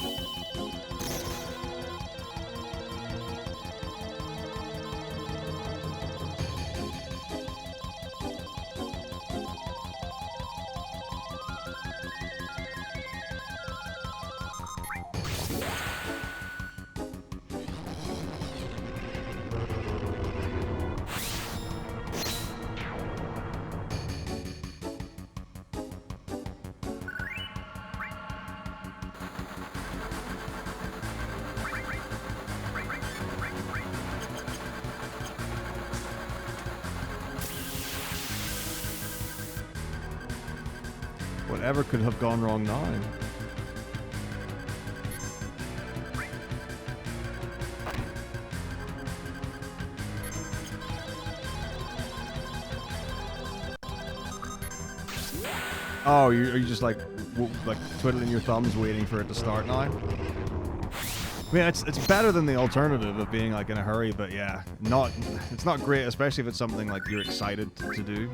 Whatever could have gone wrong now? Oh, are you just like twiddling your thumbs waiting for it to start now? I mean, it's better than the alternative of being like in a hurry, but yeah, it's not great, especially if it's something like you're excited to do.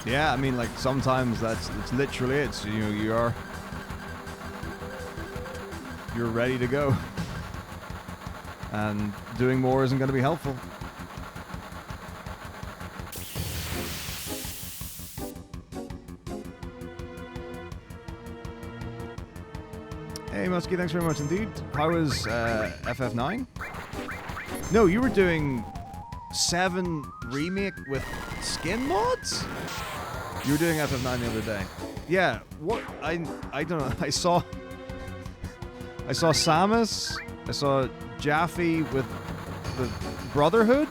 Yeah, I mean, like, sometimes it's literally it. So, you know, you're ready to go. And doing more isn't going to be helpful. Hey, Muskie, thanks very much indeed. How was FF9? No, you were doing 7 remake with skin mods? You were doing FF9 the other day. Yeah, what? I don't know. I saw Samus. I saw Jaffe with the Brotherhood.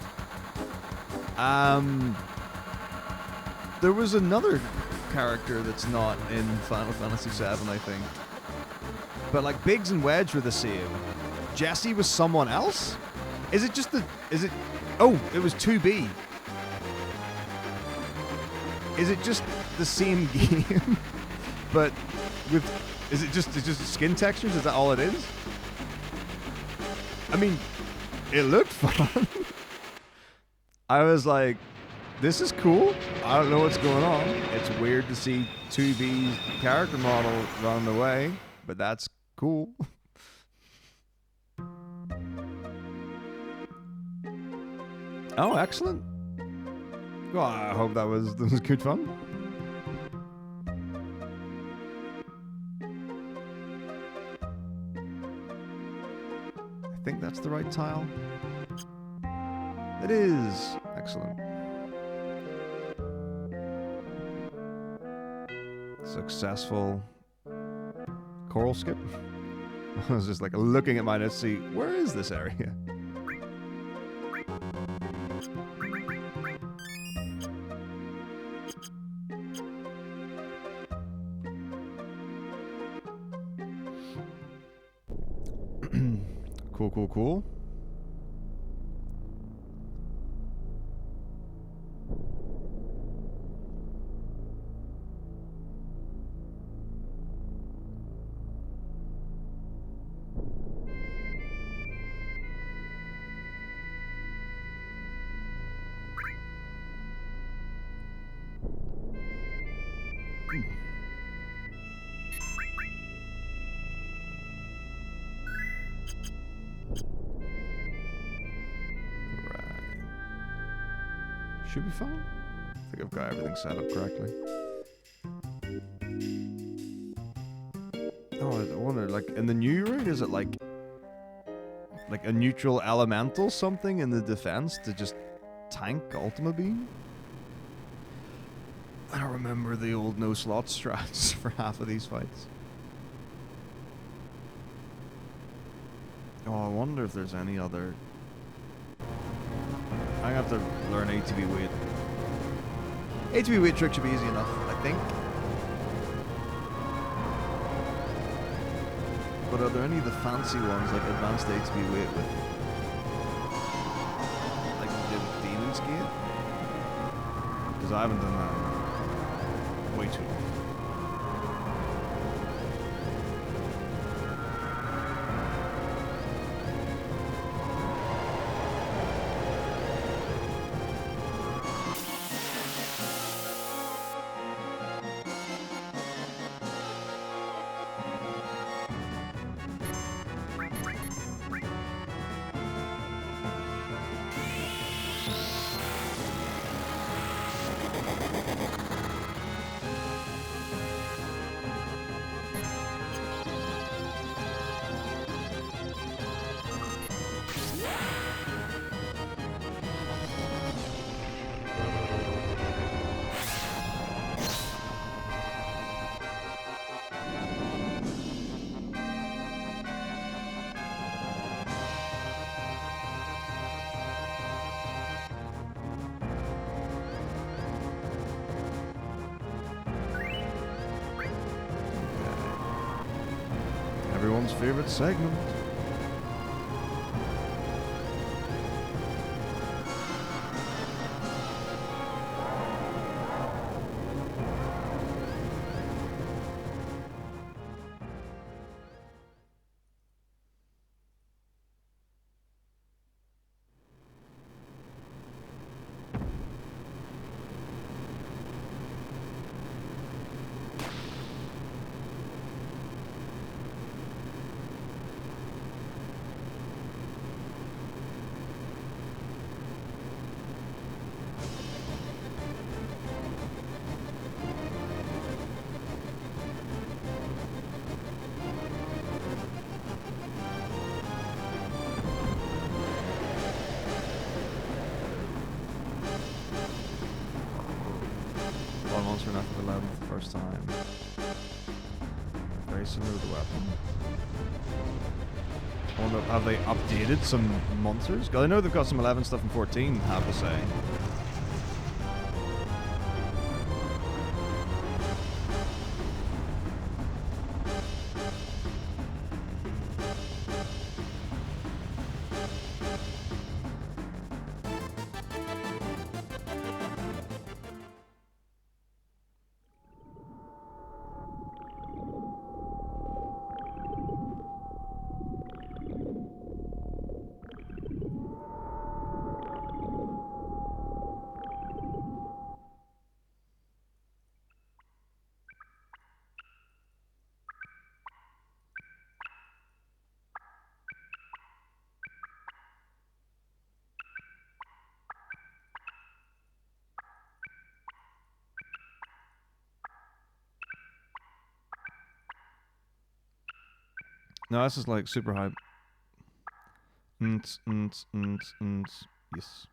There was another character that's not in Final Fantasy VII, I think. But like Biggs and Wedge were the same. Jessie was someone else? Is it just the... Oh, it was 2B. Is it just the same game? But with... It's just skin textures? Is that all it is? I mean, it looked fun. I was like, this is cool. I don't know what's going on. It's weird to see 2B's character model run away, but that's cool. Oh, excellent. Well, I hope that was good fun. I think that's the right tile. It is. Excellent. Successful coral skip. I was just like looking at mine to see, where is this area? Cool, cool, cool. Should be fine. I think I've got everything set up correctly. Oh, I wonder, like, in the new raid, is it like a neutral elemental something in the defense to just tank Ultima Beam? I don't remember the old no slot strats for half of these fights. Oh, I wonder if there's any other... I have to learn ATB weight. ATB weight trick should be easy enough, I think. But are there any of the fancy ones, like advanced ATB weight with, like you did with Demon's Gate? Because I haven't done that in way too long. Everyone's favorite segment. Monster enough of 11 for the first time. Very similar to the weapon. I wonder, have they updated some monsters? Because I know they've got some 11 stuff in 14, I have to say. No, this is like super hype. Yes.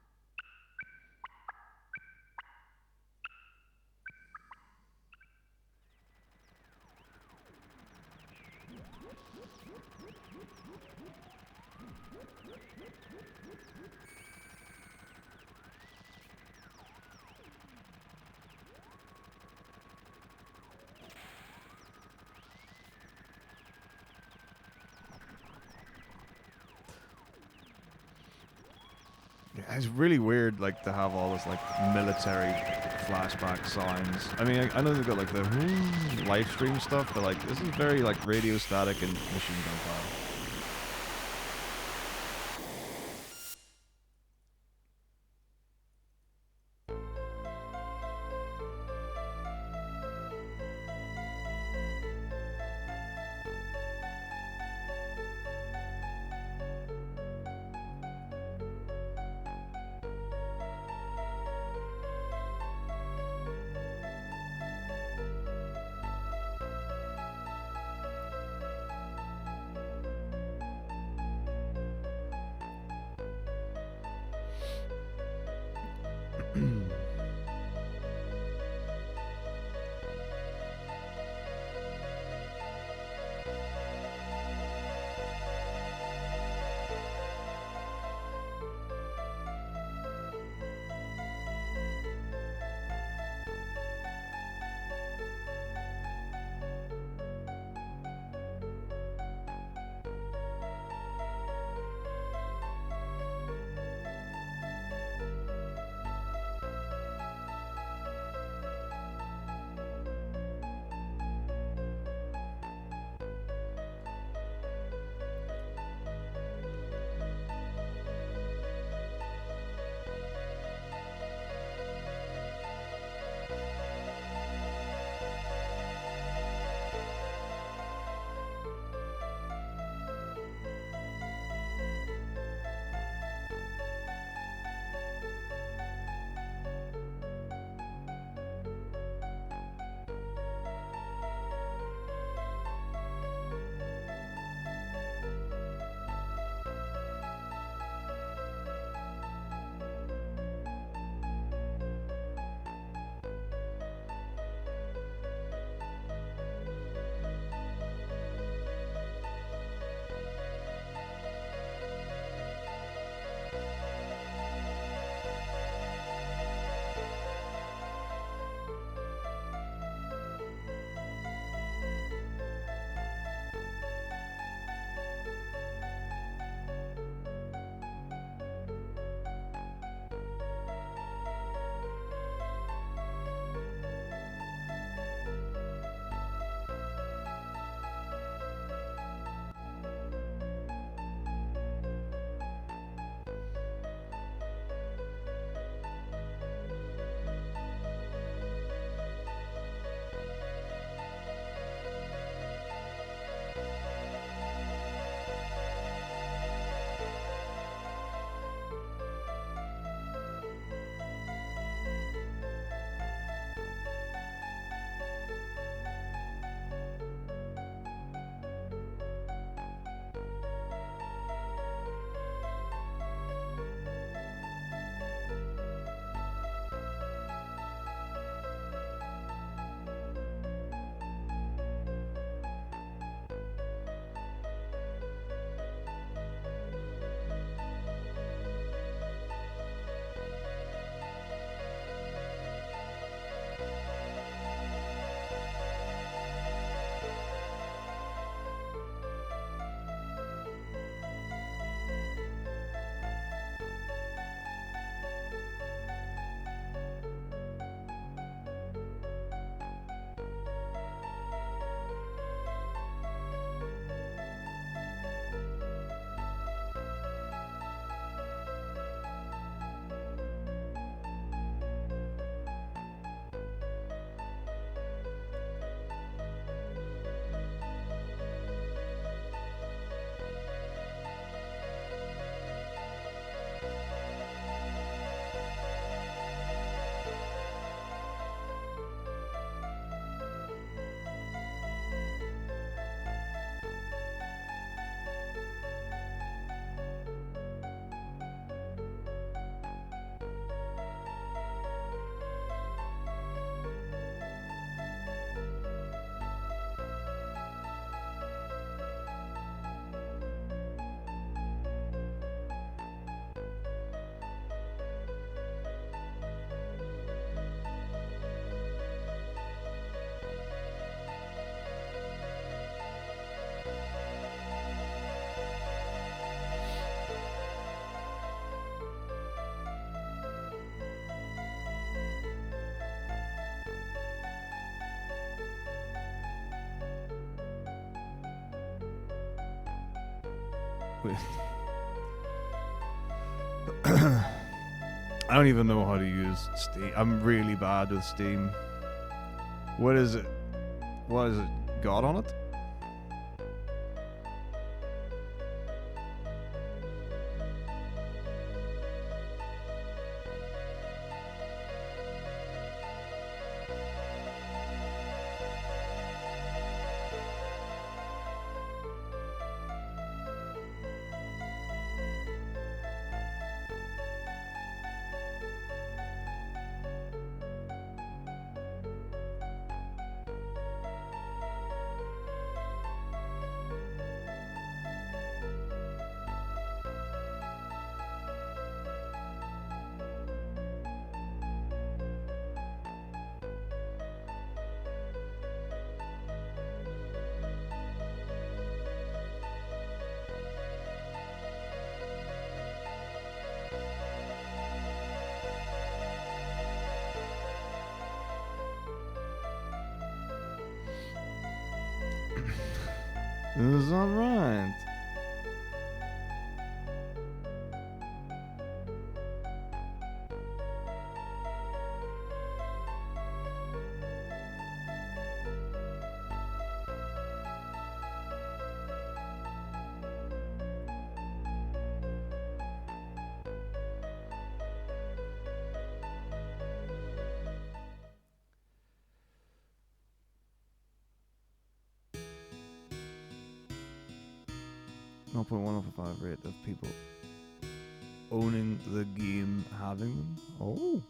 Yeah, it's really weird, like, to have all this, like, military flashback sounds. I mean, I know they've got, like, the live stream stuff, but, like, this is very, like, radio static and machine gun fire. Wait. I don't even know how to use Steam. I'm really bad with Steam. What is it? What is it got on it? This is alright. Not 0.1 off of 5 rate of people owning the game having them. Oh.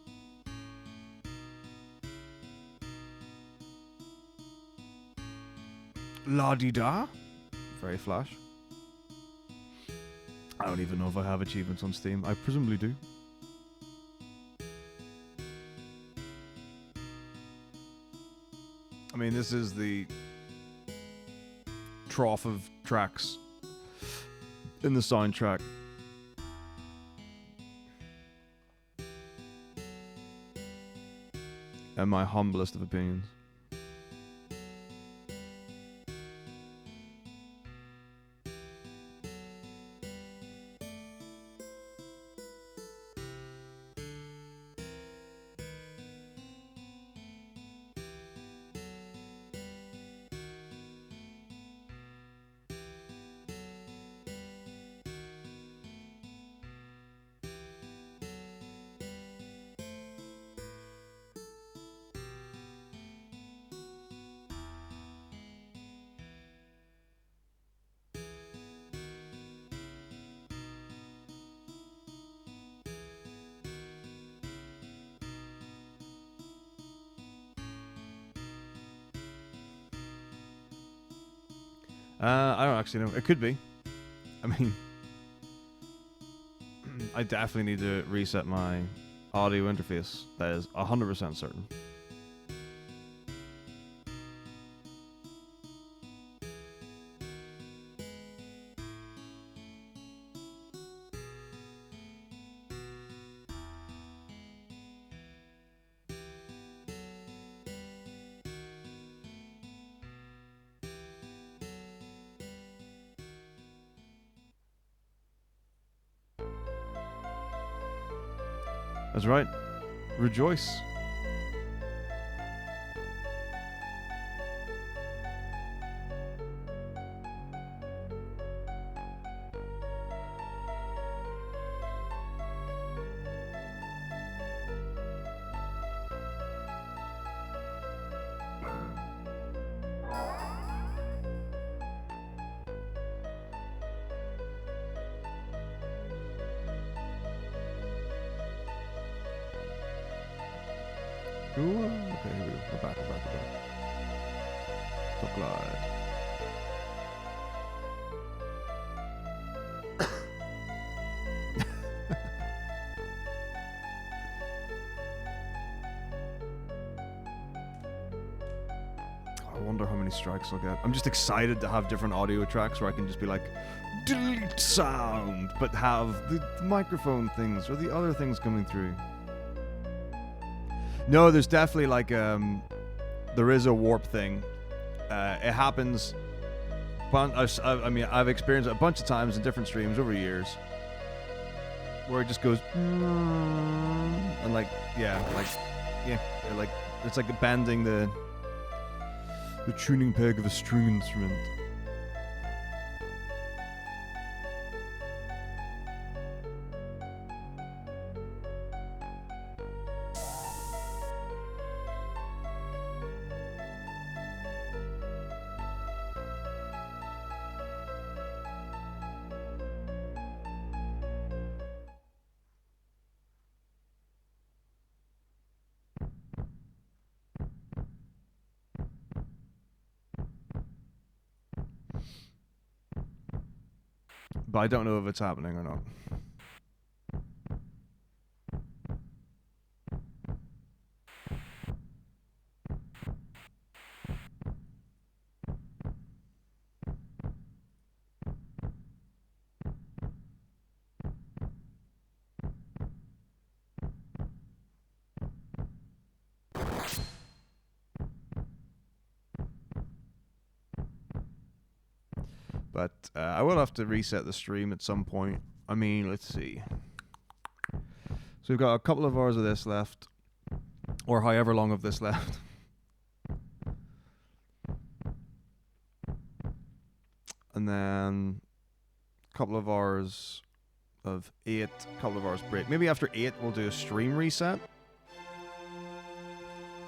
La-di-da. Very flash. I don't even know if I have achievements on Steam. I presumably do. I mean, this is the trough of tracks in the soundtrack. In my humblest of opinions. I don't actually know. It could be. I mean, I definitely need to reset my audio interface. That is 100% certain. That's right. Rejoice. Ooh, okay, here we go. We're back. Top glide. I wonder how many strikes I'll get. I'm just excited to have different audio tracks where I can just be like, delete sound, but have the microphone things or the other things coming through. No, there's definitely like there is a warp thing. It happens I mean, I've experienced it a bunch of times in different streams over years where it just goes and like it's like bending the tuning peg of a string instrument. But I don't know if it's happening or not. But I will have to reset the stream at some point. I mean, let's see. So we've got a couple of hours of this left, or however long of this left. And then a couple of hours of 8, a couple of hours break. Maybe after 8 we'll do a stream reset.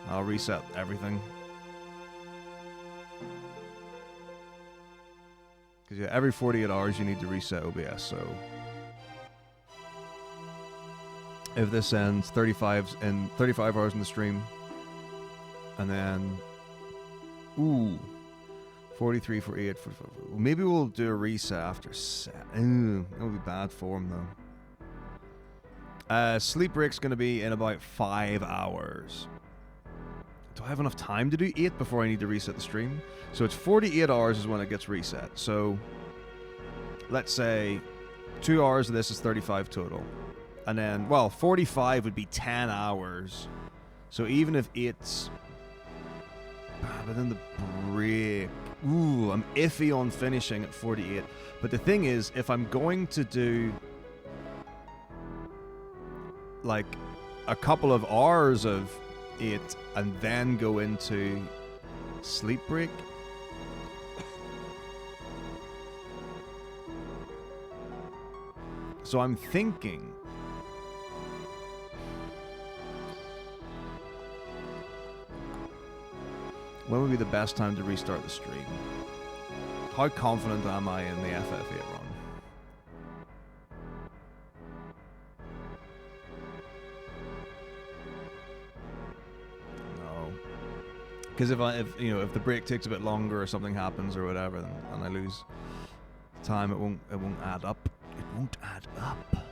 I'll reset everything. Because yeah, every 48 hours you need to reset OBS, so if this ends 35 hours in the stream, and then 43, 48, 45. Maybe we'll do a reset after 7. That would be bad form though. Sleep break's going to be in about 5 hours. Do I have enough time to do 8 before I need to reset the stream? So it's 48 hours is when it gets reset. So let's say 2 hours of this is 35 total. And then, well, 45 would be 10 hours. So even if it's... But then the break... Ooh, I'm iffy on finishing at 48. But the thing is, if I'm going to do... like a couple of hours of 8 and then go into sleep break. So I'm thinking when would be the best time to restart the stream? How confident am I in the FF8 run? Because if the break takes a bit longer or something happens or whatever, and I lose time, it won't add up. It won't add up.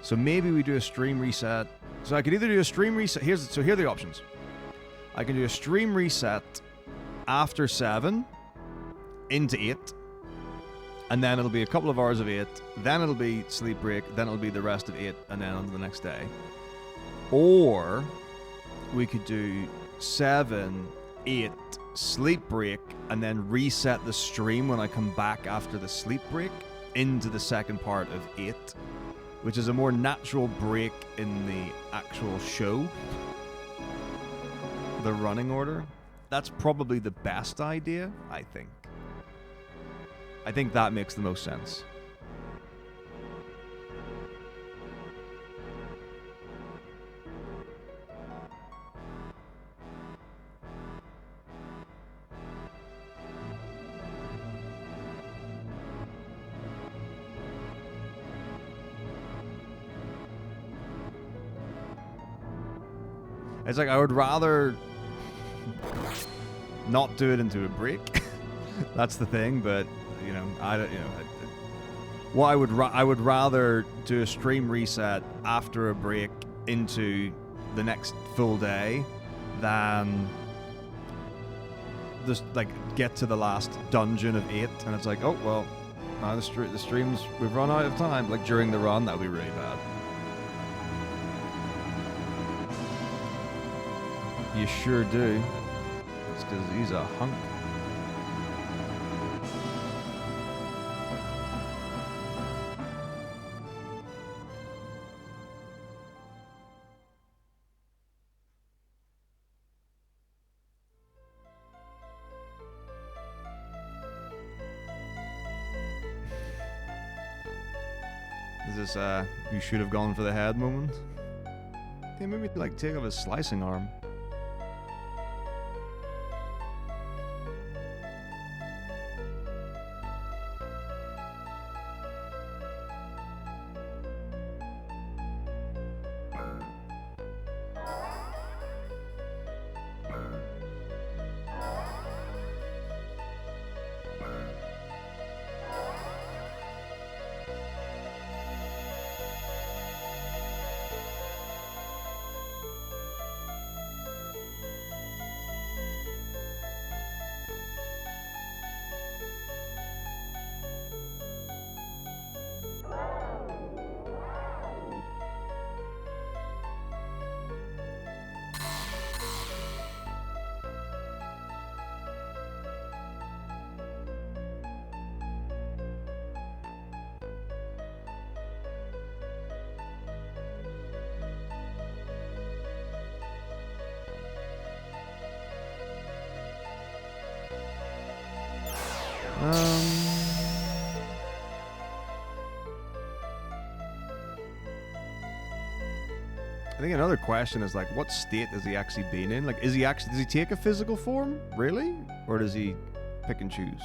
So maybe we do a stream reset. So I could either do a stream reset. Here are the options. I can do a stream reset after 7 into 8, and then it'll be a couple of hours of 8. Then it'll be sleep break. Then it'll be the rest of 8, and then on to the next day. Or we could do 7, 8, sleep break, and then reset the stream when I come back after the sleep break into the second part of 8, which is a more natural break in the actual show, the running order. That's probably the best idea, I think. I think that makes the most sense. It's like I would rather not do it into a break. That's the thing, but I don't. Well, I would rather do a stream reset after a break into the next full day than just like get to the last dungeon of 8 and it's like, oh well, now the streams, we've run out of time. Like during the run, that would be really bad. You sure do. It's because he's a hunk. his you should have gone for the head moment. Yeah, maybe like take off his slicing arm. I think another question is like, what state has he actually been in? Like, does he take a physical form, really, or does he pick and choose?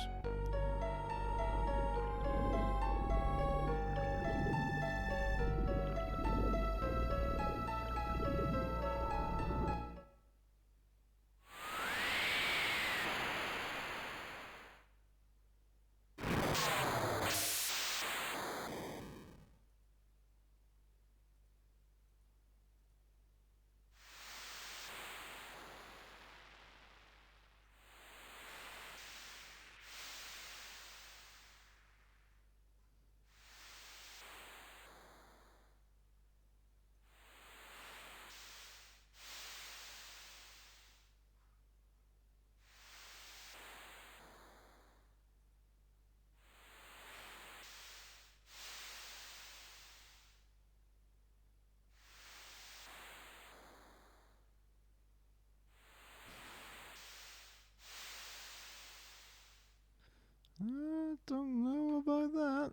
I don't know about that.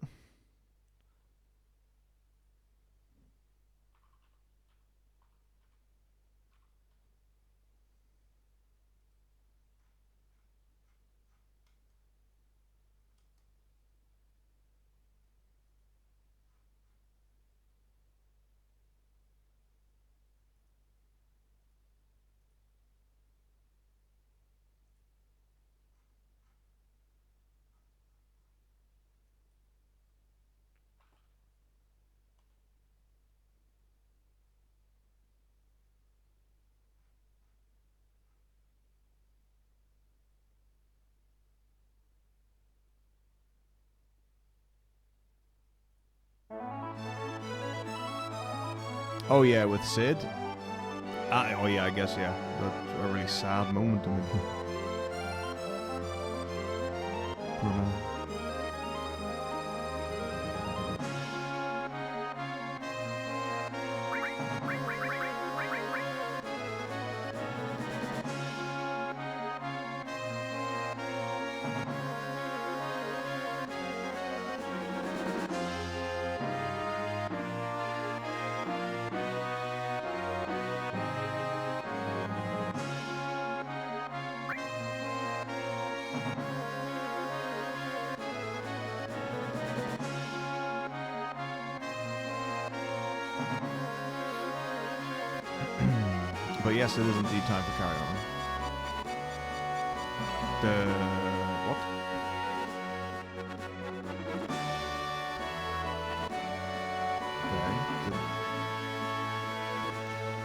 Oh yeah, with Sid. Oh yeah, I guess yeah. That's a really sad moment to me. Poor man. But yes, it is indeed time for carry on. What? Okay.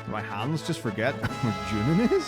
Do my hands just forget what Junin is?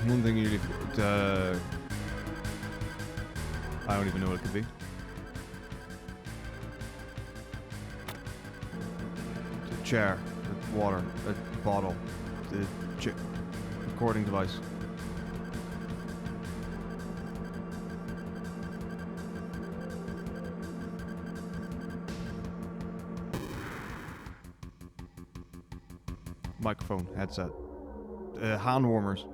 One thing you really... I don't even know what it could be. A chair, a water, a bottle, a recording device. Microphone, headset, hand warmers.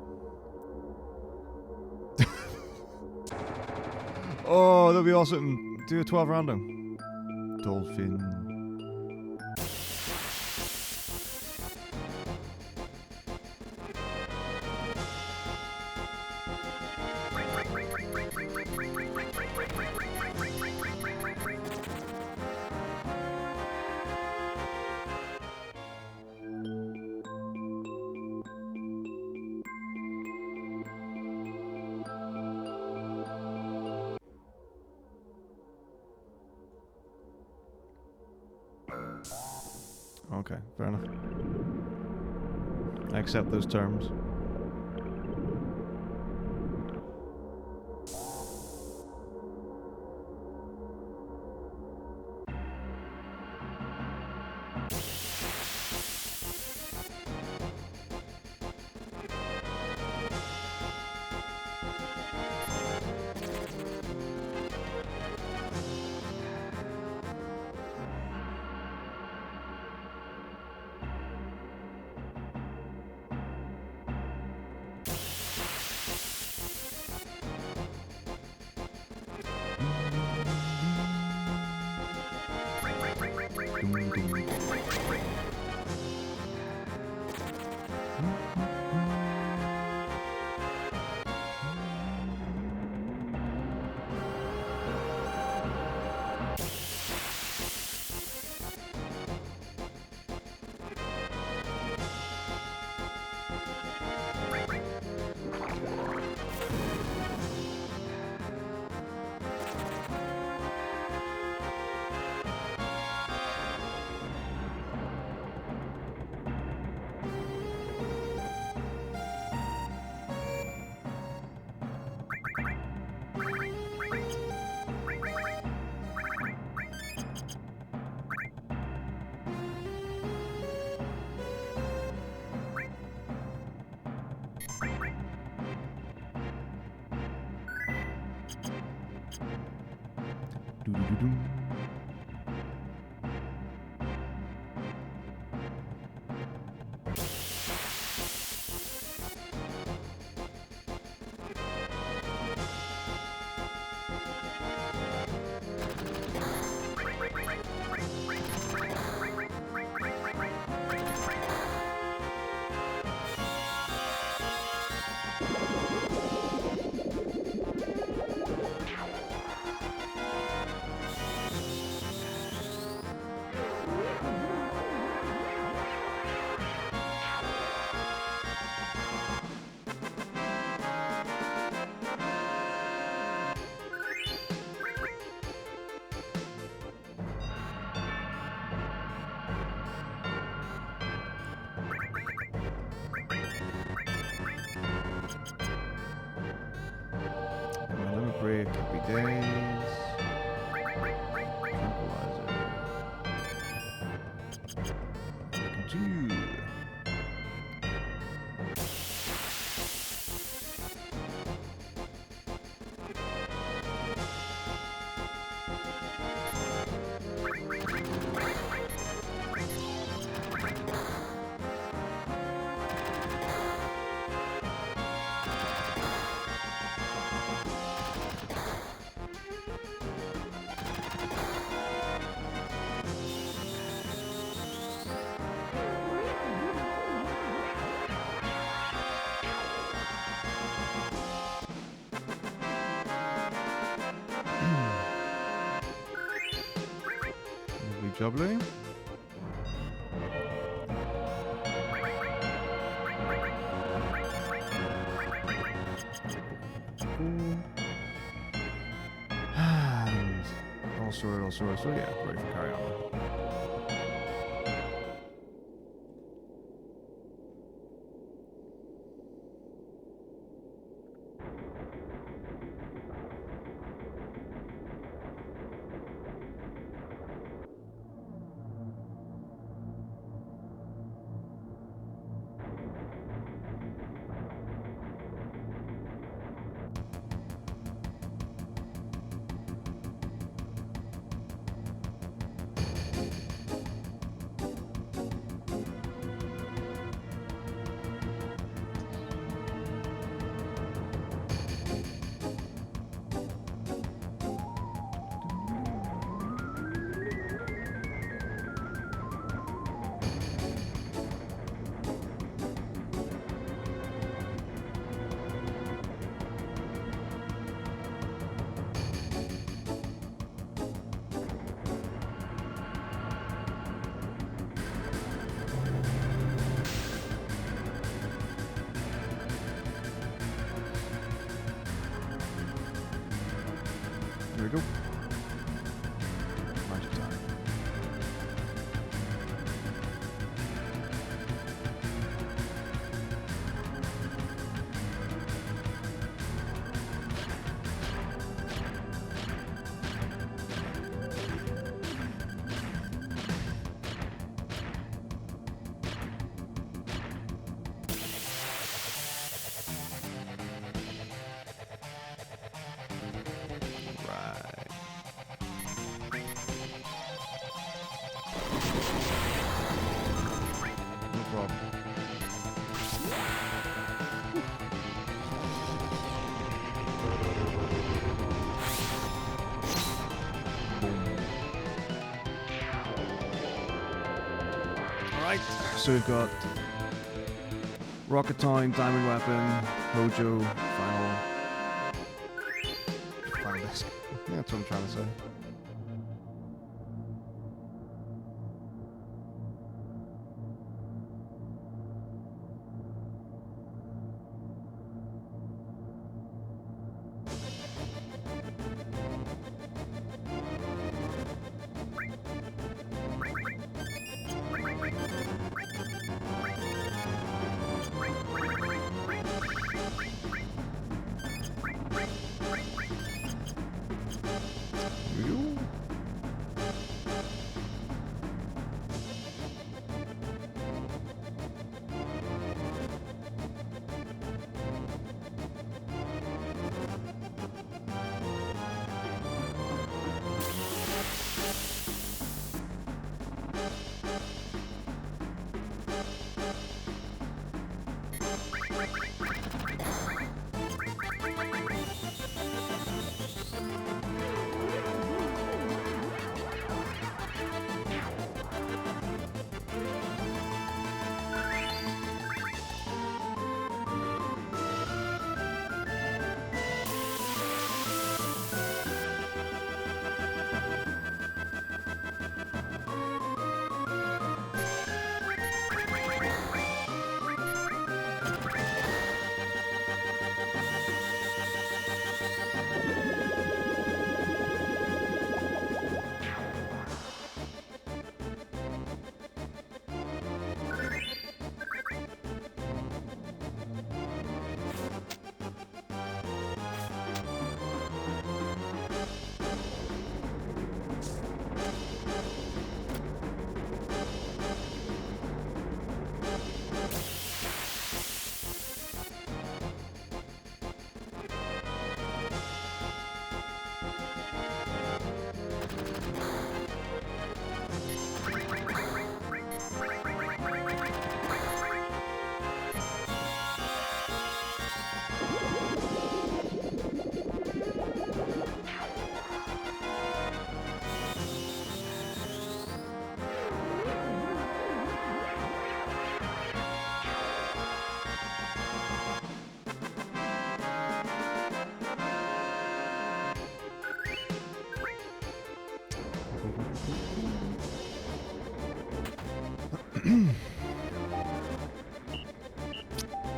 Oh, that'd be awesome. Do a 12 random. Dolphin. Okay, fair enough. I accept those terms. Break, happy days. Tranquilizer. Continue. Jubbly. All sorted, so yeah, ready for carry on. There we go. Magic time. Alright, so we've got Rocket Town, Diamond Weapon, Hojo, Final Disc. Yeah, that's what I'm trying to say.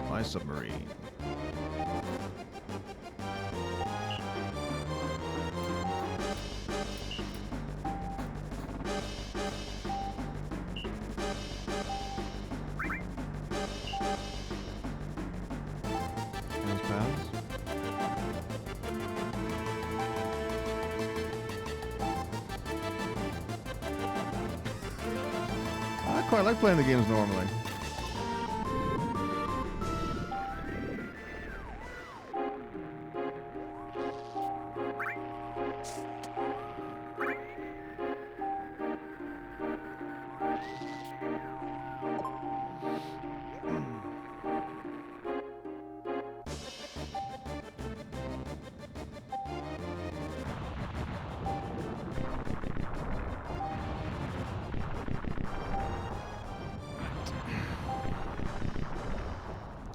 My submarine. quite like playing the games normally.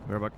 We're back.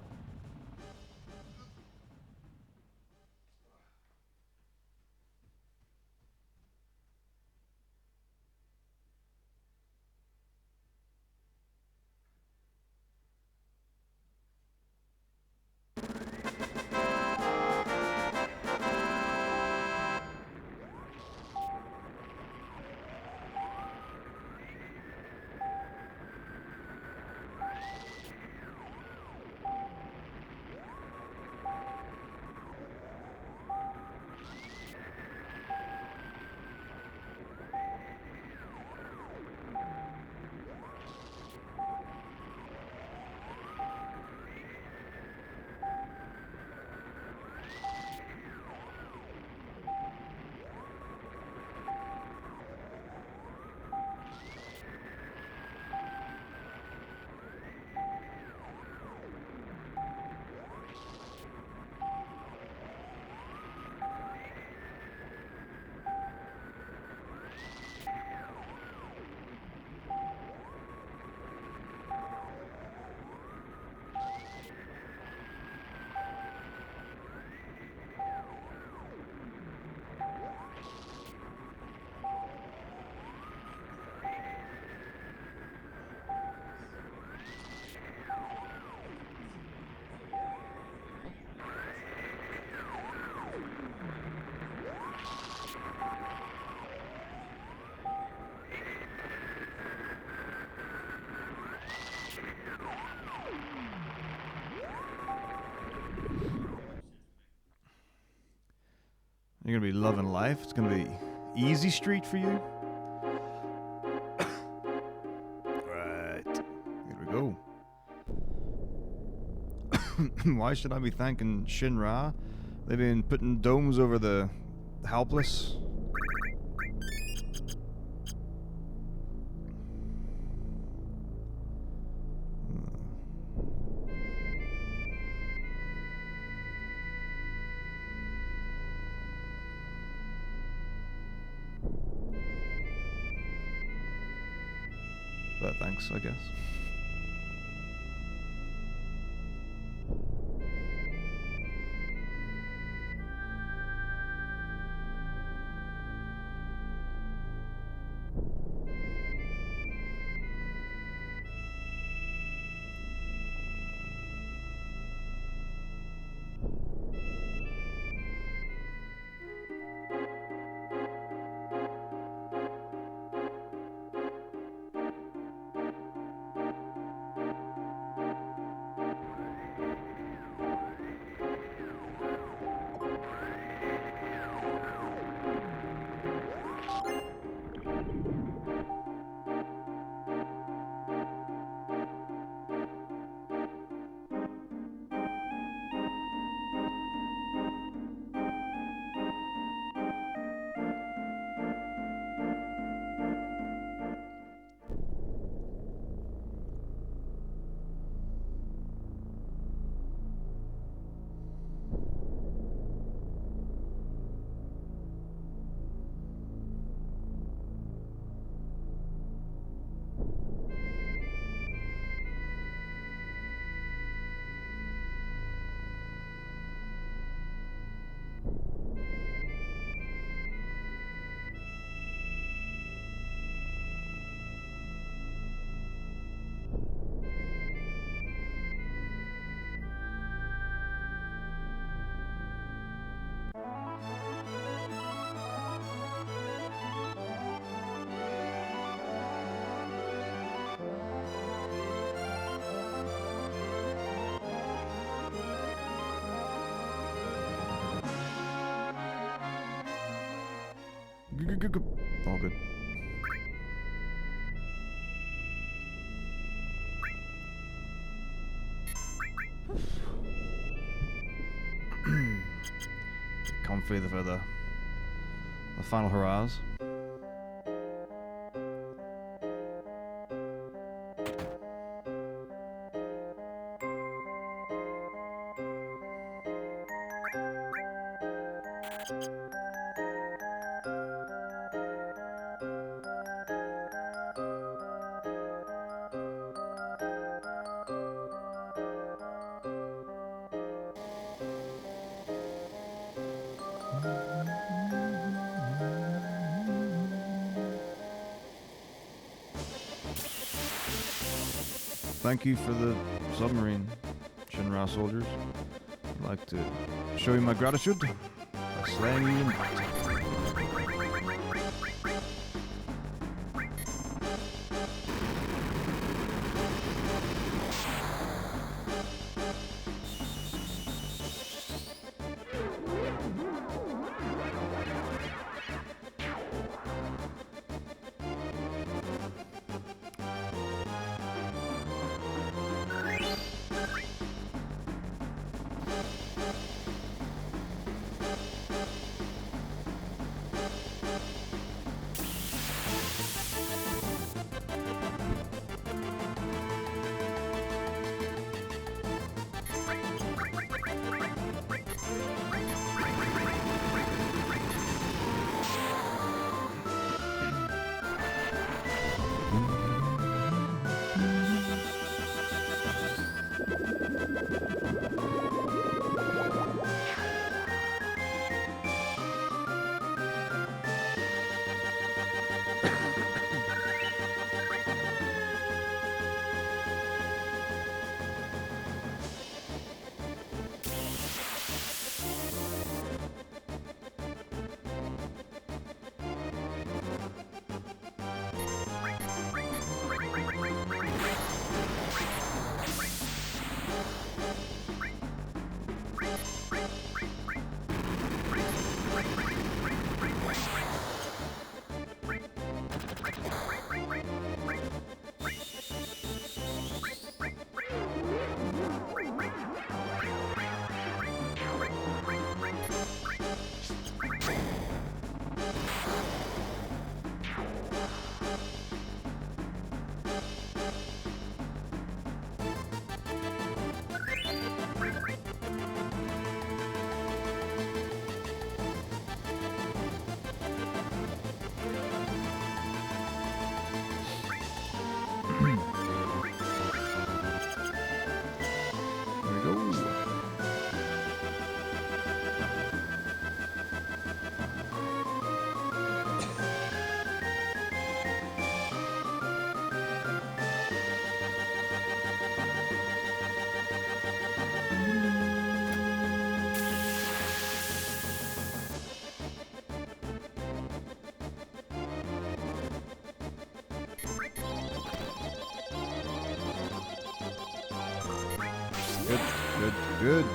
You're gonna be loving life. It's gonna be easy street for you. Right. Here we go. Why should I be thanking Shinra? They've been putting domes over the helpless. But thanks, I guess. All good. for the final hurrahs. Thank you for the submarine, Shinra soldiers. I'd like to show you my gratitude by slaying you in battle. Good.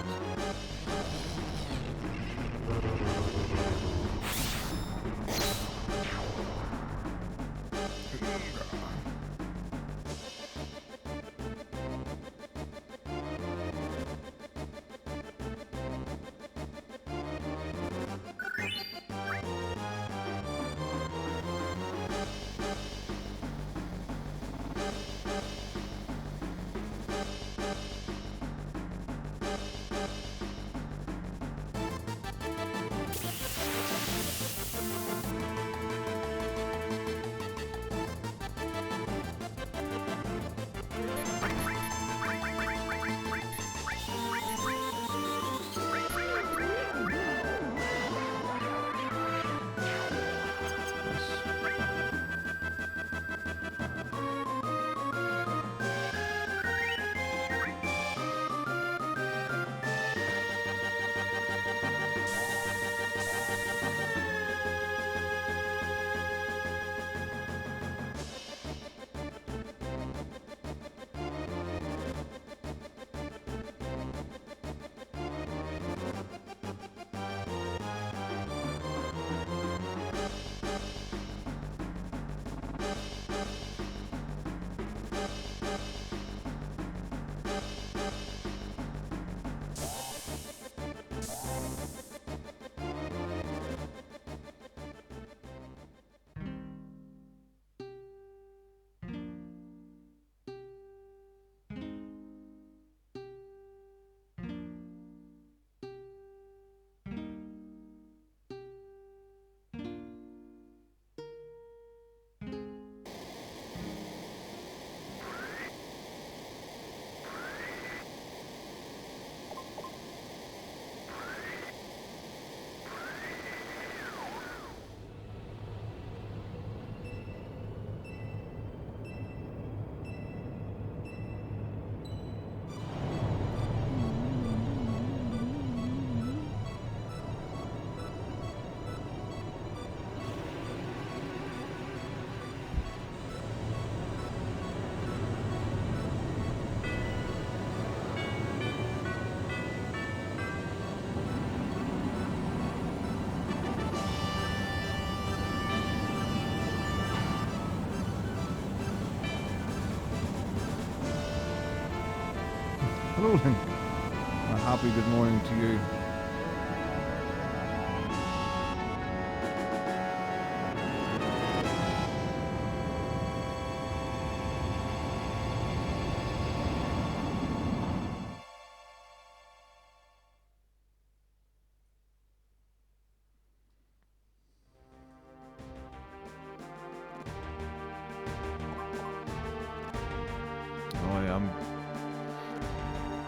Hello, Lynn. A happy good morning to you. Oh yeah,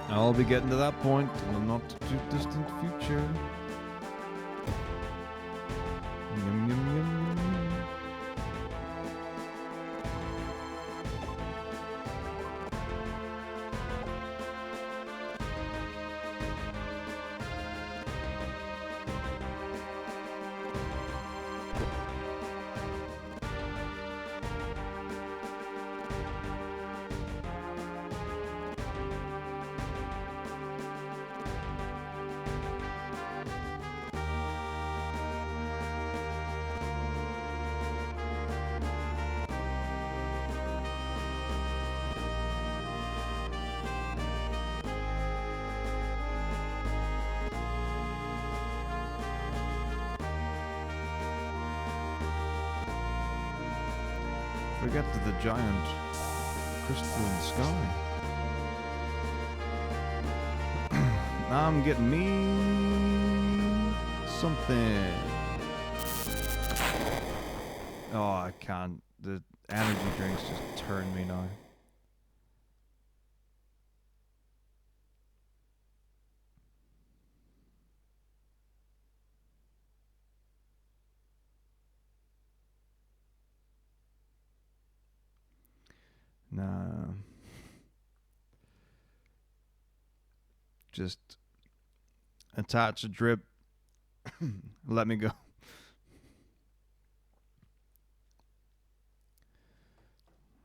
I'll be getting to that point in the not too distant future. Yum, yum, yum, yum, yum. Forget to the giant crystalline sky. I'm getting me something. Oh, I can't. The energy drinks just turn me now. Nah. Just attach a drip. Let me go.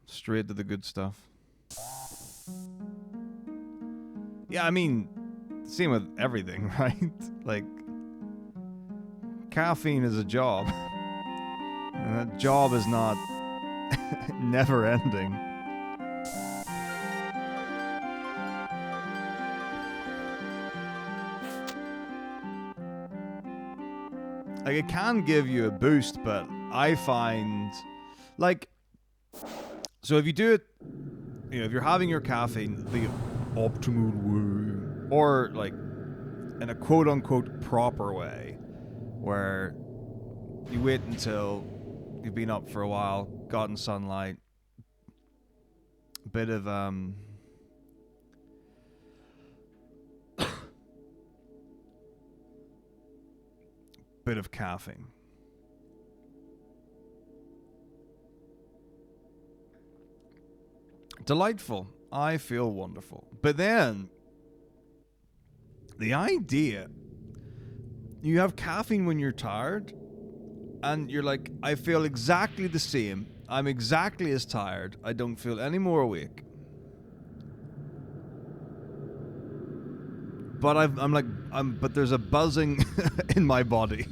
Straight to the good stuff. Yeah, I mean, same with everything, right? Like, caffeine is a job. And that job is not never ending. Like, it can give you a boost, but I find, like, so if you do it, you know, if you're having your caffeine the optimal way, or like in a quote-unquote proper way, where you wait until you've been up for a while, gotten sunlight, bit of bit of caffeine. Delightful. I feel wonderful. But then, the idea, you have caffeine when you're tired, and you're like, I feel exactly the same. I'm exactly as tired. I don't feel any more awake. But but there's a buzzing in my body.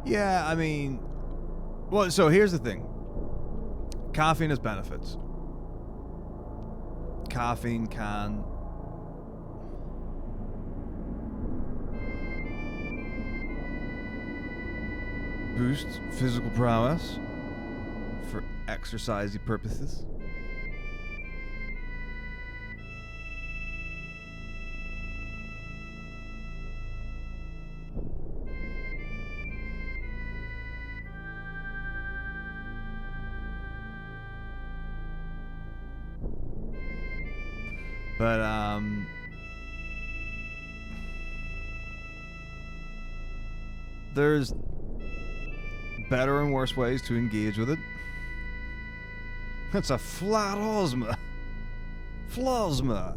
Yeah, I mean, well, so here's the thing. Caffeine has benefits. Caffeine can boost physical prowess for exercisey purposes. But there's better and worse ways to engage with it. It's a flat Ozma. Flosma.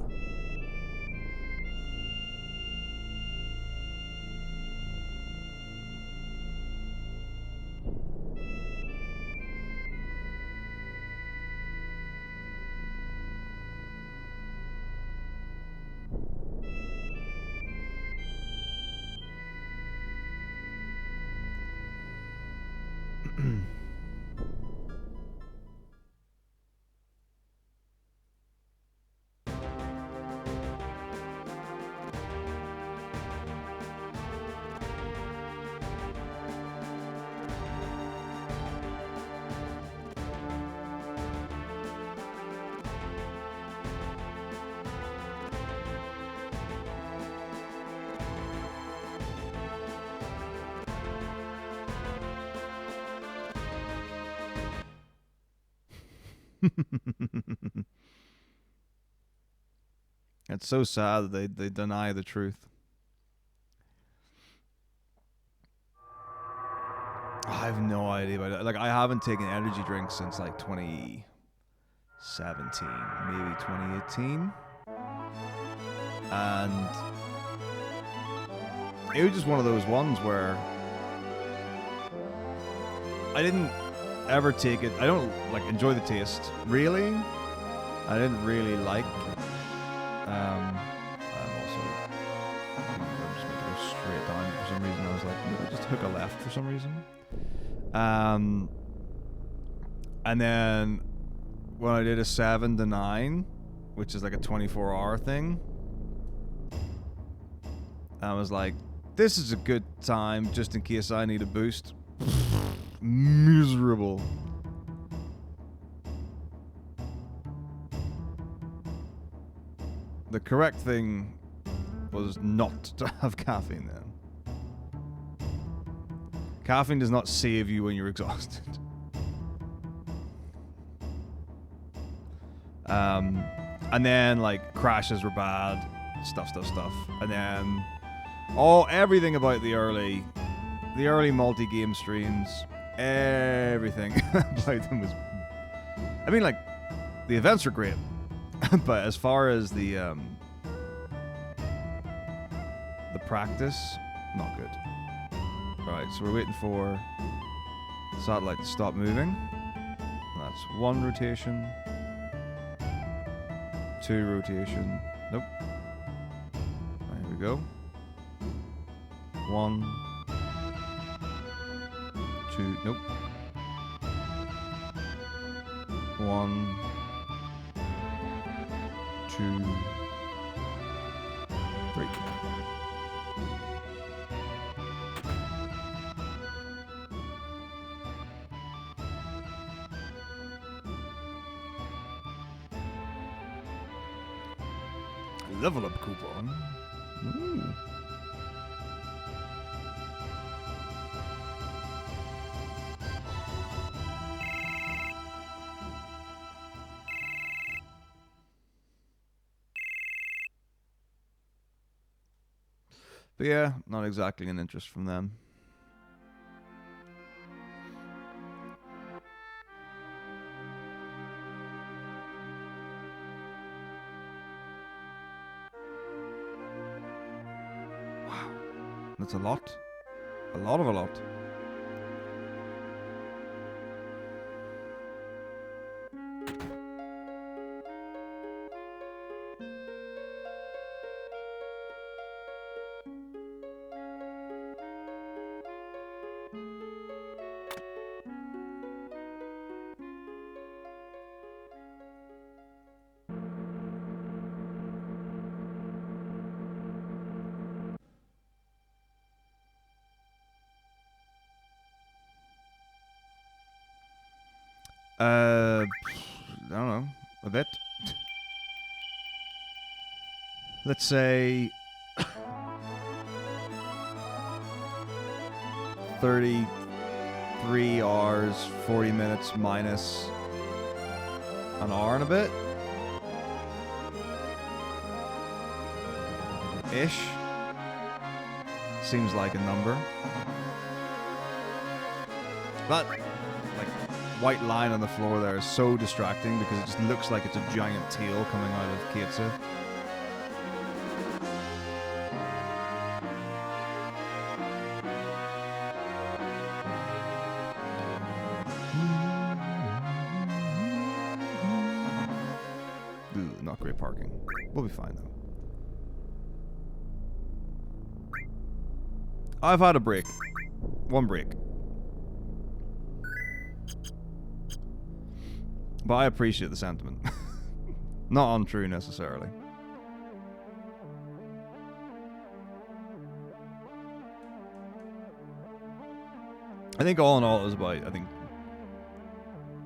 It's so sad that they deny the truth. I have no idea about it. Like, I haven't taken energy drinks since like 2017, maybe 2018. And it was just one of those ones where I didn't ever take it. I don't like enjoy the taste, really. I didn't really like. I'm just going to go straight down for some reason. I was like, maybe just hook a left for some reason. And then when I did a 7 to 9, which is like a 24-hour thing, I was like, this is a good time just in case I need a boost. Miserable. The correct thing was not to have caffeine then. Caffeine does not save you when you're exhausted. And then like crashes were bad, stuff. And then everything about the early multi-game streams, everything about them was, I mean, like, the events are great, but as far as the practice, not good. Alright, so we're waiting for the satellite to stop moving. That's 1 rotation. 2 rotation. Nope. Right, here we go. 1. 2. Nope. 1. 2. 3. Level up coupon. Ooh. But yeah, not exactly an interest from them. Wow. That's a lot. A lot of a lot. I don't know, a bit. Let's say 33 hours, 40 minutes minus an hour and a bit. ish seems like a number. That like white line on the floor there is so distracting because it just looks like it's a giant tail coming out of Kaitsu. Ooh, not great parking. We'll be fine though. I've had a break. One break. But I appreciate the sentiment. Not untrue necessarily. I think all in all it was about, I think,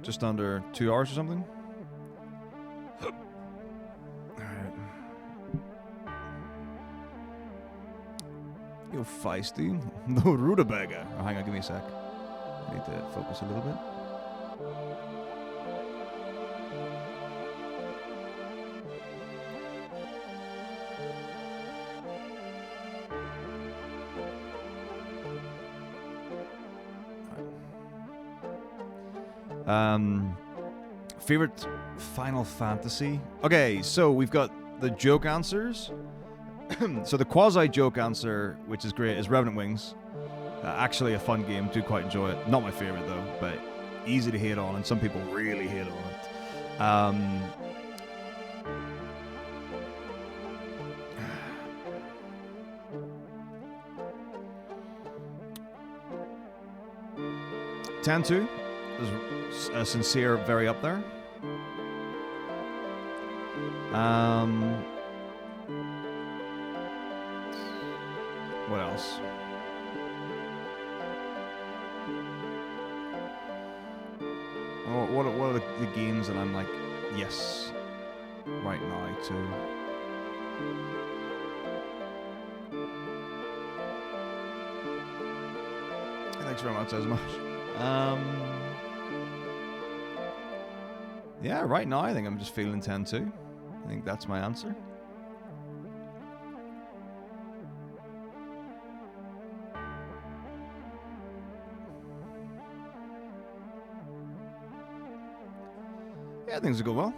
just under 2 hours or something. Alright. Yo, feisty. No rutabaga. Oh, hang on, give me a sec. I need to focus a little bit. Favorite Final Fantasy? Okay, so we've got the joke answers. So the quasi-joke answer, which is great, is Revenant Wings. Actually a fun game, do quite enjoy it. Not my favorite though, but easy to hate on, and some people really hate on it. 10-2 is a sincere, very up there. What else? Oh, what are the games that I'm like, yes, right now too? Thanks very much, Esma. Yeah, right now I think I'm just feeling 10-2. I think that's my answer. Yeah, things will go well.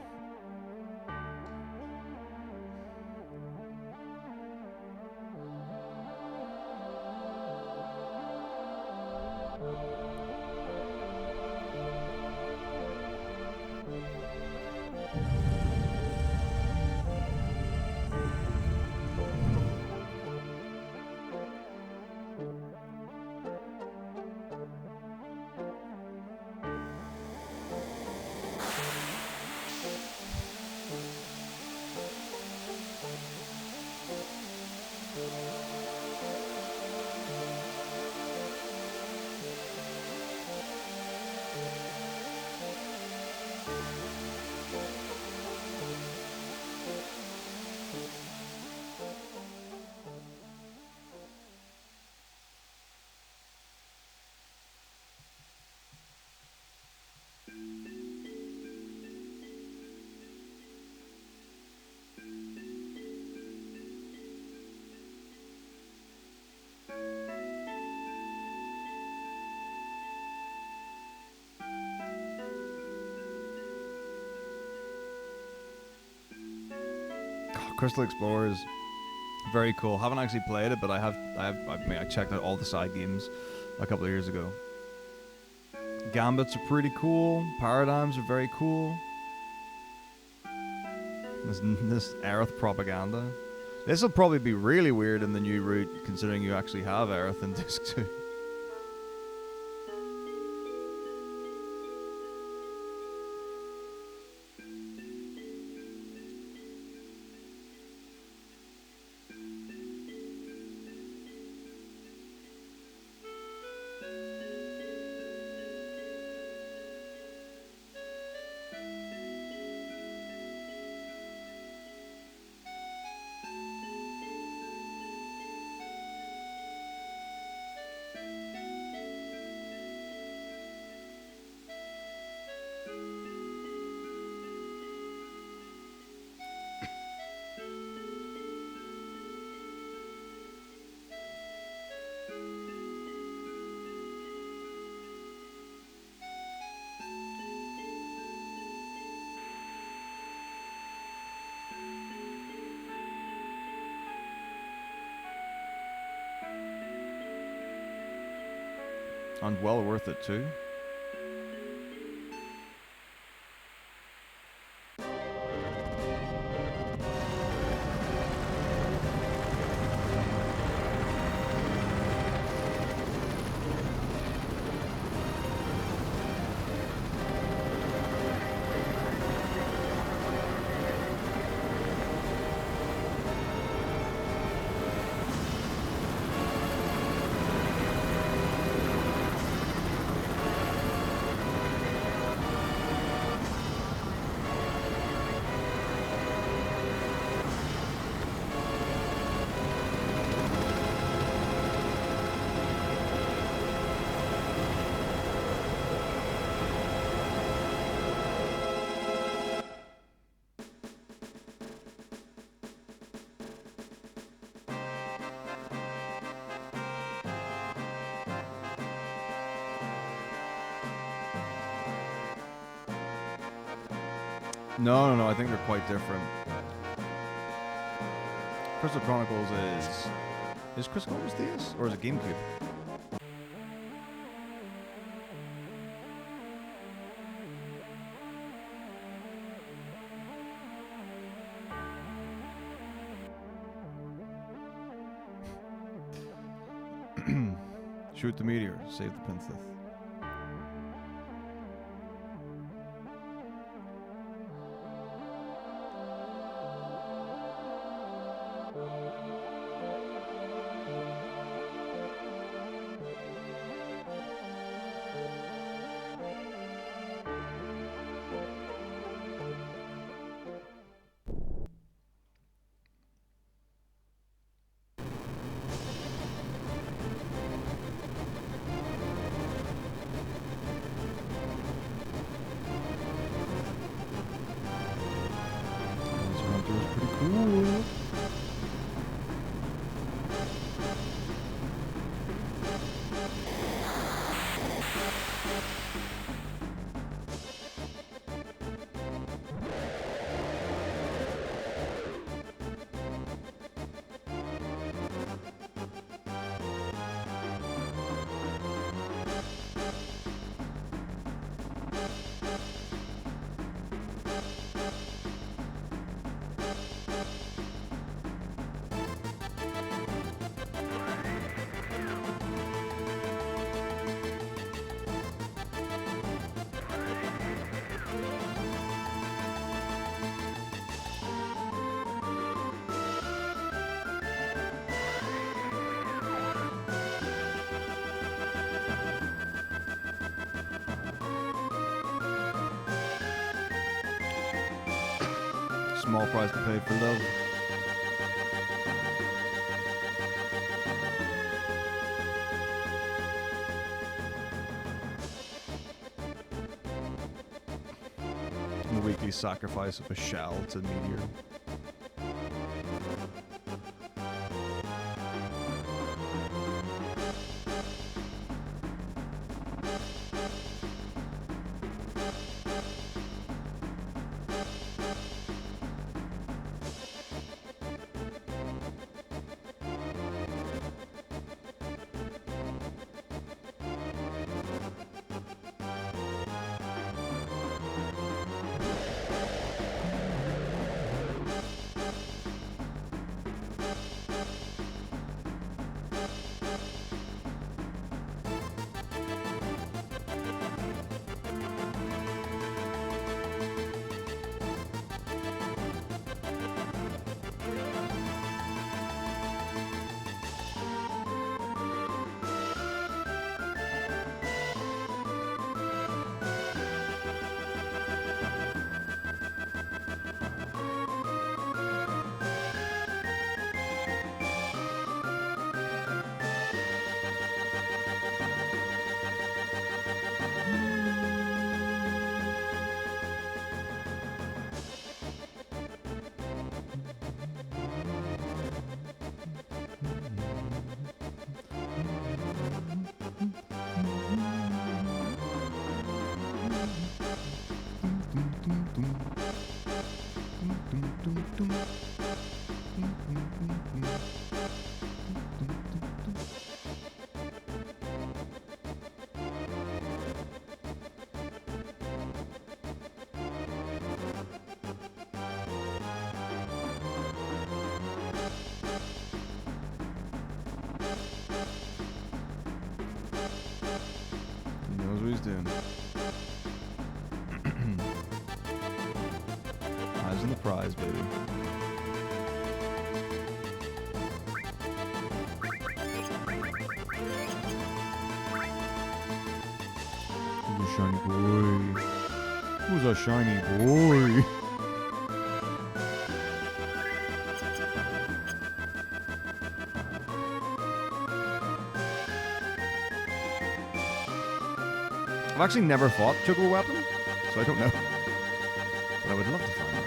Crystal Explorer is very cool. Haven't actually played it, but I checked out all the side games a couple of years ago. Gambits are pretty cool. Paradigms are very cool. This Aerith propaganda. This will probably be really weird in the new route, considering you actually have Aerith in Disc 2. And well worth it too. No, I think they're quite different. Crystal Chronicles is Crystal Chronicles DS or is it GameCube? Shoot the meteor, save the princess. Small price to pay for love. The weekly sacrifice of a shell to meteor. losing the prize, baby. Who's a shiny boy? Who's a shiny boy? I've actually never fought Juggler Weapon, so I don't know. But I would love to find out.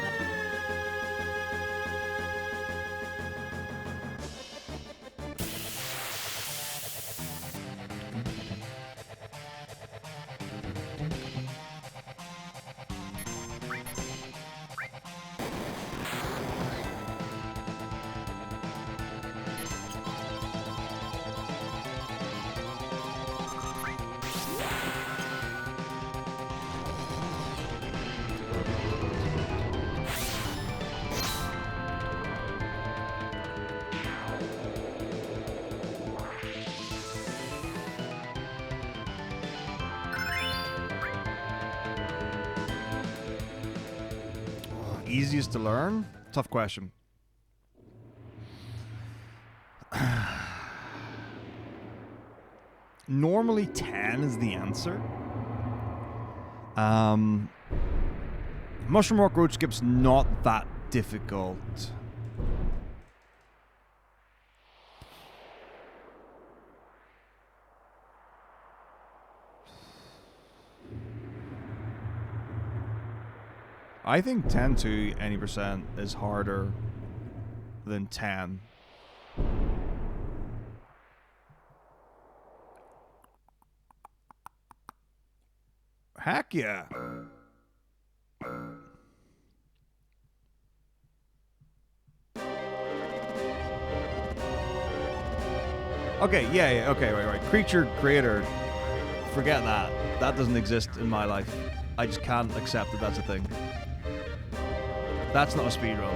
Easiest to learn? Tough question. Normally 10 is the answer. Mushroom Rock Road Skip's not that difficult. I think 10 to any percent is harder than 10. Heck yeah. Okay, yeah, okay, right. Creature creator. Forget that. That doesn't exist in my life. I just can't accept that that's a thing. That's not a speedrun.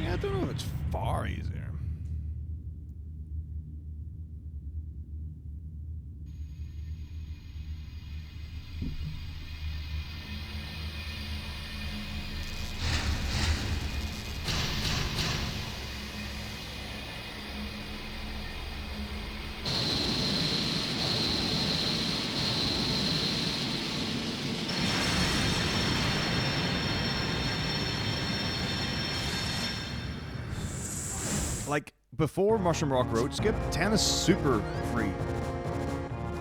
I don't know if it's far easier. Like, before Mushroom Rock Road Skip, 10 is super free.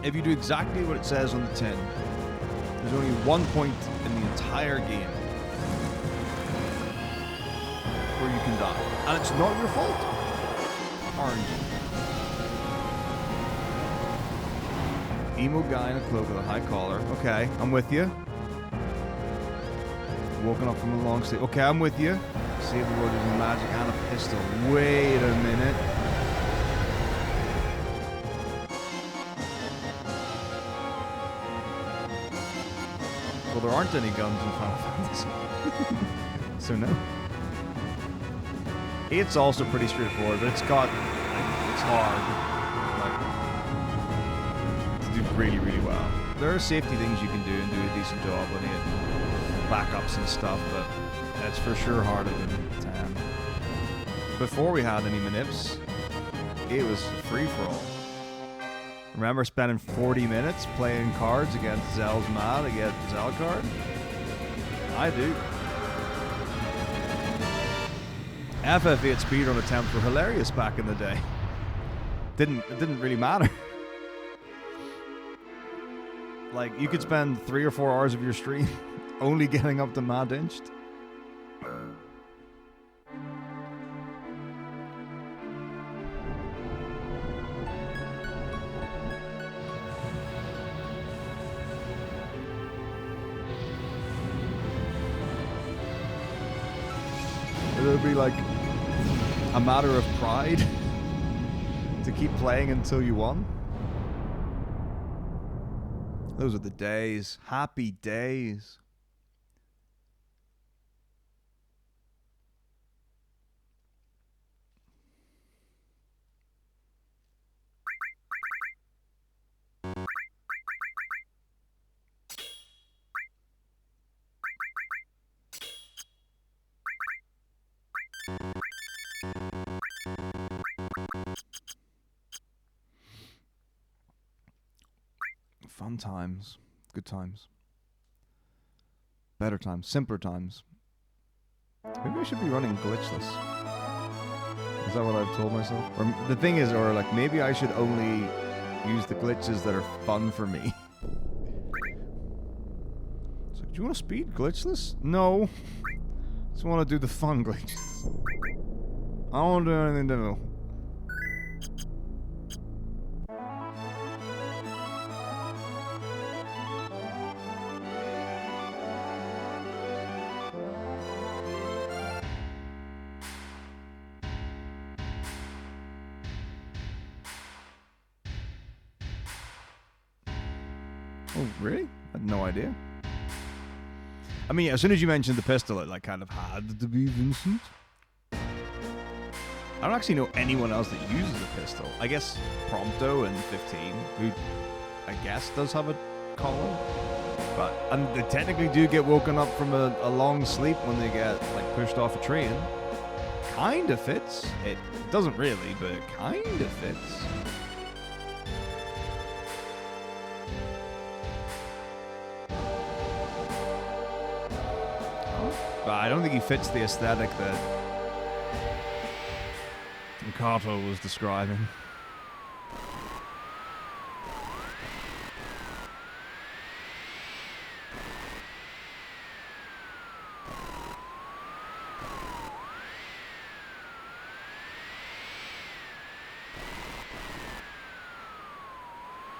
If you do exactly what it says on the tin, there's only 1 point in the entire game where you can die. And it's not your fault. Orange. Emo guy in a cloak with a high collar. Okay, I'm with you. Woken up from a long sleep. Okay, I'm with you. Save the world using magic and a pistol. Wait a minute. Well, there aren't any guns in Final Fantasy. So no. It's also pretty straightforward, but it's hard. Like, to do really, really well. There are safety things you can do and do a decent job on it. Backups and stuff, but it's for sure harder than 10. Before we had any manips, it was free-for-all. Remember spending 40 minutes playing cards against Zell's Mad to get Zell card? I do. FF8 speedrun attempts were hilarious back in the day. It didn't really matter. Like, you could spend 3 or 4 hours of your stream only getting up to Mad Inched. It'll be like a matter of pride to keep playing until you won. Those are the days. Happy days. Fun times. Good times. Better times. Simpler times. Maybe I should be running glitchless. Is that what I've told myself? Or the thing is, or like maybe I should only use the glitches that are fun for me. So, do you want to speed glitchless? No. Just want to do the fun glitches. I don't want to do anything difficult. Oh, really? I had no idea. I mean, as soon as you mentioned the pistol, it like kind of had to be Vincent. I don't actually know anyone else that uses a pistol. I guess Prompto in 15, who I guess does have a collar. But, and they technically do get woken up from a long sleep when they get like pushed off a train. Kind of fits. It doesn't really, but it kind of fits. But I don't think he fits the aesthetic that Kato was describing.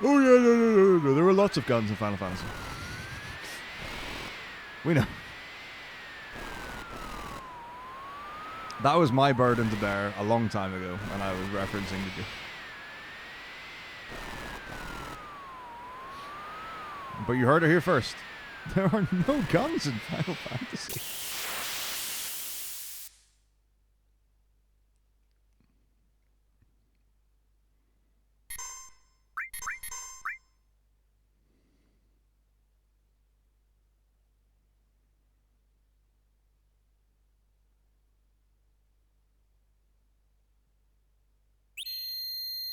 Oh yeah, no. There were lots of guns in Final Fantasy. We know. That was my burden to bear a long time ago, and I was referencing to you. But you heard it here first. There are no guns in Final Fantasy.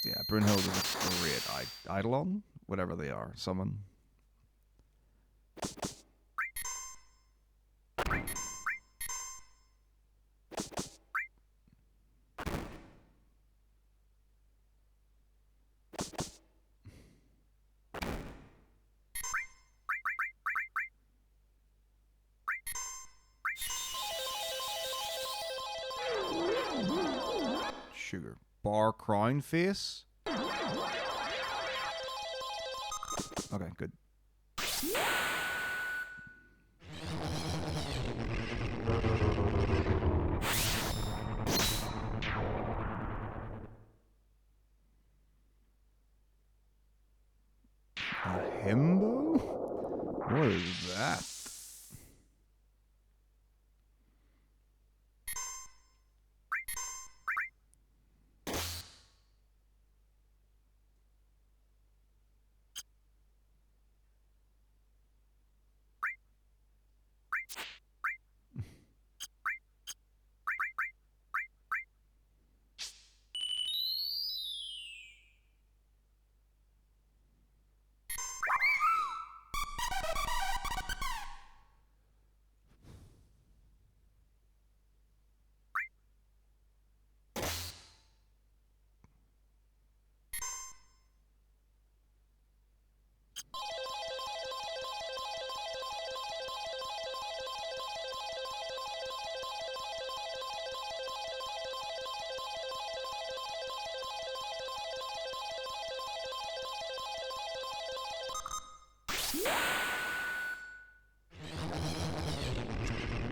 Yeah, Brunhilde is a great Eidolon, whatever they are, summon. Sugar. Bar crown face? Okay, good. A himbo? What is that?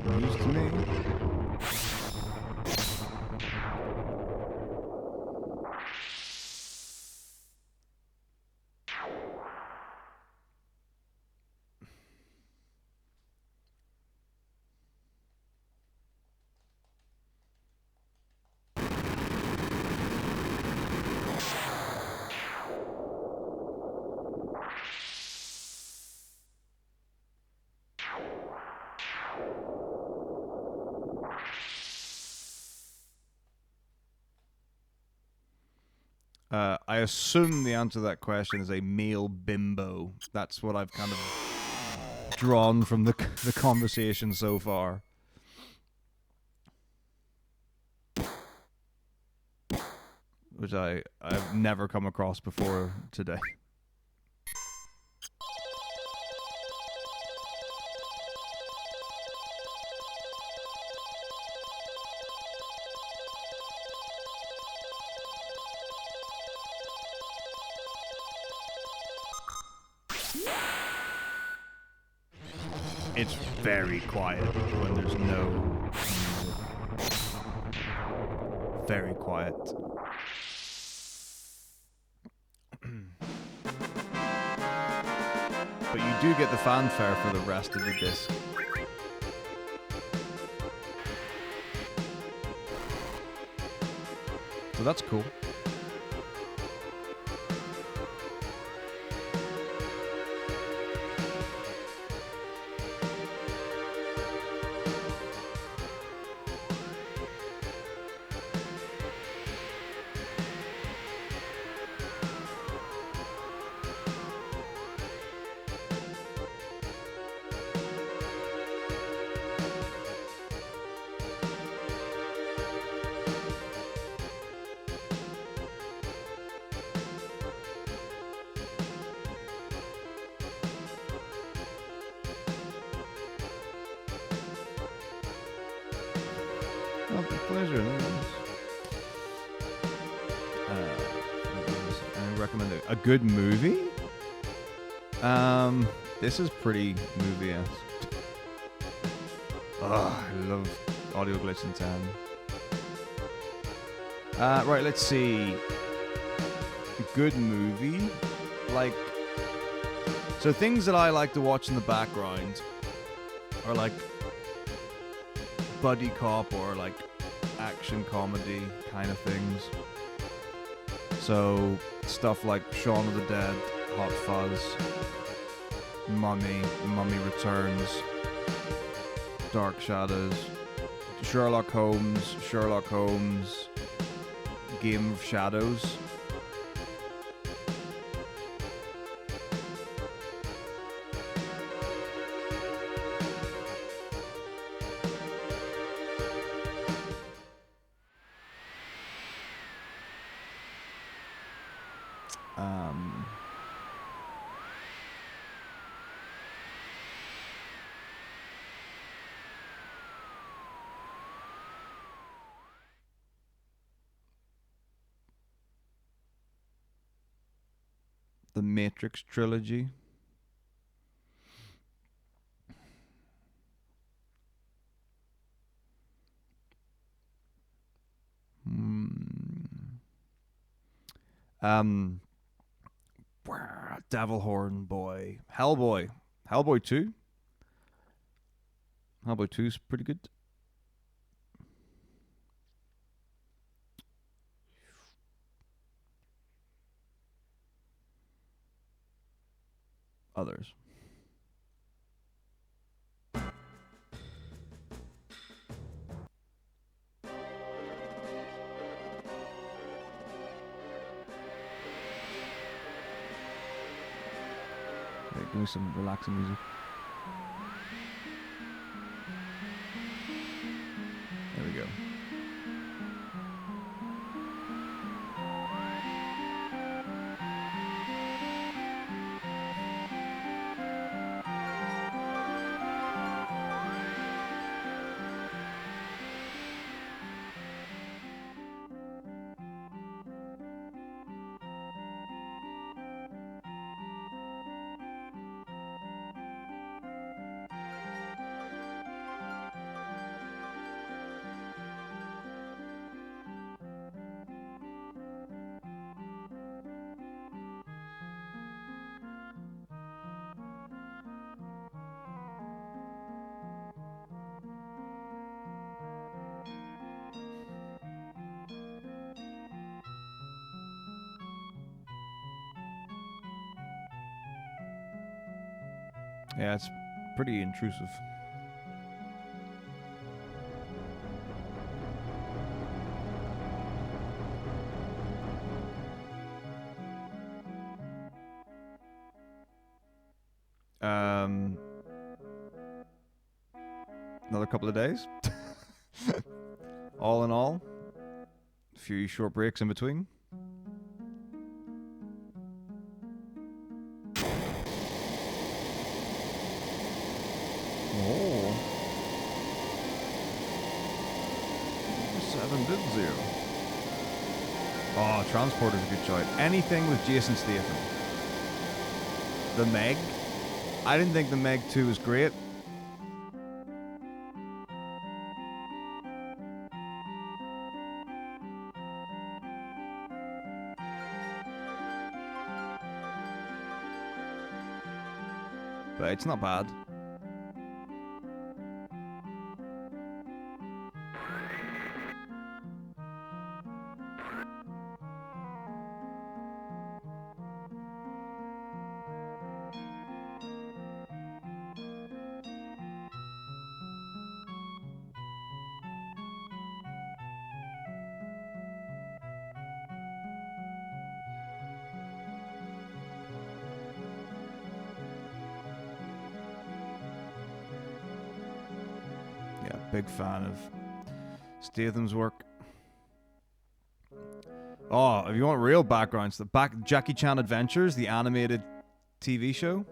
News to me. I assume the answer to that question is a male bimbo. That's what I've kind of drawn from the conversation so far. Which I've never come across before today. It's very quiet when there's no music. Very quiet. But you do get the fanfare for the rest of the disc. So that's cool. Oh, pleasure. I recommend a good movie. This is pretty movie-esque. Oh, I love audio glitch in 10. Right, let's see. A good movie, like. So things that I like to watch in the background are like buddy cop or like action comedy kind of things. So stuff like Shaun of the Dead, Hot Fuzz, Mummy Returns, Dark Shadows, Sherlock Holmes, Game of Shadows. The Matrix trilogy. Devil Horn Boy. Hellboy 2. Hellboy 2 is pretty good. Others. Give me some relaxing music. There we go. Yeah, it's pretty intrusive. another couple of days. All in all, a few short breaks in between. Oh. 7-0. Oh, Transporter's a good choice. Anything with Jason Statham. The Meg. I didn't think the Meg 2 was great. But it's not bad. Big fan of Statham's work. Oh, if you want real backgrounds, the Jackie Chan Adventures, the animated TV show.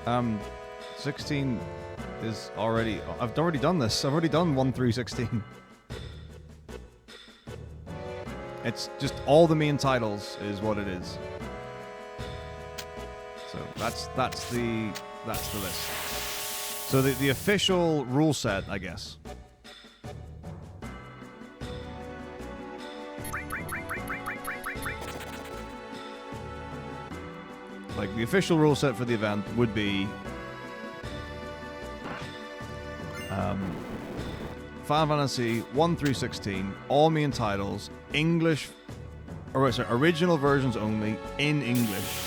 Um, 16 is already... I've already done this. I've already done 1 through 16. It's just all the main titles is what it is. So that's the list. So the official rule set, I guess. Like, the official rule set for the event would be Final Fantasy 1 through 16, all main titles, English, or sorry, original versions only, in English.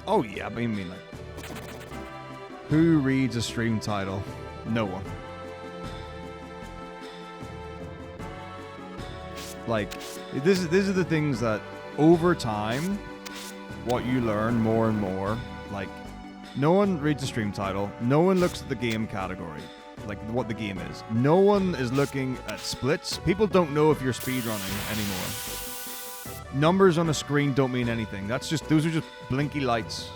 Oh yeah, I mean like, who reads a stream title? No one. Like, these are the things that, over time, what you learn more and more, like, no one reads a stream title, no one looks at the game category. like what the game is. No one is looking at splits. People don't know if you're speedrunning anymore. Numbers on a screen don't mean anything. Those are just blinky lights.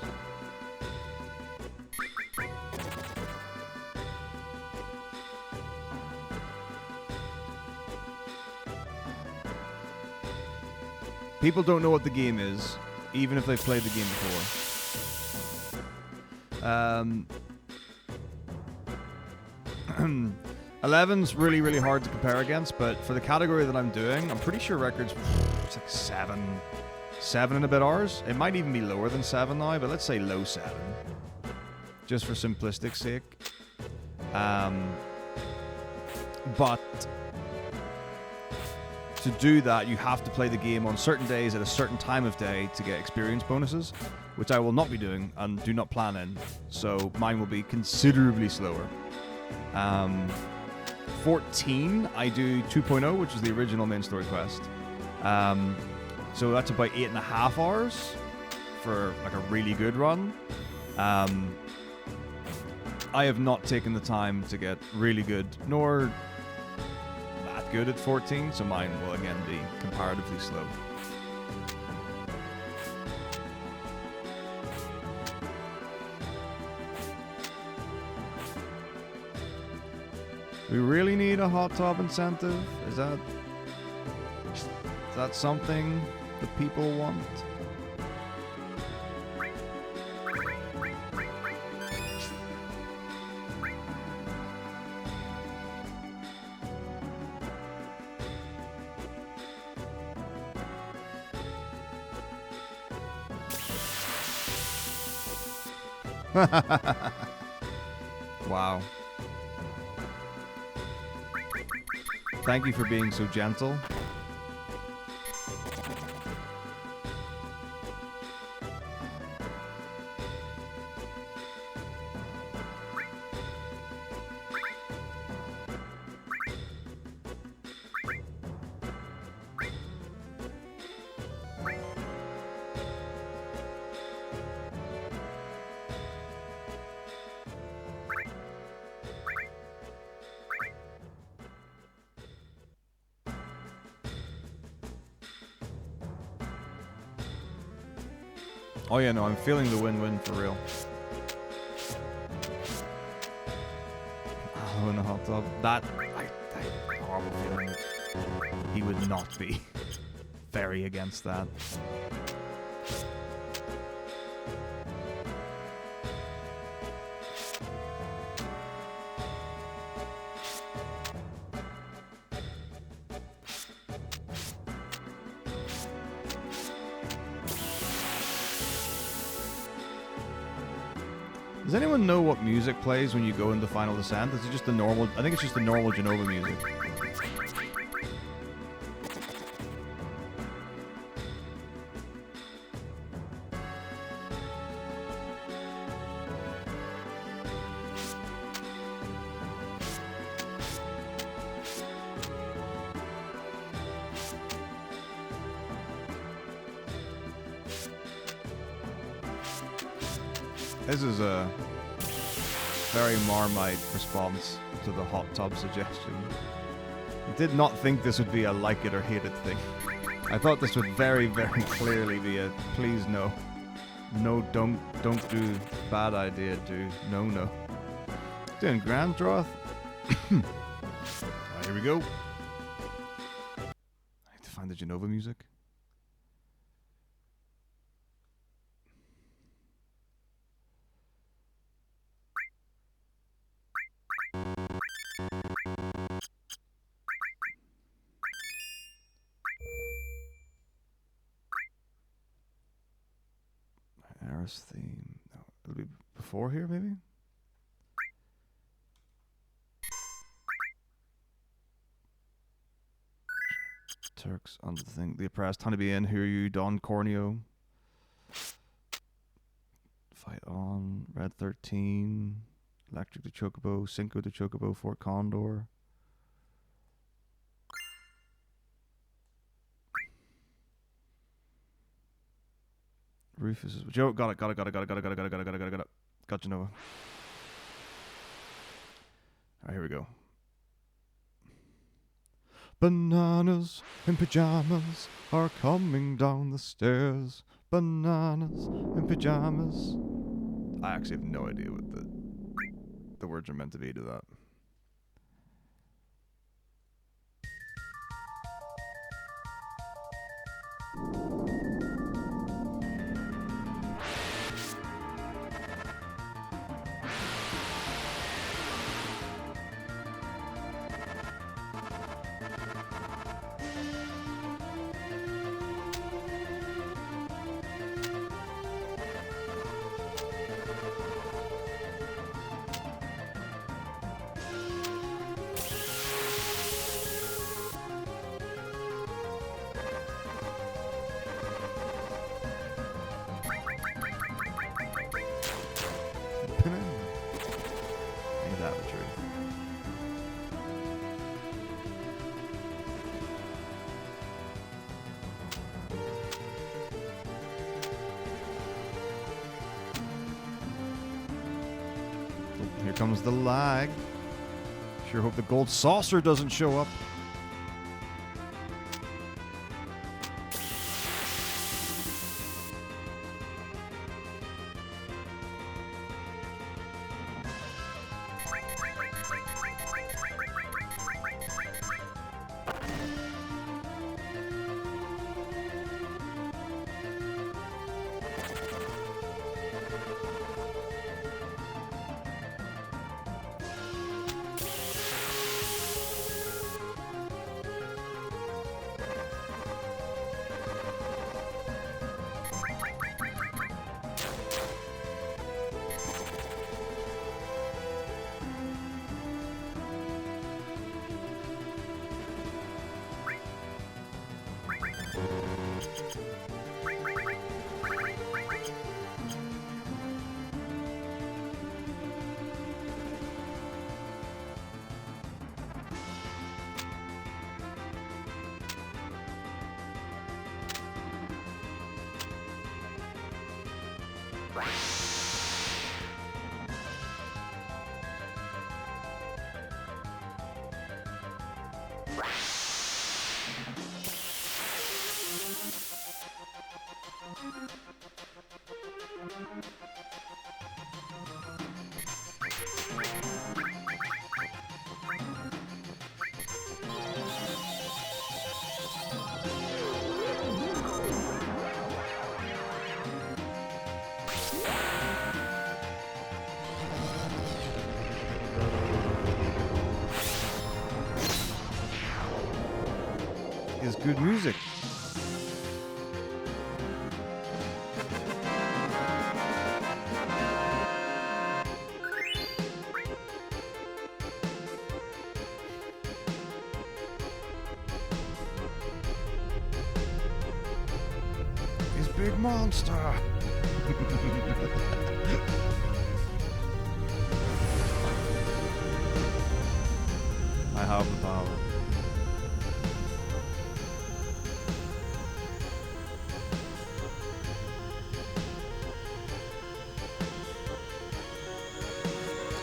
People don't know what the game is, even if they've played the game before. 11's really, really hard to compare against, but for the category that I'm doing, I'm pretty sure records, it's like 7 and a bit hours. It might even be lower than 7 now, but let's say low 7, just for simplistic sake. But to do that, you have to play the game on certain days at a certain time of day to get experience bonuses, which I will not be doing and do not plan in, so mine will be considerably slower. 14, I do 2.0, which is the original main story quest. So that's about 8.5 hours for like a really good run. I have not taken the time to get really good, nor that good at 14, so mine will again be comparatively slow. We really need a hot tub incentive? Is that something the people want? Wow. Thank you for being so gentle. Oh yeah, no, I'm feeling the win-win for real. Oh, in a hot tub. That, I horrible feeling that he would not be very against that. Does anyone know what music plays when you go into Final Descent? Is it just the normal? I think it's just the normal Genova music. This is a very Marmite response to the hot tub suggestion. I did not think this would be a like it or hate it thing. I thought this would very, very clearly be a please no. No, don't do. Bad idea, do. No. Doing Grand Droth. Alright, here we go. I need to find the Genova music. Eris theme. No, it'll be before here, maybe? Turks on the thing. The oppressed, Honeybee Inn, Who Are You, Don Corneo. Fight On, Red 13, Electric to Chocobo, Cinco to Chocobo, Fort Condor. Rufus is Joe. Got it. Got Genova. Alright, here we go. Bananas in pajamas are coming down the stairs. Bananas in pajamas. I actually have no idea what the words are meant to be to that. Ain't that the truth? Here comes the lag. Sure hope the gold saucer doesn't show up. Is good music. His big monster. I have the power.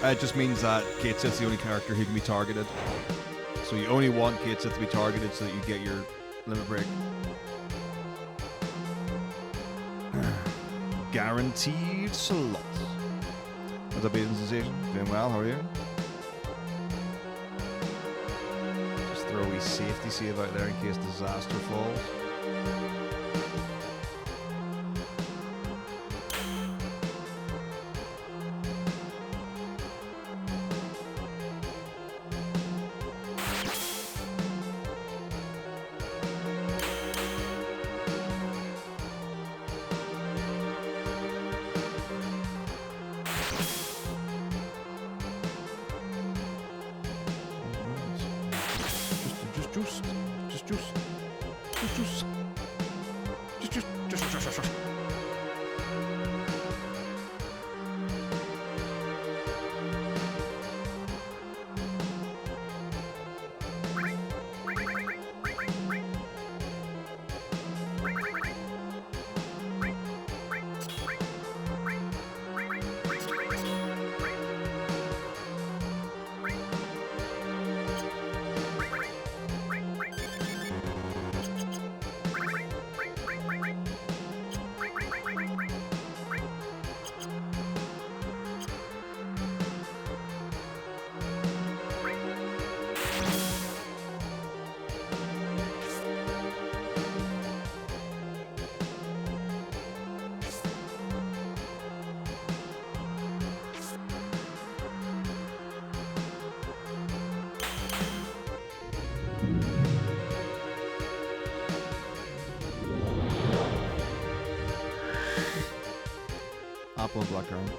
It just means that Kate Sith's the only character who can be targeted. So you only want Kate Sith to be targeted so that you get your limit break. Guaranteed slots. What's up, Aiden Sensation? Doing well, how are you? Just throw a wee safety save out there in case disaster falls. Apple and blackcurrant.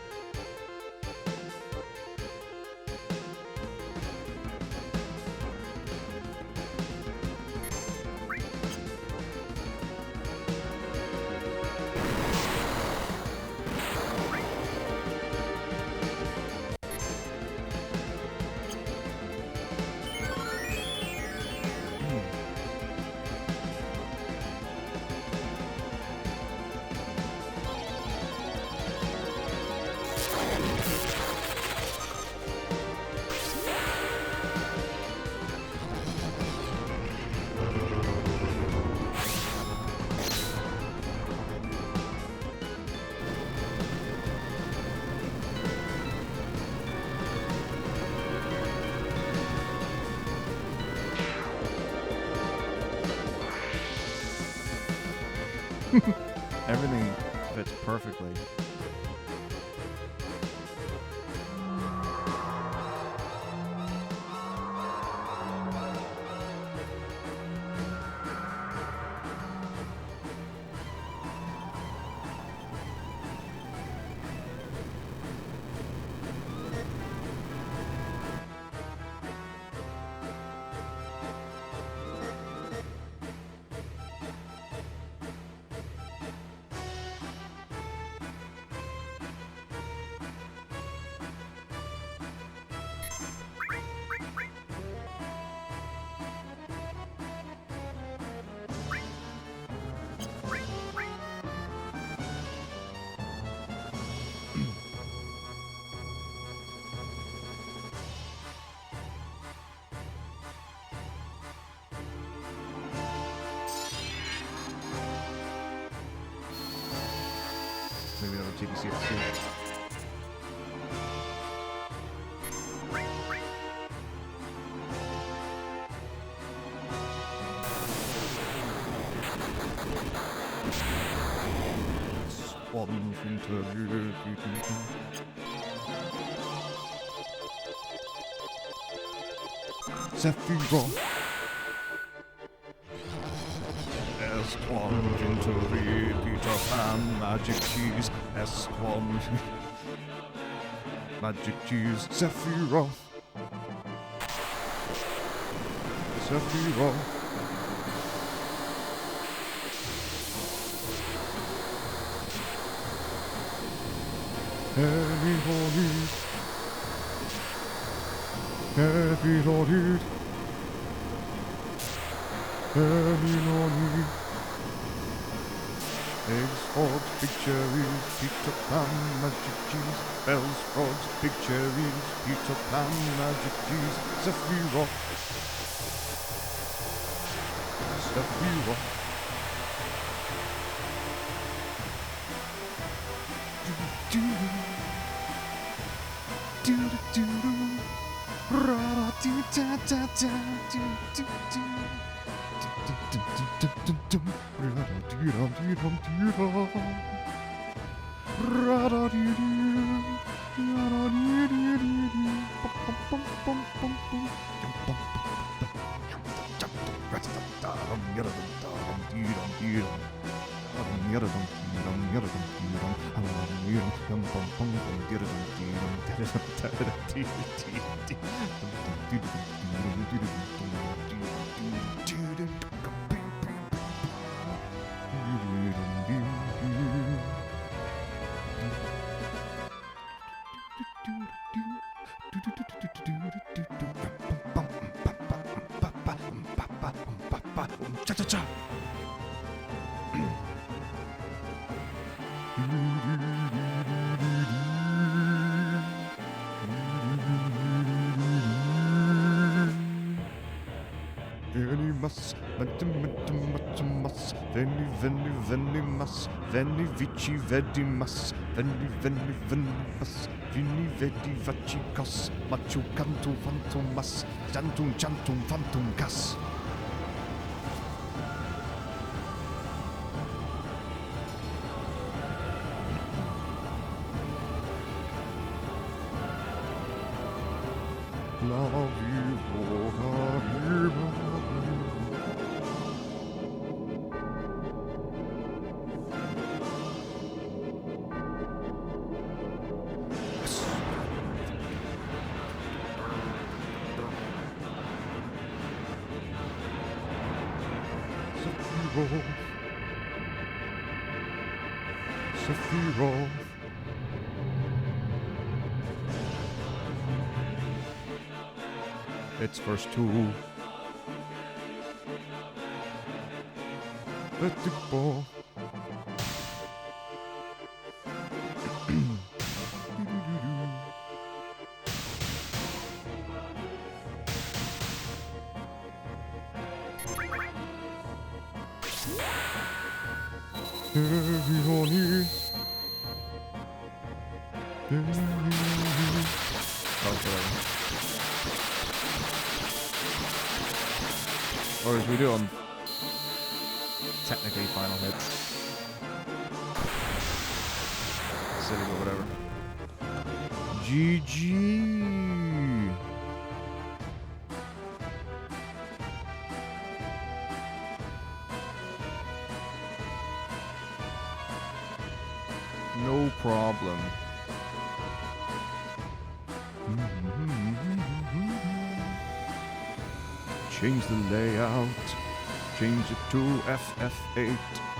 Everything fits perfectly. Maybe another TBC to see. Swans into Sephiroth. S1 into the Peter Pan magic cheese. S1 magic cheese. Sephiroth. Sephiroth. Heavy loaded. Heavy loaded. Heavy loaded. Eggs, frogs, big cherries, Peter Pan, magic cheese. Bells, frogs, big cherries, Peter Pan, magic cheese. Sephiroth. Sephiroth. Cha-cha-cha! Venimas, venimas, veni vici vedimas, venimas, vini vedi vacicas, machu cantu fantomas, chantum phantom cas. Love you, love you. Sephiroth. It's verse 2. Vertical. Or as we do on technically final hits. Silly or whatever. GG. No problem. Change the layout. Change it to FF8.